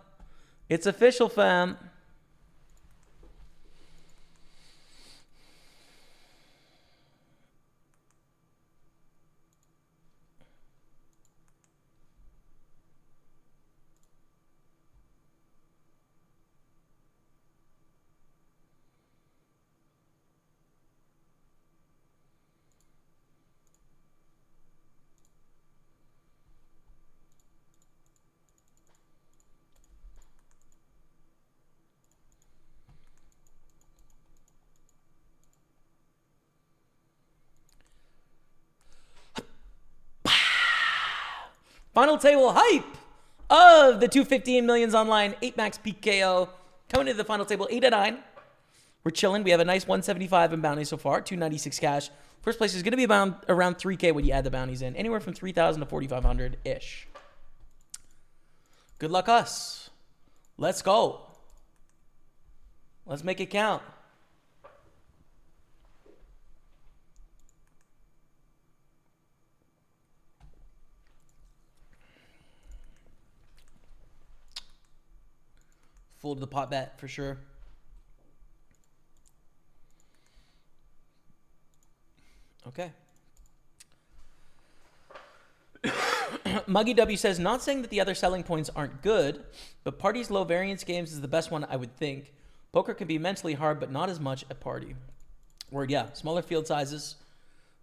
It's official, fam. Final table hype of the 215 millions online. 8 max PKO. Coming to the final table, 8 at 9. We're chilling. We have a nice 175 in bounties so far. 296 cash. First place is going to be around 3K when you add the bounties in. Anywhere from 3,000 to 4,500-ish. Good luck us. Let's go. Let's make it count. Full to the pot bet for sure. Okay. Muggy W says, not saying that the other selling points aren't good, but Party's low variance games is the best one I would think. Poker can be mentally hard, but not as much at Party. Word, yeah. Smaller field sizes,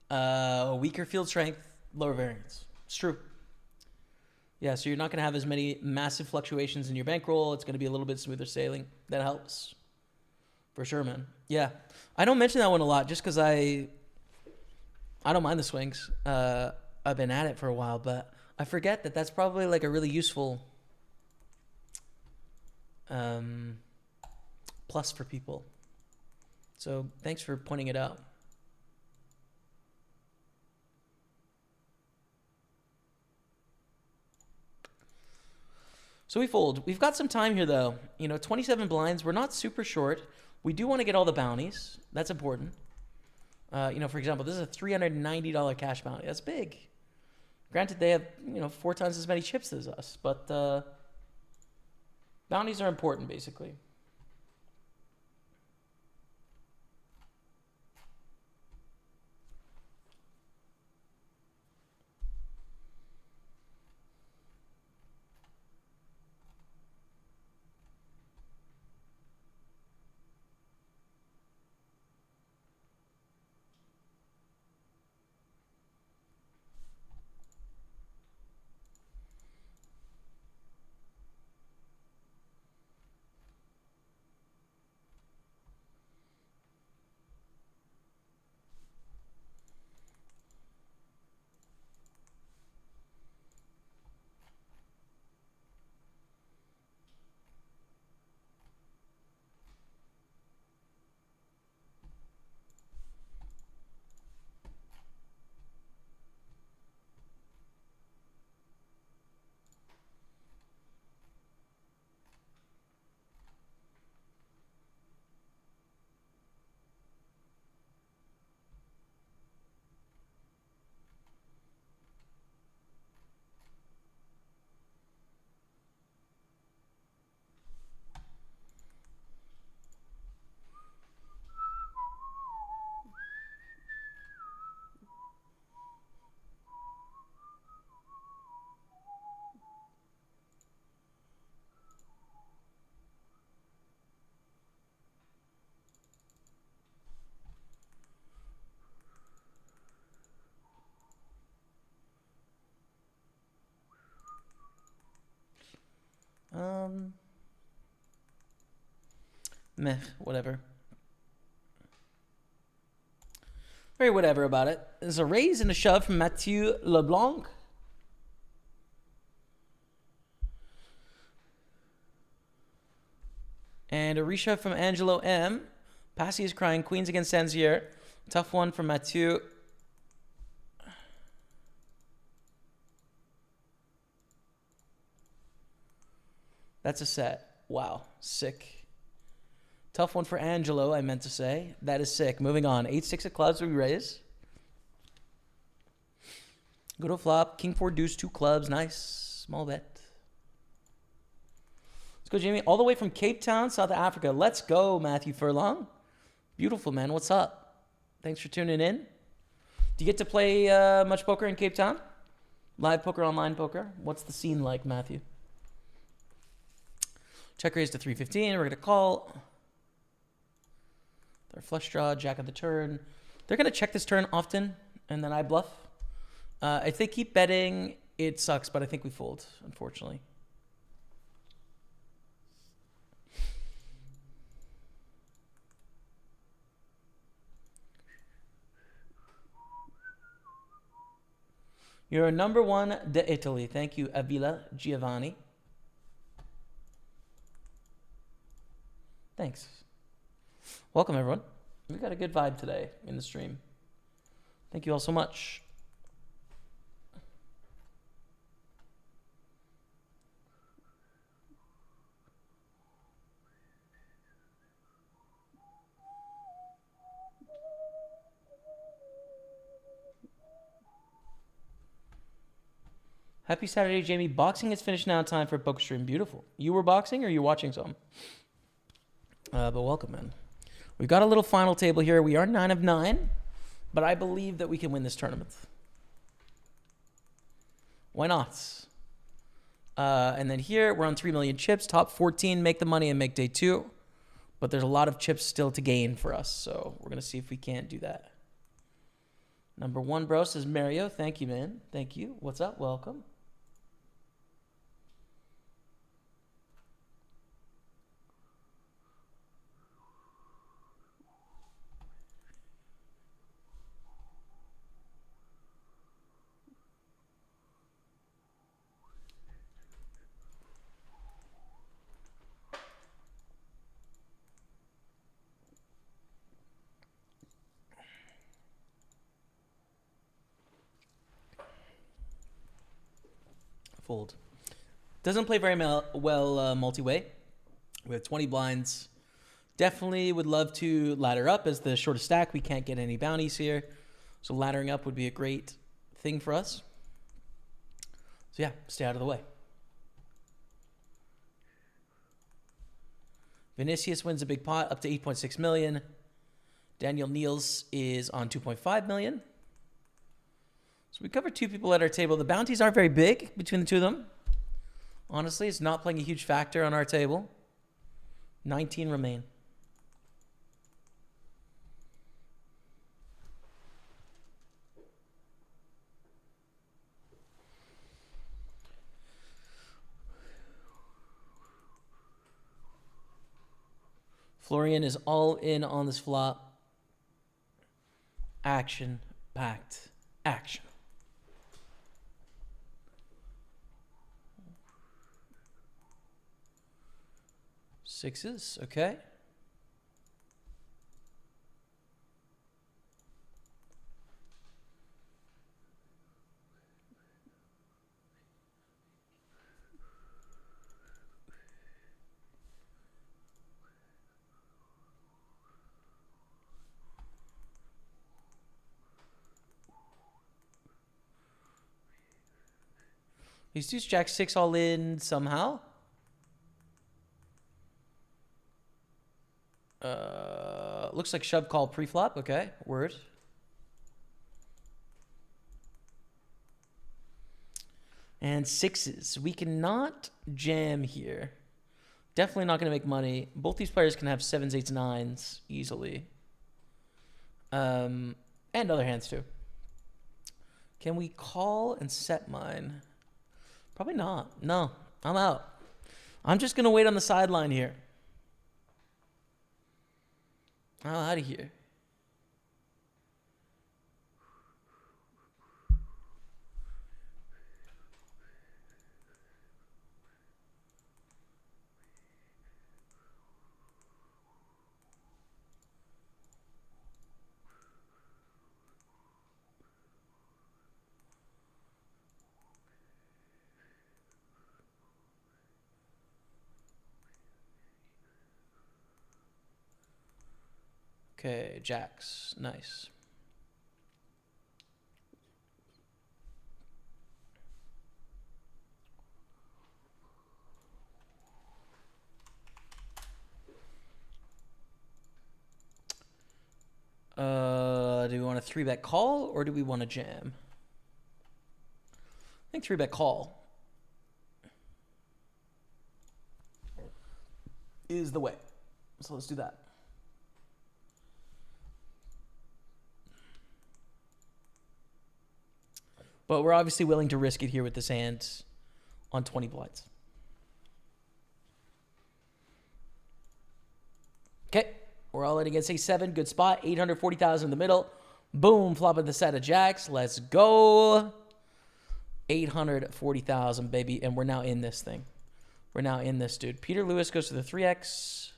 weaker field strength, lower variance. It's true. Yeah, so you're not going to have as many massive fluctuations in your bankroll. It's going to be a little bit smoother sailing. That helps. For sure, man. Yeah. I don't mention that one a lot just because I don't mind the swings. I've been at it for a while, but I forget that that's probably like a really useful plus for people. So thanks for pointing it out. So we fold. We've got some time here, though. 27 blinds. We're not super short. We do want to get all the bounties. That's important. For example, this is a $390 cash bounty. That's big. Granted, they have 4 times as many chips as us, but bounties are important, basically. Meh, whatever. Very whatever about it. There's a raise and a shove from Mathieu Leblanc. And a reshove from Angelo M. Passy is crying. Queens against Sanzier. Tough one from Mathieu. That's a set. Wow. Sick. Tough one for Angelo, I meant to say. That is sick. Moving on. 8-6 of clubs we raise. Good old flop. King 4 deuce 2 clubs. Nice. Small bet. Let's go, Jamie. All the way from Cape Town, South Africa. Let's go, Matthew Furlong. Beautiful, man. What's up? Thanks for tuning in. Do you get to play much poker in Cape Town? Live poker, online poker? What's the scene like, Matthew? Check raise to 315. We're going to call. Their flush draw, jack of the turn. They're going to check this turn often, and then I bluff. If they keep betting, it sucks, but I think we fold, unfortunately. You're number 1 de Italy. Thank you, Avila Giovanni. Thanks. Welcome, everyone. We got a good vibe today in the stream. Thank you all so much. Happy Saturday, Jamie. Boxing is finished now. Time for a poker stream. Beautiful. You were boxing or you watching some? But welcome, man. We've got a little final table here. We are 9 of 9, but I believe that we can win this tournament. Why not? And then here, we're on 3 million chips. Top 14, make the money and make day 2. But there's a lot of chips still to gain for us, so we're going to see if we can't do that. Number 1, bro, says Mario. Thank you, man. Thank you. What's up? Welcome. Fold. Doesn't play very well multi-way. We have 20 blinds. Definitely would love to ladder up as the shortest stack. We can't get any bounties here. So laddering up would be a great thing for us. So yeah, stay out of the way. Vinicius wins a big pot up to 8.6 million. Daniel Niels is on 2.5 million. So we covered 2 people at our table. The bounties aren't very big between the 2 of them. Honestly, it's not playing a huge factor on our table. 19 remain. Florian is all in on this flop. Action-packed action. Sixes, okay. These dudes jack 6 all in somehow. Looks like shove call pre-flop. Okay, word. And sixes. We cannot jam here. Definitely not going to make money. Both these players can have 7s, 8s, 9s easily. And other hands too. Can we call and set mine? Probably not. No, I'm out. I'm just going to wait on the sideline here. I'm out of here. Okay, jacks. Nice. Do we want a 3-bet call or do we want to jam? I think 3-bet call is the way. So let's do that. But we're obviously willing to risk it here with this hand on 20 blinds. Okay, we're all in against a7. Good spot. 840,000 in the middle. Boom, flopping the set of jacks. Let's go. 840,000, baby. And we're now in this thing. We're now in this, dude. Peter Lewis goes to the 3x.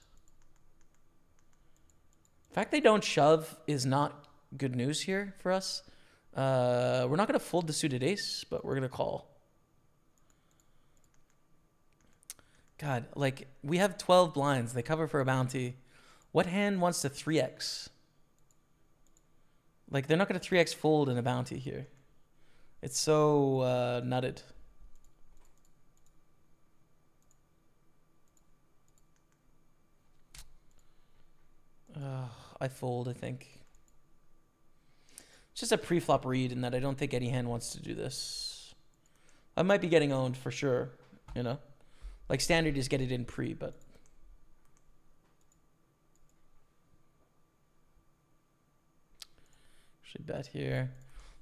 The fact they don't shove is not good news here for us. We're not going to fold the suited ace, but we're going to call. God, like, we have 12 blinds. They cover for a bounty. What hand wants to 3x? Like, they're not going to 3x fold in a bounty here. It's so nutted. I fold, I think. It's just a pre-flop read in that I don't think any hand wants to do this. I might be getting owned for sure, you know? Like, standard is get it in pre, but... Should bet here.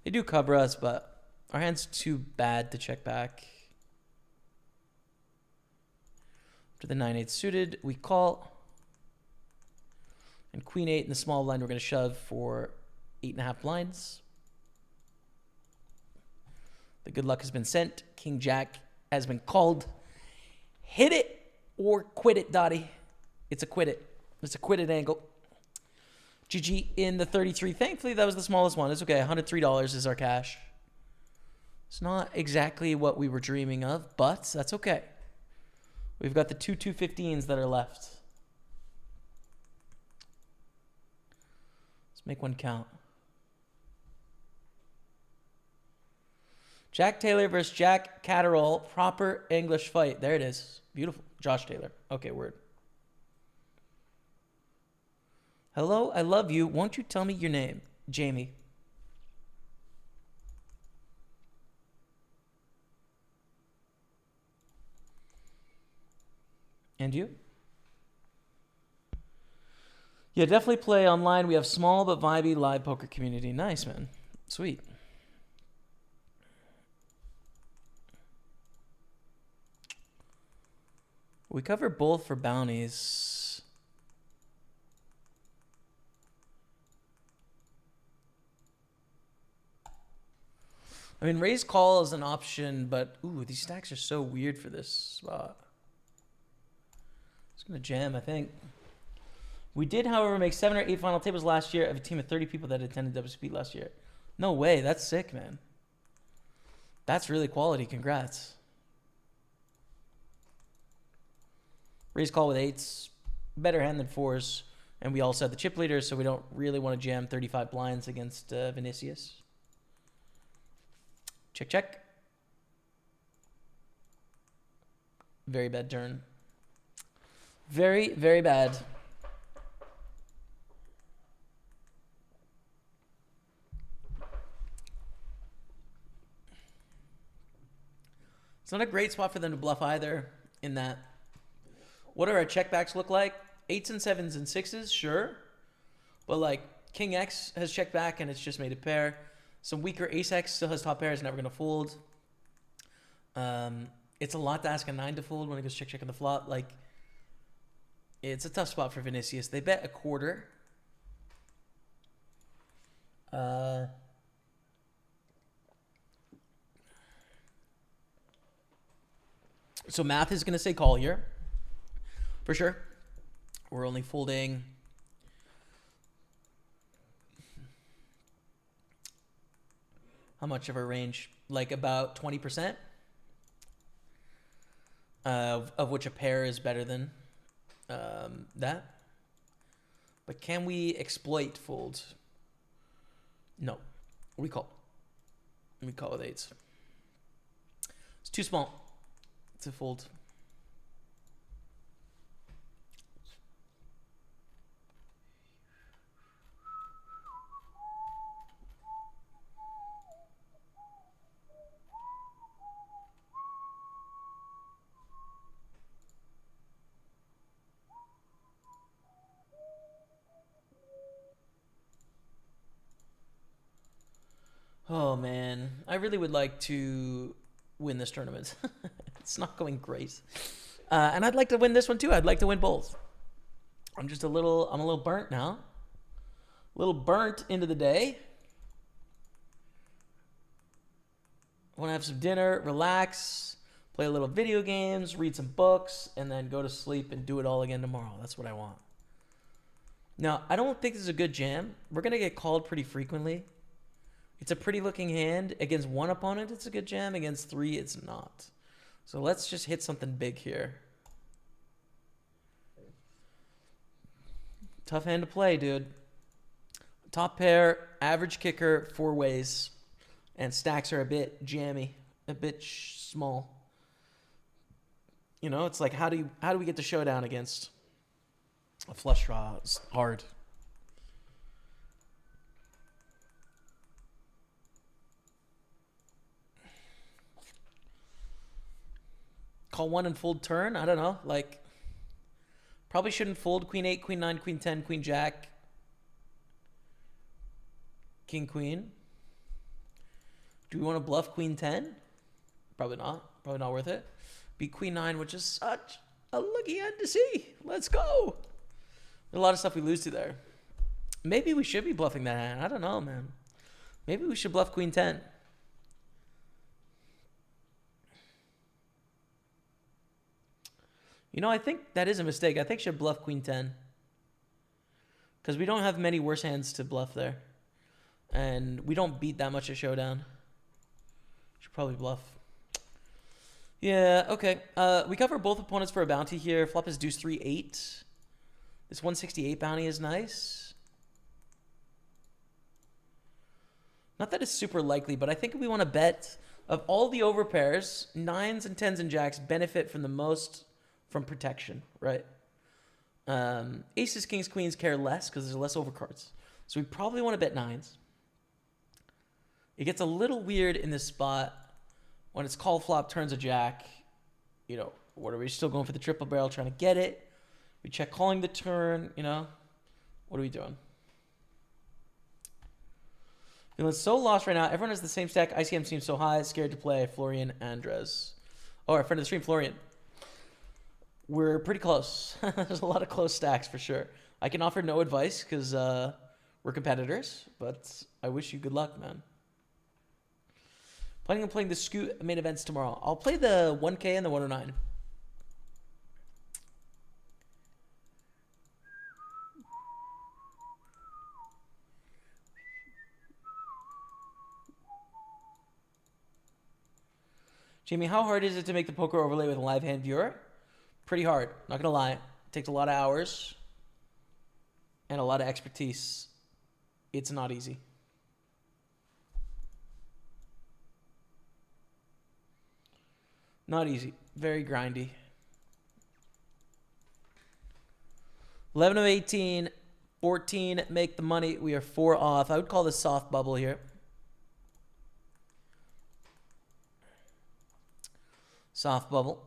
They do cover us, but our hand's too bad to check back. After the 9-8 suited, we call. And queen 8 in the small blind, we're going to shove for 8.5 blinds. The good luck has been sent. King Jack has been called. Hit it or quit it, Dottie. It's a quit it. It's a quit it angle. GG in the 33. Thankfully, that was the smallest one. It's okay. $103 is our cash. It's not exactly what we were dreaming of, but that's okay. We've got the 2-2-15s that are left. Let's make one count. Jack Taylor versus Jack Catterall. Proper English fight. There it is. Beautiful. Josh Taylor. Okay, word. Hello, I love you. Won't you tell me your name? Jamie. And you? Yeah, definitely play online. We have small but vibey live poker community. Nice, man. Sweet. We cover both for bounties. I mean, raise call is an option, but ooh, these stacks are so weird for this spot. It's gonna jam, I think. We did, however, make 7 or 8 final tables last year of a team of 30 people that attended WSP last year. No way, that's sick, man. That's really quality. Congrats. Raise call with 8s, better hand than 4s, and we also had the chip leader, so we don't really want to jam 35 blinds against Vinicius. Check, check. Very bad turn. Very, very bad. It's not a great spot for them to bluff either, in that. What do our checkbacks look like? 8s and 7s and 6s, sure. But like King X has checked back and it's just made a pair. Some weaker Ace X still has top pairs, never going to fold. It's a lot to ask a 9 to fold when it goes check, check on the flop. Like, it's a tough spot for Vinicius. They bet a quarter. So math is going to say call here. For sure. We're only folding. How much of our range? Like about 20%. Of which a pair is better than that. But can we exploit folds? No. We call. We call with 8s. It's too small to fold. Oh man, I really would like to win this tournament. It's not going great. And I'd like to win this one too. I'd like to win both. I'm a little burnt now. A little burnt into the day. I want to have some dinner, relax, play a little video games, read some books, and then go to sleep and do it all again tomorrow. That's what I want. Now, I don't think this is a good jam. We're going to get called pretty frequently. It's a pretty looking hand. Against one opponent, it's a good jam. Against 3, it's not. So let's just hit something big here. Tough hand to play, dude. Top pair, average kicker, 4 ways. And stacks are a bit jammy, a bit small. You know, it's like, how do we get the showdown against a flush draw? It's hard. Call 1 and fold turn. I don't know. Like, probably shouldn't fold queen 8, queen 9, queen 10, queen jack, king queen. Do we want to bluff queen 10? Probably not. Probably not worth it. Beat queen 9, which is such a lucky hand to see. Let's go. There's a lot of stuff we lose to there. Maybe we should be bluffing that hand. I don't know, man. Maybe we should bluff queen 10. You know, I think that is a mistake. I think I should bluff queen 10. Because we don't have many worse hands to bluff there. And we don't beat that much at showdown. Should probably bluff. Yeah, okay. We cover both opponents for a bounty here. Flop is deuce 3-8. This 168 bounty is nice. Not that it's super likely, but I think we want to bet Of all the overpairs, 9s and 10s and jacks benefit from the most from protection, right? Aces, kings, queens care less because there's less overcards. So we probably want to bet 9s. It gets a little weird in this spot when it's call flop, turns a jack. You know, what are we still going for the triple barrel, trying to get it? We check calling the turn, you know. What are we doing? Feeling so lost right now. Everyone has the same stack. ICM seems so high. Scared to play. Florian Andres. Oh, our friend of the stream, Florian. We're pretty close. There's a lot of close stacks for sure. I can offer no advice because we're competitors, but I wish you good luck, man. Planning on playing the Scoot main events tomorrow. I'll play the 1K and the 109. Jamie, how hard is it to make the poker overlay with a live hand viewer? Pretty hard, not gonna lie. It takes a lot of hours and a lot of expertise. It's not easy. Not easy. Very grindy. 11 of 18, 14 make the money. We are 4 off. I would call this soft bubble here. Soft bubble.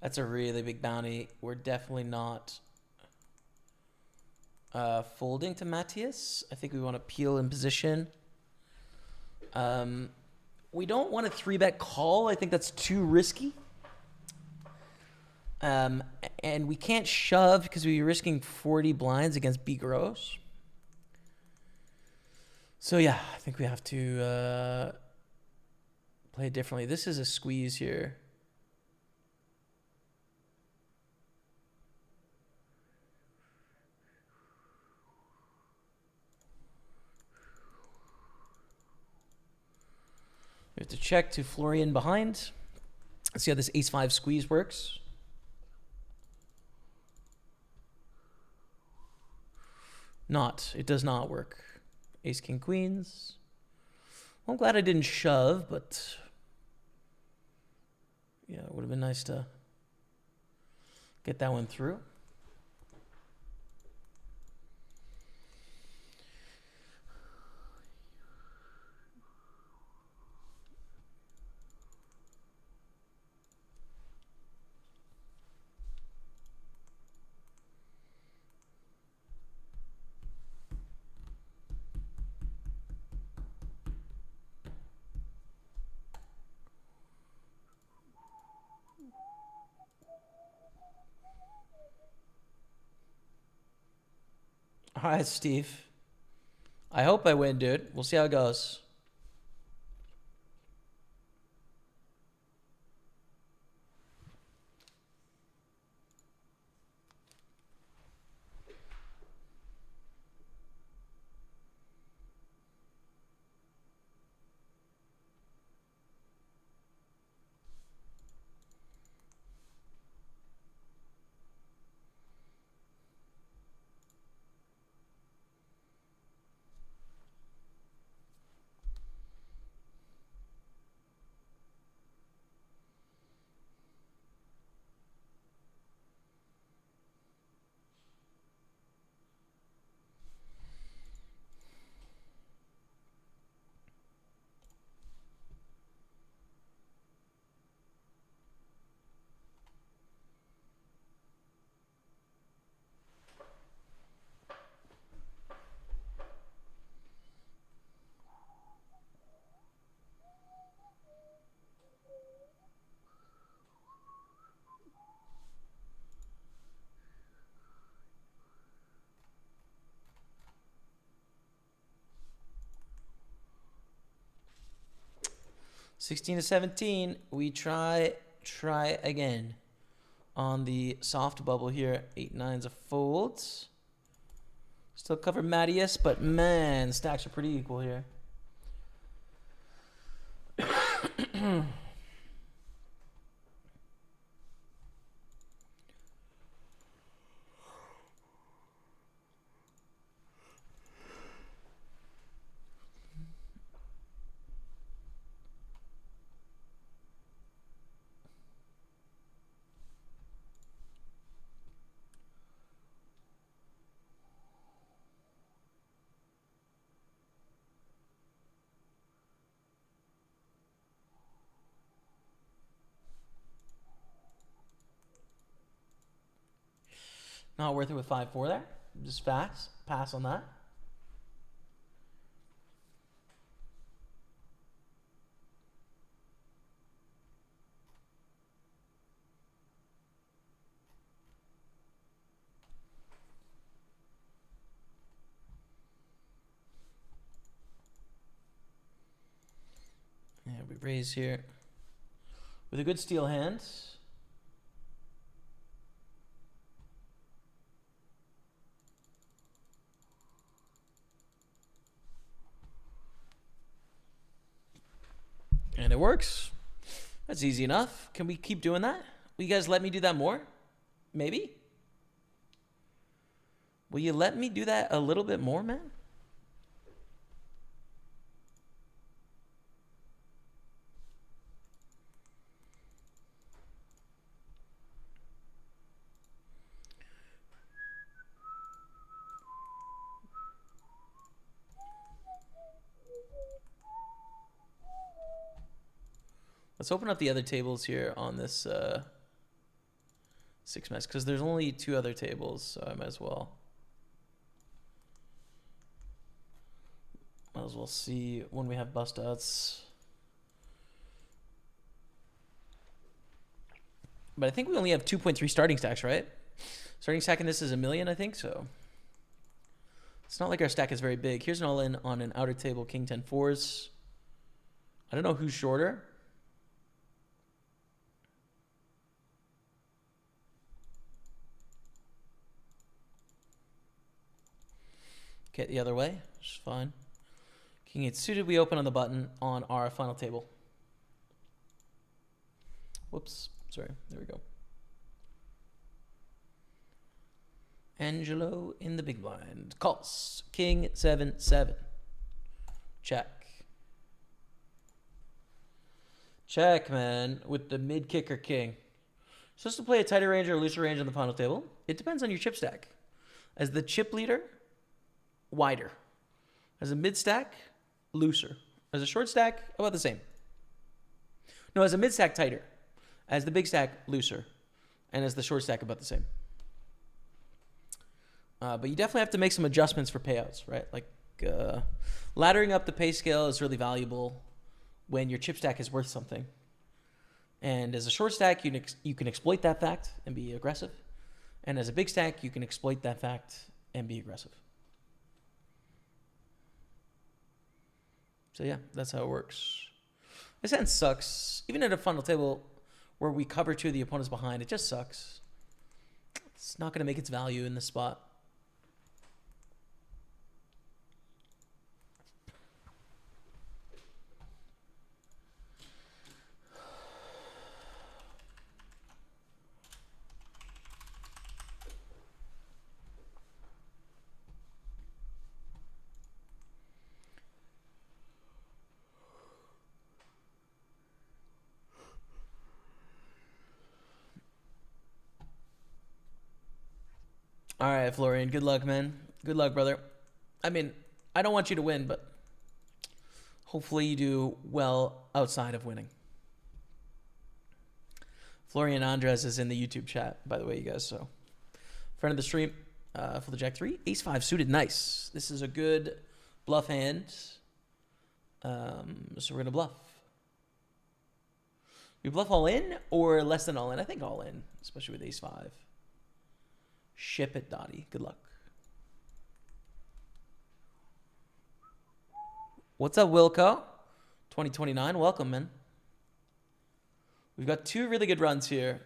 That's a really big bounty. We're definitely not folding to Matthias. I think we want to peel in position. We don't want a 3-bet call. I think that's too risky. And we can't shove because we're risking 40 blinds against B gross. So yeah, I think we have to play it differently. This is a squeeze here. We have to check to Florian behind. Let's see how this ace-5 squeeze works. It does not work. Ace, king, queens. Well, I'm glad I didn't shove, but yeah, it would have been nice to get that one through. All right, Steve. I hope I win, dude. We'll see how it goes. $16-17. We try again on the soft bubble here. 8-9's a fold. Still cover Mattias, but man, stacks are pretty equal here. Not worth it with 5-4 there. Just fast. Pass on that. Yeah, we raise here with a good steel hand. And it works. That's easy enough. Can we keep doing that? Will you guys let me do that more? Maybe? Will you let me do that a little bit more, man? Let's open up the other tables here on this 6-mess, because there's only 2 other tables, so I might as well. Might as well see when we have bust outs. But I think we only have 2.3 starting stacks, right? Starting stack in this is 1 million, I think, so. It's not like our stack is very big. Here's an all-in on an outer table, king 10 fours. I don't know who's shorter. Get the other way, which is fine. King 8 suited, we open on the button on our final table. Whoops, sorry, there we go. Angelo in the big blind. Calls. King 7-7. Check. Check, man, with the mid kicker king. Supposed to play a tighter range or a looser range on the final table? It depends on your chip stack. As the chip leader, wider. As a mid stack, looser. As a short stack, about the same. No, as a mid stack, tighter. As the big stack, looser. And as the short stack, about the same. But you definitely have to make some adjustments for payouts, right? Like laddering up the pay scale is really valuable when your chip stack is worth something. And as a short stack, you can exploit that fact and be aggressive. And as a big stack, you can exploit that fact and be aggressive. So yeah, that's how it works. This hand sucks. Even at a final table where we cover two of the opponents behind, it just sucks. It's not going to make its value in this spot. All right, Florian. Good luck, man. Good luck, brother. I mean, I don't want you to win, but hopefully you do well outside of winning. Florian Andres is in the YouTube chat, by the way, you guys. So, friend of the stream for the Jack 3. Ace 5 suited. Nice. This is a good bluff hand. So we're going to bluff. We bluff all in or less than all in? I think all in, especially with Ace 5. Ship it, Dottie. Good luck. What's up, Wilco? 2029. Welcome, man. We've got two really good runs here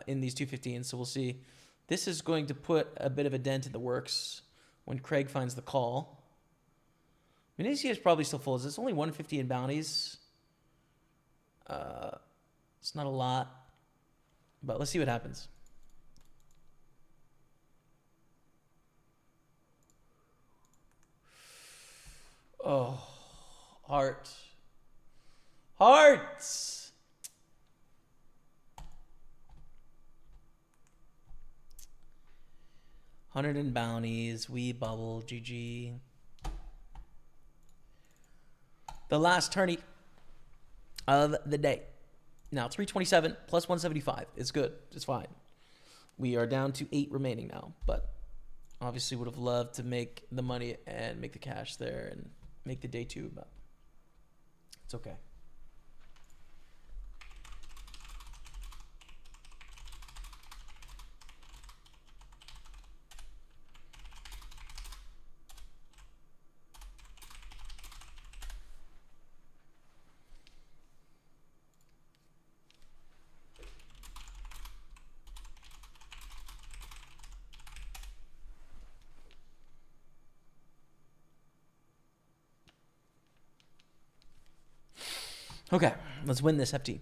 in these 215s, so we'll see. This is going to put a bit of a dent in the works when Craig finds the call. I mean, AC is probably still full. It's only 150 in bounties. It's not a lot, but let's see what happens. Oh, heart. Hearts! $100 in bounties. We bubble. GG. The last tourney of the day. Now, 327 plus 175. It's good. It's fine. We are down to 8 remaining now, but obviously would have loved to make the money and make the cash there and make the day 2, but it's okay. Okay, let's win this FT.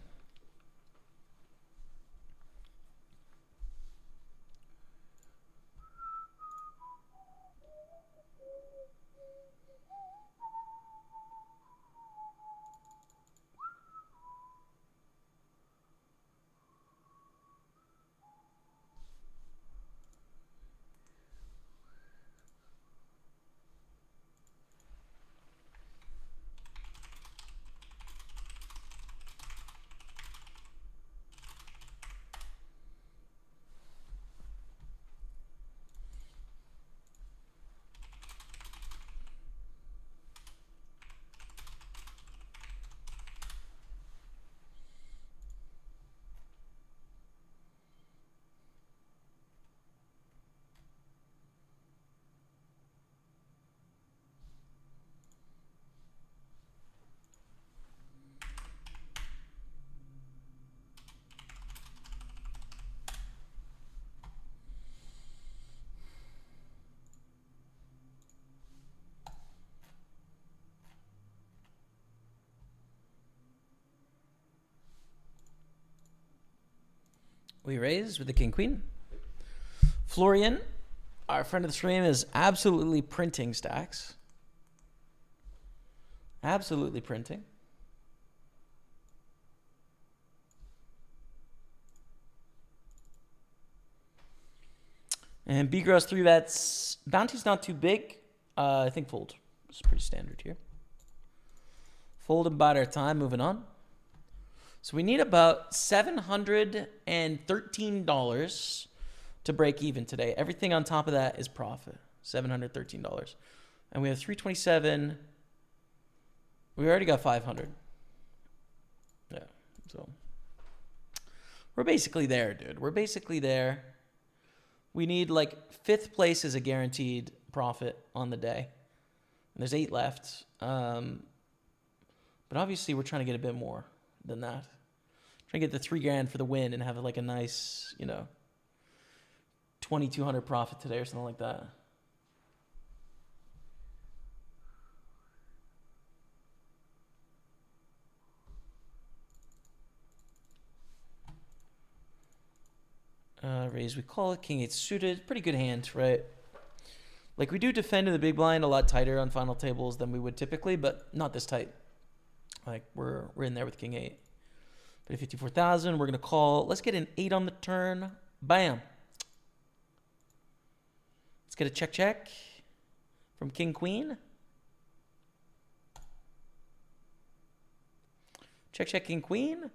We raise with the king queen. Florian, our friend of the stream, is absolutely printing stacks. Absolutely printing. And B-Gross 3 bets. Bounty's not too big. I think fold. It's pretty standard here. Fold and bide our time. Moving on. So we need about $713 to break even today. Everything on top of that is profit. $713. And we have 327. We already got 500. Yeah. So we're basically there, dude. We're basically there. We need like 5th place is a guaranteed profit on the day. And there's 8 left. But obviously, we're trying to get a bit more than that. Trying to get the $3,000 for the win and have like a nice, 2,200 profit today or something like that. Raise, we call it. King 8 suited. Pretty good hand, right? Like, we do defend in the big blind a lot tighter on final tables than we would typically, but not this tight. Like, we're in there with King 8. But at 54,000, we're going to call. Let's get an 8 on the turn. Bam. Let's get a check from King Queen. Check King Queen.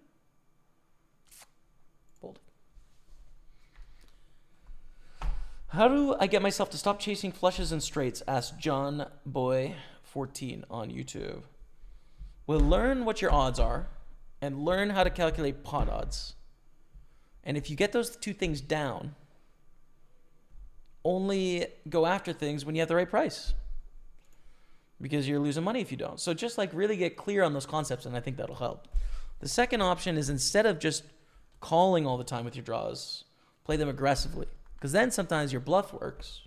Fold. How do I get myself to stop chasing flushes and straights? Asked John Boy 14 on YouTube. Well, learn what your odds are and learn how to calculate pot odds. And if you get those two things down, only go after things when you have the right price, because you're losing money if you don't. So just like really get clear on those concepts, and I think that'll help. The second option is, instead of just calling all the time with your draws, play them aggressively, because then sometimes your bluff works.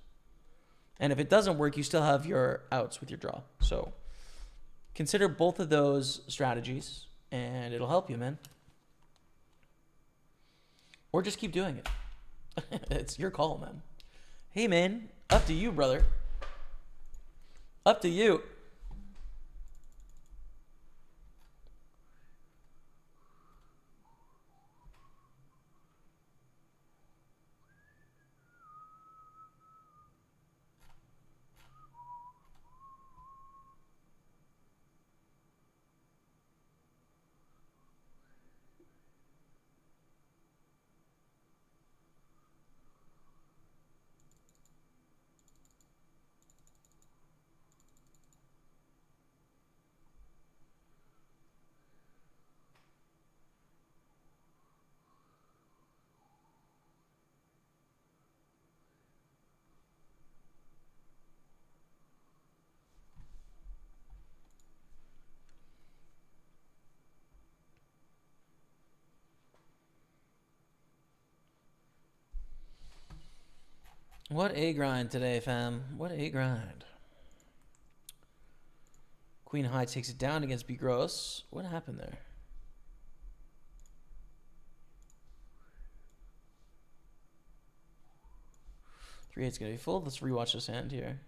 And if it doesn't work, you still have your outs with your draw. So consider both of those strategies, and it'll help you, man. Or just keep doing it. It's your call, man. Hey, man, up to you, brother. Up to you. What a grind today, fam. What a grind. Queen high takes it down against B Gross. What happened there? 3-8's gonna be full. Let's rewatch this hand here.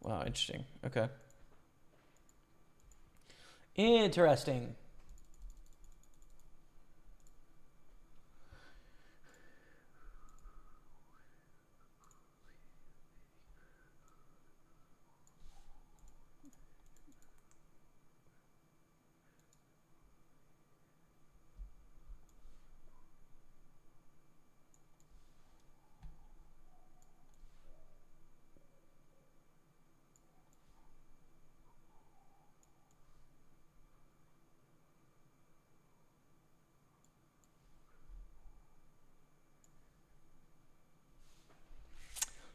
Wow, interesting. Okay. Interesting.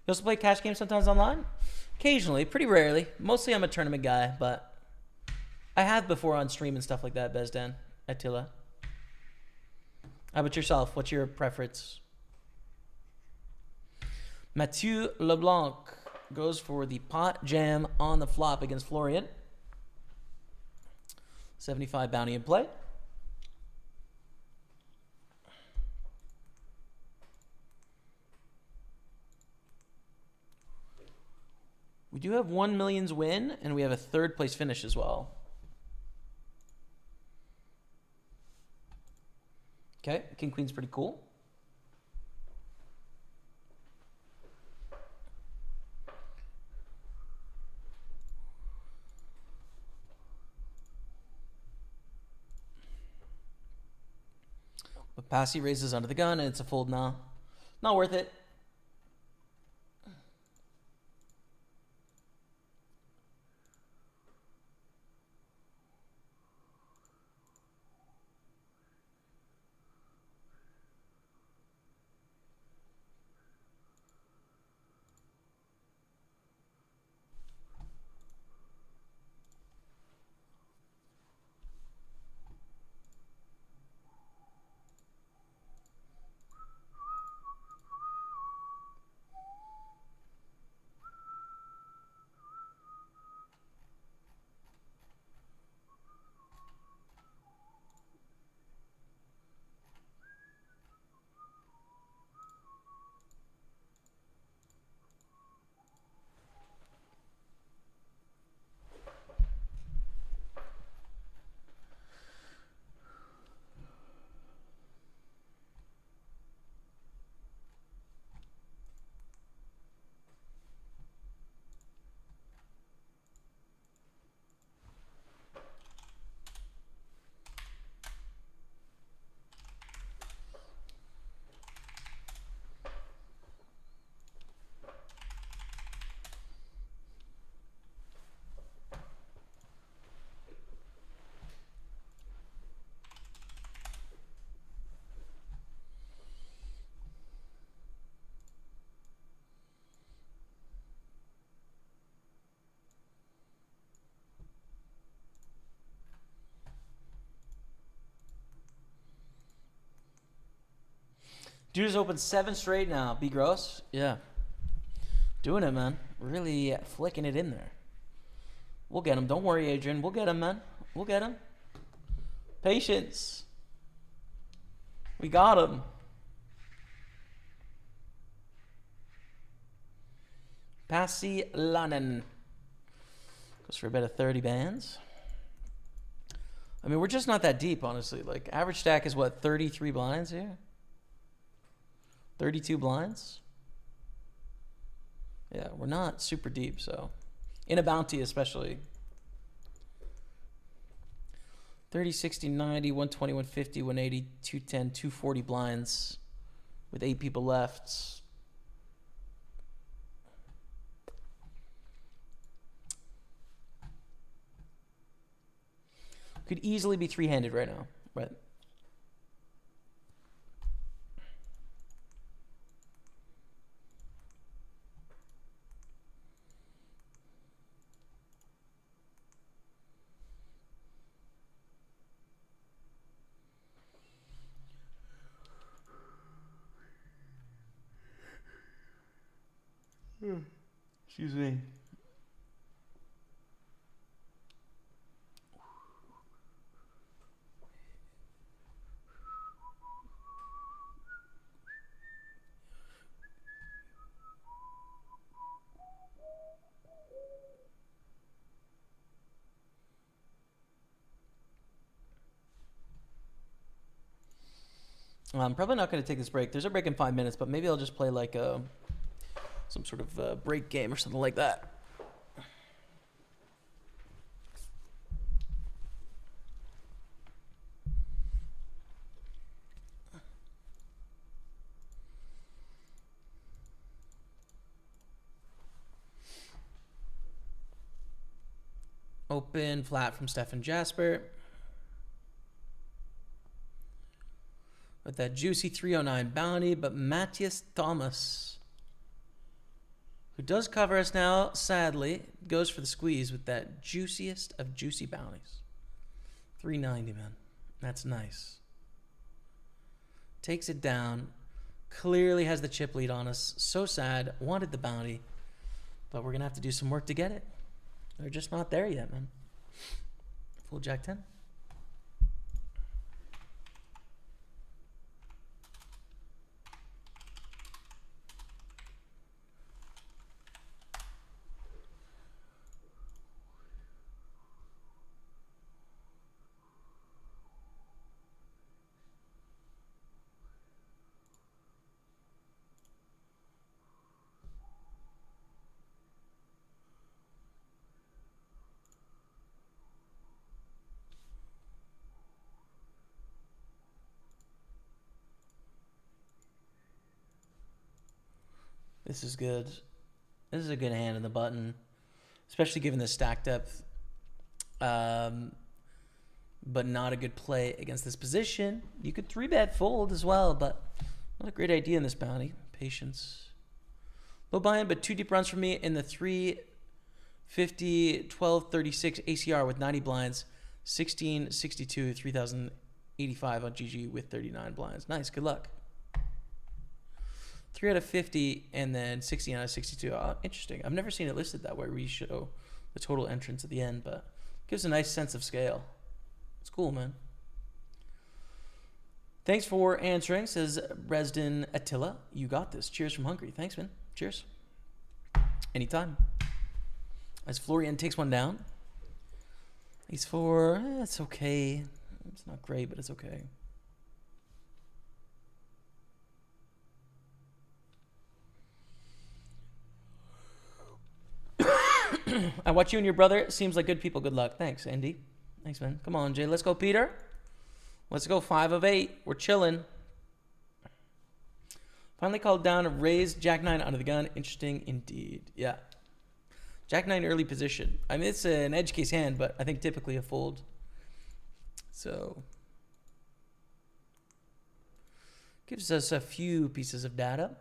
You also play cash games sometimes online? Occasionally, pretty rarely. Mostly I'm a tournament guy, but I have before on stream and stuff like that, Bezdan, Attila. How about yourself? What's your preference? Mathieu LeBlanc goes for the pot jam on the flop against Florian. 75 bounty in play. We do have 1 million's win, and we have a third place finish as well. Okay, King Queen's pretty cool. But Passy raises under the gun, and it's a fold now. Not worth it. Dude has opened 7 straight now. Be gross. Yeah. Doing it, man. Really flicking it in there. We'll get him. Don't worry, Adrian. We'll get him, man. We'll get him. Patience. We got him. Passy Lanen. Goes for a bet of 30 bands. I mean, we're just not that deep, honestly. Like, average stack is what, 33 blinds here? 32 blinds? Yeah, we're not super deep, so. In a bounty, especially. 30, 60, 90, 120, 150, 180, 210, 240 blinds with 8 people left. Could easily be 3-handed right now, right? Excuse me. I'm probably not going to take this break. There's a break in 5 minutes, but maybe I'll just play like some sort of break game or something like that. Open flat from Stefan Jasper. With that juicy 309 bounty, but Matthias Thomas, who does cover us now, sadly, goes for the squeeze with that juiciest of juicy bounties. 390, man. That's nice. Takes it down. Clearly has the chip lead on us. So sad. Wanted the bounty. But we're going to have to do some work to get it. They're just not there yet, man. Full Jack 10. This is good. This is a good hand in the button, especially given the stack depth. But not a good play against this position. You could 3-bet fold as well, but not a great idea in this bounty. Patience. Low buy-in, but 2 deep runs for me in the 350, 1236 ACR with 90 blinds, 1662, 3085 on GG with 39 blinds. Nice, good luck. 3 out of 50 and then 16 out of 62. Oh, interesting. I've never seen it listed that way where you show the total entrance at the end, but gives a nice sense of scale. It's cool, man. Thanks for answering, says Resden Attila. You got this. Cheers from Hungary. Thanks, man. Cheers. Anytime. As Florian takes one down. He's for, it's okay. It's not great, but it's okay. I watch you and your brother. Seems like good people. Good luck. Thanks, Andy. Thanks, man. Come on, Jay. Let's go, Peter. Let's go 5 of 8. We're chilling. Finally called down. Raised Jack 9 under the gun. Interesting indeed. Yeah. Jack 9 early position. I mean, it's an edge case hand, but I think typically a fold. So gives us a few pieces of data.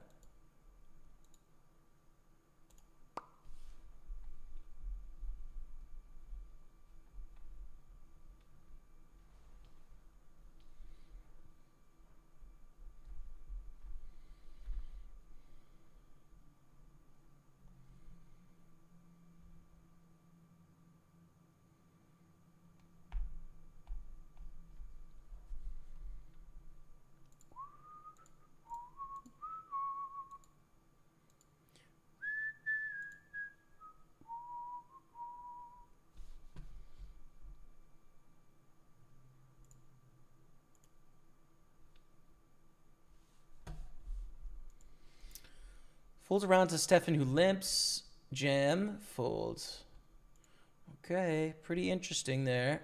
Folds around to Stefan, who limps. Jam, folds. Okay, pretty interesting there.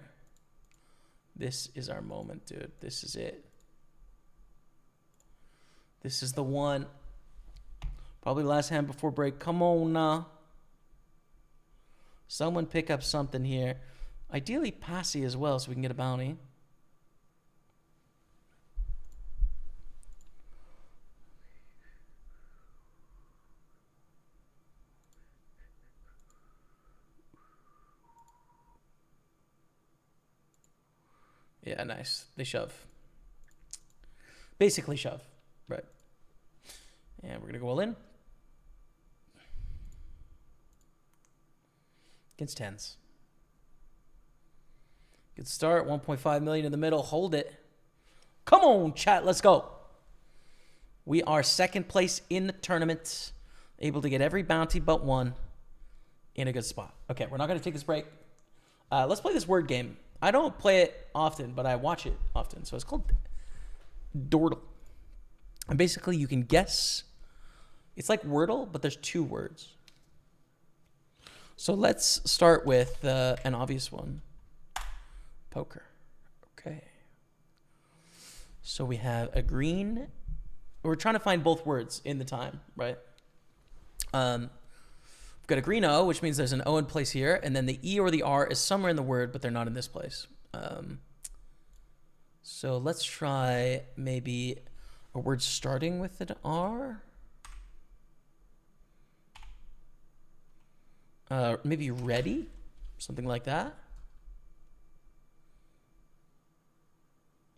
This is our moment, dude. This is it. This is the one. Probably last hand before break. Come on now. Someone pick up something here. Ideally passy as well so we can get a bounty. Yeah, nice. They shove. Basically shove. Right. And we're going to go all in. Against tens. Good start. 1.5 million in the middle. Hold it. Come on, chat. Let's go. We are second place in the tournament. Able to get every bounty but one in a good spot. Okay, we're not going to take this break. Let's play this word game. I don't play it often, but I watch it often. So it's called Dordle. And basically you can guess. It's like Wordle, but there's 2 words. So let's start with an obvious one. Poker. Okay. So we have a green. We're trying to find both words in the time, right? We've got a green O, which means there's an O in place here, and then the E or the R is somewhere in the word, but they're not in this place. So let's try maybe a word starting with an R. Maybe ready, something like that.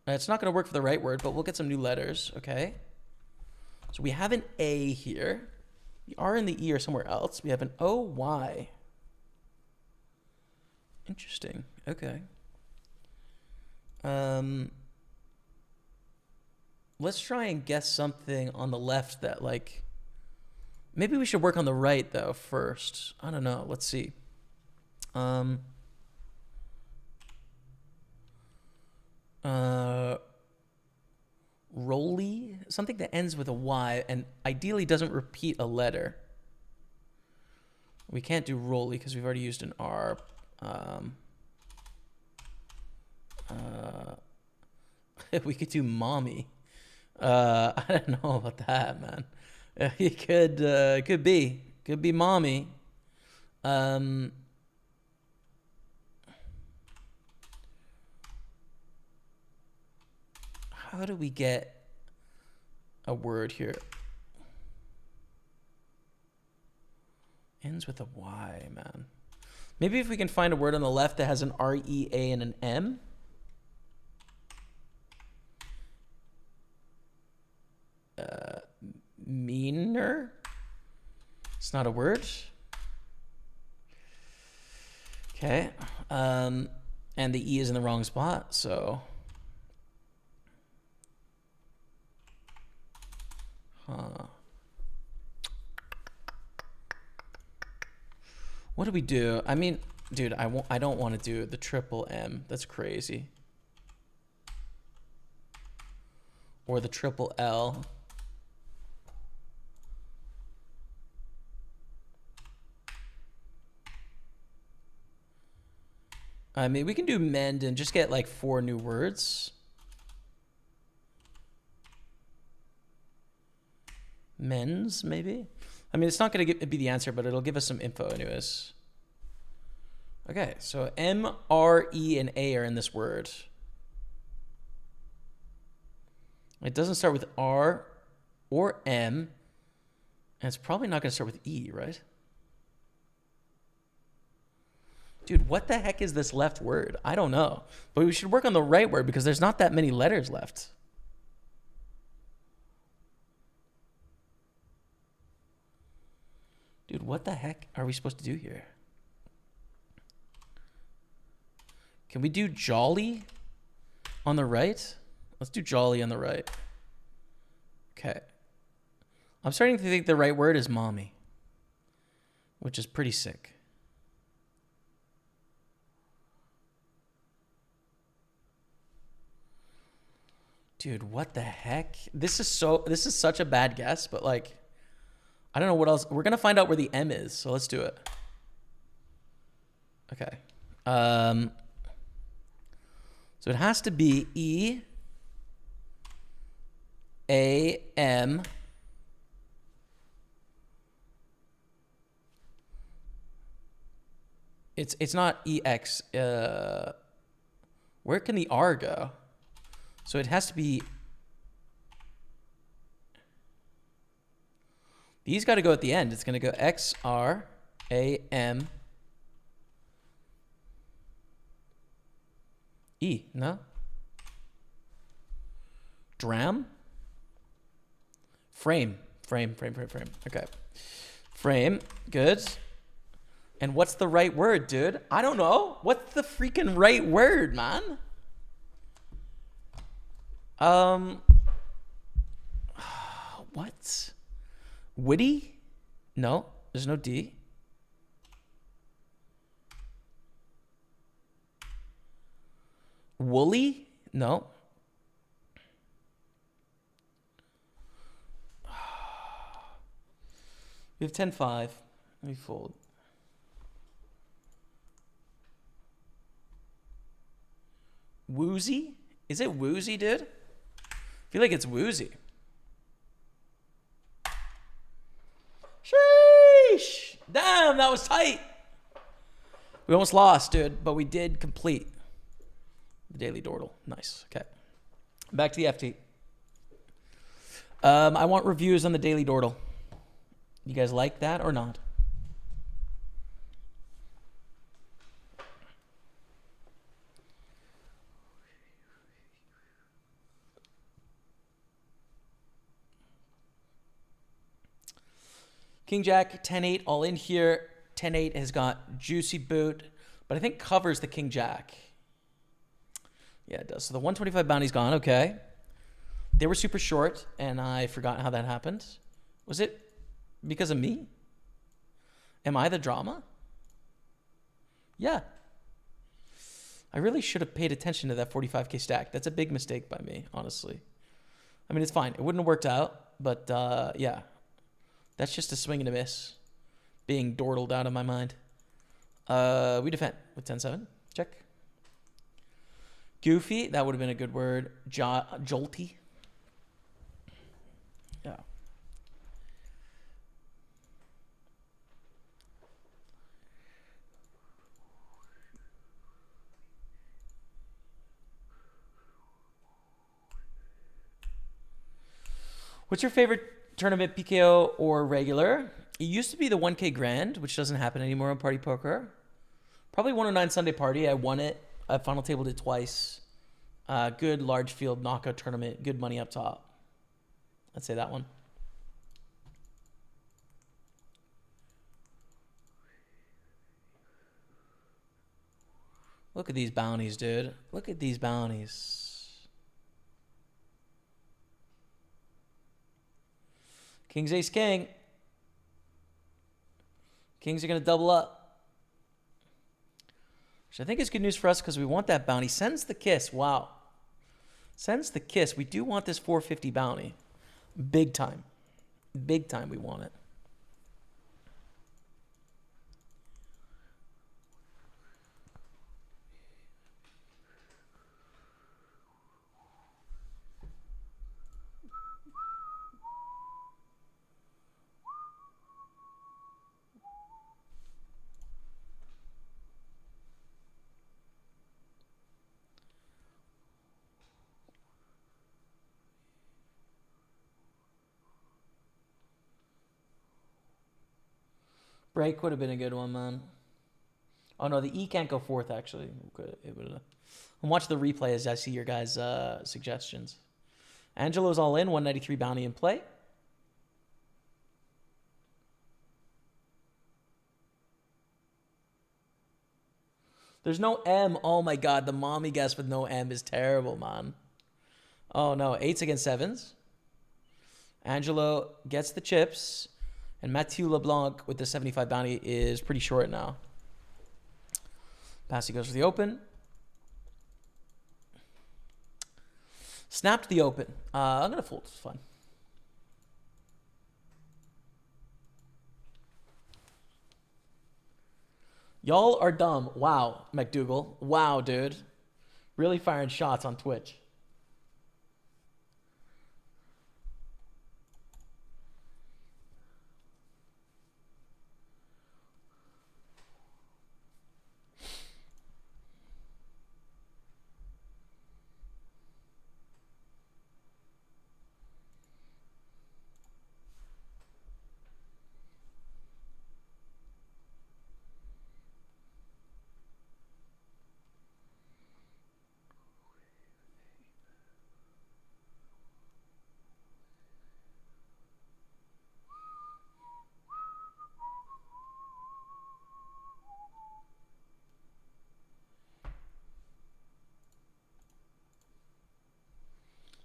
It's not going to work for the right word, but we'll get some new letters, okay? So we have an A here. The R and the E are somewhere else. We have an O-Y. Interesting. Okay. Let's try and guess something on the left that, like, maybe we should work on the right, though, first. I don't know. Let's see. Rolly, something that ends with a Y and ideally doesn't repeat a letter. We can't do rolly because we've already used an R. We could do mommy. I don't know about that, man. It could be mommy. How do we get a word here? Ends with a Y, man. Maybe if we can find a word on the left that has an R-E-A and an M. Meaner? It's not a word. Okay. And the E is in the wrong spot, so. What do we do? I mean, dude, I don't want to do the triple M. That's crazy. Or the triple L. I mean, we can do mend and just get like 4 new words. Men's, maybe? I mean, it's not going to be the answer, but it'll give us some info anyways. Okay, so M, R, E, and A are in this word. It doesn't start with R or M, and it's probably not going to start with E, right? Dude, what the heck is this left word? I don't know. But we should work on the right word because there's not that many letters left. Dude, what the heck are we supposed to do here? Can we do jolly on the right? Let's do jolly on the right. Okay. I'm starting to think the right word is mommy, which is pretty sick. Dude, what the heck? This is such a bad guess, but like, I don't know what else. We're going to find out where the M is, so let's do it. Okay. So it has to be E, A, M. It's not EX. Where can the R go? So it has to be. These got to go at the end. It's going to go X, R, A, M, E. No? Dram? Frame. Frame. Okay. Frame. Good. And what's the right word, dude? I don't know. What's the freaking right word, man? What? Witty? No, there's no D. Woolly? No. We have 10-5. Let me fold. Woozy? Is it woozy, dude? I feel like it's woozy. Sheesh! Damn, that was tight. We almost lost, dude, but we did complete the daily dordle. Nice. Okay. Back to the FT. I want reviews on the daily dordle. You guys like that or not? King Jack, 10-8, all in here. 10-8 has got juicy boot, but I think covers the King Jack. Yeah, it does. So the 125 bounty's gone. Okay. They were super short, and I forgot how that happened. Was it because of me? Am I the drama? Yeah. I really should have paid attention to that 45K stack. That's a big mistake by me, honestly. I mean, it's fine. It wouldn't have worked out, but yeah. That's just a swing and a miss. Being dordled out of my mind. We defend with 10-7. Check. Goofy. That would have been a good word. Jolty. Yeah. What's your favorite tournament, PKO or regular? It used to be the 1K Grand, which doesn't happen anymore on Party Poker. Probably 109 Sunday Party. I won it. I final tabled it twice. Good large field knockout tournament. Good money up top. I'd say that one. Look at these bounties, dude. Look at these bounties. King's ace king. Kings are going to double up. Which I think is good news for us because we want that bounty. Sends the kiss. Wow. Sends the kiss. We do want this 450 bounty. Big time. Big time we want it. Break would have been a good one, man. Oh, no, the E can't go fourth, actually. It would have. I'm watching the replay as I see your guys' suggestions. Angelo's all in, 193 bounty in play. There's no M. Oh, my God. The mommy guess with no M is terrible, man. Oh, no. 8s against 7s. Angelo gets the chips. And Mathieu LeBlanc with the 75 bounty is pretty short now. Passy goes for the open. Snapped the open. I'm going to fold. It's fun. Y'all are dumb. Wow, McDougal. Wow, dude. Really firing shots on Twitch.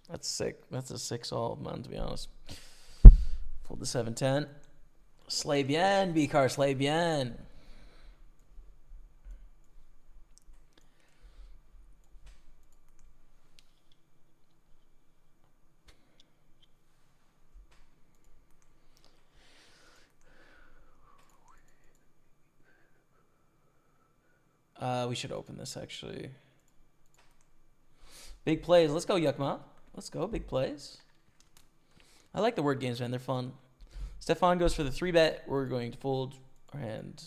That's sick. That's a 6-all, man, to be honest. Fold the 7-10. Slay bien, B-car, slay bien. We should open this, actually. Big plays. Let's go, Yakma. Let's go, big plays. I like the word games, man. They're fun. Stefan goes for the 3-bet. We're going to fold. Our hand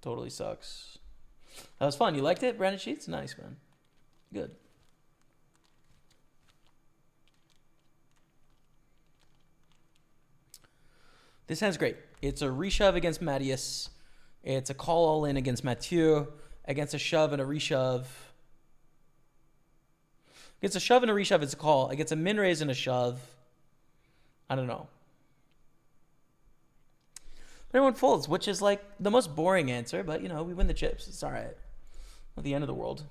totally sucks. That was fun. You liked it, Brandon Sheets? Nice, man. Good. This hand's great. It's a reshove against Mattias. It's a call all in against Mathieu. Against a shove and a reshove. Against a shove and a reshove, it's a call. Against a min raise and a shove, I don't know. But everyone folds, which is like the most boring answer, but you know, we win the chips. It's all right. Not the end of the world.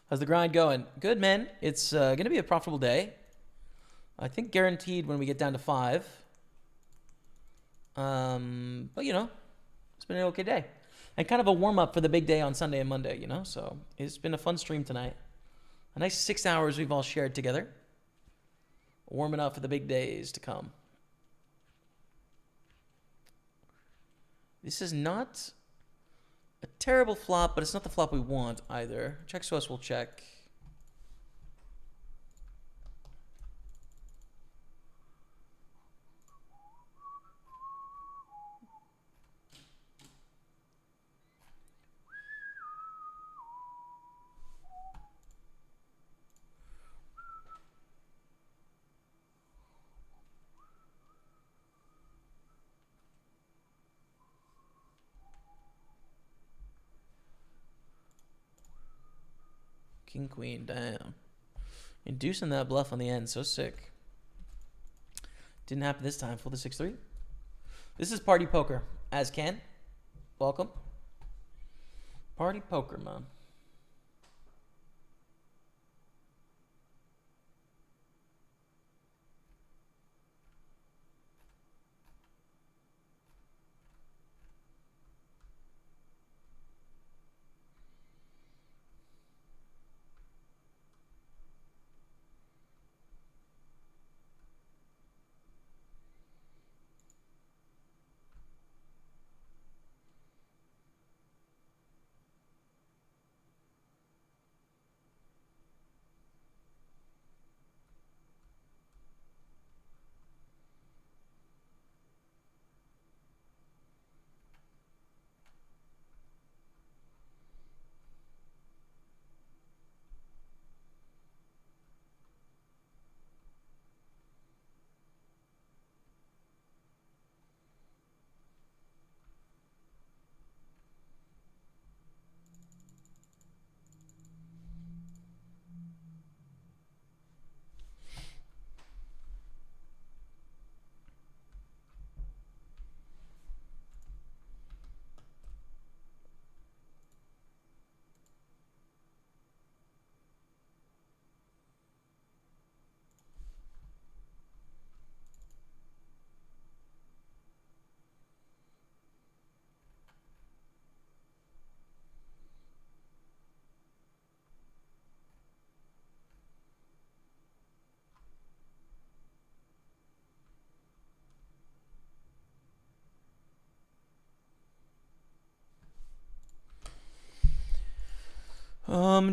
How's the grind going? Good, man. It's going to be a profitable day. I think guaranteed when we get down to 5. But, you know, it's been an okay day. And kind of a warm-up for the big day on Sunday and Monday, you know? So it's been a fun stream tonight. A nice 6 hours we've all shared together. Warming up for the big days to come. This is not a terrible flop, but it's not the flop we want either. Checks to us, we'll check. King, queen, damn. Inducing that bluff on the end, so sick. Didn't happen this time. Fold the 6-3. This is Party Poker. As Ken, welcome. Party Poker, man.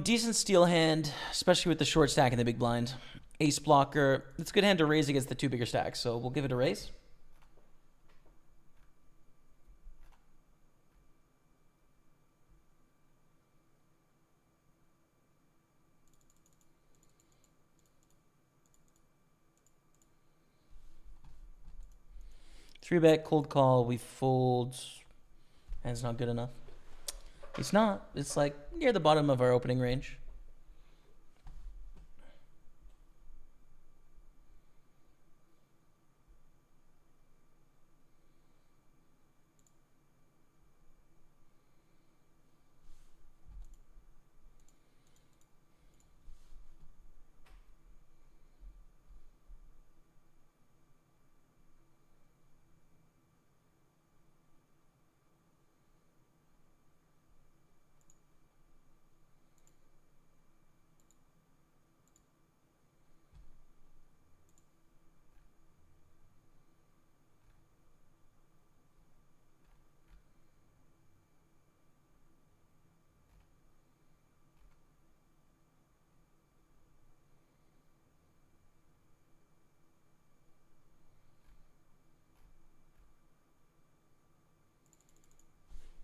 Decent steal hand, especially with the short stack and the big blind. Ace blocker. It's a good hand to raise against the two bigger stacks, so we'll give it a raise. Three bet, cold call, we fold. Hand's not good enough. It's not. It's like near the bottom of our opening range.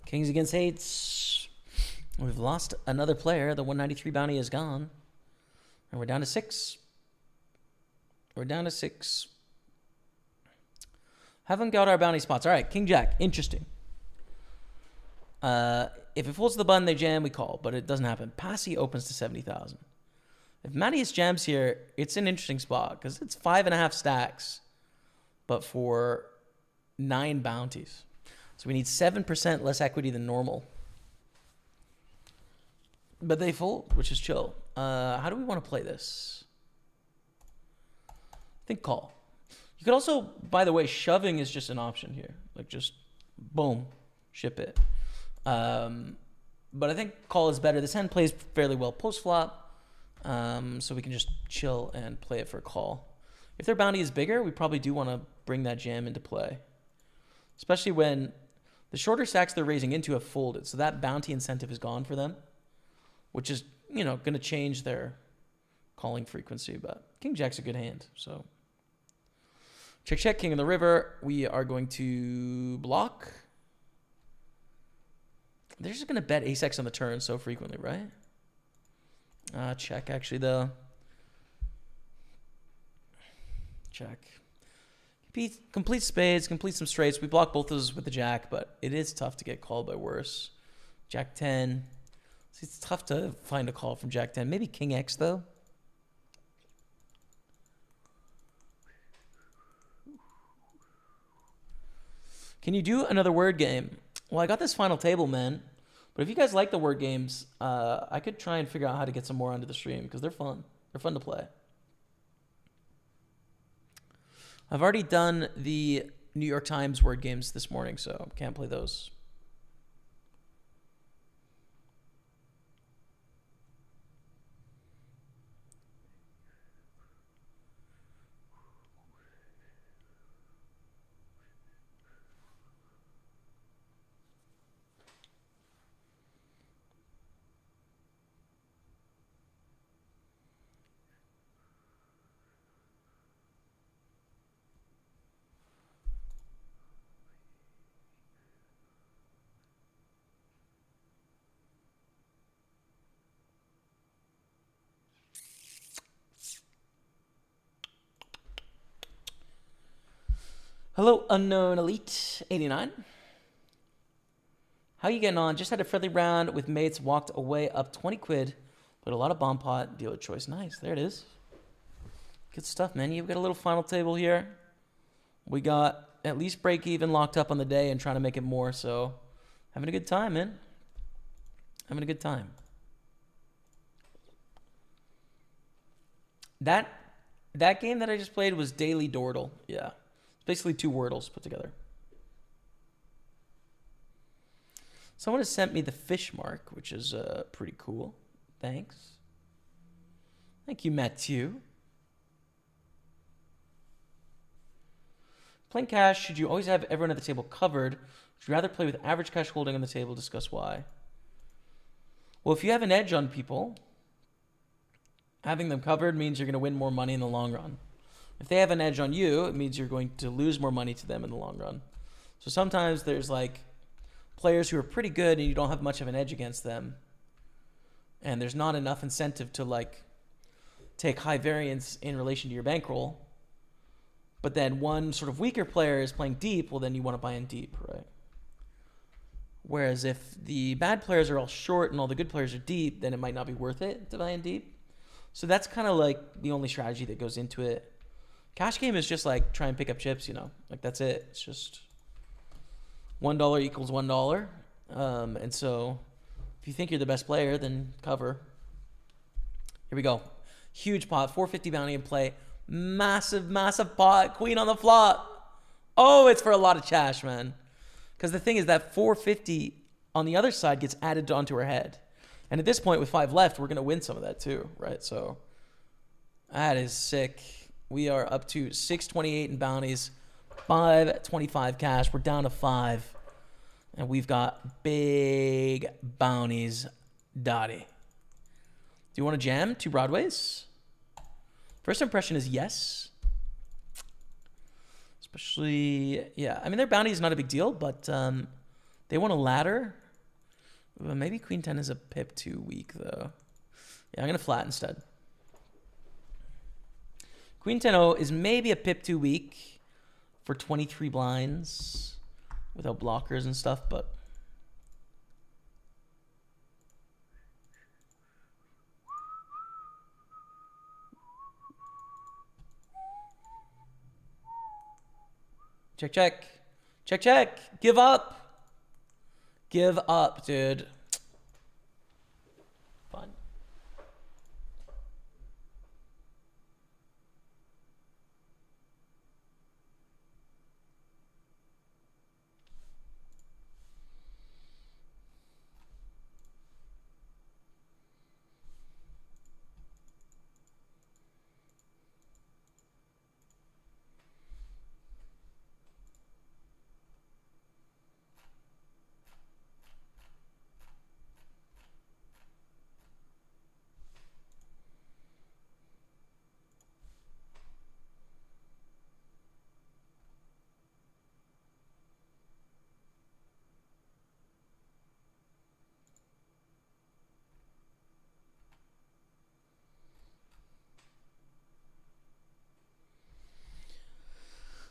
Kings against eights. We've lost another player. The 193 bounty is gone. And we're down to 6. We're down to 6. Haven't got our bounty spots. All right, King Jack. Interesting. If it folds to the button, they jam, we call. But it doesn't happen. Passy opens to 70,000. If Mattias jams here, it's an interesting spot. Because it's 5.5 stacks. But for 9 bounties. So we need 7% less equity than normal. But they fold, which is chill. How do we want to play this? I think call. You could also, by the way, shoving is just an option here. Like just, boom, ship it. But I think call is better. This hand plays fairly well post-flop. So we can just chill and play it for call. If their bounty is bigger, we probably do want to bring that jam into play. Especially when the shorter stacks they're raising into have folded, so that bounty incentive is gone for them, which is, you know, going to change their calling frequency. But King Jack's a good hand, so check, check, King in the river. We are going to block. They're just going to bet ace-x on the turn so frequently, right? Check, actually, though. Check. Complete spades, complete some straights. We block both those with the jack, but it is tough to get called by worse. Jack 10, It's tough to find a call from Jack 10. Maybe King X, though. Can you do another word game? Well, I got this final table, man. But if you guys like the word games, I could try and figure out how to get some more onto the stream because they're fun. They're fun to play. I've already done the New York Times word games this morning, so can't play those. Hello, Unknown Elite 89. How you getting on? Just had a friendly round with mates, walked away up 20 quid, put a lot of bomb pot, dealer choice. Nice, there it is. Good stuff, man. You've got a little final table here. We got at least break even locked up on the day and trying to make it more, so having a good time, man. Having a good time. That game that I just played was Daily Dordle, yeah. Basically 2 Wordles put together. Someone has sent me the fish mark, which is pretty cool. Thanks. Thank you, Matthew. Playing cash, should you always have everyone at the table covered? Would you rather play with average cash holding on the table? Discuss why. Well, if you have an edge on people, having them covered means you're going to win more money in the long run. If they have an edge on you, it means you're going to lose more money to them in the long run. So sometimes there's like players who are pretty good and you don't have much of an edge against them. And there's not enough incentive to like take high variance in relation to your bankroll. But then one sort of weaker player is playing deep, well then you want to buy in deep, right? Whereas if the bad players are all short and all the good players are deep, then it might not be worth it to buy in deep. So that's kind of like the only strategy that goes into it. Cash game is just like try and pick up chips, you know, like that's it. It's just $1 equals $1. And so if you think you're the best player, then cover. Here we go. Huge pot, 450 bounty in play. Massive, massive pot. Queen on the flop. Oh, it's for a lot of cash, man. Because the thing is that 450 on the other side gets added onto her head. And at this point with 5 left, we're going to win some of that too, right? So that is sick. We are up to 628 in bounties, 525 cash. We're down to 5. And we've got big bounties. Dotty. Do you want to jam 2 Broadways? First impression is yes. Especially, yeah. I mean, their bounty is not a big deal, but they want a ladder. Well, maybe Queen 10 is a pip too weak, though. Yeah, I'm going to flat instead. Queen 10-0 is maybe a pip too weak for 23 blinds without blockers and stuff, but check, check. Check, check. Give up. Give up, dude. Fun.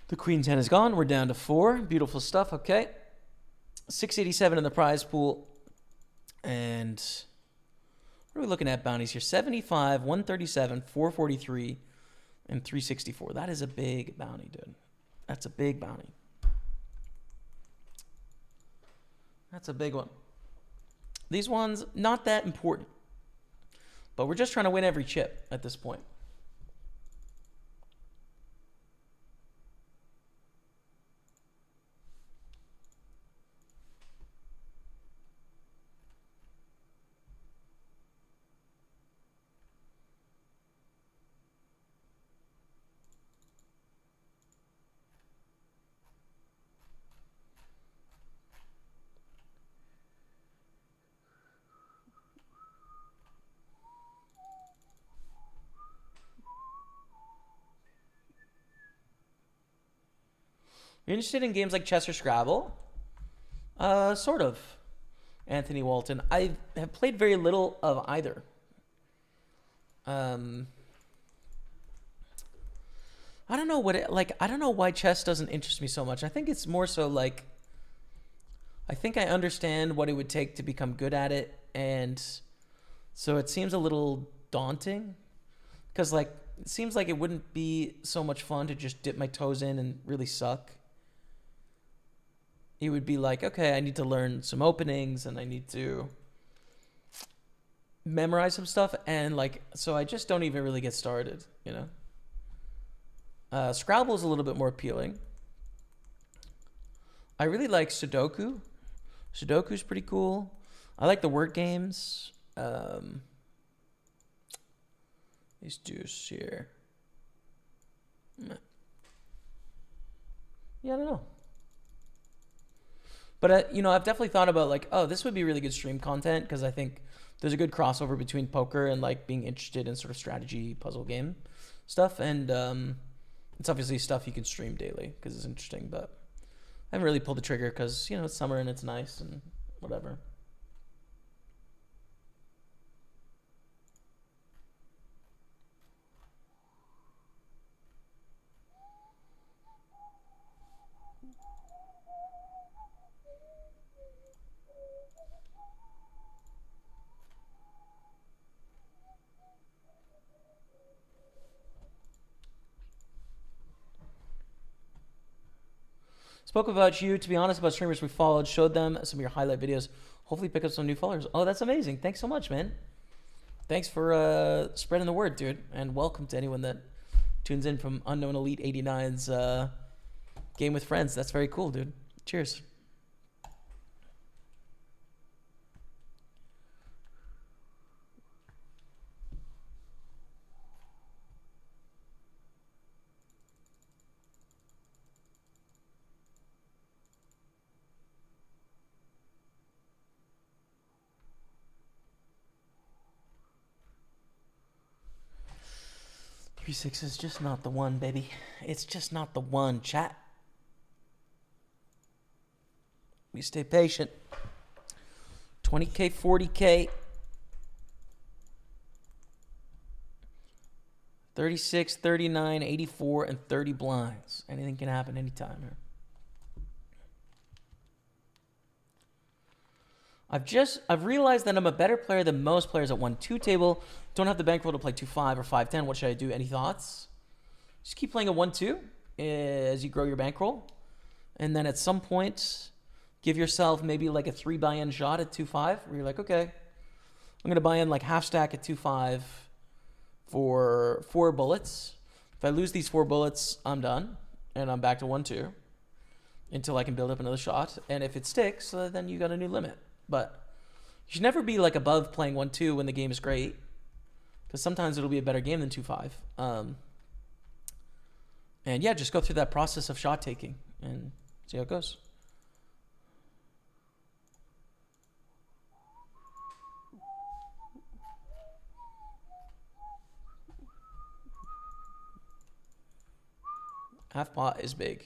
The Queen 10 is gone. We're down to 4. Beautiful stuff. Okay. 687 in the prize pool. And What are we looking at bounties here? 75, 137, 443, and 364. That is a big bounty, dude. That's a big bounty. That's a big one. These ones, not that important. But we're just trying to win every chip at this point. You're interested in games like chess or Scrabble? Sort of. Anthony Walton. I have played very little of either. I don't know what it, like. I don't know why chess doesn't interest me so much. I think it's more so like. I think I understand what it would take to become good at it, and so it seems a little daunting. Because like, it seems like it wouldn't be so much fun to just dip my toes in and really suck. It would be like, okay, I need to learn some openings and I need to memorize some stuff. And like, so I just don't even really get started, you know? Scrabble is a little bit more appealing. I really like Sudoku. Sudoku's pretty cool. I like the word games. These deuce here. Yeah, I don't know. But, you know, I've definitely thought about like, oh, this would be really good stream content because I think there's a good crossover between poker and like being interested in sort of strategy puzzle game stuff. And it's obviously stuff you can stream daily because it's interesting. But I haven't really pulled the trigger because, you know, it's summer and it's nice and whatever. Spoke about you, to be honest, about streamers we followed, showed them some of your highlight videos. Hopefully pick up some new followers. Oh, that's amazing. Thanks so much, man. Thanks for spreading the word, dude. And welcome to anyone that tunes in from Unknown Elite 89's Game with Friends. That's very cool, dude. Cheers. Three six is just not the one, baby. It's just not the one, chat. We stay patient. 20K, 40K. 36, 39, 84, and 30 blinds. Anything can happen anytime here. I've realized that I'm a better player than most players at 1-2 table. Don't have the bankroll to play 2-5 or 5-10. What should I do? Any thoughts? Just keep playing a 1-2 as you grow your bankroll. And then at some point, give yourself maybe like a 3 buy-in shot at 2-5 where you're like, okay, I'm going to buy in like half stack at 2-5 for 4 bullets. If I lose these 4 bullets, I'm done. And I'm back to 1-2 until I can build up another shot. And if it sticks, then you got a new limit. But you should never be like above playing 1-2 when the game is great, because sometimes it'll be a better game than 2-5. And yeah, just go through that process of shot taking and see how it goes. Half pot is big.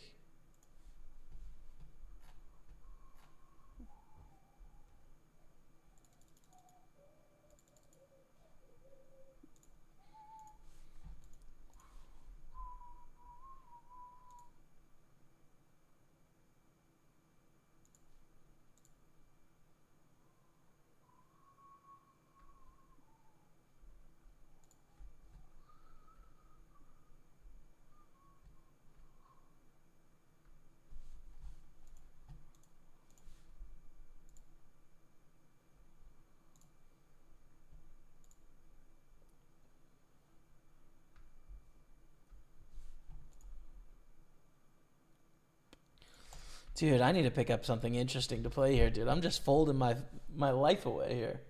Dude, I need to pick up something interesting to play here, dude. I'm just folding my life away here.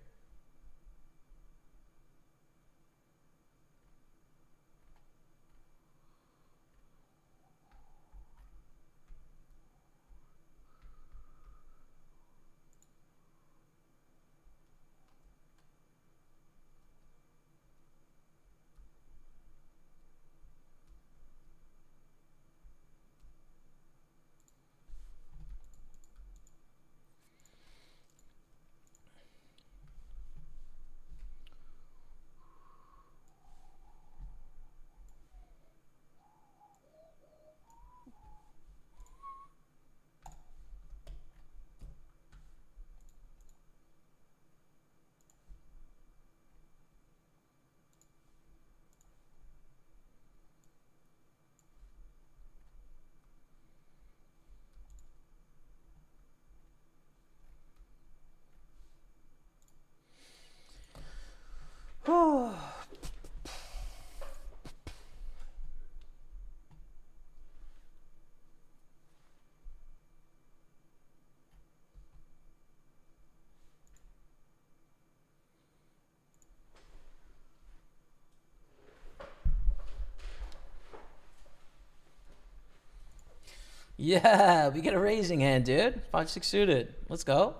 Yeah, we get a raising hand, dude. 5-6 suited. Let's go.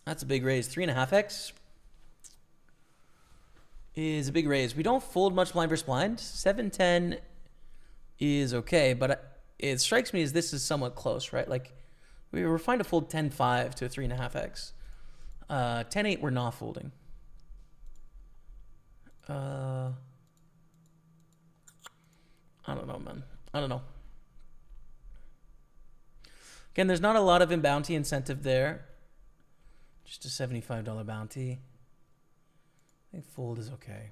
That's a big raise. 3.5x is a big raise. We don't fold much blind versus blind. 7-10 is okay, but it strikes me as this is somewhat close, right? Like we were fine to fold 10-5 to a 3.5x. 10-8 we're not folding. I don't know, man. I don't know. Again, there's not a lot of in-bounty incentive there. Just a $75 bounty. I think fold is okay.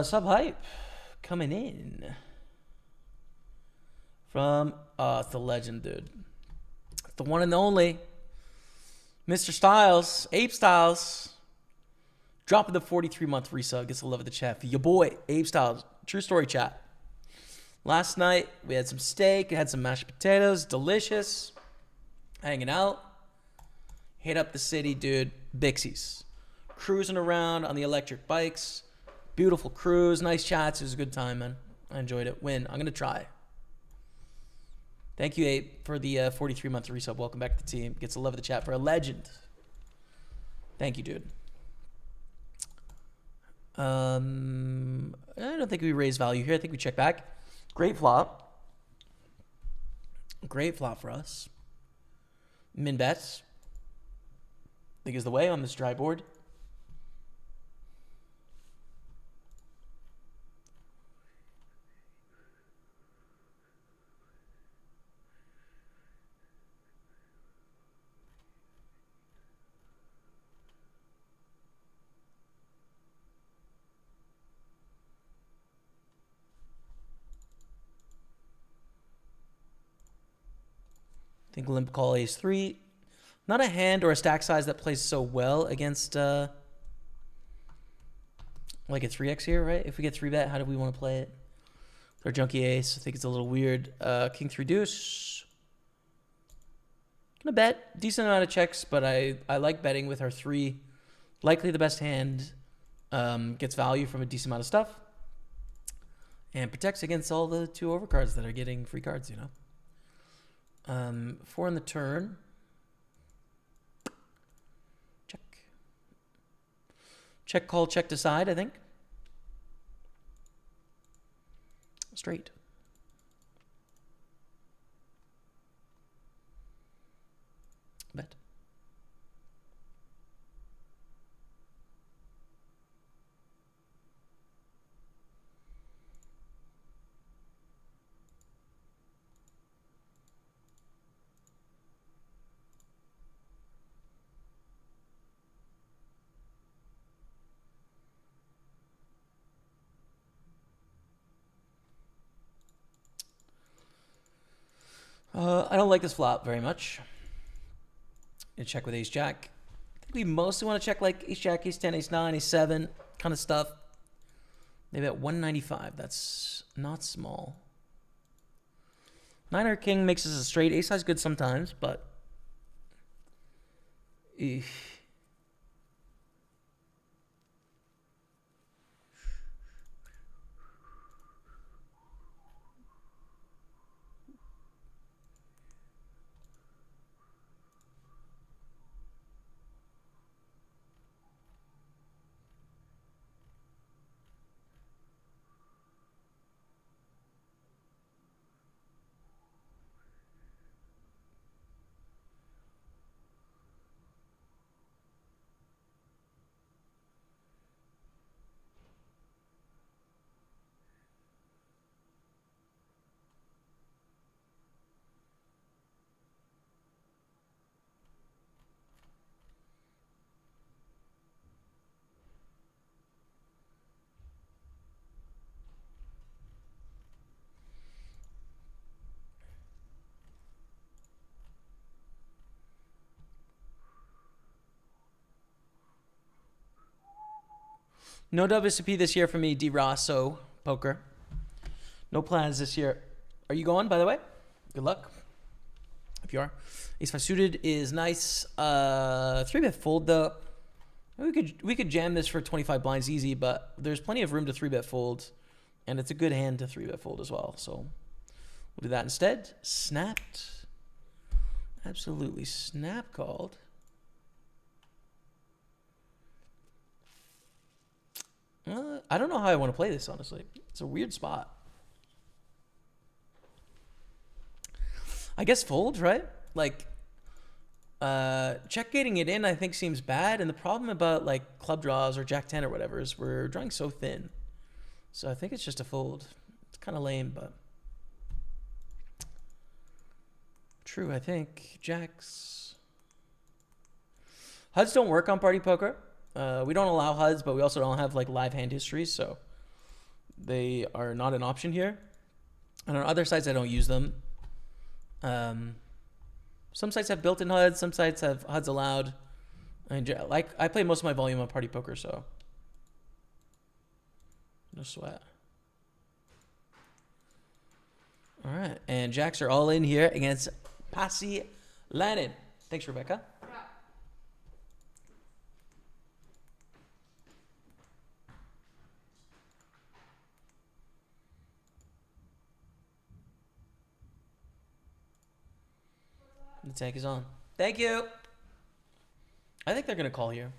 Sub hype coming in from it's the legend, dude. The one and the only Mr. Styles, Ape Styles, dropping the 43-month resub. Gets the love of the chat for your boy Ape Styles. True story, chat. Last night we had some steak, had some mashed potatoes, delicious. Hanging out, hit up the city, dude. Bixies, cruising around on the electric bikes. Beautiful cruise, nice chats. It was a good time, man. I enjoyed it. Win. I'm going to try. Thank you, Ape, for the 43-month resub. Welcome back to the team. Gets the love of the chat for a legend. Thank you, dude. I don't think we raise value here. I think we check back. Great flop. Great flop for us. Min bets. I think is the way on this dry board. I think limp call ace 3. Not a hand or a stack size that plays so well against like a 3x here, right? If we get 3-bet, how do we want to play it? Our junky ace, I think it's a little weird. King 3 deuce. Gonna bet decent amount of checks, but I like betting with our 3. Likely the best hand. Gets value from a decent amount of stuff. And protects against all the 2 overcards that are getting free cards, you know. 4 on the turn. Check. Check, call, check, decide, I think. Straight. Bet. I don't like this flop very much. Gonna check with ace jack. I think we mostly want to check like ace jack, ace 10, ace 9, ace 7 kind of stuff. Maybe at 195. That's not small. 9 or king makes us a straight. Ace high is good sometimes, but no WSOP this year for me, D. Rosso poker. No plans this year. Are you going, by the way? Good luck. If you are. Ace 5 suited is nice. 3-bet fold though. We could jam this for 25 blinds easy, but there's plenty of room to 3-bet fold, and it's a good hand to 3-bet fold as well. So we'll do that instead. Snapped. Absolutely snap called. I don't know how I want to play this, honestly. It's a weird spot. I guess fold, right? Like, check gating it in, I think, seems bad. And the problem about, like, club draws or jack 10 or whatever is we're drawing so thin. So I think it's just a fold. It's kind of lame, but true, I think. Jacks. HUDs don't work on Party Poker. We don't allow HUDs, but we also don't have like live hand histories, so they are not an option here. And on other sites, I don't use them. Some sites have built-in HUDs, some sites have HUDs allowed. And like I play most of my volume on Party Poker, so no sweat. All right, and jacks are all in here against Pasi Lannon. Thanks, Rebecca. The tank is on. Thank you. I think they're going to call here.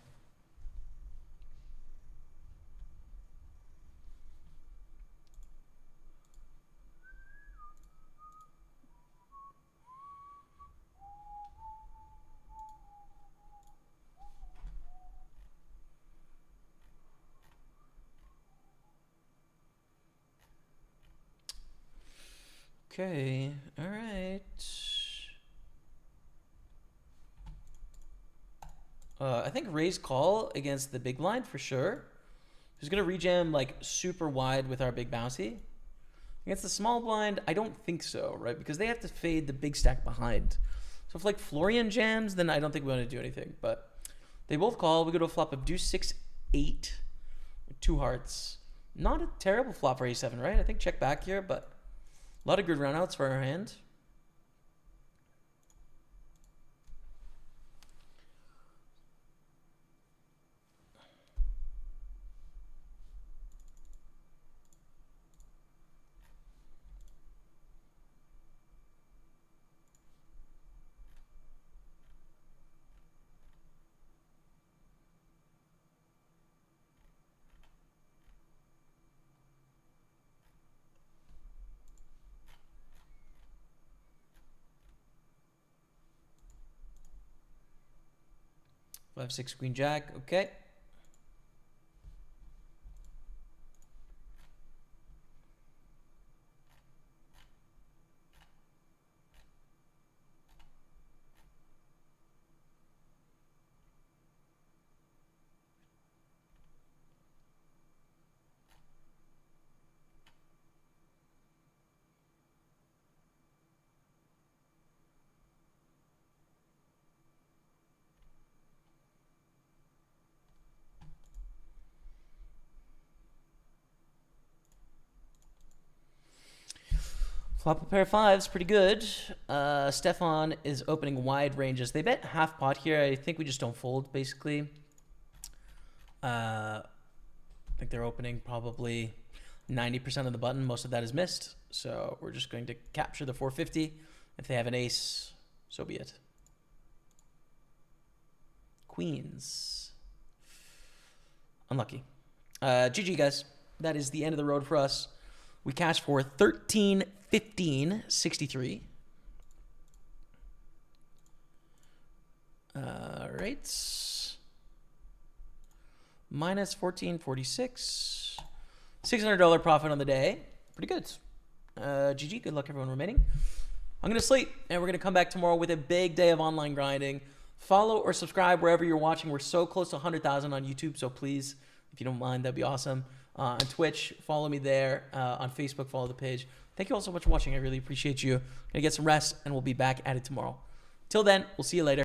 Okay. All right. I think raise call against the big blind for sure. Who's going to rejam like super wide with our big bouncy. Against the small blind, I don't think so, right? Because they have to fade the big stack behind. So if like Florian jams, then I don't think we want to do anything. But they both call. We go to a flop of deuce 6-8 with 2 hearts. Not a terrible flop for a7, right? I think check back here, but a lot of good runouts for our hand. 5, 6, Queen, Jack. Okay. Flop a pair of fives, pretty good. Stefan is opening wide ranges. They bet half pot here. I think we just don't fold, basically. I think they're opening probably 90% of the button. Most of that is missed. So we're just going to capture the 450. If they have an ace, so be it. Queens. Unlucky. GG, guys. That is the end of the road for us. We cashed for 13-15-63. All right. Minus 1446. $600 profit on the day. Pretty good. GG. Good luck, everyone remaining. I'm going to sleep, and we're going to come back tomorrow with a big day of online grinding. Follow or subscribe wherever you're watching. We're so close to 100,000 on YouTube, so please, if you don't mind, that'd be awesome. On Twitch, follow me there. On Facebook, follow the page. Thank you all so much for watching. I really appreciate you. Gonna get some rest, and we'll be back at it tomorrow. Till then, we'll see you later.